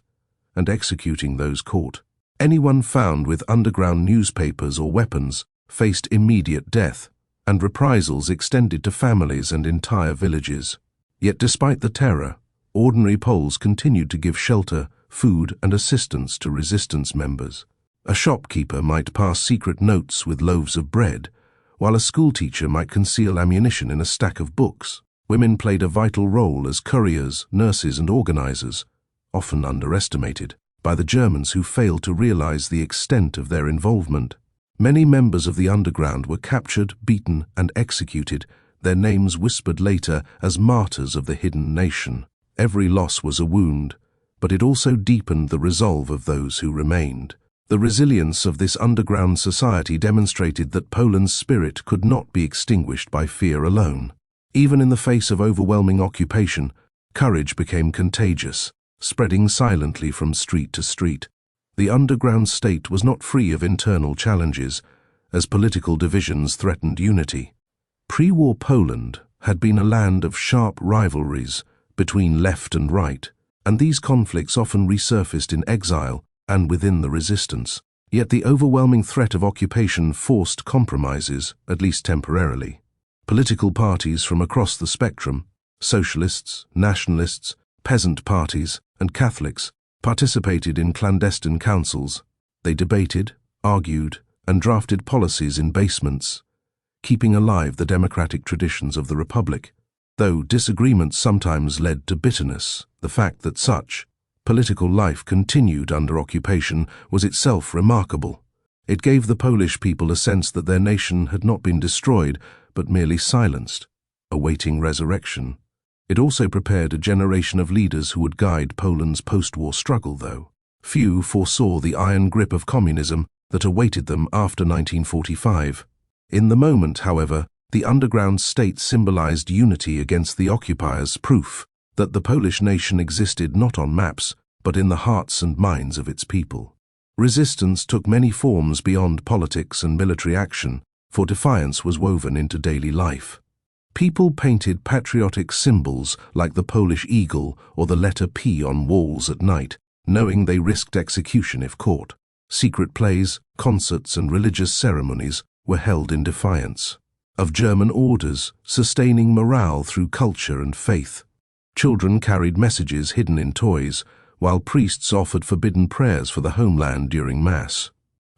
and executing those caught. Anyone found with underground newspapers or weapons faced immediate death, and reprisals extended to families and entire villages. Yet despite the terror, ordinary Poles continued to give shelter, food, and assistance to resistance members. A shopkeeper might pass secret notes with loaves of bread, while a schoolteacher might conceal ammunition in a stack of books. Women played a vital role as couriers, nurses, and organizers, often underestimated by the Germans who failed to realize the extent of their involvement. Many members of the underground were captured, beaten, and executed, their names whispered later as martyrs of the hidden nation. Every loss was a wound, but it also deepened the resolve of those who remained. The resilience of this underground society demonstrated that Poland's spirit could not be extinguished by fear alone. Even in the face of overwhelming occupation, courage became contagious, spreading silently from street to street. The underground state was not free of internal challenges, as political divisions threatened unity. Pre-war Poland had been a land of sharp rivalries between left and right, and these conflicts often resurfaced in exile and within the resistance. Yet the overwhelming threat of occupation forced compromises, at least temporarily. Political parties from across the spectrum, socialists, nationalists, peasant parties, and Catholics, participated in clandestine councils. They debated, argued, and drafted policies in basements, keeping alive the democratic traditions of the Republic. Though disagreements sometimes led to bitterness, the fact that such political life continued under occupation was itself remarkable. It gave the Polish people a sense that their nation had not been destroyed, but merely silenced, awaiting resurrection. It also prepared a generation of leaders who would guide Poland's post-war struggle, though. Few foresaw the iron grip of communism that awaited them after 1945. In the moment, however, the underground state symbolized unity against the occupiers, proof that the Polish nation existed not on maps, but in the hearts and minds of its people. Resistance took many forms beyond politics and military action, for defiance was woven into daily life. People painted patriotic symbols like the Polish eagle or the letter P on walls at night, knowing they risked execution if caught. Secret plays, concerts, and religious ceremonies were held in defiance of German orders, sustaining morale through culture and faith. Children carried messages hidden in toys, while priests offered forbidden prayers for the homeland during Mass.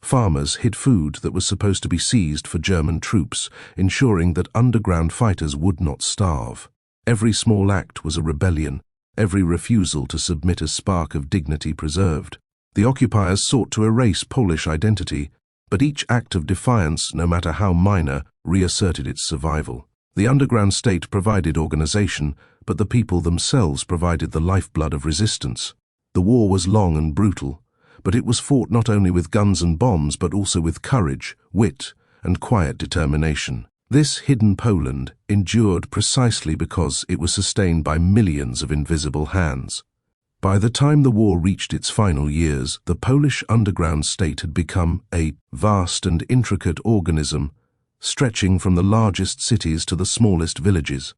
Farmers hid food that was supposed to be seized for German troops, ensuring that underground fighters would not starve. Every small act was a rebellion, every refusal to submit a spark of dignity preserved. The occupiers sought to erase Polish identity, but each act of defiance, no matter how minor, reasserted its survival. The underground state provided organization, but the people themselves provided the lifeblood of resistance. The war was long and brutal, but it was fought not only with guns and bombs but also with courage, wit, and quiet determination. This hidden Poland endured precisely because it was sustained by millions of invisible hands. By the time the war reached its final years, the Polish underground state had become a vast and intricate organism, stretching from the largest cities to the smallest villages.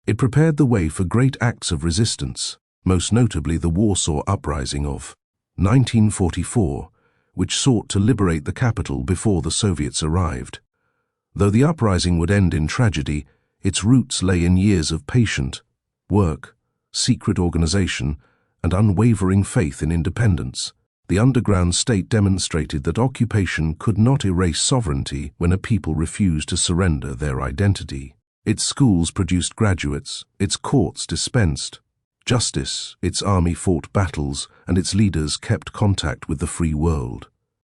It prepared the way for great acts of resistance, most notably the Warsaw Uprising of 1944, which sought to liberate the capital before the Soviets arrived. Though the uprising would end in tragedy, its roots lay in years of patient work, secret organization, and unwavering faith in independence. The underground state demonstrated that occupation could not erase sovereignty when a people refused to surrender their identity. Its schools produced graduates, its courts dispensed justice, its army fought battles, and its leaders kept contact with the free world.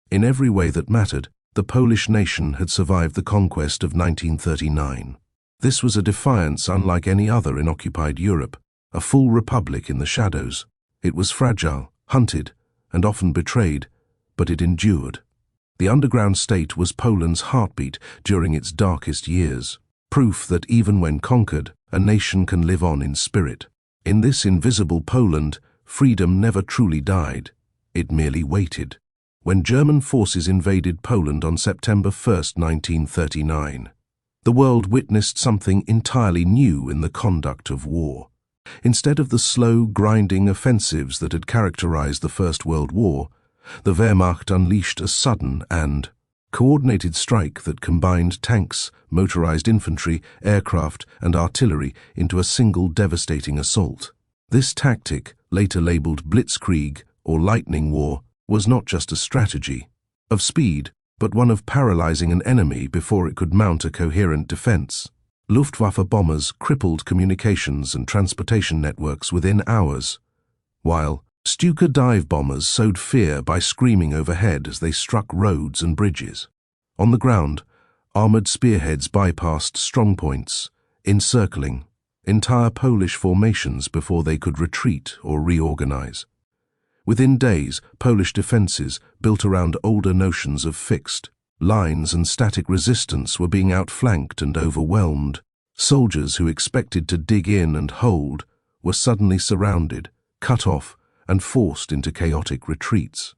In every way that mattered, the Polish nation had survived the conquest of 1939. This was a defiance unlike any other in occupied Europe, a full republic in the shadows. It was fragile, hunted, and often betrayed, but it endured. The underground state was Poland's heartbeat during its darkest years, proof that even when conquered, a nation can live on in spirit. In this invisible Poland, freedom never truly died. It merely waited. When German forces invaded Poland on September 1, 1939, the world witnessed something entirely new in the conduct of war. Instead of the slow, grinding offensives that had characterized the First World War, the Wehrmacht unleashed a sudden and coordinated strike that combined tanks, motorized infantry, aircraft, and artillery into a single devastating assault. This tactic, later labeled Blitzkrieg or Lightning War, was not just a strategy of speed, but one of paralyzing an enemy before it could mount a coherent defense. Luftwaffe bombers crippled communications and transportation networks within hours, while Stuka dive bombers sowed fear by screaming overhead as they struck roads and bridges. On the ground, armored spearheads bypassed strongpoints, encircling entire Polish formations before they could retreat or reorganize. Within days, Polish defenses, built around older notions of fixed lines and static resistance, were being outflanked and overwhelmed. Soldiers who expected to dig in and hold were suddenly surrounded, cut off, and forced into chaotic retreats.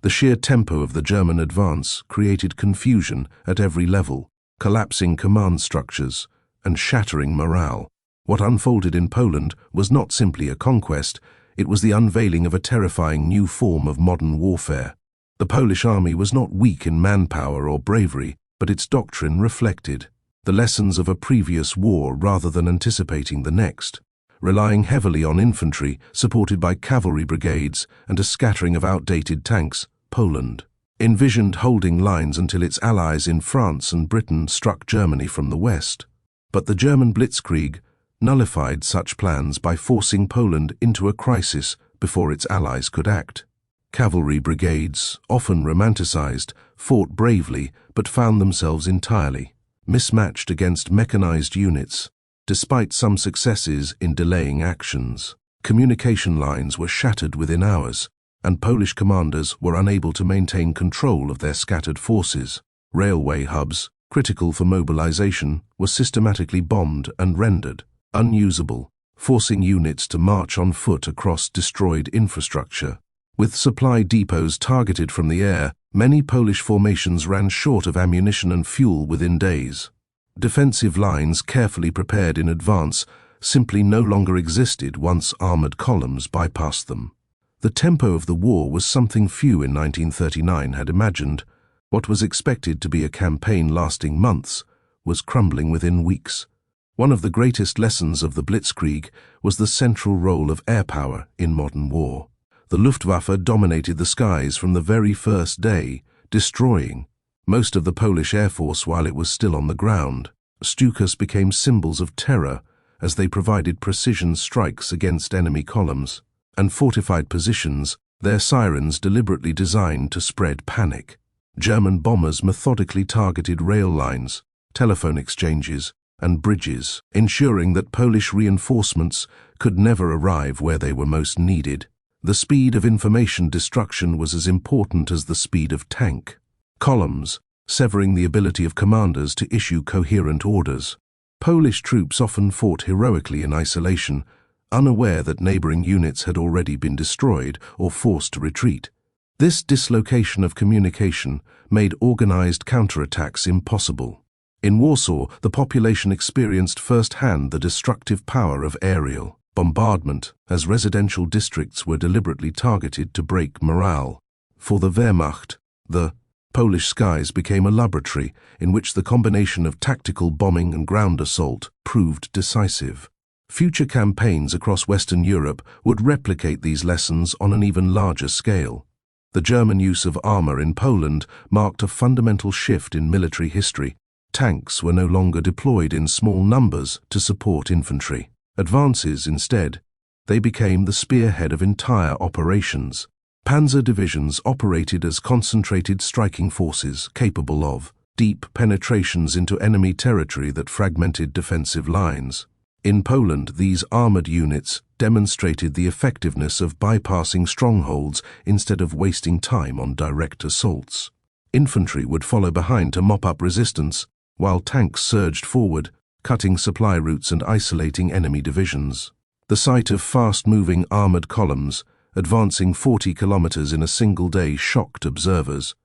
The sheer tempo of the German advance created confusion at every level, collapsing command structures and shattering morale. What unfolded in Poland was not simply a conquest, it was the unveiling of a terrifying new form of modern warfare. The Polish army was not weak in manpower or bravery, but its doctrine reflected the lessons of a previous war rather than anticipating the next. Relying heavily on infantry, supported by cavalry brigades and a scattering of outdated tanks, Poland envisioned holding lines until its allies in France and Britain struck Germany from the west. But the German Blitzkrieg nullified such plans by forcing Poland into a crisis before its allies could act. Cavalry brigades, often romanticized, fought bravely but found themselves entirely mismatched against mechanized units, despite some successes in delaying actions. Communication lines were shattered within hours, and Polish commanders were unable to maintain control of their scattered forces. Railway hubs, critical for mobilization, were systematically bombed and rendered unusable, forcing units to march on foot across destroyed infrastructure. With supply depots targeted from the air, many Polish formations ran short of ammunition and fuel within days. Defensive lines carefully prepared in advance simply no longer existed once armored columns bypassed them. The tempo of the war was something few in 1939 had imagined. What was expected to be a campaign lasting months was crumbling within weeks. One of the greatest lessons of the Blitzkrieg was the central role of air power in modern war. The Luftwaffe dominated the skies from the very first day, destroying most of the Polish Air Force while it was still on the ground. Stukas became symbols of terror as they provided precision strikes against enemy columns and fortified positions, their sirens deliberately designed to spread panic. German bombers methodically targeted rail lines, telephone exchanges, and bridges, ensuring that Polish reinforcements could never arrive where they were most needed. The speed of information destruction was as important as the speed of tank columns, severing the ability of commanders to issue coherent orders. Polish troops often fought heroically in isolation, unaware that neighboring units had already been destroyed or forced to retreat. This dislocation of communication made organized counterattacks impossible. In Warsaw, the population experienced firsthand the destructive power of aerial bombardment, as residential districts were deliberately targeted to break morale. For the Wehrmacht, the Polish skies became a laboratory in which the combination of tactical bombing and ground assault proved decisive. Future campaigns across Western Europe would replicate these lessons on an even larger scale. The German use of armor in Poland marked a fundamental shift in military history. Tanks were no longer deployed in small numbers to support infantry advances. Instead, they became the spearhead of entire operations. Panzer divisions operated as concentrated striking forces capable of deep penetrations into enemy territory that fragmented defensive lines. In Poland, these armored units demonstrated the effectiveness of bypassing strongholds instead of wasting time on direct assaults. Infantry would follow behind to mop up resistance, while tanks surged forward, cutting supply routes and isolating enemy divisions. The sight of fast-moving armored columns advancing 40 kilometers in a single day shocked observers,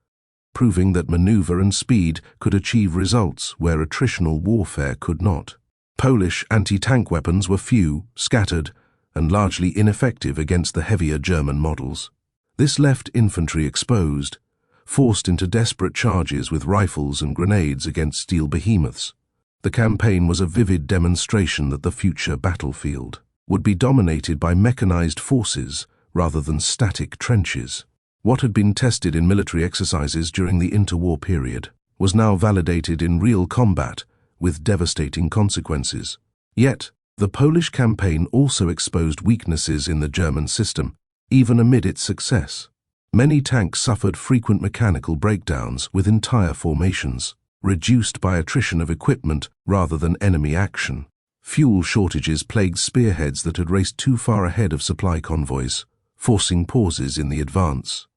proving that maneuver and speed could achieve results where attritional warfare could not. Polish anti-tank weapons were few, scattered, and largely ineffective against the heavier German models. This left infantry exposed, forced into desperate charges with rifles and grenades against steel behemoths. The campaign was a vivid demonstration that the future battlefield would be dominated by mechanized forces rather than static trenches. What had been tested in military exercises during the interwar period was now validated in real combat with devastating consequences. Yet, the Polish campaign also exposed weaknesses in the German system, even amid its success. Many tanks suffered frequent mechanical breakdowns with entire formations, reduced by attrition of equipment rather than enemy action. Fuel shortages plagued spearheads that had raced too far ahead of supply convoys, forcing pauses in the advance.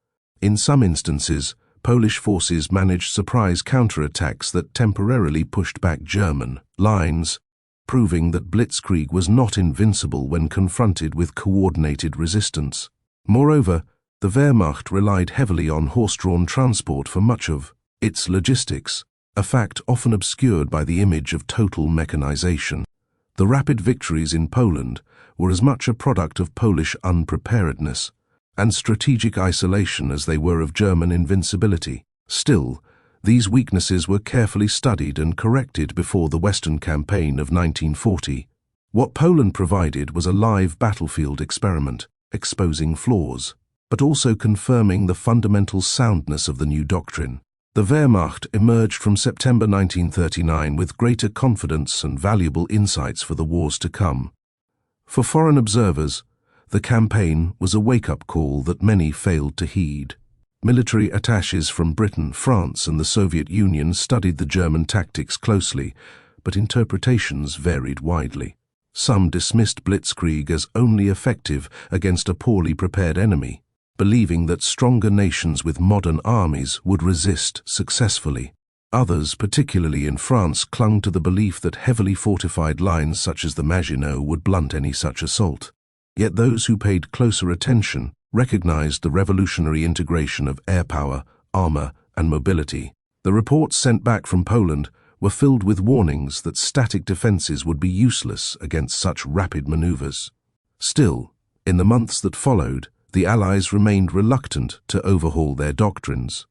In some instances, Polish forces managed surprise counterattacks that temporarily pushed back German lines, proving that Blitzkrieg was not invincible when confronted with coordinated resistance. Moreover, the Wehrmacht relied heavily on horse-drawn transport for much of its logistics, a fact often obscured by the image of total mechanization. The rapid victories in Poland were as much a product of Polish unpreparedness and strategic isolation as they were of German invincibility. Still, these weaknesses were carefully studied and corrected before the Western campaign of 1940. What Poland provided was a live battlefield experiment, exposing flaws, but also confirming the fundamental soundness of the new doctrine. The Wehrmacht emerged from September 1939 with greater confidence and valuable insights for the wars to come. For foreign observers, the campaign was a wake-up call that many failed to heed. Military attaches from Britain, France, and the Soviet Union studied the German tactics closely, but interpretations varied widely. Some dismissed Blitzkrieg as only effective against a poorly prepared enemy, believing that stronger nations with modern armies would resist successfully. Others, particularly in France, clung to the belief that heavily fortified lines such as the Maginot would blunt any such assault. Yet those who paid closer attention recognized the revolutionary integration of air power, armor, and mobility. The reports sent back from Poland were filled with warnings that static defenses would be useless against such rapid maneuvers. Still, in the months that followed, the Allies remained reluctant to overhaul their doctrines.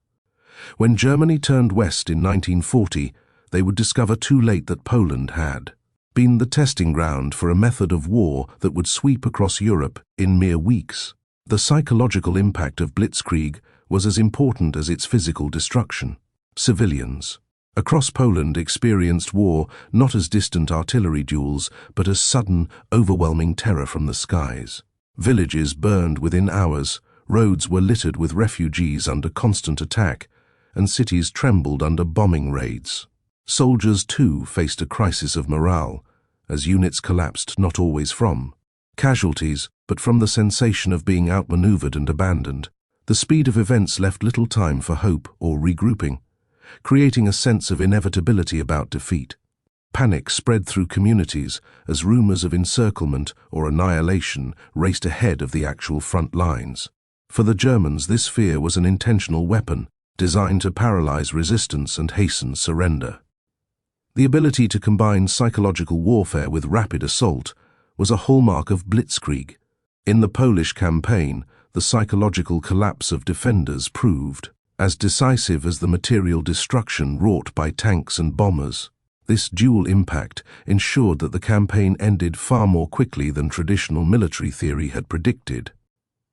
When Germany turned west in 1940, they would discover too late that Poland had been the testing ground for a method of war that would sweep across Europe in mere weeks. The psychological impact of Blitzkrieg was as important as its physical destruction. Civilians across Poland experienced war not as distant artillery duels, but as sudden, overwhelming terror from the skies. Villages burned within hours, roads were littered with refugees under constant attack, and cities trembled under bombing raids. Soldiers, too, faced a crisis of morale, as units collapsed not always from casualties, but from the sensation of being outmaneuvered and abandoned. The speed of events left little time for hope or regrouping, creating a sense of inevitability about defeat. Panic spread through communities as rumors of encirclement or annihilation raced ahead of the actual front lines. For the Germans, this fear was an intentional weapon, designed to paralyze resistance and hasten surrender. The ability to combine psychological warfare with rapid assault was a hallmark of Blitzkrieg. In the Polish campaign, the psychological collapse of defenders proved as decisive as the material destruction wrought by tanks and bombers. This dual impact ensured that the campaign ended far more quickly than traditional military theory had predicted.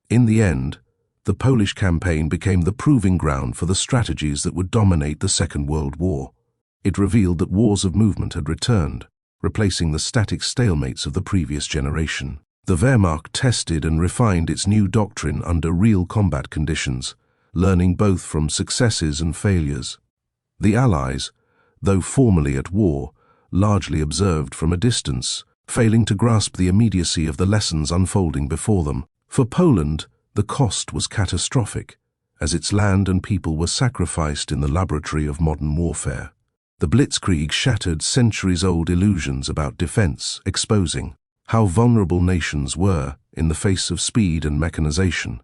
In the end, the Polish campaign became the proving ground for the strategies that would dominate the Second World War. It revealed that wars of movement had returned, replacing the static stalemates of the previous generation. The Wehrmacht tested and refined its new doctrine under real combat conditions, learning both from successes and failures. The Allies, though formally at war, largely observed from a distance, failing to grasp the immediacy of the lessons unfolding before them. For Poland, the cost was catastrophic, as its land and people were sacrificed in the laboratory of modern warfare. The Blitzkrieg shattered centuries-old illusions about defense, exposing how vulnerable nations were in the face of speed and mechanization.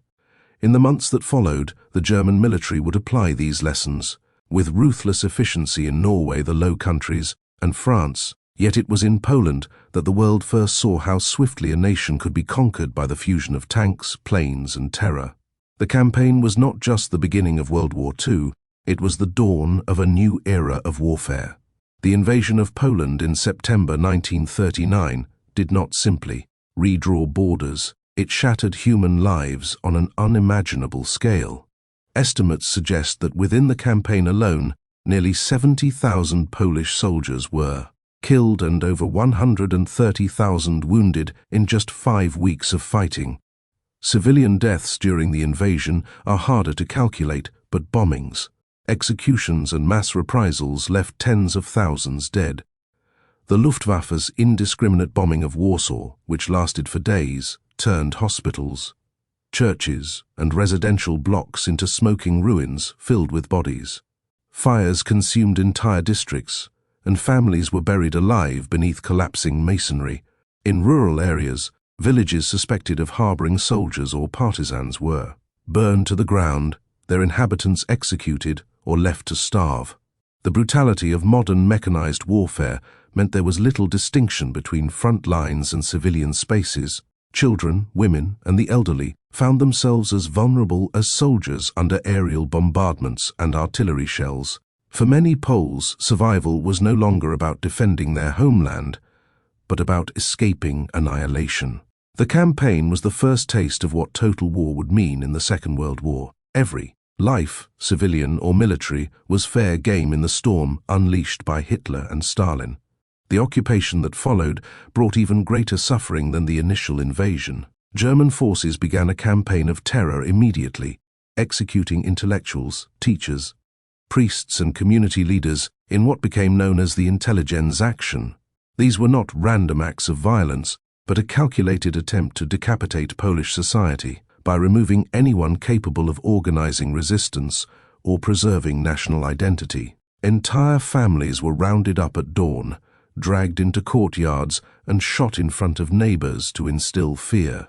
In the months that followed, the German military would apply these lessons with ruthless efficiency in Norway, the Low Countries, and France. Yet it was in Poland that the world first saw how swiftly a nation could be conquered by the fusion of tanks, planes, and terror. The campaign was not just the beginning of World War II, it was the dawn of a new era of warfare. The invasion of Poland in September 1939 did not simply redraw borders, it shattered human lives on an unimaginable scale. Estimates suggest that within the campaign alone, nearly 70,000 Polish soldiers were killed and over 130,000 wounded in just 5 weeks of fighting. Civilian deaths during the invasion are harder to calculate, but bombings, executions and mass reprisals left tens of thousands dead. The Luftwaffe's indiscriminate bombing of Warsaw, which lasted for days, turned hospitals, churches, and residential blocks into smoking ruins filled with bodies. Fires consumed entire districts, and families were buried alive beneath collapsing masonry. In rural areas, villages suspected of harboring soldiers or partisans were burned to the ground, their inhabitants executed or left to starve. The brutality of modern mechanized warfare meant there was little distinction between front lines and civilian spaces. Children, women, and the elderly found themselves as vulnerable as soldiers under aerial bombardments and artillery shells. For many Poles, survival was no longer about defending their homeland, but about escaping annihilation. The campaign was the first taste of what total war would mean in the Second World War. Every life, civilian or military, was fair game in the storm unleashed by Hitler and Stalin. The occupation that followed brought even greater suffering than the initial invasion. German forces began a campaign of terror immediately, executing intellectuals, teachers, priests and community leaders in what became known as the Intelligenz Action. These were not random acts of violence, but a calculated attempt to decapitate Polish society by removing anyone capable of organizing resistance or preserving national identity. Entire families were rounded up at dawn, dragged into courtyards and shot in front of neighbors to instill fear.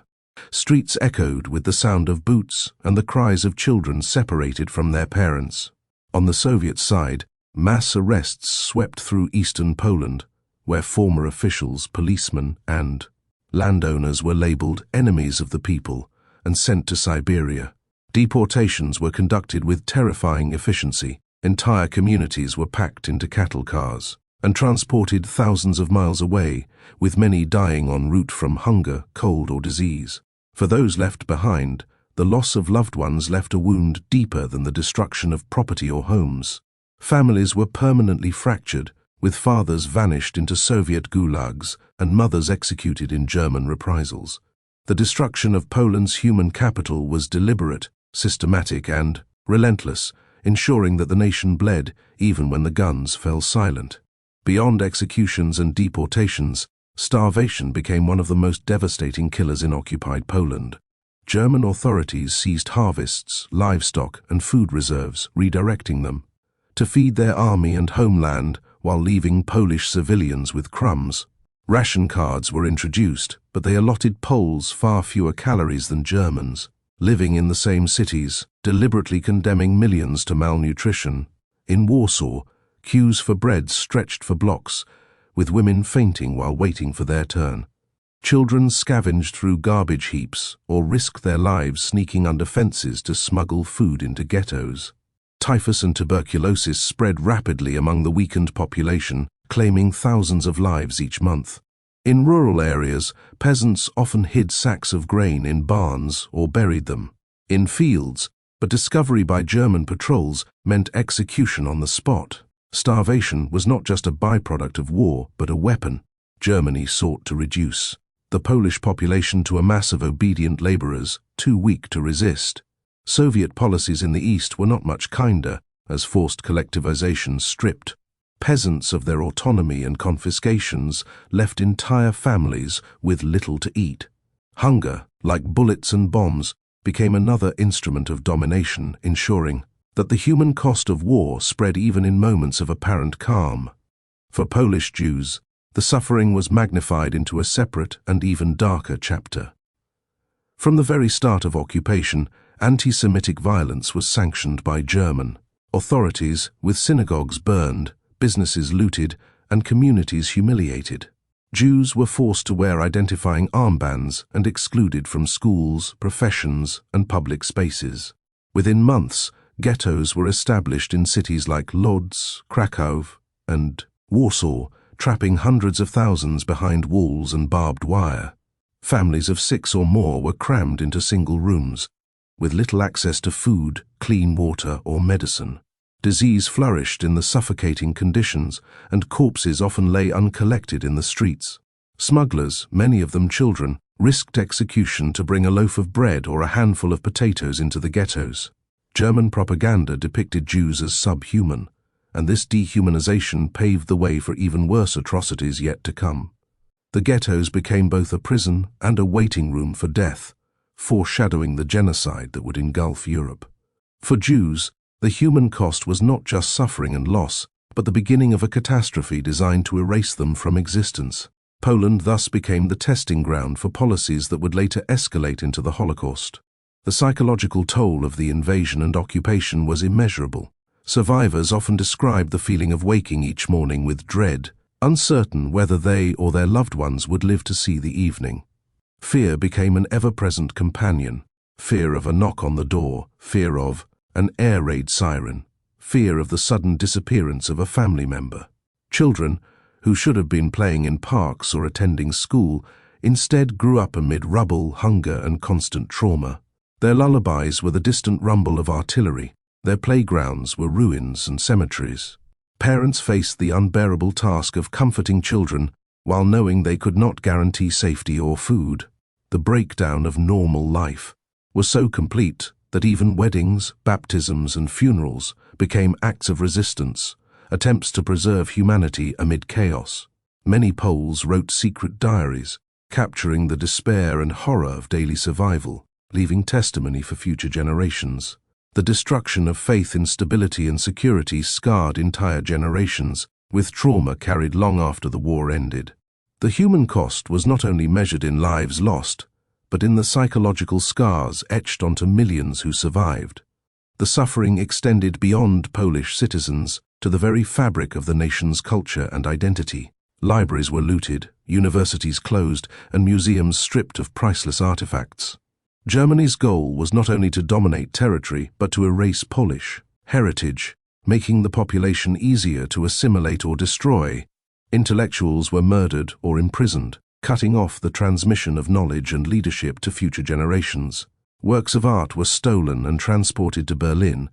Streets echoed with the sound of boots and the cries of children separated from their parents. On the Soviet side, mass arrests swept through eastern Poland, where former officials, policemen, and landowners were labeled enemies of the people and sent to Siberia. Deportations were conducted with terrifying efficiency. Entire communities were packed into cattle cars and transported thousands of miles away, with many dying en route from hunger, cold, or disease. For those left behind, the loss of loved ones left a wound deeper than the destruction of property or homes. Families were permanently fractured, with fathers vanished into Soviet gulags and mothers executed in German reprisals. The destruction of Poland's human capital was deliberate, systematic, and relentless, ensuring that the nation bled even when the guns fell silent. Beyond executions and deportations, starvation became one of the most devastating killers in occupied Poland. German authorities seized harvests, livestock, and food reserves, redirecting them to feed their army and homeland while leaving Polish civilians with crumbs. Ration cards were introduced, but they allotted Poles far fewer calories than Germans, living in the same cities, deliberately condemning millions to malnutrition. In Warsaw, queues for bread stretched for blocks, with women fainting while waiting for their turn. Children scavenged through garbage heaps or risked their lives sneaking under fences to smuggle food into ghettos. Typhus and tuberculosis spread rapidly among the weakened population, claiming thousands of lives each month. In rural areas, peasants often hid sacks of grain in barns or buried them in fields, but discovery by German patrols meant execution on the spot. Starvation was not just a byproduct of war, but a weapon Germany sought to reduce the Polish population to a mass of obedient laborers, too weak to resist. Soviet policies in the East were not much kinder, as forced collectivization stripped peasants of their autonomy, and confiscations left entire families with little to eat. Hunger, like bullets and bombs, became another instrument of domination, ensuring that the human cost of war spread even in moments of apparent calm. For Polish Jews, the suffering was magnified into a separate and even darker chapter. From the very start of occupation, anti-Semitic violence was sanctioned by German authorities, with synagogues burned, businesses looted, and communities humiliated. Jews were forced to wear identifying armbands and excluded from schools, professions, and public spaces. Within months, ghettos were established in cities like Lodz, Krakow, and Warsaw, trapping hundreds of thousands behind walls and barbed wire. Families of 6 or more were crammed into single rooms, with little access to food, clean water, or medicine. Disease flourished in the suffocating conditions, and corpses often lay uncollected in the streets. Smugglers, many of them children, risked execution to bring a loaf of bread or a handful of potatoes into the ghettos. German propaganda depicted Jews as subhuman, and this dehumanization paved the way for even worse atrocities yet to come. The ghettos became both a prison and a waiting room for death, foreshadowing the genocide that would engulf Europe. For Jews, the human cost was not just suffering and loss, but the beginning of a catastrophe designed to erase them from existence. Poland thus became the testing ground for policies that would later escalate into the Holocaust. The psychological toll of the invasion and occupation was immeasurable. Survivors often described the feeling of waking each morning with dread, uncertain whether they or their loved ones would live to see the evening. Fear became an ever-present companion. Fear of a knock on the door, fear of an air raid siren, fear of the sudden disappearance of a family member. Children, who should have been playing in parks or attending school, instead grew up amid rubble, hunger, and constant trauma. Their lullabies were the distant rumble of artillery. Their playgrounds were ruins and cemeteries. Parents faced the unbearable task of comforting children while knowing they could not guarantee safety or food. the breakdown of normal life, was so complete that even weddings, baptisms, and funerals became acts of resistance, attempts to preserve humanity amid chaos. Many Poles wrote secret diaries, capturing the despair and horror of daily survival, leaving testimony for future generations. The destruction of faith in stability and security scarred entire generations, with trauma carried long after the war ended. The human cost was not only measured in lives lost, but in the psychological scars etched onto millions who survived. The suffering extended beyond Polish citizens to the very fabric of the nation's culture and identity. Libraries were looted, universities closed, and museums stripped of priceless artifacts. Germany's goal was not only to dominate territory, but to erase Polish heritage, making the population easier to assimilate or destroy. Intellectuals were murdered or imprisoned, cutting off the transmission of knowledge and leadership to future generations. Works of art were stolen and transported to Berlin,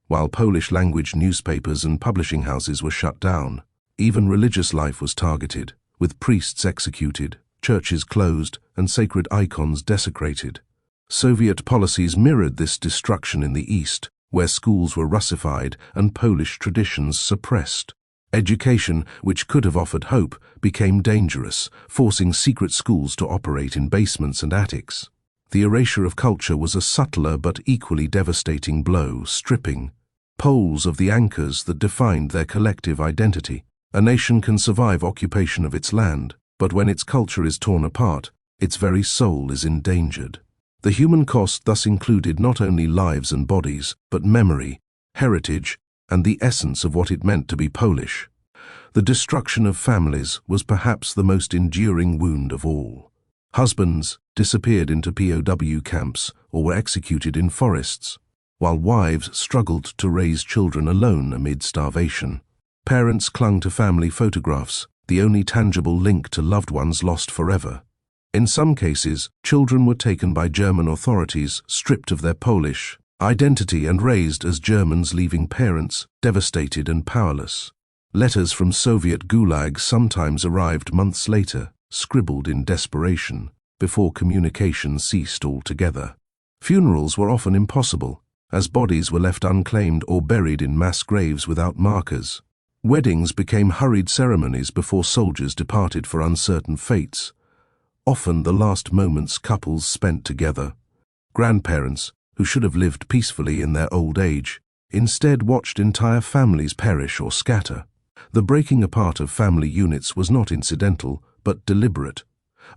while Polish-language newspapers and publishing houses were shut down. Even religious life was targeted, with priests executed, churches closed, and sacred icons desecrated. Soviet policies mirrored this destruction in the East, where schools were Russified and Polish traditions suppressed. Education, which could have offered hope, became dangerous, forcing secret schools to operate in basements and attics. The erasure of culture was a subtler but equally devastating blow, stripping Poles of the anchors that defined their collective identity. A nation can survive occupation of its land, but when its culture is torn apart, its very soul is endangered. The human cost thus included not only lives and bodies, but memory, heritage, and the essence of what it meant to be Polish. The destruction of families was perhaps the most enduring wound of all. Husbands disappeared into POW camps or were executed in forests, while wives struggled to raise children alone amid starvation. Parents clung to family photographs, the only tangible link to loved ones lost forever. In some cases, children were taken by German authorities, stripped of their Polish identity and raised as Germans, leaving parents devastated and powerless. Letters from Soviet gulags sometimes arrived months later, scribbled in desperation, before communication ceased altogether. Funerals were often impossible, as bodies were left unclaimed or buried in mass graves without markers. Weddings became hurried ceremonies before soldiers departed for uncertain fates, often the last moments couples spent together. Grandparents, who should have lived peacefully in their old age, instead watched entire families perish or scatter. The breaking apart of family units was not incidental, but deliberate,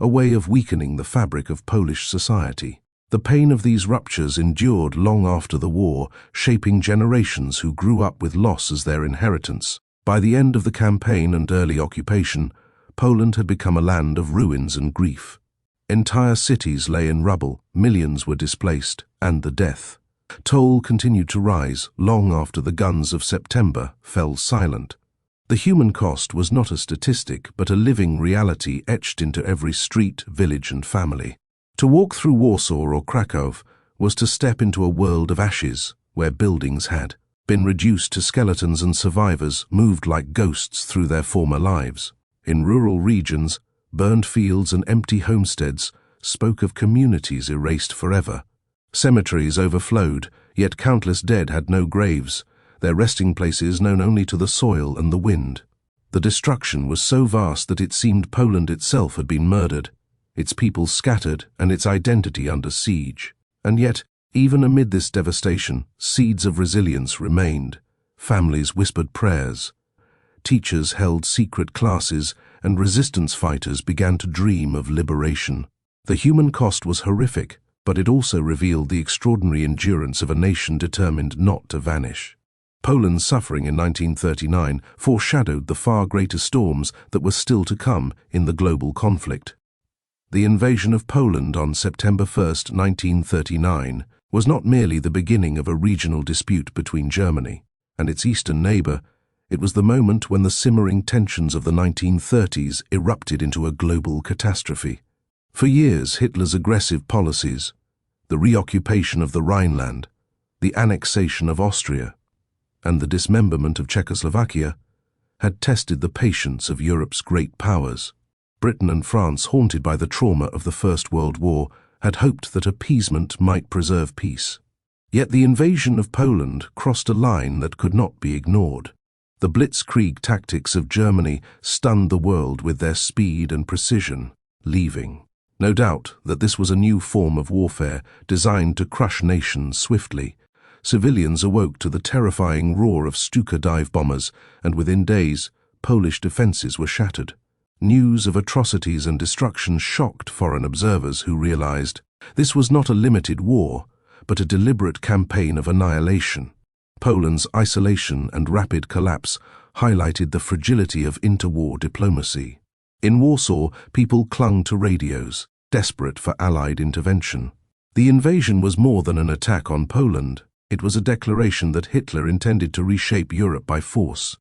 a way of weakening the fabric of Polish society. The pain of these ruptures endured long after the war, shaping generations who grew up with loss as their inheritance. By the end of the campaign and early occupation, Poland had become a land of ruins and grief. Entire cities lay in rubble, millions were displaced, and the death toll continued to rise long after the guns of September fell silent. The human cost was not a statistic, but a living reality etched into every street, village, and family. To walk through Warsaw or Krakow was to step into a world of ashes, where buildings had been reduced to skeletons and survivors moved like ghosts through their former lives. In rural regions, burned fields and empty homesteads spoke of communities erased forever. Cemeteries overflowed, yet countless dead had no graves, their resting places known only to the soil and the wind. The destruction was so vast that it seemed Poland itself had been murdered, its people scattered and its identity under siege. And yet, even amid this devastation, seeds of resilience remained. Families whispered prayers, teachers held secret classes, and resistance fighters began to dream of liberation. The human cost was horrific, but it also revealed the extraordinary endurance of a nation determined not to vanish. Poland's suffering in 1939 foreshadowed the far greater storms that were still to come in the global conflict. The invasion of Poland on September 1, 1939, was not merely the beginning of a regional dispute between Germany and its eastern neighbor. It was the moment when the simmering tensions of the 1930s erupted into a global catastrophe. For years, Hitler's aggressive policies, the reoccupation of the Rhineland, the annexation of Austria, and the dismemberment of Czechoslovakia had tested the patience of Europe's great powers. Britain and France, haunted by the trauma of the First World War, had hoped that appeasement might preserve peace. Yet the invasion of Poland crossed a line that could not be ignored. The Blitzkrieg tactics of Germany stunned the world with their speed and precision, leaving no doubt that this was a new form of warfare designed to crush nations swiftly. Civilians awoke to the terrifying roar of Stuka dive bombers, and within days, Polish defenses were shattered. News of atrocities and destruction shocked foreign observers who realized this was not a limited war, but a deliberate campaign of annihilation. Poland's isolation and rapid collapse highlighted the fragility of interwar diplomacy. In Warsaw, people clung to radios, desperate for Allied intervention. The invasion was more than an attack on Poland. It was a declaration that Hitler intended to reshape Europe by force.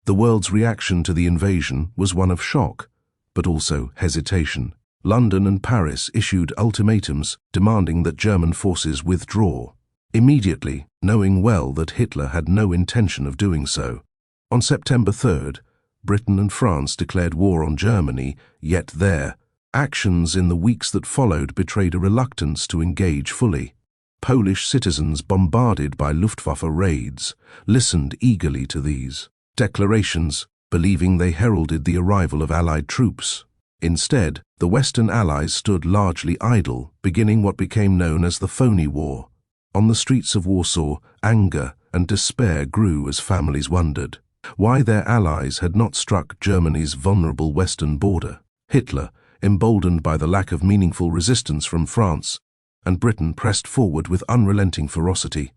The world's reaction to the invasion was one of shock, but also hesitation. London and Paris issued ultimatums demanding that German forces withdraw, immediately, knowing well that Hitler had no intention of doing so. On September 3rd, Britain and France declared war on Germany, yet their actions in the weeks that followed betrayed a reluctance to engage fully. Polish citizens, bombarded by Luftwaffe raids, listened eagerly to these declarations, believing they heralded the arrival of Allied troops. Instead, the Western Allies stood largely idle, beginning what became known as the Phony War. On the streets of Warsaw, anger and despair grew as families wondered why their allies had not struck Germany's vulnerable western border. Hitler, emboldened by the lack of meaningful resistance from France, and Britain pressed forward with unrelenting ferocity.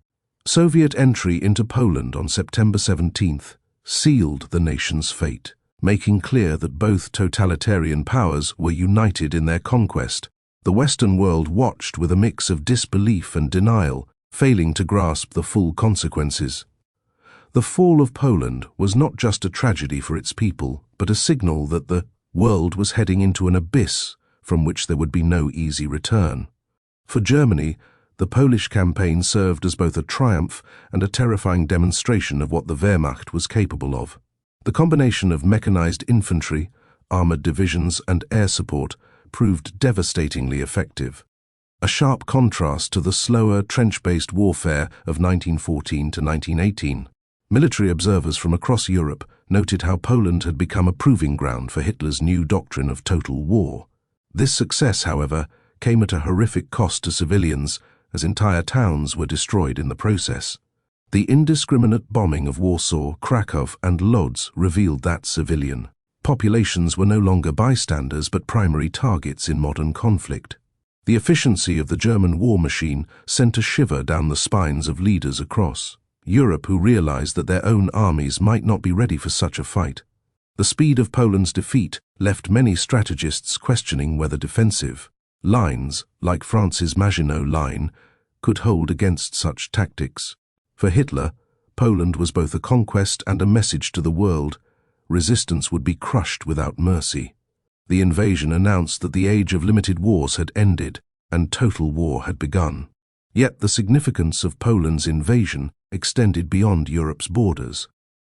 Soviet entry into Poland on September 17th sealed the nation's fate, making clear that both totalitarian powers were united in their conquest. The Western world watched with a mix of disbelief and denial, failing to grasp the full consequences. The fall of Poland was not just a tragedy for its people, but a signal that the world was heading into an abyss from which there would be no easy return. For Germany, the Polish campaign served as both a triumph and a terrifying demonstration of what the Wehrmacht was capable of. The combination of mechanized infantry, armored divisions, and air support proved devastatingly effective, a sharp contrast to the slower, trench-based warfare of 1914 to 1918. Military observers from across Europe noted how Poland had become a proving ground for Hitler's new doctrine of total war. This success, however, came at a horrific cost to civilians, as entire towns were destroyed in the process. The indiscriminate bombing of Warsaw, Krakow, and Lodz revealed that civilian populations were no longer bystanders but primary targets in modern conflict. The efficiency of the German war machine sent a shiver down the spines of leaders across Europe who realized that their own armies might not be ready for such a fight. The speed of Poland's defeat left many strategists questioning whether defensive lines, like France's Maginot Line, could hold against such tactics. For Hitler, Poland was both a conquest and a message to the world. Resistance would be crushed without mercy. The invasion announced that the age of limited wars had ended and total war had begun. Yet the significance of Poland's invasion extended beyond Europe's borders.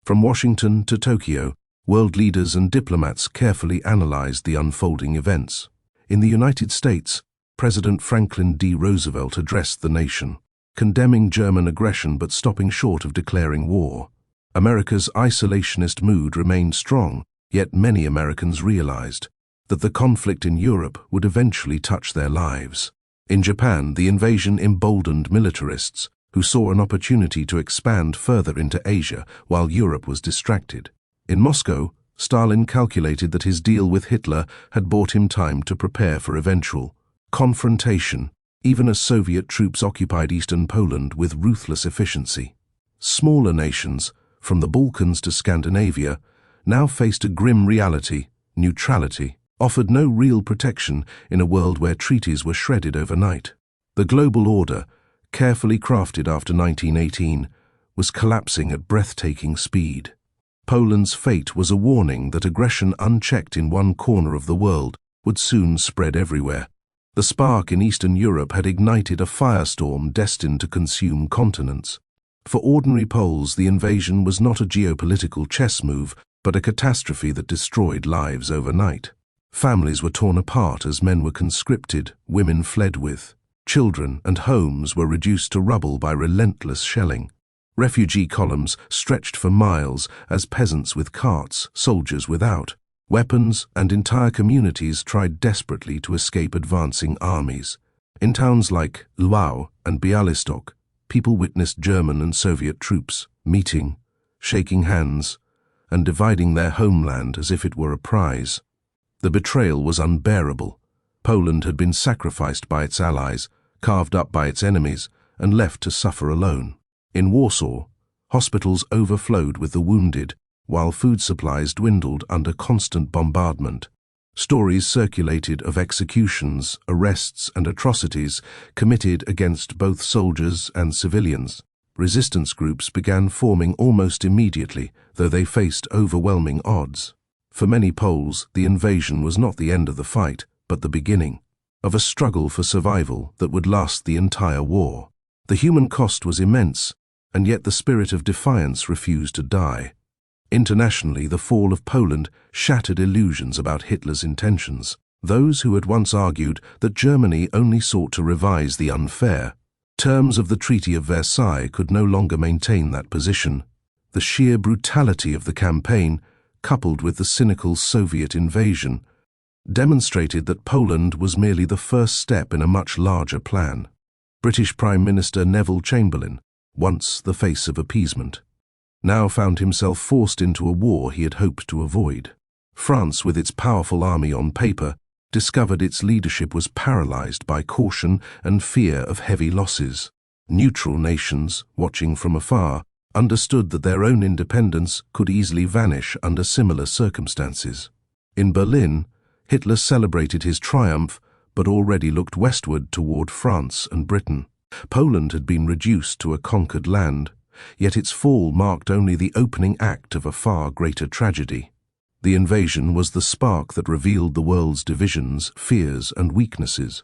From Washington to Tokyo, world leaders and diplomats carefully analyzed the unfolding events. In the United States, President Franklin D. Roosevelt addressed the nation, condemning German aggression but stopping short of declaring war. America's isolationist mood remained strong, yet many Americans realized that the conflict in Europe would eventually touch their lives. In Japan, the invasion emboldened militarists who saw an opportunity to expand further into Asia while Europe was distracted. In Moscow, Stalin calculated that his deal with Hitler had bought him time to prepare for eventual confrontation, even as Soviet troops occupied eastern Poland with ruthless efficiency. Smaller nations, from the Balkans to Scandinavia, now faced a grim reality: neutrality offered no real protection in a world where treaties were shredded overnight. The global order, carefully crafted after 1918, was collapsing at breathtaking speed. Poland's fate was a warning that aggression unchecked in one corner of the world would soon spread everywhere. The spark in Eastern Europe had ignited a firestorm destined to consume continents. For ordinary Poles, the invasion was not a geopolitical chess move, but a catastrophe that destroyed lives overnight. Families were torn apart as men were conscripted, women fled with children, and homes were reduced to rubble by relentless shelling. Refugee columns stretched for miles as peasants with carts, soldiers without weapons, and entire communities tried desperately to escape advancing armies. In towns like Lwów and Białystok, people witnessed German and Soviet troops meeting, shaking hands, and dividing their homeland as if it were a prize. The betrayal was unbearable. Poland had been sacrificed by its allies, carved up by its enemies, and left to suffer alone. In Warsaw, hospitals overflowed with the wounded, while food supplies dwindled under constant bombardment. Stories circulated of executions, arrests, and atrocities committed against both soldiers and civilians. Resistance groups began forming almost immediately, though they faced overwhelming odds. For many Poles, the invasion was not the end of the fight, but the beginning of a struggle for survival that would last the entire war. The human cost was immense, and yet the spirit of defiance refused to die. Internationally, the fall of Poland shattered illusions about Hitler's intentions. Those who had once argued that Germany only sought to revise the unfair terms of the Treaty of Versailles could no longer maintain that position. The sheer brutality of the campaign, coupled with the cynical Soviet invasion, demonstrated that Poland was merely the first step in a much larger plan. British Prime Minister Neville Chamberlain, once the face of appeasement, now found himself forced into a war he had hoped to avoid. France, with its powerful army on paper, discovered its leadership was paralyzed by caution and fear of heavy losses. Neutral nations, watching from afar, understood that their own independence could easily vanish under similar circumstances. In Berlin, Hitler celebrated his triumph, but already looked westward toward France and Britain. Poland had been reduced to a conquered land, yet its fall marked only the opening act of a far greater tragedy. The invasion was the spark that revealed the world's divisions, fears, and weaknesses,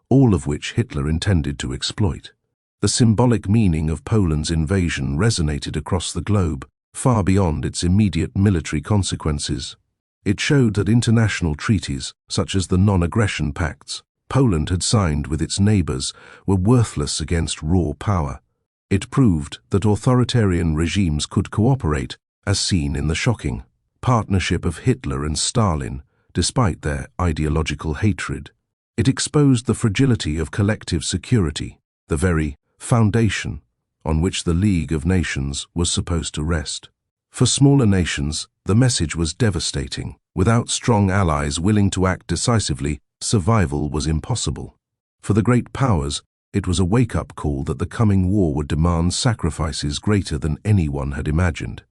all of which Hitler intended to exploit. The symbolic meaning of Poland's invasion resonated across the globe, far beyond its immediate military consequences. It showed that international treaties, such as the non-aggression pacts Poland had signed with its neighbors, were worthless against raw power. It proved that authoritarian regimes could cooperate, as seen in the shocking partnership of Hitler and Stalin, despite their ideological hatred. It exposed the fragility of collective security, the very foundation on which the League of Nations was supposed to rest. For smaller nations, the message was devastating. Without strong allies willing to act decisively, survival was impossible. For the great powers, it was a wake-up call that the coming war would demand sacrifices greater than anyone had imagined.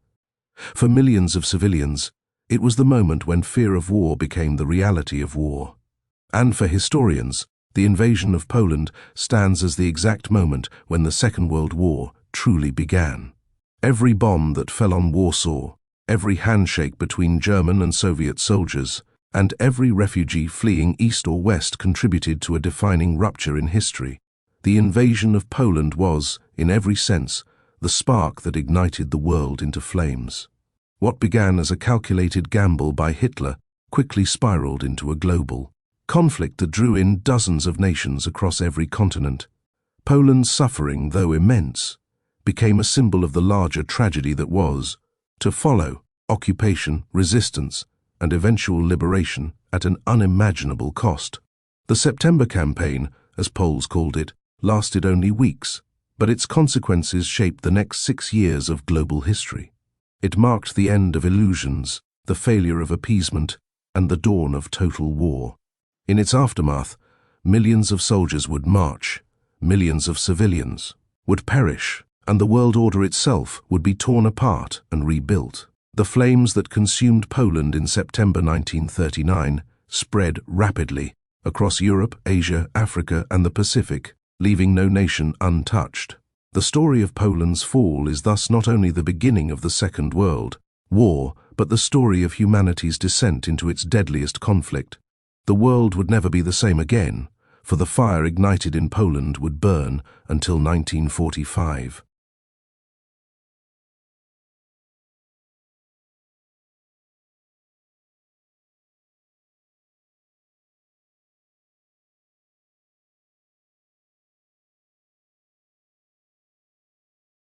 For millions of civilians, it was the moment when fear of war became the reality of war. And for historians, the invasion of Poland stands as the exact moment when the Second World War truly began. Every bomb that fell on Warsaw, every handshake between German and Soviet soldiers, and every refugee fleeing east or west contributed to a defining rupture in history. The invasion of Poland was, in every sense, the spark that ignited the world into flames. What began as a calculated gamble by Hitler quickly spiraled into a global conflict that drew in dozens of nations across every continent. Poland's suffering, though immense, became a symbol of the larger tragedy that was to follow: occupation, resistance, and eventual liberation at an unimaginable cost. The September Campaign, as Poles called it, lasted only weeks, but its consequences shaped the next 6 years of global history. It marked the end of illusions, the failure of appeasement, and the dawn of total war. In its aftermath, millions of soldiers would march, millions of civilians would perish, and the world order itself would be torn apart and rebuilt. The flames that consumed Poland in September 1939 spread rapidly across Europe, Asia, Africa, and the Pacific, leaving no nation untouched. The story of Poland's fall is thus not only the beginning of the Second World War, but the story of humanity's descent into its deadliest conflict. The world would never be the same again, for the fire ignited in Poland would burn until 1945.